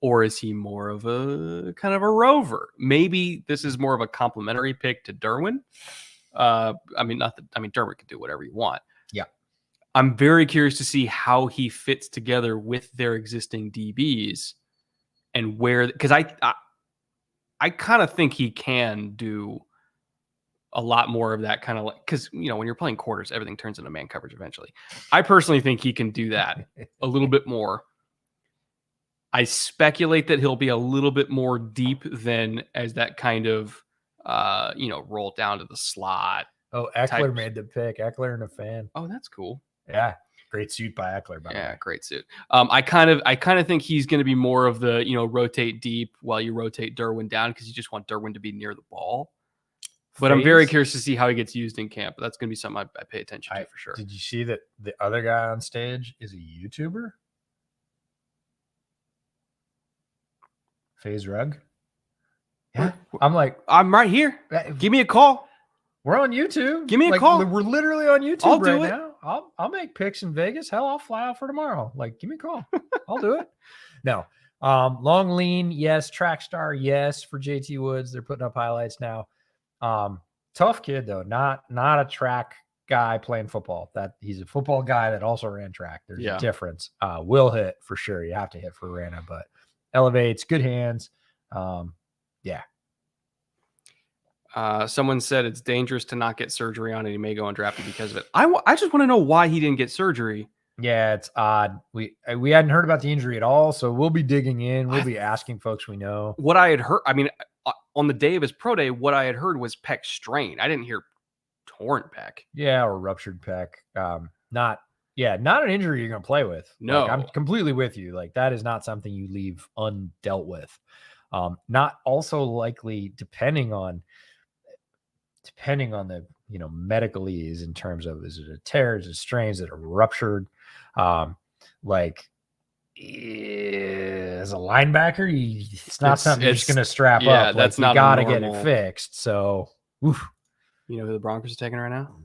or is he more of a kind of a rover? Maybe this is more of a complimentary pick to Derwin. Derwin can do whatever you want. Yeah. I'm very curious to see how he fits together with their existing DBs and where, because I kind of think he can do a lot more of that kind of, like, because, when you're playing quarters, everything turns into man coverage eventually. I personally think he can do that a little bit more. I speculate that he'll be a little bit more deep than as that kind of, roll down to the slot. Oh, Eckler made the pick. Eckler and a fan. Oh, that's cool. Yeah. Great suit by Eckler, by the way. Great suit. I kind of think he's going to be more of the, rotate deep while you rotate Derwin down, because you just want Derwin to be near the ball. But I'm very curious to see how he gets used in camp. That's going to be something I pay attention to for sure. Did you see that the other guy on stage is a YouTuber? FaZe Rug? Yeah. I'm right here. Give me a call. We're on YouTube. Give me a call. We're literally on YouTube right now. I'll make picks in Vegas. Hell, I'll fly out for tomorrow. Give me a call. I'll do it. No. Long lean, yes. Track star, yes, for JT Woods. They're putting up highlights now. Tough kid though. Not a track guy playing football. That he's a football guy that also ran track. There's a difference. Will hit for sure. You have to hit for Rana, but elevates, good hands. Yeah. Someone said it's dangerous to not get surgery on it. He may go undrafted because of it. I just want to know why he didn't get surgery. Yeah, it's odd. We hadn't heard about the injury at all, so we'll be digging in. We'll be asking folks we know. What I had heard, on the day of his pro day, what I had heard was pec strain. I didn't hear torn pec. Yeah, or ruptured pec. Not an injury you're going to play with. No. I'm completely with you. That is not something you leave undealt with. Not also likely depending on the medical ease in terms of, is it a tear, is it strains that are ruptured? As a linebacker, it's not something you're just going to strap up. That's not. You got to get it fixed. So, oof. You know who the Broncos are taking right now?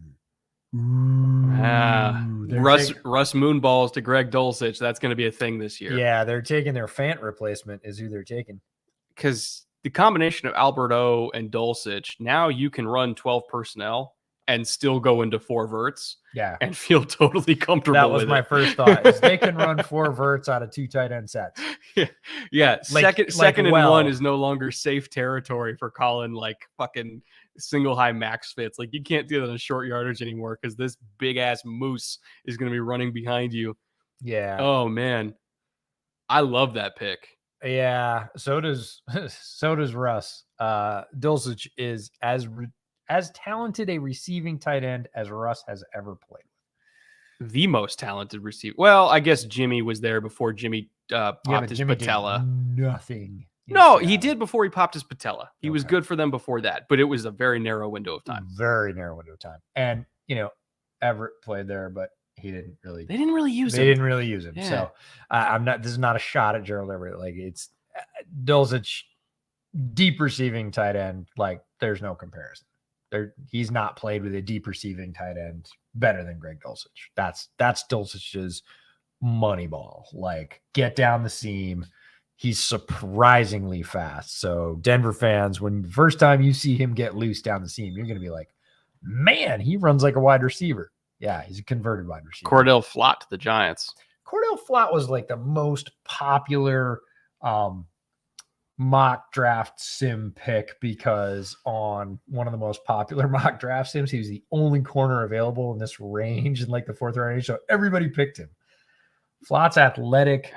Russ Moonballs to Greg Dulcich. That's going to be a thing this year. Yeah, they're taking their Fant replacement is who they're taking. Because the combination of Alberto and Dulcich, now you can run 12 personnel and still go into 4 verts. Yeah. And feel totally comfortable. That was my first thought. Is they can run 4 verts out of 2 tight end sets. Yeah. Second and 1 is no longer safe territory for Colin, fucking single high max fits. You can't do that on short yardage anymore because this big ass moose is going to be running behind you. Yeah. Oh man. I love that pick. Yeah, so does Russ. Dulcich is as talented a receiving tight end as Russ has ever played with. The most talented receiver. Well, I guess Jimmy was there before Jimmy popped his patella. Nothing. No, he did before he popped his patella. He was good for them before that, but it was a very narrow window of time. Very narrow window of time. And Everett played there, but they didn't really use him. Yeah. So this is not a shot at Gerald Everett. It's Dulcich, deep receiving tight end. There's no comparison. He's not played with a deep receiving tight end better than Greg Dulcich. That's Dulcich's money ball. Get down the seam. He's surprisingly fast. So Denver fans, when the first time you see him get loose down the seam, you're going to be like, man, he runs like a wide receiver. Yeah, he's a converted wide receiver. Cordell Flott to the Giants. Cordell Flott was like the most popular mock draft sim pick because on one of the most popular mock draft sims, he was the only corner available in this range in like the 4th round range. So everybody picked him. Flott's athletic,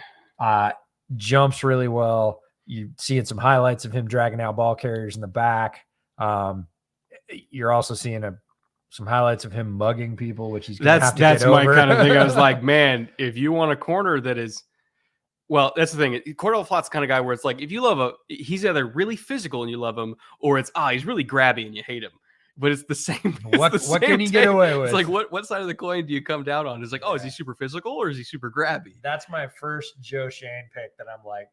jumps really well. You see some highlights of him dragging out ball carriers in the back. You're also seeing some highlights of him mugging people, which he's going to have to that's get my over. kind of thing. I was like, man, if you want a corner that is, well, that's the thing. Cordell Flott's the kind of guy where it's like, if you love he's either really physical and you love him, or it's he's really grabby and you hate him. But it's the same. What can he get away with? It's like what side of the coin do you come down on? It's like, is he super physical or is he super grabby? That's my first Joe Shane pick that I'm like,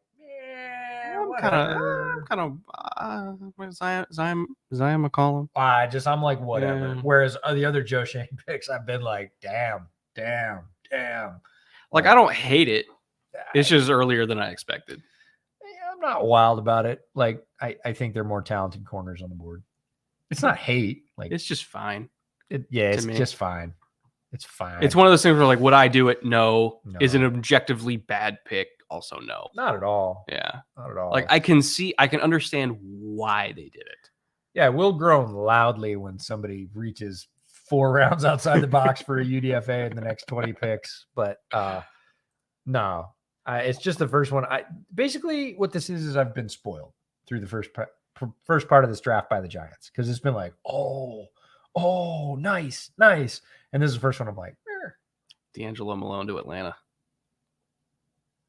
I'm kind of Zion McCollum. I'm like, whatever. Yeah. Whereas the other Joe Shane picks, I've been like, damn. Like, I don't hate it. It's just earlier than I expected. I'm not wild about it. Like, I think they're more talented corners on the board. It's not hate. Like, it's just fine. It's just fine. It's fine. It's one of those things where, like, would I do it? No. No. Is it an objectively bad pick? Also, no. Not at all. Yeah. Not at all. Like, I can understand why they did it. Yeah, we'll groan loudly when somebody reaches 4 rounds outside the box for a UDFA in the next 20 picks. But no, it's just the first one. Basically what this is I've been spoiled through the first part of this draft by the Giants, because it's been like, oh, nice. And this is the first one I'm like, D'Angelo Malone to Atlanta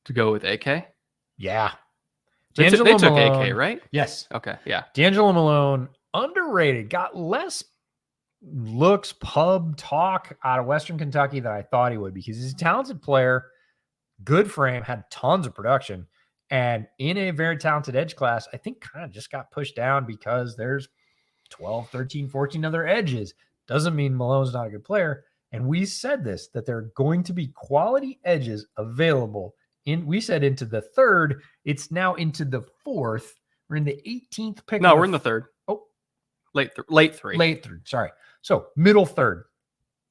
to go with AK. Yeah. They took Malone, AK, right? Yes. Okay. Yeah. D'Angelo Malone, underrated, got less looks, pub talk out of Western Kentucky than I thought he would, because he's a talented player, good frame, had tons of production, and in a very talented edge class, I think kind of just got pushed down because there's 12, 13, 14 other edges. Doesn't mean Malone's not a good player. And we said this, that there are going to be quality edges available. We said into the 3rd. It's now into the 4th. We're in the 18th pick. No, we're in the 3rd. Oh, late 3. Late 3rd. Sorry. So middle 3rd.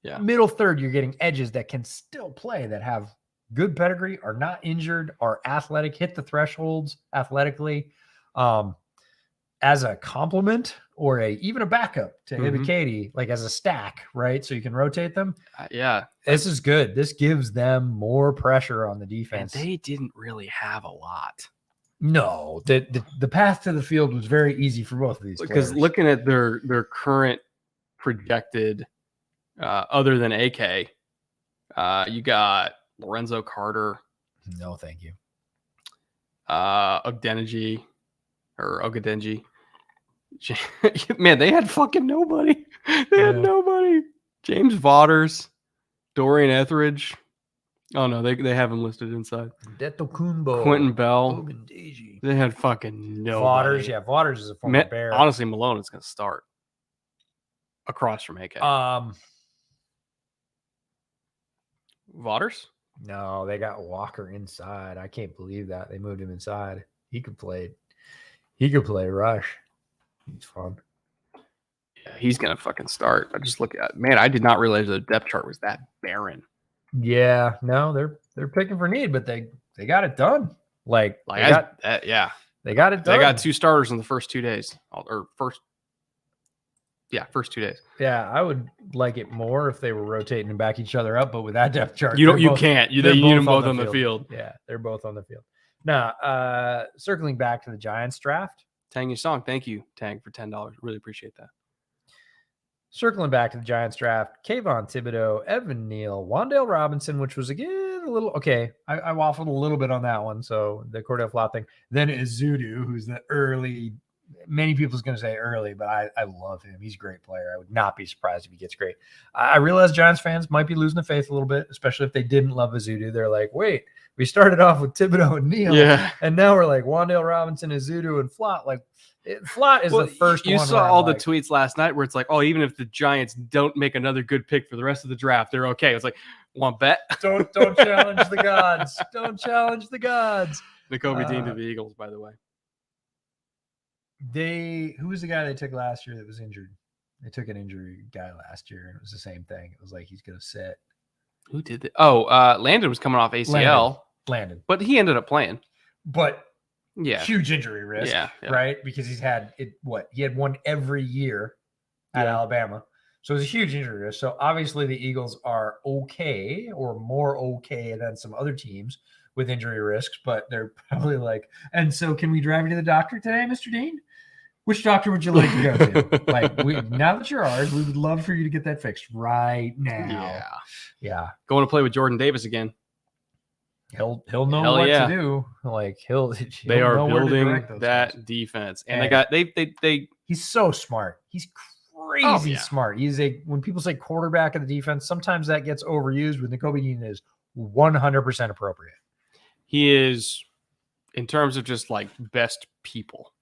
Yeah. Middle 3rd, you're getting edges that can still play, that have good pedigree, are not injured, are athletic, hit the thresholds athletically, as a complement or even a backup to Ebiketie, like as a stack, right? So you can rotate them. Yeah. This is good. This gives them more pressure on the defense. And they didn't really have a lot. No, the path to the field was very easy for both of these because players. looking at their current projected, other than AK, you got Lorenzo Carter. No, thank you. Ogdenji. Man, they had fucking nobody. They had nobody. James Vaughters, Dorian Etheridge. Oh no, they have him listed inside. Detokunbo, Quentin Bell. Logan Deji. They had fucking nobody. Vaughters, yeah, Vaughters is a former Bear. Honestly, Malone is going to start across from AK. Vaughters? No, they got Walker inside. I can't believe that they moved him inside. He could play rush. He's fun. Yeah, he's going to fucking start. I just look at, man, I did not realize the depth chart was that barren. Yeah, no, they're picking for need, but they got it done. They got it done. They got 2 starters in the first 2 days, first 2 days. Yeah, I would like it more if they were rotating and back each other up, but with that depth chart, you can't. You need them both on the field. Yeah, they're both on the field. Now, circling back to the Giants draft. Tang your song. Thank you, Tang, for $10. Really appreciate that. Circling back to the Giants draft, Kayvon Thibodeau, Evan Neal, Wan'Dale Robinson, which was again a little okay. I waffled a little bit on that one. So the Cordell Flott thing. Then Izudu, who's the early. Many people's going to say early, but I love him. He's a great player. I would not be surprised if he gets great. I realize Giants fans might be losing the faith a little bit, especially if they didn't love Izudu. They're like, wait, we started off with Thibodeau and Neal, and now we're like Wan'Dale Robinson, Izudu, and Flott. Flott is the first one. You saw all the tweets last night where it's like, oh, even if the Giants don't make another good pick for the rest of the draft, they're okay. It's like, want bet? Don't challenge the gods. Don't challenge the gods. Nakobi Dean to the Eagles, by the way. Who was the guy they took last year that was injured? They took an injury guy last year, and it was the same thing. It was like he's going to sit. Who did that? Oh, Landon was coming off ACL. Landon. But he ended up playing. But yeah, huge injury risk, right? Because he's had he had one every year at Alabama. So it was a huge injury risk. So obviously the Eagles are okay or more okay than some other teams with injury risks, but they're probably like, and so can we drive you to the doctor today, Mr. Dean? Which doctor would you like to go to? Now that you're ours, we would love for you to get that fixed right now. Yeah. Going to play with Jordan Davis again. He'll know what to do. They are building that defense, and they. He's so smart. He's crazy smart. He's when people say quarterback of the defense, sometimes that gets overused. With Nakobi Dean is 100% appropriate. He is, in terms of just like best people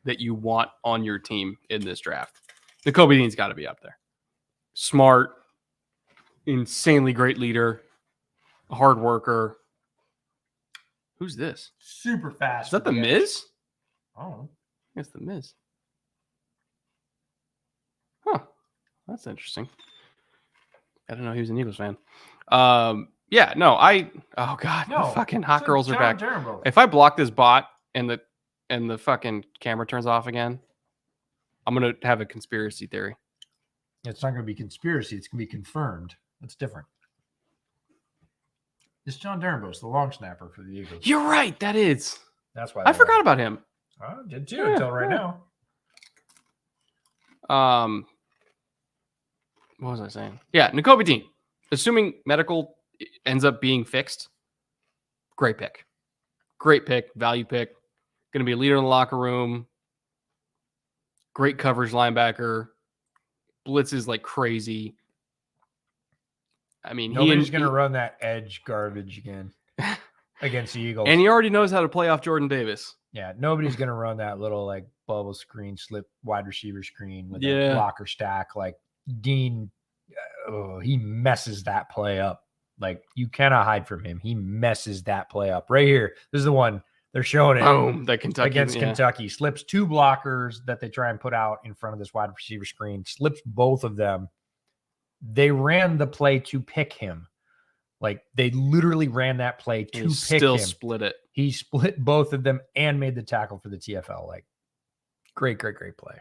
that you want on your team in this draft. Nakobi Dean's got to be up there. Smart, insanely great leader, hard worker. Who's this? Super fast. Is that the Miz? Oh, it's the Miz. Huh. That's interesting. I didn't know he was an Eagles fan. Oh God, the fucking hot girls are back. Terrible. If I block this bot and the fucking camera turns off again, I'm gonna have a conspiracy theory. It's not gonna be conspiracy. It's gonna be confirmed. That's different. It's John Darrenbos, the long snapper for the Eagles. You're right. That is. That's why I forgot about him. I did too until right now. What was I saying? Yeah, Nakobi Dean. Assuming medical ends up being fixed, great pick. Great pick, value pick. Going to be a leader in the locker room. Great coverage linebacker. Blitzes like crazy. I mean, nobody's going to run that edge garbage again against the Eagles. And he already knows how to play off Jordan Davis. Yeah, nobody's going to run that little like bubble screen, slip wide receiver screen with a blocker stack. Like Dean, he messes that play up. Like you cannot hide from him. He messes that play up. Right here, this is the one they're showing it. Boom, that Kentucky against Kentucky. Slips two blockers that they try and put out in front of this wide receiver screen. Slips both of them. They ran the play to pick him. Like they literally ran that play to pick him. Still split it. He split both of them and made the tackle for the TFL. Like great play.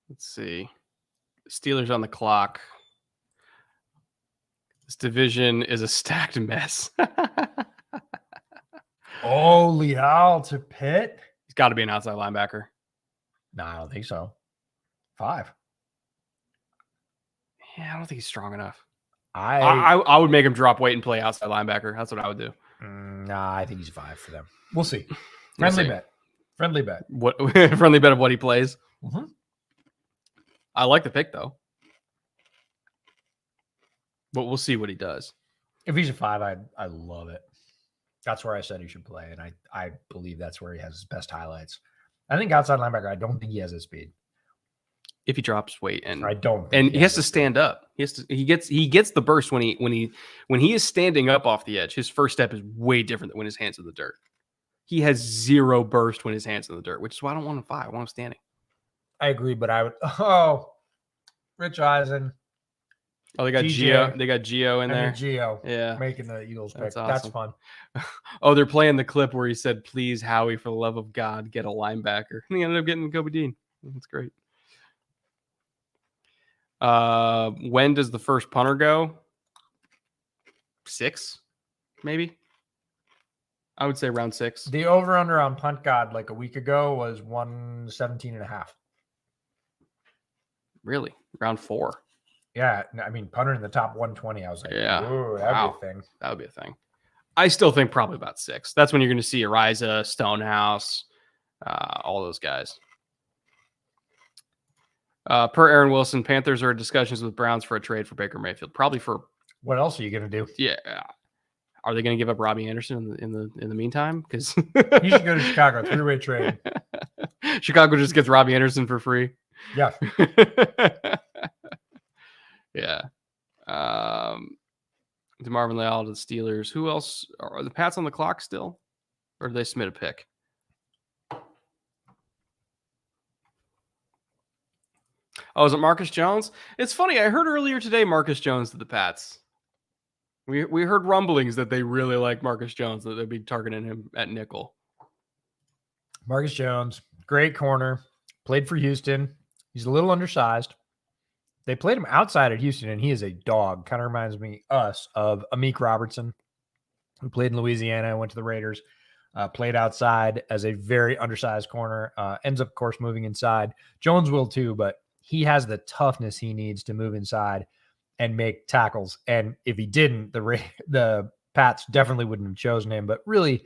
Let's see. Steelers on the clock. This division is a stacked mess. Leal to Pitt. He's got to be an outside linebacker. No, I don't think so. 5. Yeah, I don't think he's strong enough. I would make him drop weight and play outside linebacker. That's what I would do. Nah, I think he's 5 for them. We'll see. Friendly bet. What friendly bet of what he plays? Mm-hmm. I like the pick though, but we'll see what he does. If he's a 5, I love it. That's where I said he should play, and I believe that's where he has his best highlights. I think outside linebacker, I don't think he has his speed. If he drops weight, and I don't, and he has to stand up. He gets the burst when he is standing up off the edge. His first step is way different than when his hands in the dirt. He has 0 burst when his hands in the dirt, which is why I don't want him 5. I want him standing. I agree, but I would. Rich Eisen. Oh, they got Gio. They got Gio in there. Gio, yeah, making the Eagles pick. Awesome. That's fun. Oh, they're playing the clip where he said, "Please, Howie, for the love of God, get a linebacker." And he ended up getting Nakobi Dean. That's great. When does the first punter go? 6, maybe. I would say round 6. The over/under on Punt God like a week ago was 117.5. Really? Round 4. Yeah, I mean, punter in the top 120. I was like, yeah, ooh, that'd be a thing. That would be a thing. I still think probably about 6. That's when you're going to see Ariza, Stonehouse, all those guys. Per Aaron Wilson, Panthers are in discussions with Browns for a trade for Baker Mayfield. Probably for what else are you going to do? Yeah, are they going to give up Robbie Anderson in the meantime? Because he should go to Chicago. 3-way trade. Chicago just gets Robbie Anderson for free. Yeah. Yeah. DeMarvin Leal to the Steelers. Who else? Are the Pats on the clock still? Or did they submit a pick? Oh, is it Marcus Jones? It's funny. I heard earlier today Marcus Jones to the Pats. We heard rumblings that they really like Marcus Jones, that they'd be targeting him at nickel. Marcus Jones, great corner, played for Houston. He's a little undersized. They played him outside at Houston, and he is a dog. Kind of reminds us of Amik Robertson, who played in Louisiana, went to the Raiders, played outside as a very undersized corner, ends up, of course, moving inside. Jones will too, but he has the toughness he needs to move inside and make tackles. And if he didn't, the Pats definitely wouldn't have chosen him. But really,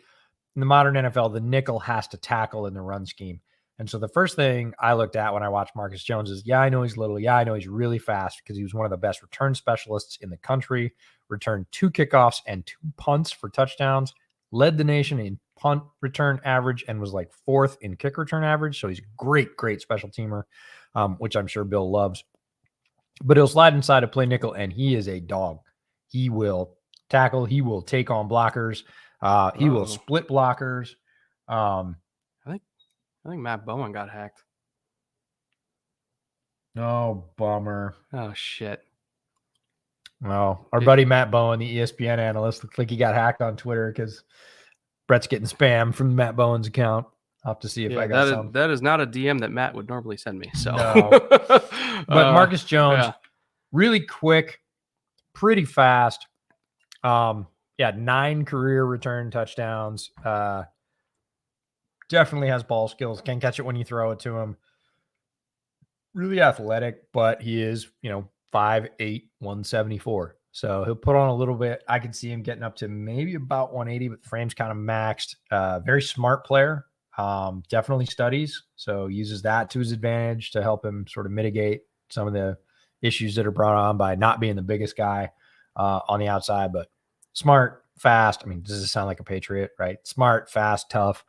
in the modern NFL, the nickel has to tackle in the run scheme. And so the first thing I looked at when I watched Marcus Jones is, yeah, I know he's little. Yeah, I know he's really fast because he was one of the best return specialists in the country, returned 2 kickoffs and 2 punts for touchdowns, led the nation in punt return average, and was like 4th in kick return average. So he's a great, great special teamer, which I'm sure Bill loves. But he'll slide inside to play nickel, and he is a dog. He will tackle. He will take on blockers. He will split blockers. I think Matt Bowen got hacked. Oh, bummer. Oh, shit. Well, our buddy Matt Bowen, the ESPN analyst, looks like he got hacked on Twitter because Brett's getting spam from Matt Bowen's account. I'll have to see if I got some. That is not a DM that Matt would normally send me. So, no. But Marcus Jones, really quick, pretty fast. 9 career return touchdowns. Definitely has ball skills. Can catch it when you throw it to him. Really athletic, but he is, 5'8", 174. So he'll put on a little bit. I could see him getting up to maybe about 180, but the frame's kind of maxed. Very smart player. Definitely studies. So uses that to his advantage to help him sort of mitigate some of the issues that are brought on by not being the biggest guy on the outside, but smart, fast. I mean, does it sound like a Patriot, right? Smart, fast, tough.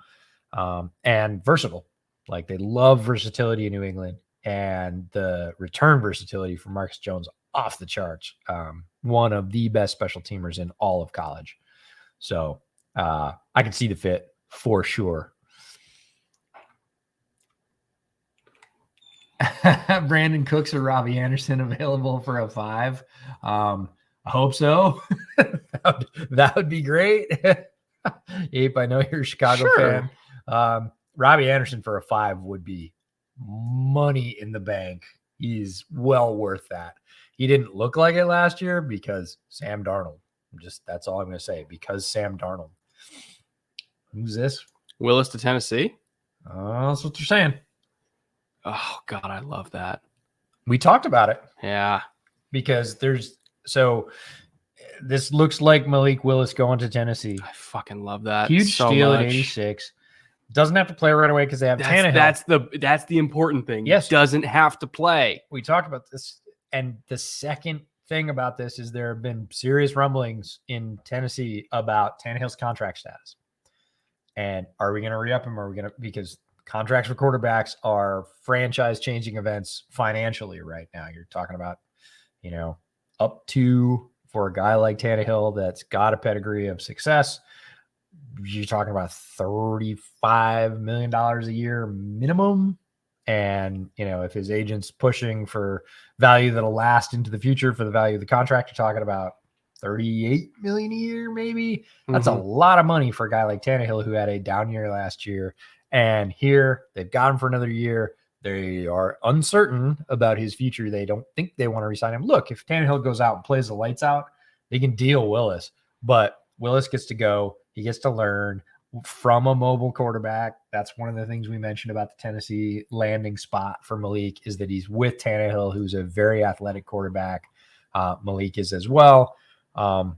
And versatile. Like, they love versatility in New England, and the return versatility for Marcus Jones off the charts. One of the best special teamers in all of college. So I can see the fit for sure. Brandon Cooks or Robbie Anderson available for a 5. I hope so. That would be great. Ape, I know you're a Chicago fan. Robbie Anderson for a 5 would be money in the bank. He's well worth that. He didn't look like it last year because Sam Darnold. That's all I'm going to say, because Sam Darnold. Who's this? Willis to Tennessee? That's what they're saying. Oh, God, I love that. We talked about it. Yeah. Because this looks like Malik Willis going to Tennessee. I fucking love that. Huge steal at 86. Doesn't have to play right away because they have Tannehill. That's the important thing. Yes. Doesn't have to play. We talked about this. And the second thing about this is there have been serious rumblings in Tennessee about Tannehill's contract status. And are we going to re-up him? Because contracts for quarterbacks are franchise-changing events financially right now. You're talking about, up to, for a guy like Tannehill that's got a pedigree of success, you're talking about $35 million a year minimum. And, if his agent's pushing for value that'll last into the future for the value of the contract, you're talking about $38 million a year, maybe. That's a lot of money for a guy like Tannehill, who had a down year last year. And here they've got him for another year. They are uncertain about his future. They don't think they want to re-sign him. Look, if Tannehill goes out and plays the lights out, they can deal Willis. But Willis gets to go. He gets to learn from a mobile quarterback. That's one of the things we mentioned about the Tennessee landing spot for Malik, is that he's with Tannehill, who's a very athletic quarterback. Malik is as well. The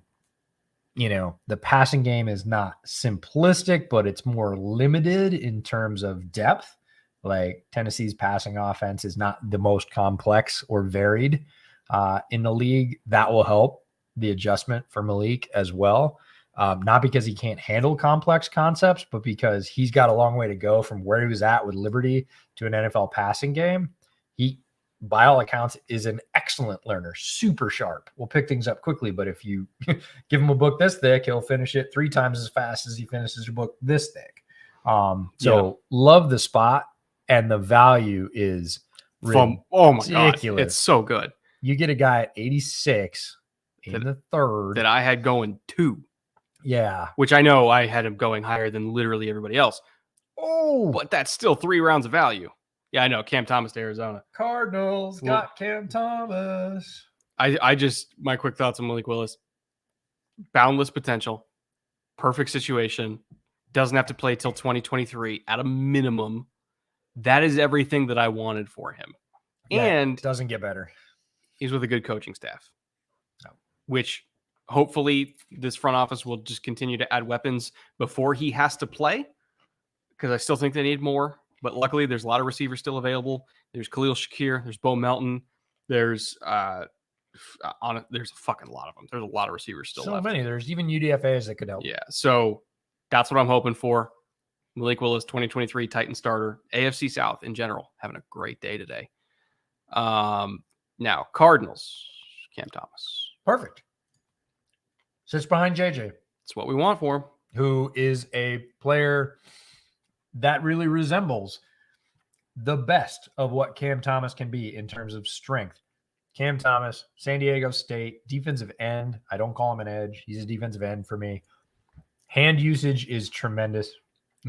passing game is not simplistic, but it's more limited in terms of depth. Like, Tennessee's passing offense is not the most complex or varied in the league. That will help the adjustment for Malik as well. Not because he can't handle complex concepts, but because he's got a long way to go from where he was at with Liberty to an NFL passing game. He, by all accounts, is an excellent learner, super sharp, will pick things up quickly. But if you give him a book this thick, he'll finish it 3 times as fast as he finishes a book this thick. Love the spot, and the value is Oh my god, Ridiculous. it's so good. You get a guy at 86 in the third that I had going 2. Yeah. Which I know I had him going higher than literally everybody else. Oh, but that's still 3 rounds of value. Yeah, I know. Cam Thomas to Arizona. Cardinals got Cam Thomas. My quick thoughts on Malik Willis. Boundless potential. Perfect situation. Doesn't have to play till 2023 at a minimum. That is everything that I wanted for him. And doesn't get better. He's with a good coaching staff. No. Which hopefully this front office will just continue to add weapons before he has to play. Because I still think they need more. But luckily, there's a lot of receivers still available. There's Khalil Shakir. There's Bo Melton. There's a fucking lot of them. There's a lot of receivers still left. So many. There's even UDFAs that could help. Yeah. So that's what I'm hoping for. Malik Willis, 2023 Titan starter. AFC South in general, having a great day today. Now, Cardinals, Cam Thomas. Perfect. Sits behind JJ. That's what we want for him. Who is a player that really resembles the best of what Cam Thomas can be in terms of strength. Cam Thomas, San Diego State, defensive end. I don't call him an edge. He's a defensive end for me. Hand usage is tremendous.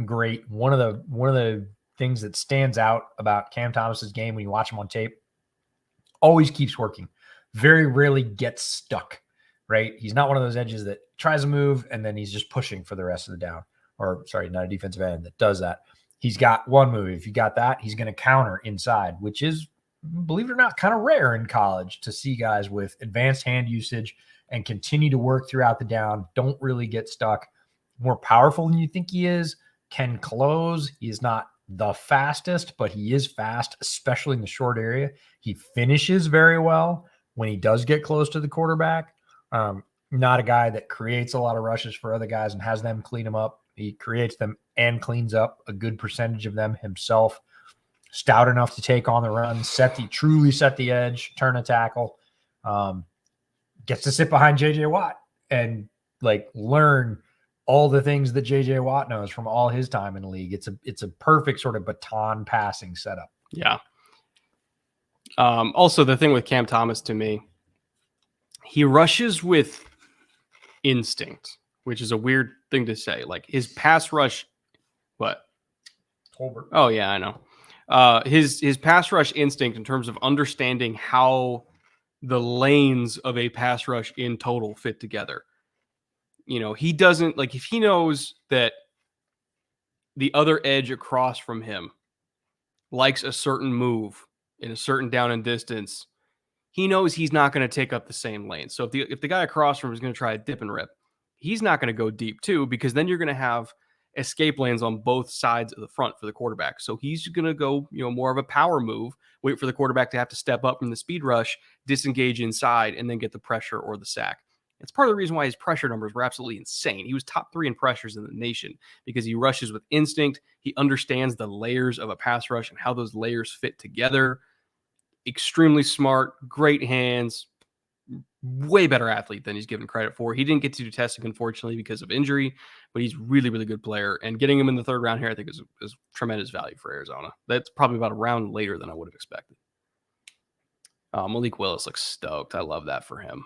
Great. One of the things that stands out about Cam Thomas's game when you watch him on tape, always keeps working. Very rarely gets stuck, right? He's not one of those edges that tries a move and then he's just pushing for the rest of the down. Or sorry, not a defensive end that does that. He's got one move. If you got that, he's going to counter inside, which is, believe it or not, kind of rare in college to see guys with advanced hand usage and continue to work throughout the down. Don't really get stuck. More powerful than you think he is. Can close. He is not the fastest, but he is fast, especially in the short area. He finishes very well when he does get close to the quarterback. Not a guy that creates a lot of rushes for other guys and has them clean them up. He creates them and cleans up a good percentage of them himself. Stout enough to take on the run, truly set the edge, turn a tackle. Gets to sit behind JJ Watt and learn all the things that JJ Watt knows from all his time in the league. It's a perfect sort of baton passing setup. Yeah. Also, the thing with Cam Thomas to me, he rushes with instinct, which is a weird thing to say. Like his pass rush, what? Tolbert. Oh yeah, I know. His pass rush instinct in terms of understanding how the lanes of a pass rush in total fit together. You know, he doesn't if he knows that the other edge across from him likes a certain move in a certain down and distance, he knows he's not going to take up the same lane. So if the guy across from him is going to try a dip and rip, he's not going to go deep too, because then you're going to have escape lanes on both sides of the front for the quarterback. So he's going to go, more of a power move, wait for the quarterback to have to step up from the speed rush, disengage inside, and then get the pressure or the sack. It's part of the reason why his pressure numbers were absolutely insane. He was top 3 in pressures in the nation because he rushes with instinct. He understands the layers of a pass rush and how those layers fit together. Extremely smart, great hands, way better athlete than he's given credit for. He didn't get to do testing, unfortunately, because of injury, but he's really, really good player. And getting him in the 3rd round here, I think, is tremendous value for Arizona. That's probably about a round later than I would have expected. Malik Willis looks stoked. I love that for him.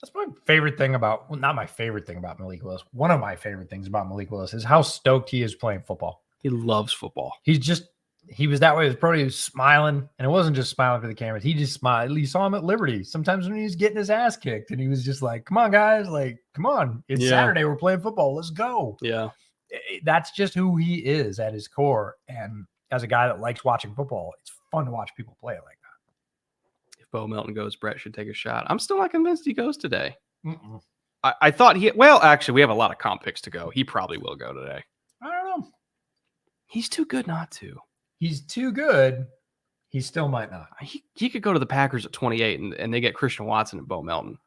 That's my favorite thing not my favorite thing about Malik Willis. One of my favorite things about Malik Willis is how stoked he is playing football. He loves football. He was that way. His Brody was smiling, and it wasn't just smiling for the cameras. He just smiled. You saw him at Liberty sometimes when he was getting his ass kicked, and he was just like, "Come on, guys! Come on! It's Saturday. We're playing football. Let's go!" Yeah, that's just who he is at his core. And as a guy that likes watching football, it's fun to watch people play it like that. If Bo Melton goes, Brett should take a shot. I'm still not convinced he goes today. Mm-mm. I thought actually, we have a lot of comp picks to go. He probably will go today. I don't know. He's too good not to. He's too good. He still might not. He could go to the Packers at 28 and they get Christian Watson and Bo Melton.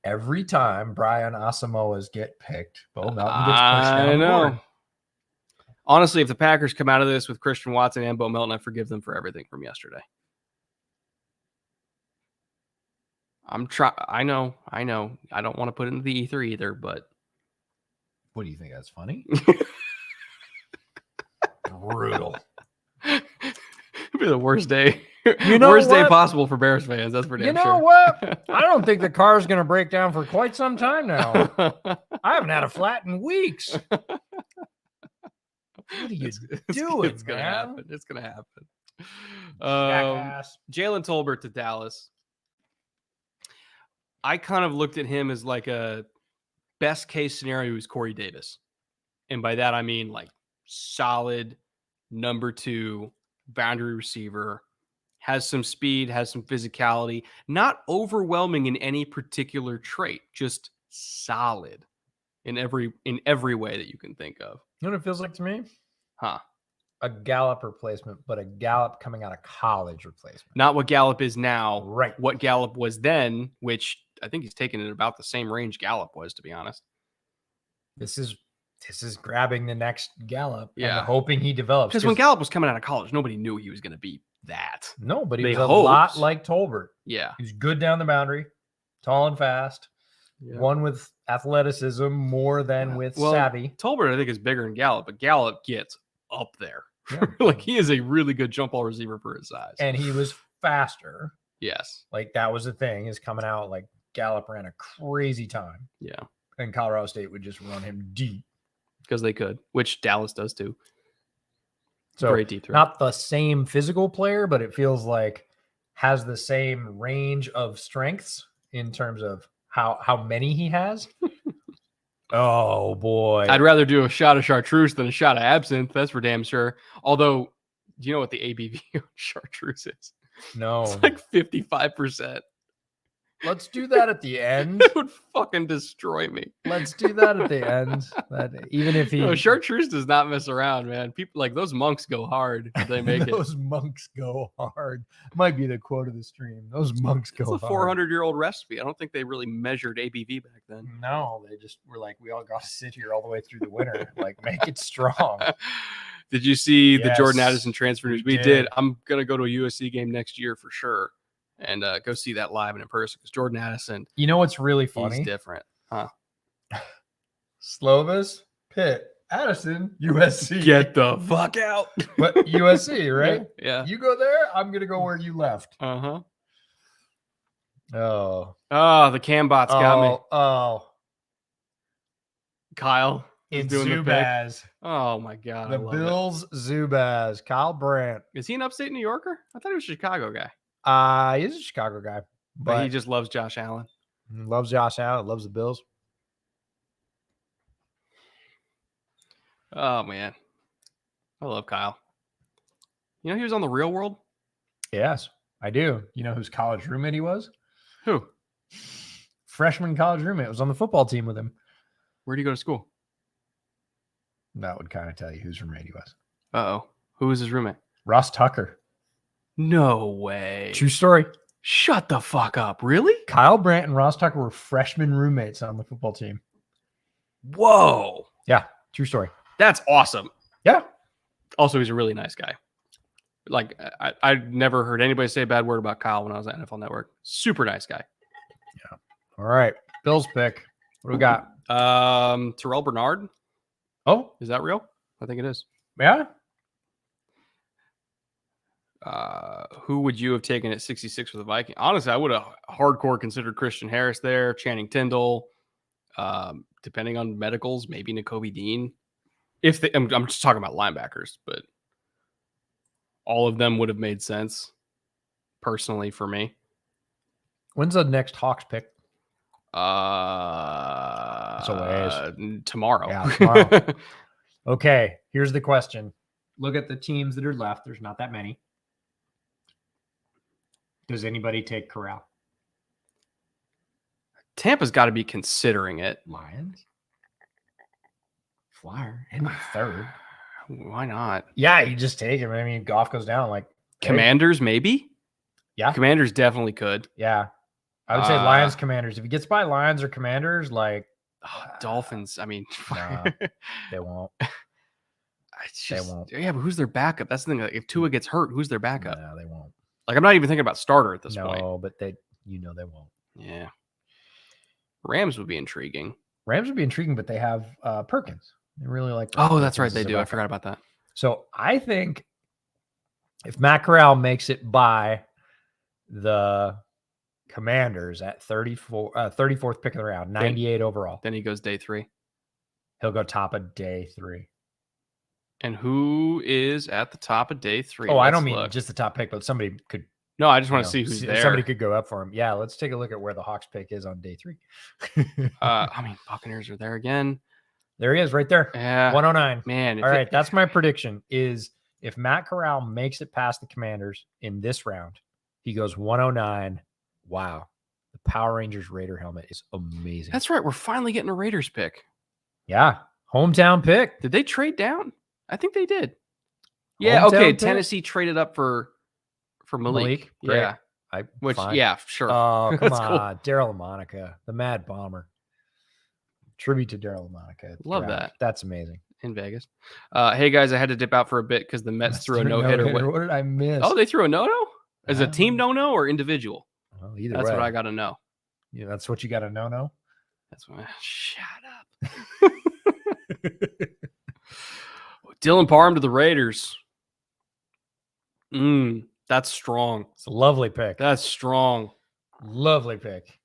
Every time Brian Asamoah's get picked, Bo Melton gets pushed down. I know. The board. Honestly, if the Packers come out of this with Christian Watson and Bo Melton, I forgive them for everything from yesterday. I know. I don't want to put it into the ether either, but what do you think? That's funny? Brutal. It'd be the worst day You know Worst day what? possible for Bears fans. That's for damn You know sure. what? I don't think the car's going to break down for quite some time now. I haven't had a flat in weeks. What are you doing, it's gonna man? happen. It's gonna happen. Jackass. Jalen Tolbert to Dallas. I kind of looked at him as like a best case scenario is Corey Davis. And by that, I mean like solid number 2 boundary receiver, has some speed, has some physicality, not overwhelming in any particular trait, just solid in every way that you can think of. You know what it feels like to me? Huh. A Gallup replacement, but a Gallup coming out of college replacement. Not what Gallup is now. Right. What Gallup was then, which I think he's taken it about the same range Gallup was, to be honest. This is grabbing the next Gallup and Yeah. hoping he develops. Because when Gallup was coming out of college, nobody knew he was going to be that. No, but he They was a hoped. lot like Tolbert. Yeah. He was good down the boundary, tall and fast, Yeah. one with athleticism more than with savvy. Tolbert, I think, is bigger than Gallup, but Gallup gets up there. Yeah. Like, he is a really good jump ball receiver for his size. And he was faster. Yes. Like, that was the thing, is coming out like Gallup ran a crazy time. Yeah. And Colorado State would just run him deep. Because they could, which Dallas does too. So Great deep threat. not the same physical player, but it feels like has the same range of strengths in terms of how many he has. Oh boy. I'd rather do a shot of chartreuse than a shot of absinthe. That's for damn sure. Although, do you know what the ABV on chartreuse is? No. It's like 55%. Let's do that at the end. It would fucking destroy me. Let's do that at the end. That even if he No, chartreuse does not mess around, man. People like those monks go hard if they make those monks go hard. Might be the quote of the stream. Those monks go It's a hard. 400-year-old recipe. I don't think they really measured ABV back then. No, they just were like, we all got to sit here all the way through the winter. Like, make it strong. Did you see the Jordan Yes, Addison transfer news? we We did. did. I'm gonna go to a USC game next year for sure, and go see that live and in person because Jordan Addison, You know what's really funny? he's different. Slovis, Pitt, Addison, USC. Get the fuck out. But USC, right? Yeah. You go there, I'm gonna go where you left. Uh-huh. Oh. Oh, the cam bots got me. Oh. Kyle is In doing the pick. Zubaz. Oh my god. The I love it. Bills Zubaz. Kyle Brandt. Is he an upstate New Yorker? I thought he was a Chicago guy. He's a Chicago guy. But But he just loves Josh Allen. loves Josh Allen, loves the Bills. Oh man. I love Kyle. You know he was on The Real World? Yes, I do. You know whose college roommate he was? Who? Freshman college roommate. Was on the football team with him. Where'd he go to school? That would kind of tell you whose roommate he was. Uh-oh. Who was his roommate? Ross Tucker. No way. True story. Shut the fuck up. Really? Kyle Brandt and Ross Tucker were freshman roommates on the football team. Whoa. Yeah, true story. That's awesome. Yeah. Also, he's a really nice guy. Like, I never heard anybody say a bad word about Kyle when I was at NFL Network. Super nice guy. All right. Bills pick. What do we got? Terrell Bernard. Oh, Is that real? I think it is. yeah. Who would you have taken at 66 for the Viking? Honestly, I would have hardcore considered Christian Harris there, Channing Tindall. Depending on medicals, maybe Nakobi Dean. If they, I'm just talking about linebackers, but all of them would have made sense personally for me. When's the next Hawks pick? Tomorrow. Yeah, tomorrow. Okay, here's the question. Look at the teams that are left. There's not that many. Does anybody take Corral? Tampa's got to be considering it. Lions? Flyer? And third. Why not? Yeah, you just take him. I mean, Goff goes down like okay. Commanders, maybe? Yeah. Commanders definitely could. Yeah. I would say Lions, Commanders. If he gets by Lions or Commanders, like Dolphins. I mean, nah, they won't. they won't. Yeah, but who's their backup? That's the thing. Like, if Tua gets hurt, who's their backup? No, they won't. Like, I'm not even thinking about starter at this point. No, but they won't. Yeah. Rams would be intriguing. Rams would be intriguing, but they have Perkins. They really like. Oh, that's right. Perkins They as a do. I backup. forgot about that. So I think If Matt Corral makes it by the Commanders at 34th pick of the round, 98 overall, Then he goes day 3. he'll go top of day 3. And who is at the top of day 3? Oh, I don't Let's mean look. just the top pick, but somebody could. No, I just want to see who's there. Somebody could go up for him. Yeah, let's take a look at where the Hawks pick is on day 3. I mean, Buccaneers are there again. There he is, right there. Yeah, 109. man. All right, that's my prediction. Is if Matt Corral makes it past the Commanders in this round, he goes 109. Wow, the Power Rangers Raider helmet is amazing. That's right. We're finally getting a Raiders pick. Yeah, hometown pick. Did they trade down? I think they did. Yeah. Hometown Okay. pick? Tennessee traded up for Malik. Great. Yeah. Fine. Yeah, sure. Oh, come That's cool. on. Daryl LaMonica, the Mad Bomber. Tribute to Daryl LaMonica. Love that. That's amazing. In Vegas. Hey, guys, I had to dip out for a bit because the Mets threw a no-hitter. What did I miss? Oh, they threw a no-no? Is a team no-no or individual? Well, either That's way. what I got to know. Yeah, that's what you got to know. No. That's what. Shut up. Dylan Parham to the Raiders. That's strong. It's a lovely pick. That's strong. Lovely pick.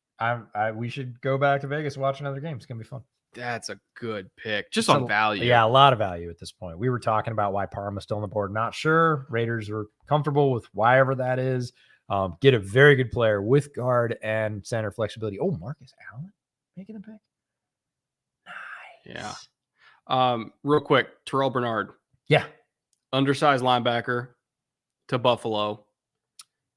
We should go back to Vegas and watch another game. It's gonna be fun. That's a good pick. Just on value. Yeah, a lot of value at this point. We were talking about why Parma's still on the board. Not sure. Raiders are comfortable with whatever that is. Get a very good player with guard and center flexibility. Oh, Marcus Allen making a pick. Nice. Yeah. Real quick, Terrell Bernard. Yeah. Undersized linebacker to Buffalo.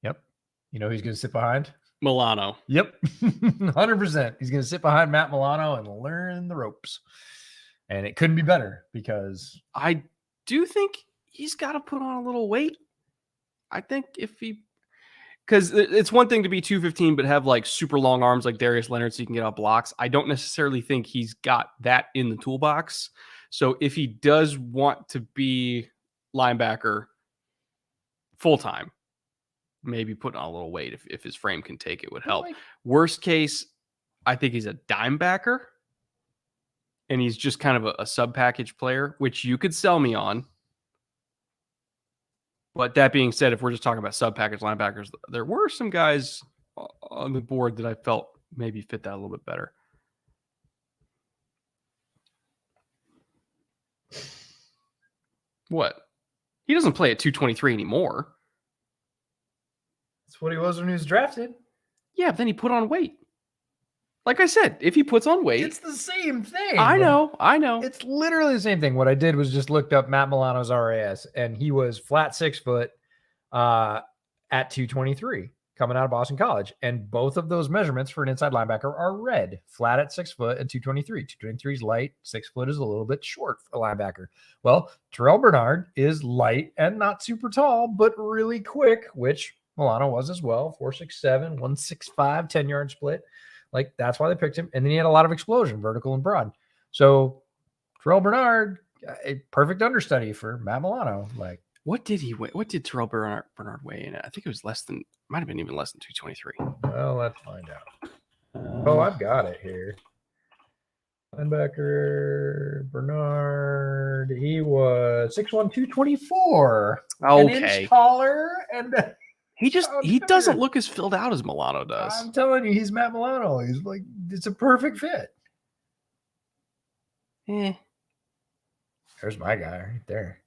Yep. You know who's going to sit behind? Milano. Yep. 100%. He's going to sit behind Matt Milano and learn the ropes. And it couldn't be better because I do think he's got to put on a little weight. I think because it's one thing to be 215, but have like super long arms like Darius Leonard so you can get out blocks. I don't necessarily think he's got that in the toolbox. So if he does want to be linebacker full-time, maybe put on a little weight if his frame can take it would help. Worst case, I think he's a dime backer and he's just kind of a sub-package player, which you could sell me on. But that being said, if we're just talking about sub-package linebackers, there were some guys on the board that I felt maybe fit that a little bit better. What? He doesn't play at 223 anymore. that's what he was when he was drafted. Yeah, but then he put on weight. Like I said, if he puts on weight. It's the same thing. I know. It's literally the same thing. What I did was just looked up Matt Milano's RAS, and he was flat 6 foot at 223 coming out of Boston College. And both of those measurements for an inside linebacker are red, flat at 6 foot and 223. 223 is light. 6 foot is a little bit short for a linebacker. Well, Terrell Bernard is light and not super tall, but really quick, which Milano was as well. 4.67, 165, 10-yard split. Like, that's why they picked him. And then he had a lot of explosion, vertical and broad. So Terrell Bernard, a perfect understudy for Matt Milano. Like, What did he weigh? What did Terrell Bernard weigh in? I think it was might have been even less than 223. well, let's find out. Oh, I've got it here. Linebacker Bernard, he was 6'1", 224. Okay. An inch taller and he doesn't look as filled out as Milano does. I'm telling you, he's Matt Milano. He's like, it's a perfect fit. There's my guy right there.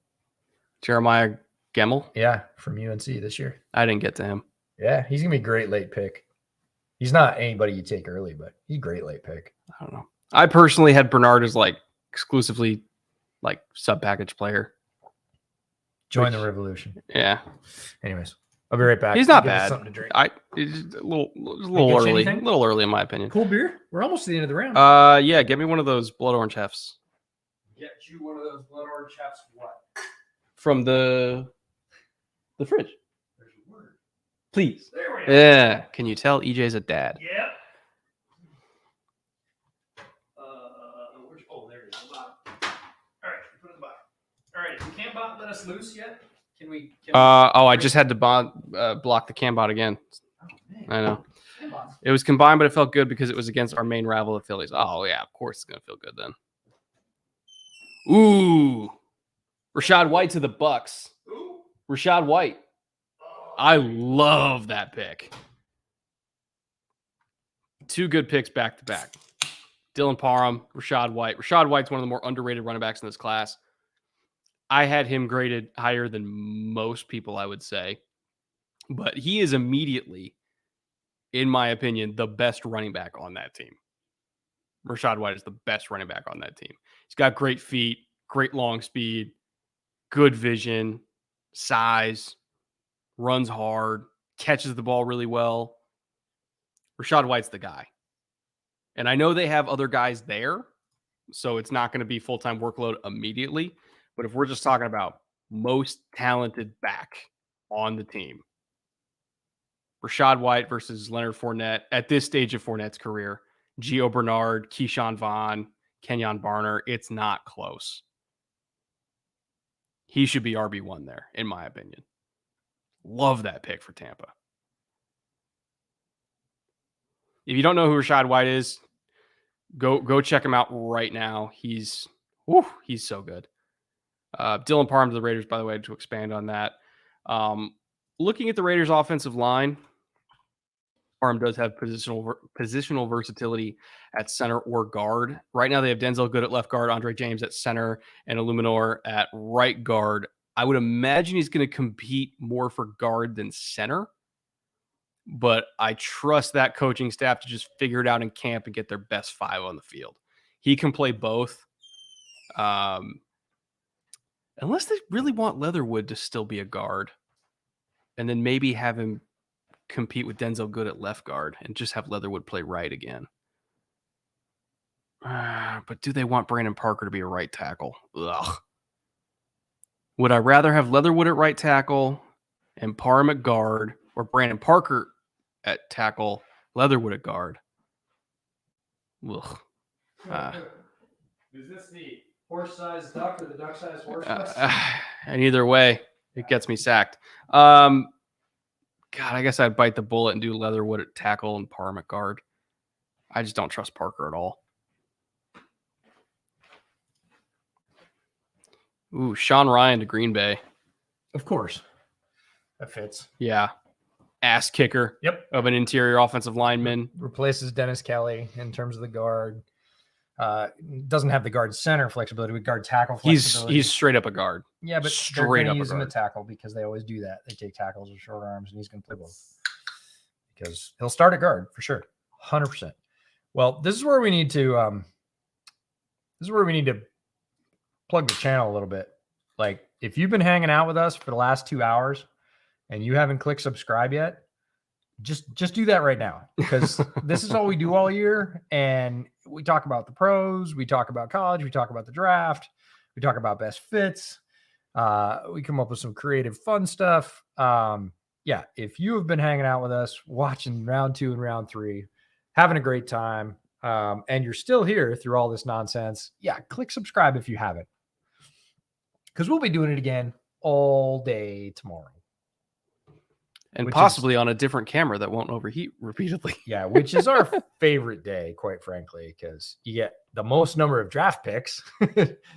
Jeremiah Gemmel. Yeah, from UNC this year. I didn't get to him. Yeah, he's gonna be a great late pick. He's not anybody you take early, but he's a great late pick. I don't know. I personally had Bernard as like exclusively like sub package player. Join the revolution. Yeah. Anyways, I'll be right back. He's not Give us bad. Something to drink. It's a little get you early. A anything? little early in my opinion. Cool beer. We're almost to the end of the round. Yeah, get me one of those blood orange hefts. Get you one of those blood orange chaps. What? From the fridge. There's a word. Please. There we go. Yeah. Can you tell EJ's a dad? Yep. There it is. All right, put it in the bottom. All right, you can't let us loose yet. Can we? I just had to block the Cambot again. Oh, man. I know. Cambot. It was combined, but it felt good because it was against our main rival, the Phillies. Oh, yeah, of course it's going to feel good then. Ooh. Rashad White to the Bucks. Ooh. Rachaad White. I love that pick. 2 good picks back to back. Dylan Parham, Rachaad White. Rachaad White's one of the more underrated running backs in this class. I had him graded higher than most people, I would say. But he is immediately, in my opinion, the best running back on that team. Rachaad White is the best running back on that team. He's got great feet, great long speed, good vision, size, runs hard, catches the ball really well. Rachaad White's the guy. And I know they have other guys there, so it's not going to be full-time workload immediately. But if we're just talking about most talented back on the team, Rachaad White versus Leonard Fournette at this stage of Fournette's career, Gio Bernard, Keyshawn Vaughn, Kenyon Barner, it's not close. He should be RB1 there, in my opinion. Love that pick for Tampa. If you don't know who Rachaad White is, go check him out right now. He's so good. Dylan Parham to the Raiders, by the way, to expand on that. Looking at the Raiders' offensive line, Parham does have positional versatility at center or guard. Right now, they have Denzel Good at left guard, Andre James at center, and Illuminor at right guard. I would imagine he's going to compete more for guard than center, but I trust that coaching staff to just figure it out in camp and get their best 5 on the field. He can play both. Unless they really want Leatherwood to still be a guard, and then maybe have him compete with Denzel Good at left guard and just have Leatherwood play right again. But do they want Brandon Parker to be a right tackle? Ugh. Would I rather have Leatherwood at right tackle and Parham at guard, or Brandon Parker at tackle, Leatherwood at guard? Ugh. Is this the horse-sized duck or the duck-sized horse? And either way, it gets me sacked. God, I guess I'd bite the bullet and do Leatherwood at tackle and Parham at guard. I just don't trust Parker at all. Ooh, Sean Ryan to Green Bay. Of course. That fits. Yeah. Ass kicker. Yep. Of an interior offensive lineman. Replaces Dennis Kelly in terms of the guard. Doesn't have the guard center flexibility with guard tackle flexibility. He's straight up a guard. Yeah, but straight they're going up to use him guard. at tackle because they always do that. They take tackles with short arms, and he's going to play both. Because he'll start at guard for sure, 100%. Well, this is where we need to plug the channel a little bit. Like, if you've been hanging out with us for the last 2 hours and you haven't clicked subscribe yet, just do that right now, because this is all we do all year. And we talk about the pros, we talk about college, we talk about the draft, we talk about best fits. We come up with some creative, fun stuff. Yeah, if you have been hanging out with us, watching round 2 and round 3, having a great time, and you're still here through all this nonsense, yeah, click subscribe if you haven't, because we'll be doing it again all day tomorrow. And possibly on a different camera that won't overheat repeatedly. Yeah, which is our favorite day, quite frankly, because you get the most number of draft picks.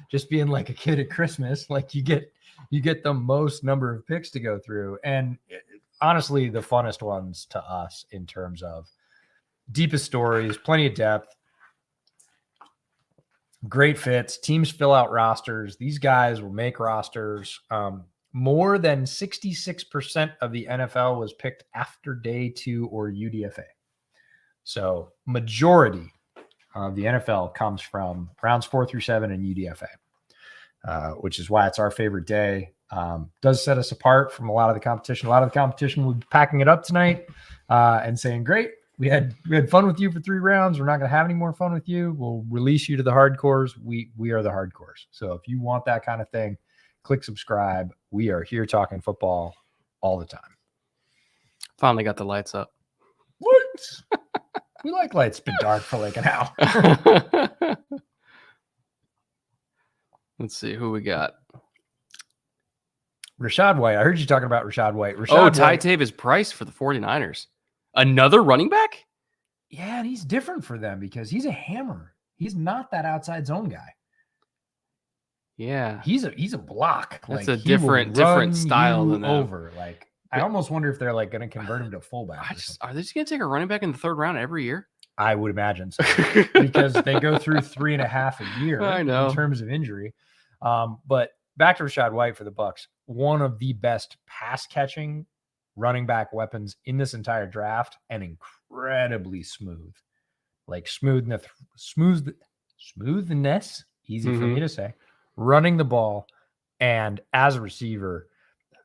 Just being like a kid at Christmas, like you get the most number of picks to go through, and honestly, the funnest ones to us in terms of deepest stories, plenty of depth, great fits. Teams fill out rosters. These guys will make rosters. More than 66% of the NFL was picked after day 2 or UDFA. So majority of the NFL comes from rounds 4 through 7 and UDFA, which is why it's our favorite day. Does set us apart from a lot of the competition. A lot of the competition will be packing it up tonight and saying, great, we had fun with you for 3 rounds. We're not going to have any more fun with you. We'll release you to the hardcores. We are the hardcores. So if you want that kind of thing, click subscribe. We are here talking football all the time. Finally got the lights up. What? We like lights. It's been dark for like an hour. Let's see who we got. Rachaad White. I heard you talking about Rachaad White. Tytavis Price for the 49ers. Another running back? Yeah, and he's different for them because he's a hammer. He's not that outside zone guy. Yeah. He's a block. That's like, a different style than them. over. Like, I almost wonder if they're like going to convert him to fullback. Are they just going to take a running back in the 3rd round every year? I would imagine so, because they go through 3.5 a year I know. in terms of injury. But back to Rachaad White for the Bucs, one of the best pass catching running back weapons in this entire draft, and incredibly smooth. Like smoothness, easy for me to say, running the ball. And as a receiver,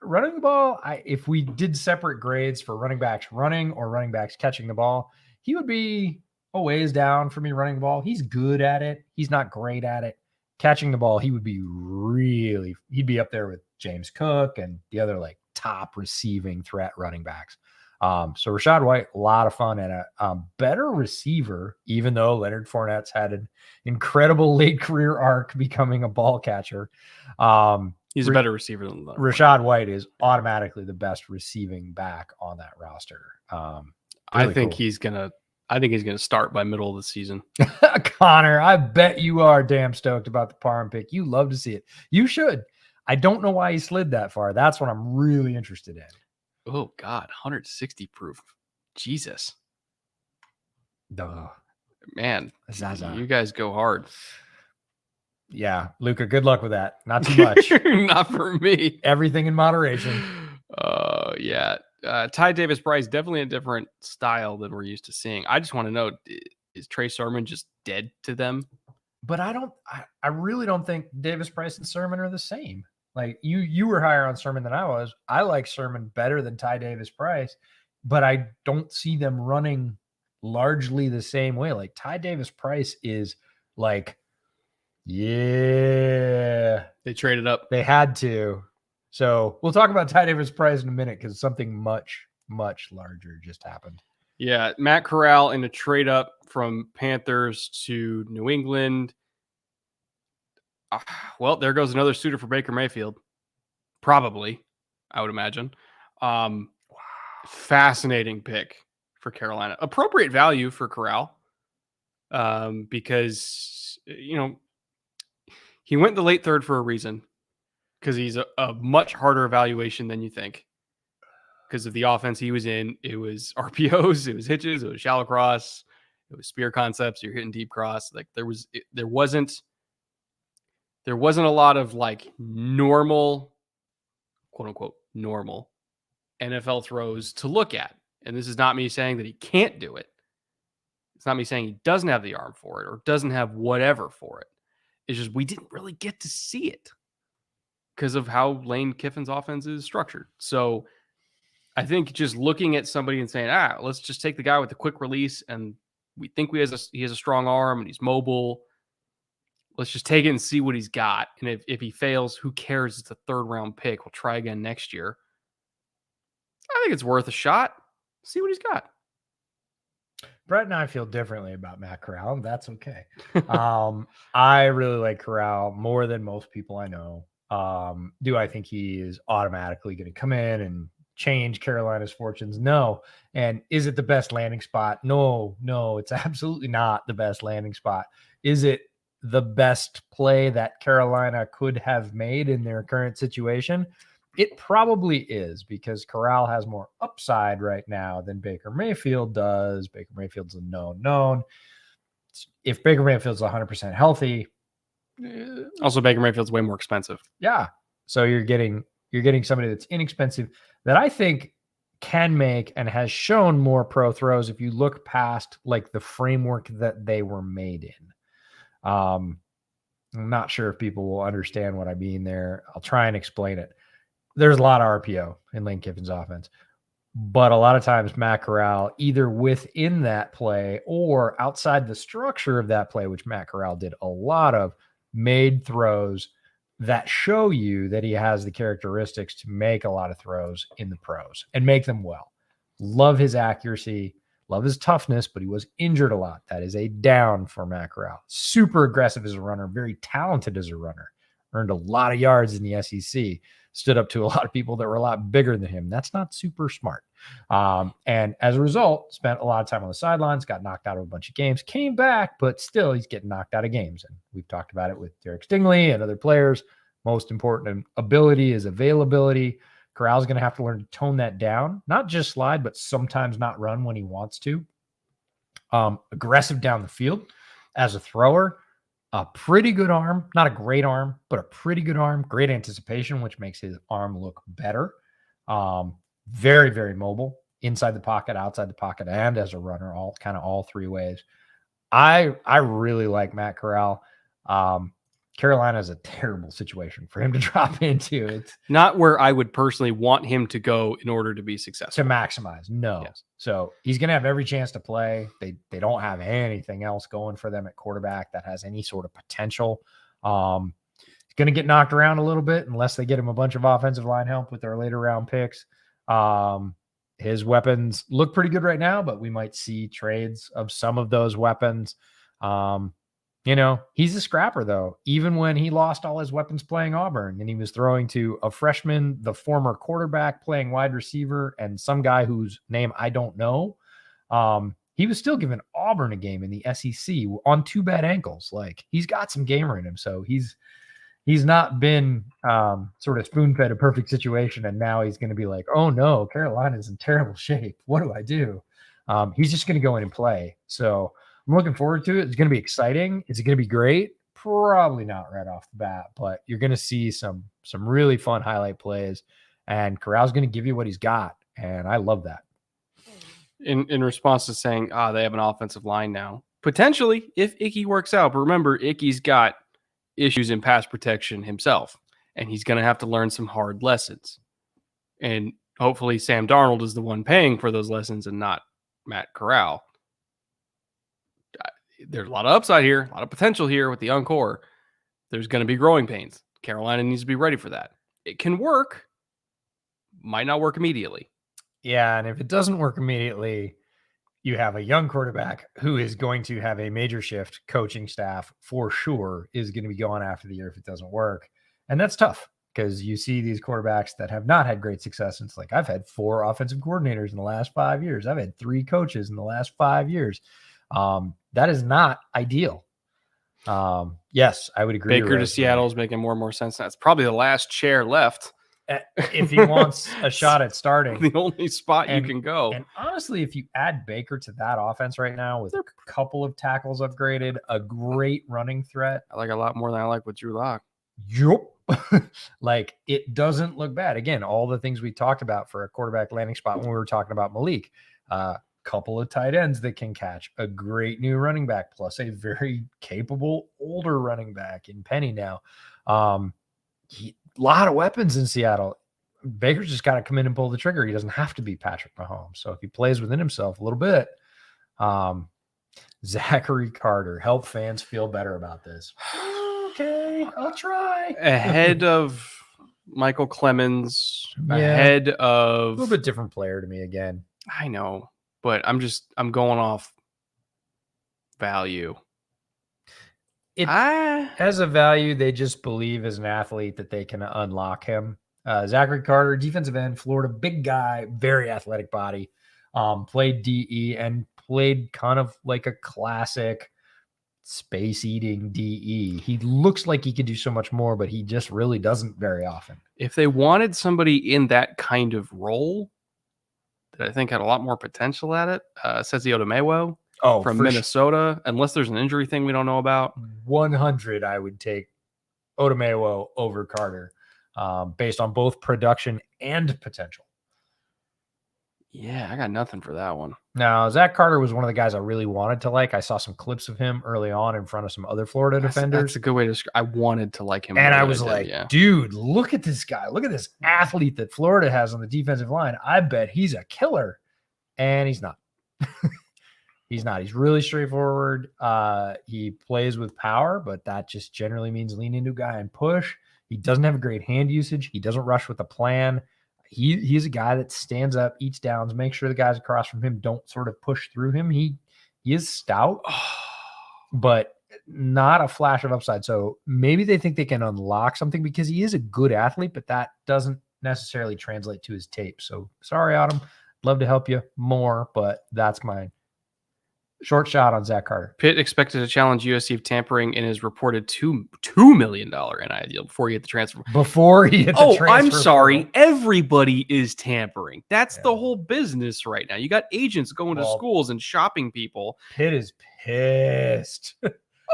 running the ball, if we did separate grades for running backs running or running backs catching the ball, he would be a ways down for me running the ball. He's good at it. He's not great at it. Catching the ball, he'd be up there with James Cook and the other like top receiving threat running backs. So Rachaad White, a lot of fun, and a better receiver, even though Leonard Fournette's had an incredible late career arc becoming a ball catcher. He's a better receiver than that. Rachaad White is automatically the best receiving back on that roster. I think he's gonna start by middle of the season. Connor, I bet you are damn stoked about the Parham pick. You love to see it. You should. I don't know why he slid that far. That's what I'm really interested in. Oh God, 160 proof. Jesus. Duh. Man, Zaza. You guys go hard. Yeah, Luca, good luck with that. Not too much. Not for me. Everything in moderation. Yeah. Ty Davis Price, definitely a different style than we're used to seeing. I just want to know, is Trey Sermon just dead to them? But I really don't think Davis Price and Sermon are the same. Like you were higher on Sermon than I was. I like Sermon better than Ty Davis Price, but I don't see them running largely the same way. Like Ty Davis Price is like, yeah. They traded up. They had to. So we'll talk about Ty Davis Price in a minute because something much, much larger just happened. Yeah, Matt Corral in a trade up from Panthers to New England. Well, there goes another suitor for Baker Mayfield. Probably, I would imagine. Fascinating pick for Carolina. Appropriate value for Corral because, he went in the late 3rd for a reason, because he's a much harder evaluation than you think. Because of the offense he was in, it was RPOs, it was hitches, it was shallow cross, it was spear concepts. You're hitting deep cross. Like there wasn't a lot of like normal, quote unquote, normal NFL throws to look at. And this is not me saying that he can't do it. It's not me saying he doesn't have the arm for it or doesn't have whatever for it. It's just we didn't really get to see it because of how Lane Kiffin's offense is structured. So I think just looking at somebody and saying, let's just take the guy with the quick release and we think he has a strong arm and he's mobile. Let's just take it and see what he's got. And if he fails, who cares? It's a 3rd round pick. We'll try again next year. I think it's worth a shot. See what he's got. Brett and I feel differently about Matt Corral, and that's okay. I really like Corral more than most people I know. Do I think he is automatically going to come in and change Carolina's fortunes? No. And is it the best landing spot? No, it's absolutely not the best landing spot. Is it the best play that Carolina could have made in their current situation? It probably is, because Corral has more upside right now than Baker Mayfield does. Baker Mayfield's a known. If Baker Mayfield's 100% healthy. Also, Baker Mayfield's way more expensive. Yeah. So you're getting somebody that's inexpensive that I think can make and has shown more pro throws if you look past like the framework that they were made in. I'm not sure if people will understand what I mean there. I'll try and explain it. There's a lot of RPO in Lane Kiffin's offense, but a lot of times Matt Corral, either within that play or outside the structure of that play, which Matt Corral did a lot of, made throws that show you that he has the characteristics to make a lot of throws in the pros and make them well. Love his accuracy, love his toughness, but he was injured a lot. That is a down for Matt Corral. Super aggressive as a runner, very talented as a runner. earned a lot of yards in the SEC, stood up to a lot of people that were a lot bigger than him. That's not super smart. And as a result, spent a lot of time on the sidelines, got knocked out of a bunch of games, came back, but still he's getting knocked out of games. And we've talked about it with Derek Stingley and other players. Most important ability is availability. Corral's going to have to learn to tone that down, not just slide, but sometimes not run when he wants to. Aggressive down the field as a thrower, a pretty good arm, not a great arm, but a pretty good arm, great anticipation, which makes his arm look better. Very, very mobile inside the pocket, outside the pocket, and as a runner, all three ways. I really like Matt Corral. Carolina is a terrible situation for him to drop into. It's not where I would personally want him to go in order to be successful. To maximize. No. Yes. So he's going to have every chance to play. They don't have anything else going for them at quarterback that has any sort of potential. He's going to get knocked around a little bit unless they get him a bunch of offensive line help with their later round picks. His weapons look pretty good right now, but we might see trades of some of those weapons. He's a scrapper, though. Even when he lost all his weapons playing Auburn and he was throwing to a freshman, the former quarterback playing wide receiver, and some guy whose name I don't know, he was still giving Auburn a game in the SEC on 2 bad ankles. Like, he's got some gamer in him. So he's not been sort of spoon-fed a perfect situation, and now he's going to be like, oh, no, Carolina's in terrible shape. What do I do? He's just going to go in and play. So I'm looking forward to it. It's going to be exciting. Is it going to be great? Probably not right off the bat, but you're going to see some really fun highlight plays, and Corral's going to give you what he's got, and I love that. In response to saying, they have an offensive line now, potentially if Icky works out. But remember, Icky's got issues in pass protection himself, and he's going to have to learn some hard lessons. And hopefully Sam Darnold is the one paying for those lessons and not Matt Corral. There's a lot of upside here, a lot of potential here with the young core. There's going to be growing pains. Carolina needs to be ready for that. It can work, might not work immediately. Yeah, and if it doesn't work immediately, you have a young quarterback who is going to have a major shift. Coaching staff, for sure, is going to be gone after the year if it doesn't work. And that's tough because you see these quarterbacks that have not had great success. It's like, I've had 4 offensive coordinators in the last 5 years. I've had 3 coaches in the last 5 years. That is not ideal. Yes, I would agree. Baker to Seattle is making more and more sense. That's probably the last chair left. If he wants a shot at starting. The only spot you can go. And honestly, if you add Baker to that offense right now with a couple of tackles upgraded, a great running threat. I like a lot more than I like with Drew Lock. Yup. Like, it doesn't look bad. Again, all the things we talked about for a quarterback landing spot when we were talking about Malik. Couple of tight ends that can catch, a great new running back, plus a very capable older running back in Penny now. A lot of weapons in Seattle. Baker's just got to come in and pull the trigger. He doesn't have to be Patrick Mahomes. So if he plays within himself a little bit, Zachary Carter, help fans feel better about this. Okay, I'll try. Ahead of Michael Clemens, ahead of... A little bit different player to me again. I know. But I'm going off value. As a value, they just believe as an athlete that they can unlock him. Zachary Carter, defensive end, Florida, big guy, very athletic body, played DE and played kind of like a classic space-eating DE. He looks like he could do so much more, but he just really doesn't very often. If they wanted somebody in that kind of role that I think had a lot more potential at it, Sezi Odomewo from Minnesota, unless there's an injury thing we don't know about. 100, I would take Odomewo over Carter based on both production and potential. Yeah, I got nothing for that one. Now, Zach Carter was one of the guys I really wanted to like. I saw some clips of him early on in front of some other Florida defenders. That's a good way to describe. I wanted to like him. And I was like, dude, look at this guy. Look at this athlete that Florida has on the defensive line. I bet he's a killer. And he's not. He's not. He's really straightforward. He plays with power, but that just generally means lean into a guy and push. He doesn't have a great hand usage. He doesn't rush with a plan. He's a guy that stands up, eats downs, makes sure the guys across from him don't sort of push through him. He is stout, but not a flash of upside. So maybe they think they can unlock something because he is a good athlete, but that doesn't necessarily translate to his tape. So sorry, Autumn. Love to help you more, but that's my short shot on Zach Carter. Pitt expected to challenge USC of tampering in his reported $2 million NIL deal before he hit the transfer. I'm sorry. Portal. Everybody is tampering. That's the whole business right now. You got agents going to schools and shopping people. Pitt is pissed.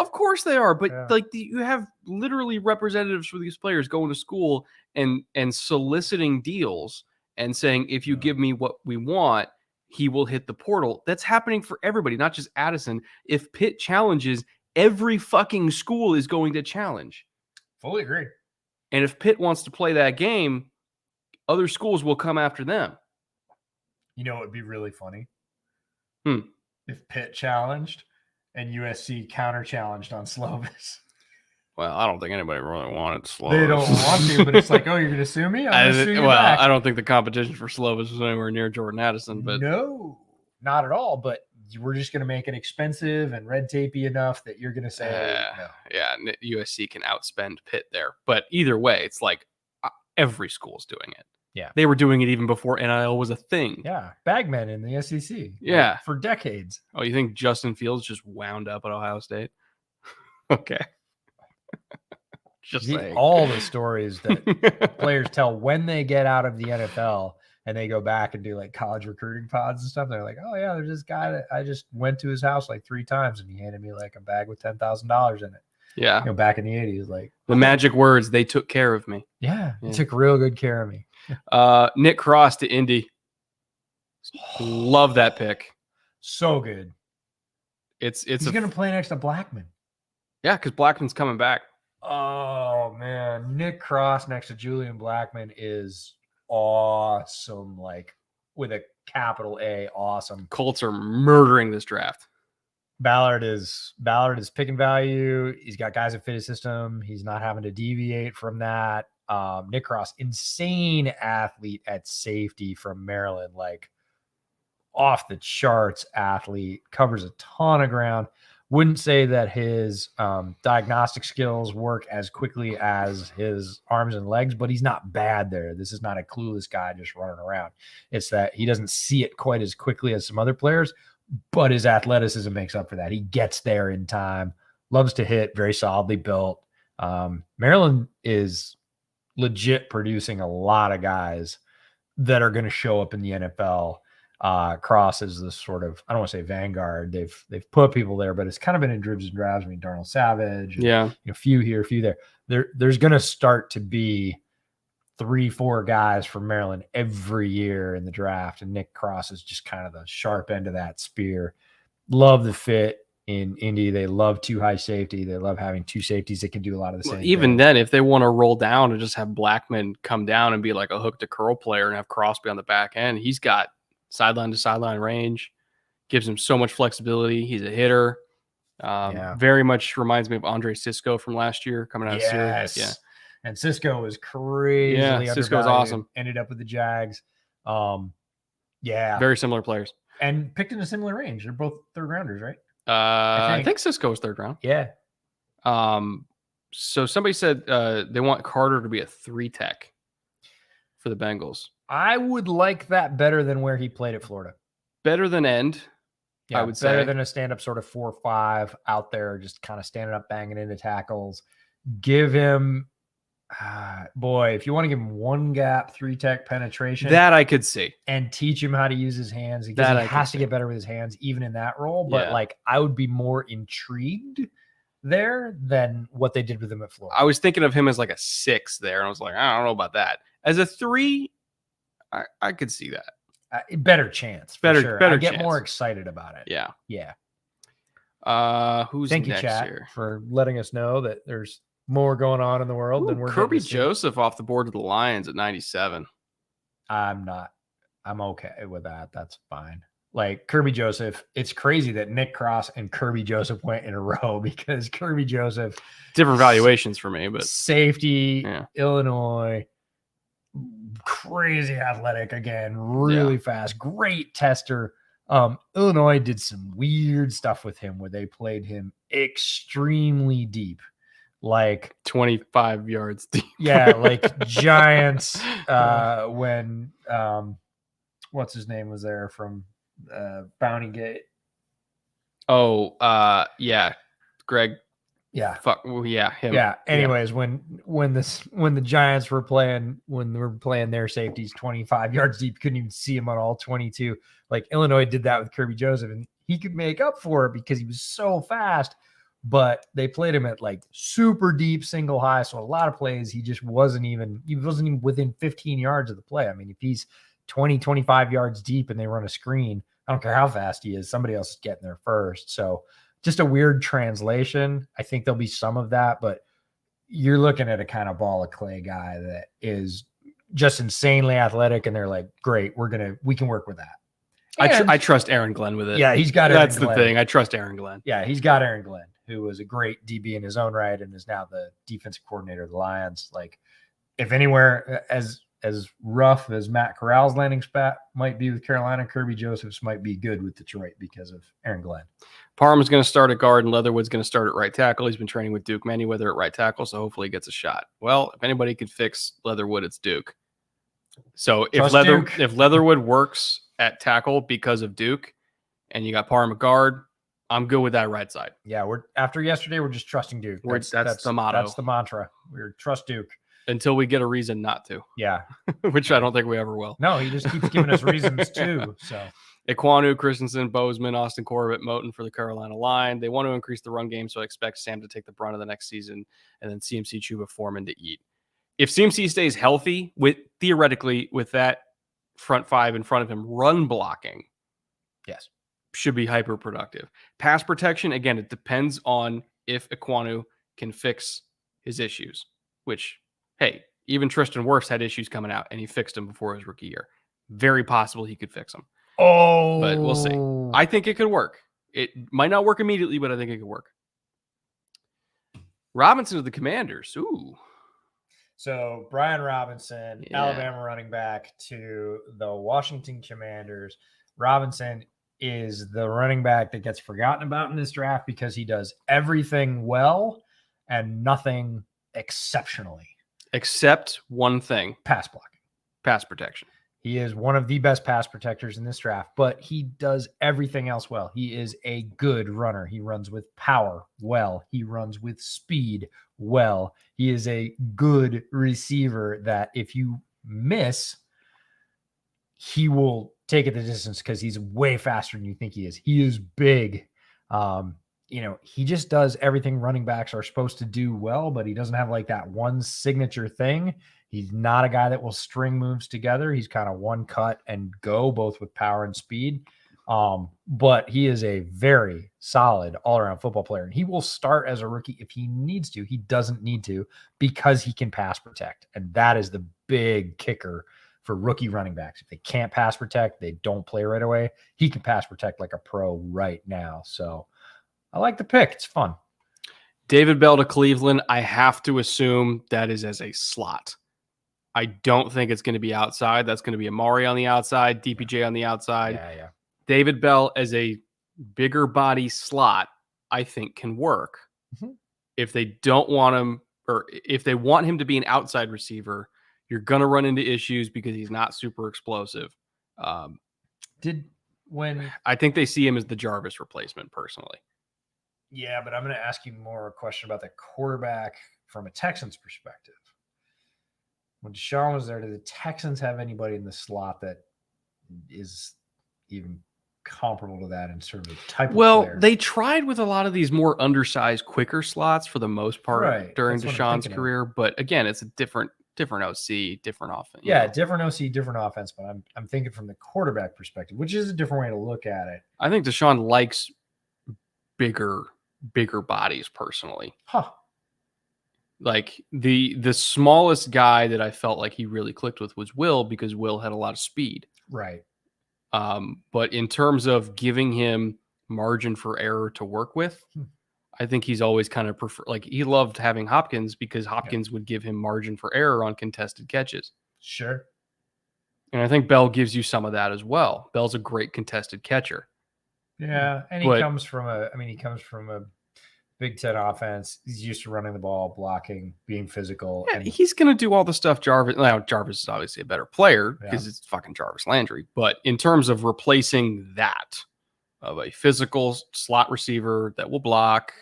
Of course they are, but you have literally representatives for these players going to school and soliciting deals and saying, if you give me what we want, he will hit the portal. That's happening for everybody, not just Addison. If Pitt challenges, every fucking school is going to challenge. Fully agree. And if Pitt wants to play that game, other schools will come after them. You know, it would be really funny if Pitt challenged and USC counter challenged on Slovis. Well, I don't think anybody really wanted Slovis. They don't want to, but it's like, oh, you're going to sue me? I'm going to sue you back. I don't think the competition for Slovis was anywhere near Jordan Addison. But no, not at all. But we're just going to make it expensive and red tapey enough that you're going to say, no. Yeah, USC can outspend Pitt there. But either way, it's like every school's doing it. Yeah. They were doing it even before NIL was a thing. Yeah. Bagmen in the SEC. Yeah. For decades. Oh, you think Justin Fields just wound up at Ohio State? Okay. Just saying. All the stories that players tell when they get out of the NFL and they go back and do like college recruiting pods and stuff. They're like, oh yeah, there's this guy that I just went to his house like 3 times and he handed me like a bag with $10,000 in it. Yeah. You know, back in the 80s, like the magic words, they took care of me. Yeah. He took real good care of me. Nick Cross to Indy. Love that pick. So good. He's going to play next to Blackman. Yeah, because Blackman's coming back. Oh man, Nick Cross next to Julian Blackman is awesome. Like with a capital A, awesome. Colts are murdering this draft. Ballard is picking value. He's got guys that fit his system. He's not having to deviate from that. Nick Cross, insane athlete at safety from Maryland, like off the charts athlete, covers a ton of ground. Wouldn't say that his diagnostic skills work as quickly as his arms and legs, but he's not bad there. This is not a clueless guy just running around. It's that he doesn't see it quite as quickly as some other players, but his athleticism makes up for that. He gets there in time, loves to hit, very solidly built. Maryland is legit producing a lot of guys that are going to show up in the NFL. Cross is this sort of, I don't want to say vanguard. They've put people there, but it's kind of been in dribs and drabs. I mean, Darnell Savage, a few here, a few there. There's going to start to be 3-4 guys from Maryland every year in the draft, and Nick Cross is just kind of the sharp end of that spear. Love the fit in Indy. They love 2 high safety. They love having 2 safeties that can do a lot of the same. Even then, if they want to roll down and just have Blackman come down and be like a hook to curl player and have Crosby on the back end, he's got sideline to sideline range, gives him so much flexibility. He's a hitter. Very much reminds me of Andre Sisco from last year coming out of Syracuse. Yeah. And Sisco was crazy. Yeah, Sisco's awesome. Ended up with the Jags. Very similar players. And picked in a similar range. They're both 3rd rounders, right? I think Sisco was 3rd round. Yeah. So somebody said they want Carter to be a 3-tech for the Bengals. I would like that better than where he played at Florida. Better than end, I would say. Better than a stand-up sort of 4-5 out there, just kind of standing up, banging into tackles. Give him, if you want to give him 1 gap, 3-tech penetration. That I could see. And teach him how to use his hands. Because he has to get better with his hands, even in that role. But, I would be more intrigued there than what they did with him at Florida. I was thinking of him as like a 6 there, and I was like, I don't know about that. As a 3, I could see that. Better chance. Better I get chance. More excited about it. Yeah. Yeah. Thank you, next chat, here? For letting us know that there's more going on in the world than we're Kirby Joseph off the board to the Lions at 97. I'm okay with that. That's fine. Like Kirby Joseph, it's crazy that Nick Cross and Kirby Joseph went in a row because Kirby Joseph, different valuations for me, but safety, Illinois, crazy athletic again, really fast, great tester, Illinois did some weird stuff with him where they played him extremely deep, like 25 yards deep. Yeah, like Giants. When what's his name was there from Bounty Gate? Oh, yeah, Greg. Yeah, him. Yeah. Anyways, when the Giants were playing, when they were playing their safeties 25 yards deep, couldn't even see him on all 22. Like Illinois did that with Kirby Joseph, and he could make up for it because he was so fast. But they played him at like super deep single high. So a lot of plays, he wasn't even within 15 yards of the play. I mean, if he's 20, 25 yards deep and they run a screen, I don't care how fast he is, somebody else is getting there first. So just a weird translation. I think there'll be some of that, but you're looking at a kind of ball of clay guy that is just insanely athletic. And they're like, great, we can work with that. I trust Aaron Glenn with it. Yeah, he's got Aaron Glenn. That's the thing. I trust Aaron Glenn. Yeah, he's got Aaron Glenn, who was a great DB in his own right and is now the defensive coordinator of the Lions. Like, if anywhere, as rough as Matt Corral's landing spot might be with Carolina, Kirby Joseph's might be good with Detroit because of Aaron Glenn. Parham's going to start at guard and Leatherwood's going to start at right tackle. He's been training with Duke Manyweather at right tackle, so hopefully he gets a shot. Well, if anybody could fix Leatherwood, it's Duke. So if Leatherwood works at tackle because of Duke and you got Parham at guard, I'm good with that right side. Yeah, after yesterday, we're just trusting Duke. That's the motto. That's the mantra. We're trust Duke. Until we get a reason not to. Yeah. Which I don't think we ever will. No, he just keeps giving us reasons too. So Ekwonu, Christensen, Bozeman, Austin Corbett, Moten for the Carolina line. They want to increase the run game, so I expect Sam to take the brunt of the next season and then CMC Chuba Foreman to eat. If CMC stays healthy, theoretically, with that front five in front of him, run blocking, yes, should be hyper productive. Pass protection, again, it depends on if Ekwonu can fix his issues, which, hey, even Tristan Wirfs had issues coming out and he fixed them before his rookie year. Very possible he could fix them. Oh, but we'll see. I think it could work. It might not work immediately, but I think it could work. Robinson of the Commanders. Ooh. So Brian Robinson, Alabama running back to the Washington Commanders. Robinson is the running back that gets forgotten about in this draft because he does everything well and nothing exceptionally. Except one thing. Pass blocking. Pass protection. He is one of the best pass protectors in this draft, but he does everything else well. He is a good runner. He runs with power well. He runs with speed well. He is a good receiver that if you miss, he will take it the distance because he's way faster than you think he is. He is big. He just does everything running backs are supposed to do well, but he doesn't have like that one signature thing. He's not a guy that will string moves together. He's kind of one cut and go, both with power and speed. But he is a very solid all-around football player. And he will start as a rookie if he needs to. He doesn't need to because he can pass protect. And that is the big kicker for rookie running backs. If they can't pass protect, they don't play right away. He can pass protect like a pro right now. So I like the pick. It's fun. David Bell to Cleveland. I have to assume that is as a slot. I don't think it's going to be outside. That's going to be Amari on the outside, DPJ on the outside. Yeah. David Bell as a bigger body slot, I think can work. Mm-hmm. If they don't want him, or if they want him to be an outside receiver, you're going to run into issues because he's not super explosive. I think they see him as the Jarvis replacement personally. Yeah, but I'm going to ask you more a question about the quarterback from a Texans perspective. When Deshaun was there, did the Texans have anybody in the slot that is even comparable to that in sort of type of player? They tried with a lot of these more undersized, quicker slots for the most part during Deshaun's career. But again, it's a different OC, different offense. Yeah, different OC, different offense. But I'm thinking from the quarterback perspective, which is a different way to look at it. I think Deshaun likes bigger bodies personally. Huh. Like the smallest guy that I felt like he really clicked with was Will, because Will had a lot of speed. Right. But in terms of giving him margin for error to work with, I think he's always kind of he loved having Hopkins because Hopkins would give him margin for error on contested catches. Sure. And I think Bell gives you some of that as well. Bell's a great contested catcher. Yeah, and he comes from a Big Ten offense. He's used to running the ball, blocking, being physical. Yeah, and he's going to do all the stuff Jarvis. Now, Jarvis is obviously a better player because it's fucking Jarvis Landry. But in terms of replacing that of a physical slot receiver that will block,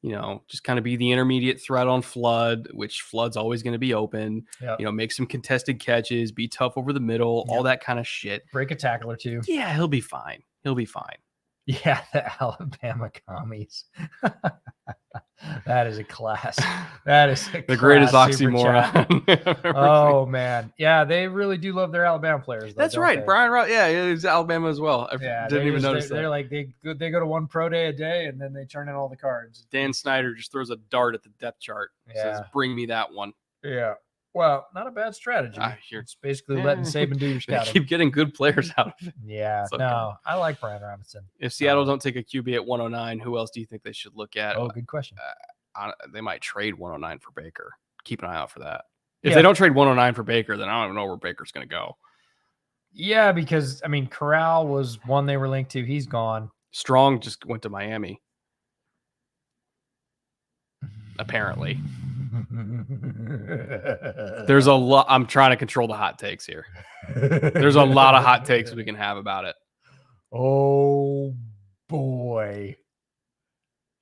just kind of be the intermediate threat on Flood, which Flood's always going to be open. Yep. Make some contested catches, be tough over the middle, all that kind of shit. Break a tackle or two. Yeah, he'll be fine. He'll be fine. Yeah, the Alabama commies. That is a class. That is the greatest oxymoron. Oh man, yeah, they really do love their Alabama players. Though, That's right, they? Brian. Yeah, he's Alabama as well. I didn't even notice that. They're like they go to one pro day a day, and then they turn in all the cards. Dan Snyder just throws a dart at the depth chart. Says, "Bring me that one." Yeah. Well, not a bad strategy. It's basically letting Saban do your scouting. Keep getting good players out of it. Yeah, okay. No, I like Brian Robinson. If Seattle don't take a QB at 109, who else do you think they should look at? Oh, good question. They might trade 109 for Baker. Keep an eye out for that. If they don't trade 109 for Baker, then I don't even know where Baker's going to go. Yeah, because, Corral was one they were linked to. He's gone. Strong just went to Miami. Apparently. There's a lot. I'm trying to control the hot takes here. There's a lot of hot takes we can have about it. Oh boy.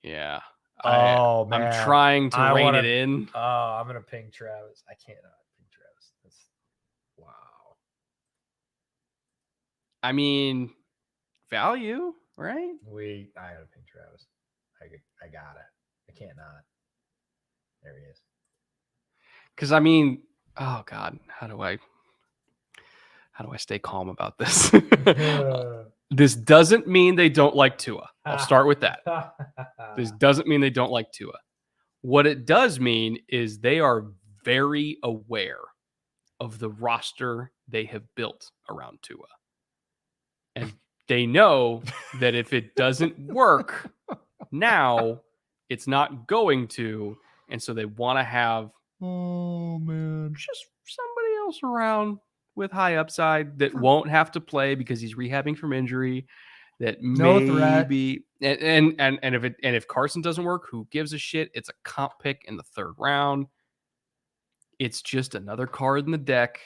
Yeah. Man. I'm trying to rein it in. Oh, I'm gonna ping Travis. I can't ping Travis. That's wow. Value, right? I gotta ping Travis. I got it. I can't not. There he is. Because oh God, how do I stay calm about this? This doesn't mean they don't like Tua. I'll start with that. This doesn't mean they don't like Tua. What it does mean is they are very aware of the roster they have built around Tua. And they know that if it doesn't work now, it's not going to. And so they want to have just somebody else around with high upside that won't have to play because he's rehabbing from injury. That maybe and if Carson doesn't work, who gives a shit? It's a comp pick in the 3rd round. It's just another card in the deck,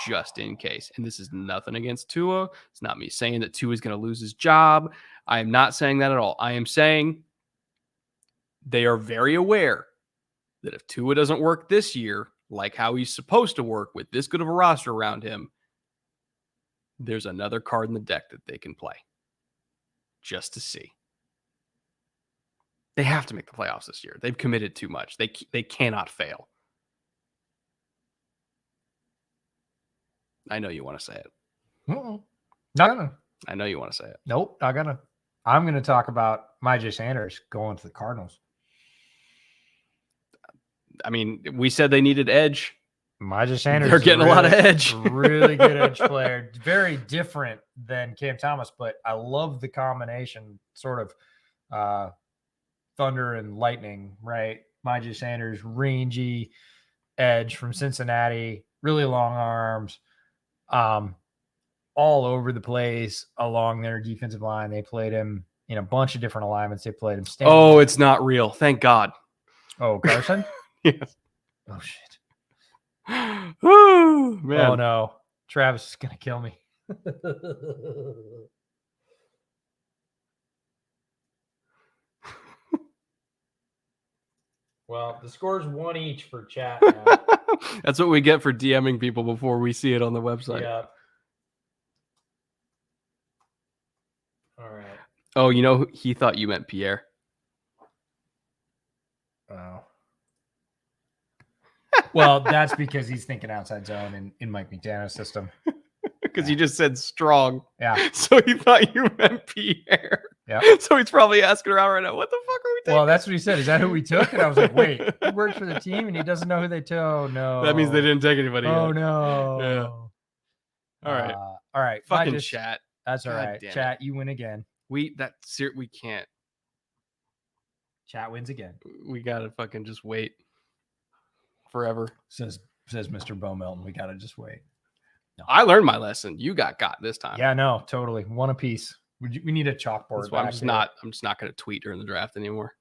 just in case. And this is nothing against Tua. It's not me saying that Tua is going to lose his job. I am not saying that at all. I am saying they are very aware that if Tua doesn't work this year, like how he's supposed to work with this good of a roster around him, there's another card in the deck that they can play just to see. They have to make the playoffs this year. They've committed too much. They cannot fail. I know you want to say it. Not gonna. I know you want to say it. Nope, not gonna. I'm going to talk about Myjai Sanders going to the Cardinals. We said they needed edge. Myjai Sanders. They're getting a lot of edge. Really good edge player. Very different than Cam Thomas, but I love the combination, sort of thunder and lightning, right? Myjai Sanders, rangy edge from Cincinnati, really long arms, all over the place along their defensive line. They played him in a bunch of different alignments. They played him standing. Oh, it's not real. Thank God. Oh, Carson? Yes. Oh, shit. Oh, man. Oh, no. Travis is going to kill me. Well, the score's 1 each for chat now. That's what we get for DMing people before we see it on the website. Yeah. All right. Oh, he thought you meant Pierre. Oh. Well, that's because he's thinking outside zone in Mike McDaniel's system. Because you just said strong. Yeah. So he thought you meant Pierre. Yeah. So he's probably asking around right now, what the fuck are we taking? Well, that's what he said. Is that who we took? And I was like, wait, he works for the team and he doesn't know who they took. Oh, no. That means they didn't take anybody. Oh, yet. no. Yeah. All right. All right. Fucking chat. That's all God right. damn it. Chat, you win again. We can't. Chat wins again. We gotta fucking just wait forever. Says Mr. Bo Melton. We gotta just wait. No. I learned my lesson. You got this time. Yeah, no, totally. One apiece. We need a chalkboard. That's why I'm just not going to tweet during the draft anymore.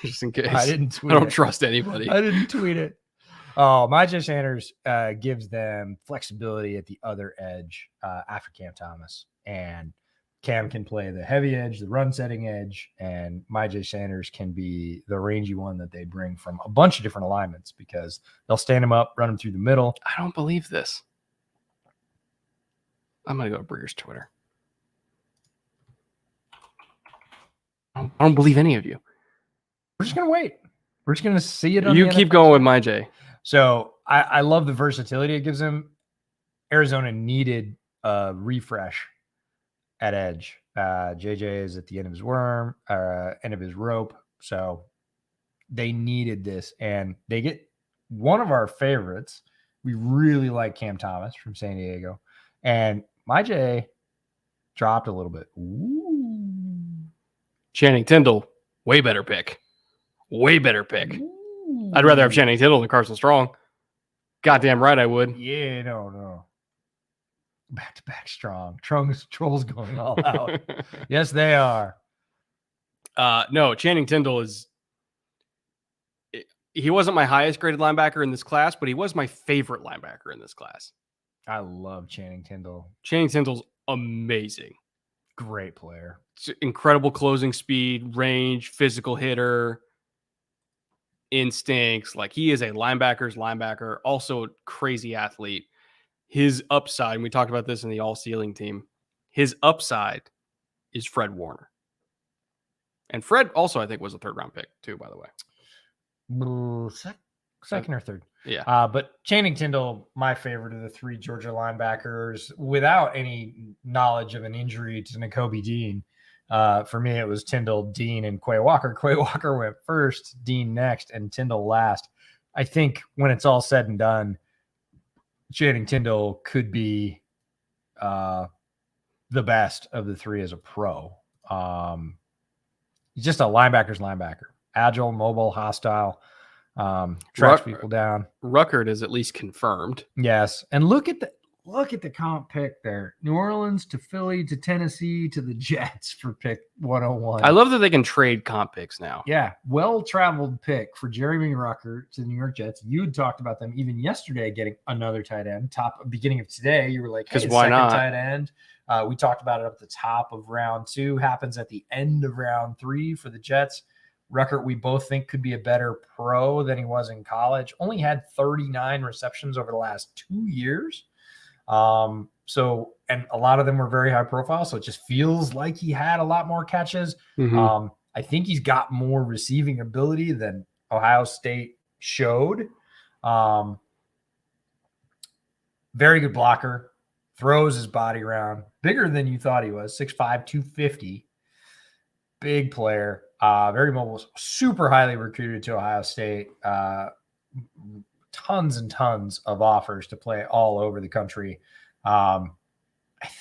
Just in case. I didn't tweet I don't trust anybody. I didn't tweet it. Oh, Myjai Sanders gives them flexibility at the other edge after Cam Thomas. And Cam can play the heavy edge, the run-setting edge, and Myjai Sanders can be the rangy one that they bring from a bunch of different alignments because they'll stand him up, run him through the middle. I don't believe this. I'm going to go to Breer's Twitter. I don't believe any of you. We're just going to wait. We're just going to see it. You keep going with Myjai. So I love the versatility it gives him. Arizona needed a refresh at edge. JJ is at the end of his end of his rope. So they needed this, and they get one of our favorites. We really like Cam Thomas from San Diego, and Myjai dropped a little bit. Ooh. Channing Tindall, way better pick. Way better pick. Ooh. I'd rather have Channing Tindall than Carson Strong. Goddamn right I would. Yeah, no. Back-to-back strong. Trolls going all out. Yes, they are. No, Channing Tindall he wasn't my highest graded linebacker in this class, but he was my favorite linebacker in this class. I love Channing Tindall. Channing Tindall's amazing. Great player. It's incredible closing speed, range, physical hitter, instincts. Like, he is a linebacker's linebacker, also a crazy athlete. His upside, and we talked about this in the all-ceiling team, his upside is Fred Warner. And Fred also, I think, was a third-round pick, too, by the way. Second or third. Yeah. But Channing Tindall, my favorite of the three Georgia linebackers, without any knowledge of an injury to Nakobi Dean. For me, it was Tindall, Dean, and Quay Walker. Quay Walker went first, Dean next, and Tindall last. I think when it's all said and done, Channing Tindall could be the best of the three as a pro. He's just a linebacker's linebacker. Agile, mobile, hostile, tracks people down. Ruckert is at least confirmed. Yes. And look at the comp pick there. New Orleans to Philly to Tennessee to the Jets for pick 101. I love that they can trade comp picks now. Yeah. Well-traveled pick for Jeremy Ruckert to the New York Jets. You had talked about them even yesterday getting another tight end. Beginning of today, you were like, hey, why not? Tight end. We talked about it up at the top of round 2. Happens at the end of round 3 for the Jets. Ruckert, we both think, could be a better pro than he was in college. Only had 39 receptions over the last 2 years. And a lot of them were very high profile. So it just feels like he had a lot more catches. Mm-hmm. I think he's got more receiving ability than Ohio State showed. Very good blocker, throws his body around, bigger than you thought he was, 6'5", 250. Big player, very mobile, super highly recruited to Ohio State. Tons and tons of offers to play all over the country. I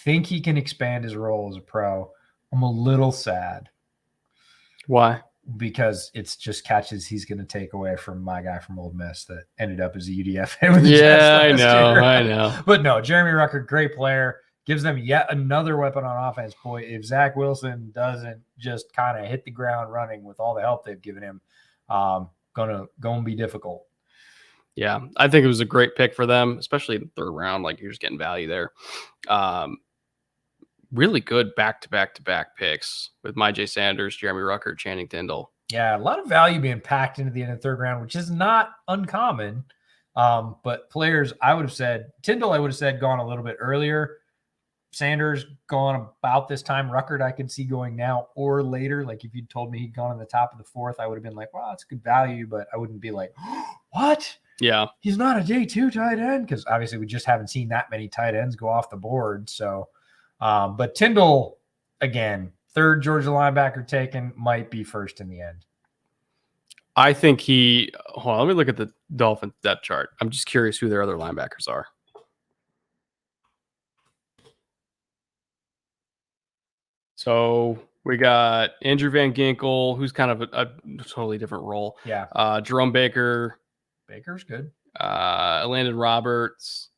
think he can expand his role as a pro. I'm a little sad. Why? Because it's just catches he's going to take away from my guy from Ole Miss that ended up as a UDFA with the Jets I know. But no, Jeremy Ruckert, great player. Gives them yet another weapon on offense. Boy, if Zach Wilson doesn't just kind of hit the ground running with all the help they've given him, gonna be difficult. Yeah, I think it was a great pick for them, especially in the third round. Like, you're just getting value there. Really good back-to-back picks with Myjai Sanders, Jeremy Ruckert, Channing Tindall. Yeah, a lot of value being packed into the end of the third round, which is not uncommon. But players, I would have said, Tindall, I would have said gone a little bit earlier. Sanders gone about this time. Ruckert I could see going now or later. Like, if you told me he'd gone in the top of the 4th, I would have been like, wow, that's good value. But I wouldn't be like, what? Yeah. He's not a day 2 tight end, because obviously we just haven't seen that many tight ends go off the board. So, but Tindall, again, 3rd Georgia linebacker taken, might be 1st in the end. I think hold on, let me look at the Dolphins depth chart. I'm just curious who their other linebackers are. So we got Andrew Van Ginkel, who's kind of a totally different role. Yeah. Jerome Baker. Baker's good. Landon Roberts.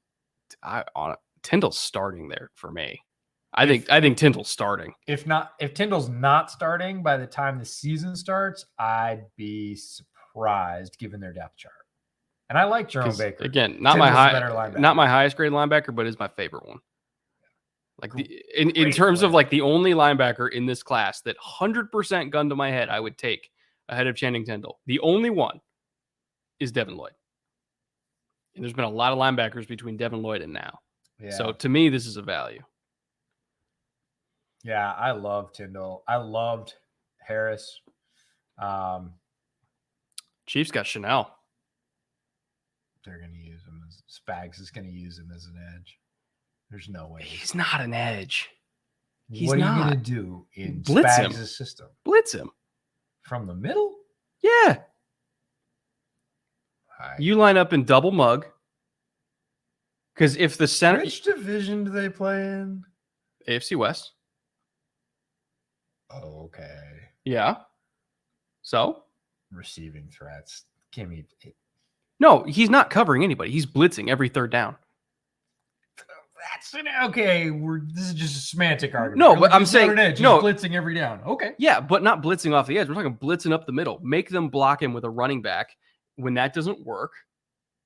Tyndall's starting there for me. I think Tyndall's starting. If Tyndall's not starting by the time the season starts, I'd be surprised given their depth chart. And I like Jerome Baker. Again, not my highest grade linebacker, but is my favorite one. Like in terms of like the only linebacker in this class that 100% gun to my head I would take ahead of Channing Tindall. The only one is Devin Lloyd. And there's been a lot of linebackers between Devin Lloyd and now. Yeah. So to me, this is a value. Yeah, I love Tyndall. I loved Harris. Chiefs got Chenal. They're going to use him. Spags is going to use him as an edge. There's no way. He's not an edge. What are you going to do in Blitz Spags' him. system? Blitz him. From the middle? Yeah. You line up in double mug. Because if the center... Which division do they play in? AFC West. Oh, okay. Yeah. So? Receiving threats. Kimmy. No, he's not covering anybody. He's blitzing every third down. Okay. This is just a semantic argument. No, but I'm saying no blitzing every down. Okay. Yeah, but not blitzing off the edge. We're talking blitzing up the middle. Make them block him with a running back. When that doesn't work,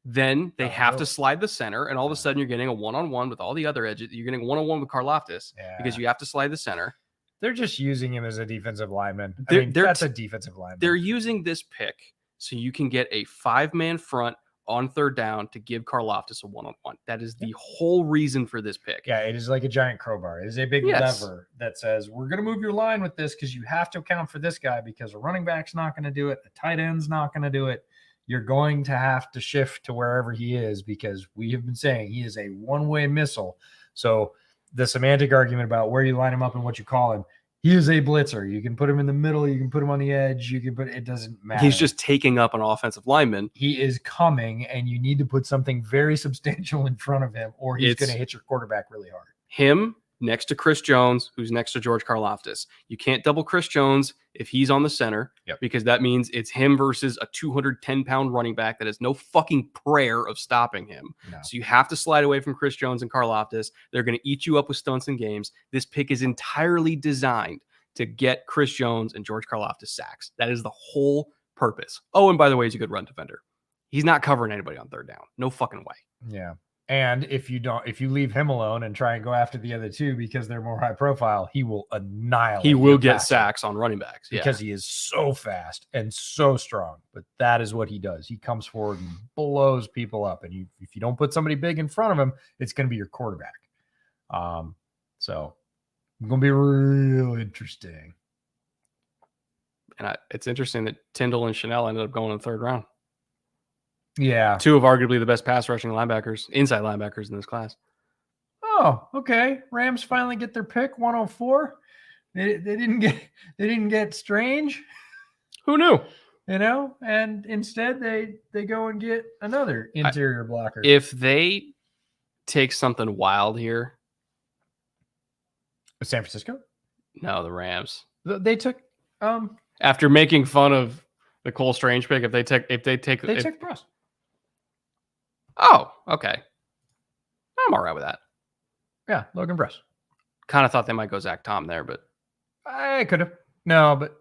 then they have to slide the center, and all of a sudden you're getting a one-on-one with all the other edges. You're getting a one-on-one with Karlaftis because you have to slide the center. They're just using him as a defensive lineman. That's a defensive lineman. They're using this pick so you can get a 5-man front on third down to give Karlaftis a one-on-one. That is the whole reason for this pick. Yeah, it is like a giant crowbar. It is a big lever that says, we're going to move your line with this because you have to account for this guy because a running back's not going to do it. A tight end's not going to do it. You're going to have to shift to wherever he is because we have been saying he is a one-way missile. So the semantic argument about where you line him up and what you call him, he is a blitzer. You can put him in the middle. You can put him on the edge. It doesn't matter. He's just taking up an offensive lineman. He is coming, and you need to put something very substantial in front of him, or he's going to hit your quarterback really hard. Him next to Chris Jones, who's next to George Karlaftis. You can't double Chris Jones if he's on the center because that means it's him versus a 210-pound running back that has no fucking prayer of stopping him. No. So you have to slide away from Chris Jones and Karlaftis. They're going to eat you up with stunts and games. This pick is entirely designed to get Chris Jones and George Karlaftis sacks. That is the whole purpose. Oh, and by the way, he's a good run defender. He's not covering anybody on third down. No fucking way. Yeah. And if you leave him alone and try and go after the other two because they're more high profile, he will annihilate. He will get sacks on running backs because he is so fast and so strong. But that is what he does. He comes forward and blows people up. And if you don't put somebody big in front of him, it's going to be your quarterback. So it's going to be real interesting. And it's interesting that Tyndall and Chenal ended up going in the third round. Yeah. Two of arguably the best pass rushing linebackers, inside linebackers in this class. Oh, okay. Rams finally get their pick, 104. They didn't get Strange. Who knew? And instead they go and get another interior blocker. If they take something wild here. San Francisco? No, the Rams. They took after making fun of the Cole Strange pick, they took Bruss. Oh, okay. I'm all right with that. Yeah, Logan Bruss. Kind of thought they might go Zach Tom there, but I could have. No, but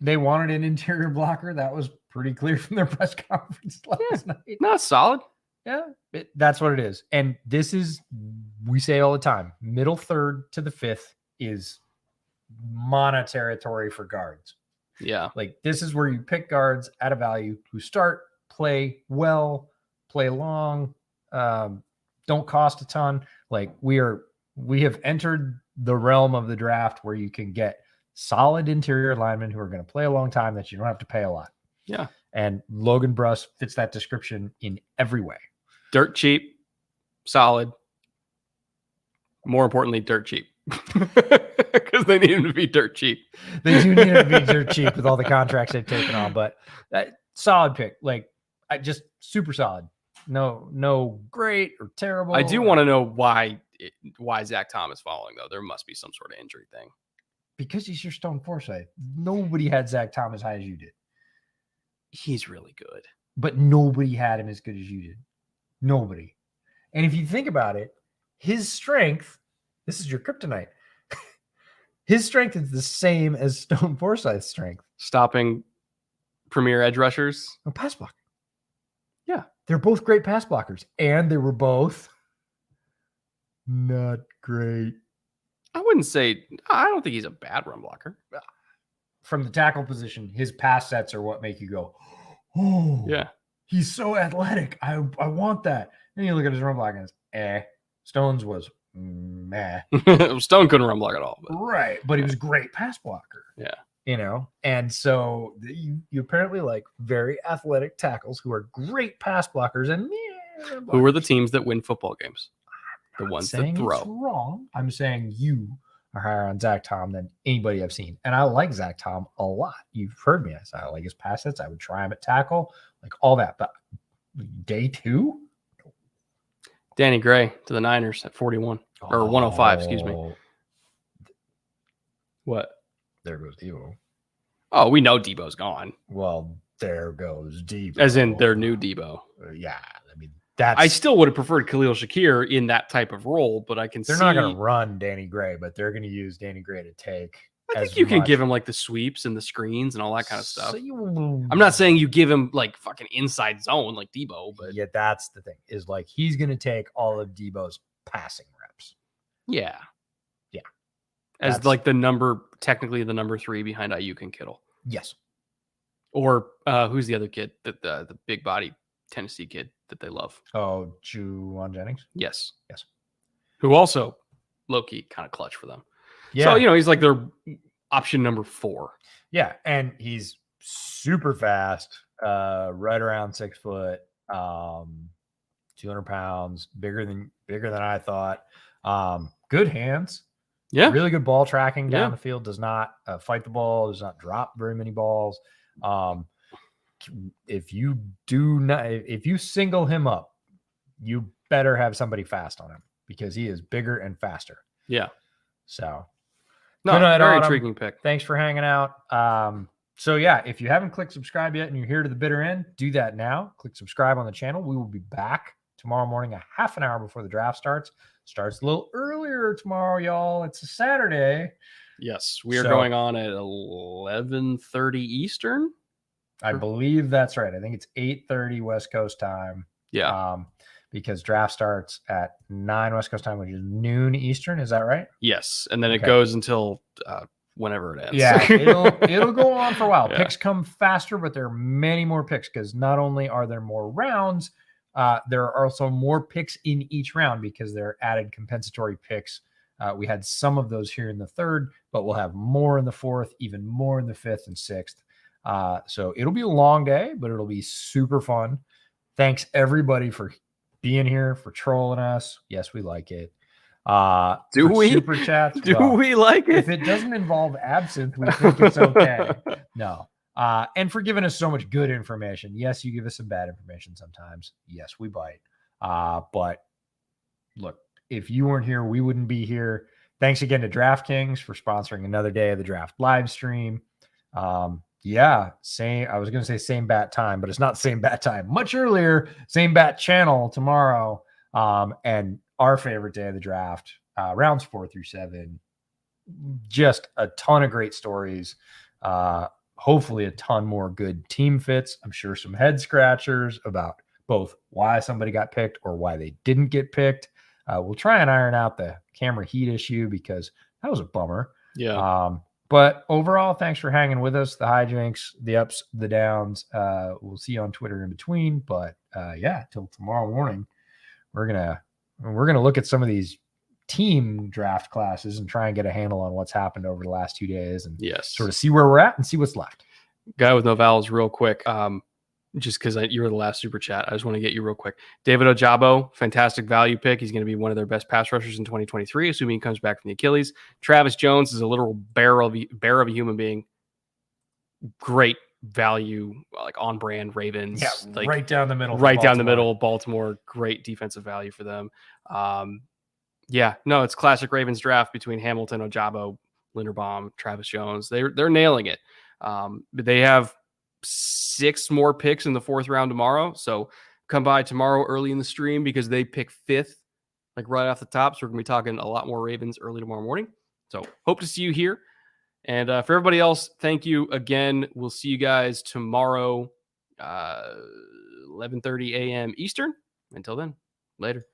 they wanted an interior blocker. That was pretty clear from their press conference last night. No, solid. Yeah, that's what it is. And this is, we say all the time, middle third to the fifth is mono territory for guards. Yeah. Like this is where you pick guards at a value who start, play well, play long, don't cost a ton. Like we have entered the realm of the draft where you can get solid interior linemen who are going to play a long time that you don't have to pay a lot. Yeah. And Logan Bruss fits that description in every way. Dirt cheap, solid. More importantly, dirt cheap. Because they need him to be dirt cheap. They do need him to be dirt cheap with all the contracts they've taken on. But solid pick. Like, just super solid. No great or terrible. I do want to know why Zach Tom is following, though. There must be some sort of injury thing. Because he's your Stone Forsythe. Nobody had Zach Tom as high as you did. He's really good. But nobody had him as good as you did. Nobody. And if you think about it, his strength, this is your kryptonite. His strength is the same as Stone Forsythe's strength. Stopping premier edge rushers. No, pass block. Yeah. They're both great pass blockers. And they were both not great. I wouldn't say, I don't think he's a bad run blocker. From the tackle position, his pass sets are what make you go, oh, Yeah. He's so athletic. I want that. Then you look at his run block and it's, Stone's was meh. Stone couldn't run block at all. But. Right. But he was a great pass blocker. Yeah. You know, and so you apparently like very athletic tackles who are great pass blockers. And who are the teams that win football games? The ones that throw. It's wrong. I'm saying you are higher on Zach Tom than anybody I've seen. And I like Zach Tom a lot. You've heard me. I like his pass sets. I would try him at tackle, like all that. But day 2? Danny Gray to the Niners at 41 or 105, excuse me. What? There goes Debo. Oh, we know Debo's gone. Well, there goes Debo. As in their new Debo. Yeah. I mean, I still would have preferred Khalil Shakir in that type of role, but I can they're see. not going to run Danny Gray, but they're going to use Danny Gray to take. I think you can give him like the sweeps and the screens and all that kind of stuff. So I'm not saying you give him like fucking inside zone like Debo, but yeah, that's the thing is like he's going to take all of Debo's passing reps. Yeah. Yeah. As like technically the number 3 behind Ayuk and Kittle. Yes. Or who's the other kid, the big body Tennessee kid that they love? Oh, Juwan Jennings? Yes. Yes. Who also low-key kind of clutch for them. Yeah. So, he's like their option number 4. Yeah. And he's super fast, right around 6 foot, 200 pounds, bigger than I thought. Good hands. Yeah. Really good ball tracking down the field. Does not fight the ball. Does not drop very many balls. If you single him up, you better have somebody fast on him because he is bigger and faster. Yeah. So no, very intriguing pick. Thanks for hanging out. So yeah, if you haven't clicked subscribe yet and you're here to the bitter end, do that now. Click subscribe on the channel. We will be back tomorrow morning, a half an hour before the draft starts. Starts a little earlier tomorrow, y'all. It's a Saturday. Yes, we are going on at 11:30 Eastern. I believe that's right. I think it's 8:30 West Coast time. Yeah. Because draft starts at 9 West Coast time, which is noon Eastern. Is that right? Yes, and then it goes until whenever it ends. Yeah, it'll go on for a while. Yeah. Picks come faster, but there are many more picks because not only are there more rounds, there are also more picks in each round because there are added compensatory picks. We had some of those here in the 3rd, but we'll have more in the 4th, even more in the 5th and 6th. So it'll be a long day, but it'll be super fun. Thanks everybody for being here, for trolling us. Yes, we like it. Do we? Super chats. Do we like it? If it doesn't involve absinthe, we think it's okay. No. And for giving us so much good information. Yes, you give us some bad information sometimes. Yes, we bite. But look, if you weren't here, we wouldn't be here. Thanks again to DraftKings for sponsoring another day of the draft live stream. Yeah, I was going to say same bat time, but it's not same bat time. Much earlier, same bat channel tomorrow. And our favorite day of the draft, rounds 4 through 7. Just a ton of great stories. Hopefully a ton more good team fits. I'm sure some head scratchers about both why somebody got picked or why they didn't get picked. We'll try and iron out the camera heat issue because that was a bummer. Yeah. But overall, thanks for hanging with us. The hijinks, the ups, the downs. We'll see you on Twitter in between. But yeah, till tomorrow morning, we're gonna look at some of these team draft classes and try and get a handle on what's happened over the last 2 days and sort of see where we're at and see what's left. Guy with no vowels, real quick. Just because you were the last super chat, I just want to get you real quick. David Ojabo, fantastic value pick. He's going to be one of their best pass rushers in 2023, assuming he comes back from the Achilles. Travis Jones is a literal bear of a human being. Great value, like on brand Ravens. Yeah, like right down the middle. Right down the middle. Baltimore, great defensive value for them. Yeah, no, it's classic Ravens draft between Hamilton, Ojabo, Linderbaum, Travis Jones. They're nailing it. But they have 6 more picks in the 4th round tomorrow, so come by tomorrow early in the stream because they pick 5th, like right off the top. So we're going to be talking a lot more Ravens early tomorrow morning. So hope to see you here. And for everybody else, thank you again. We'll see you guys tomorrow, 11:30 a.m. Eastern. Until then, later.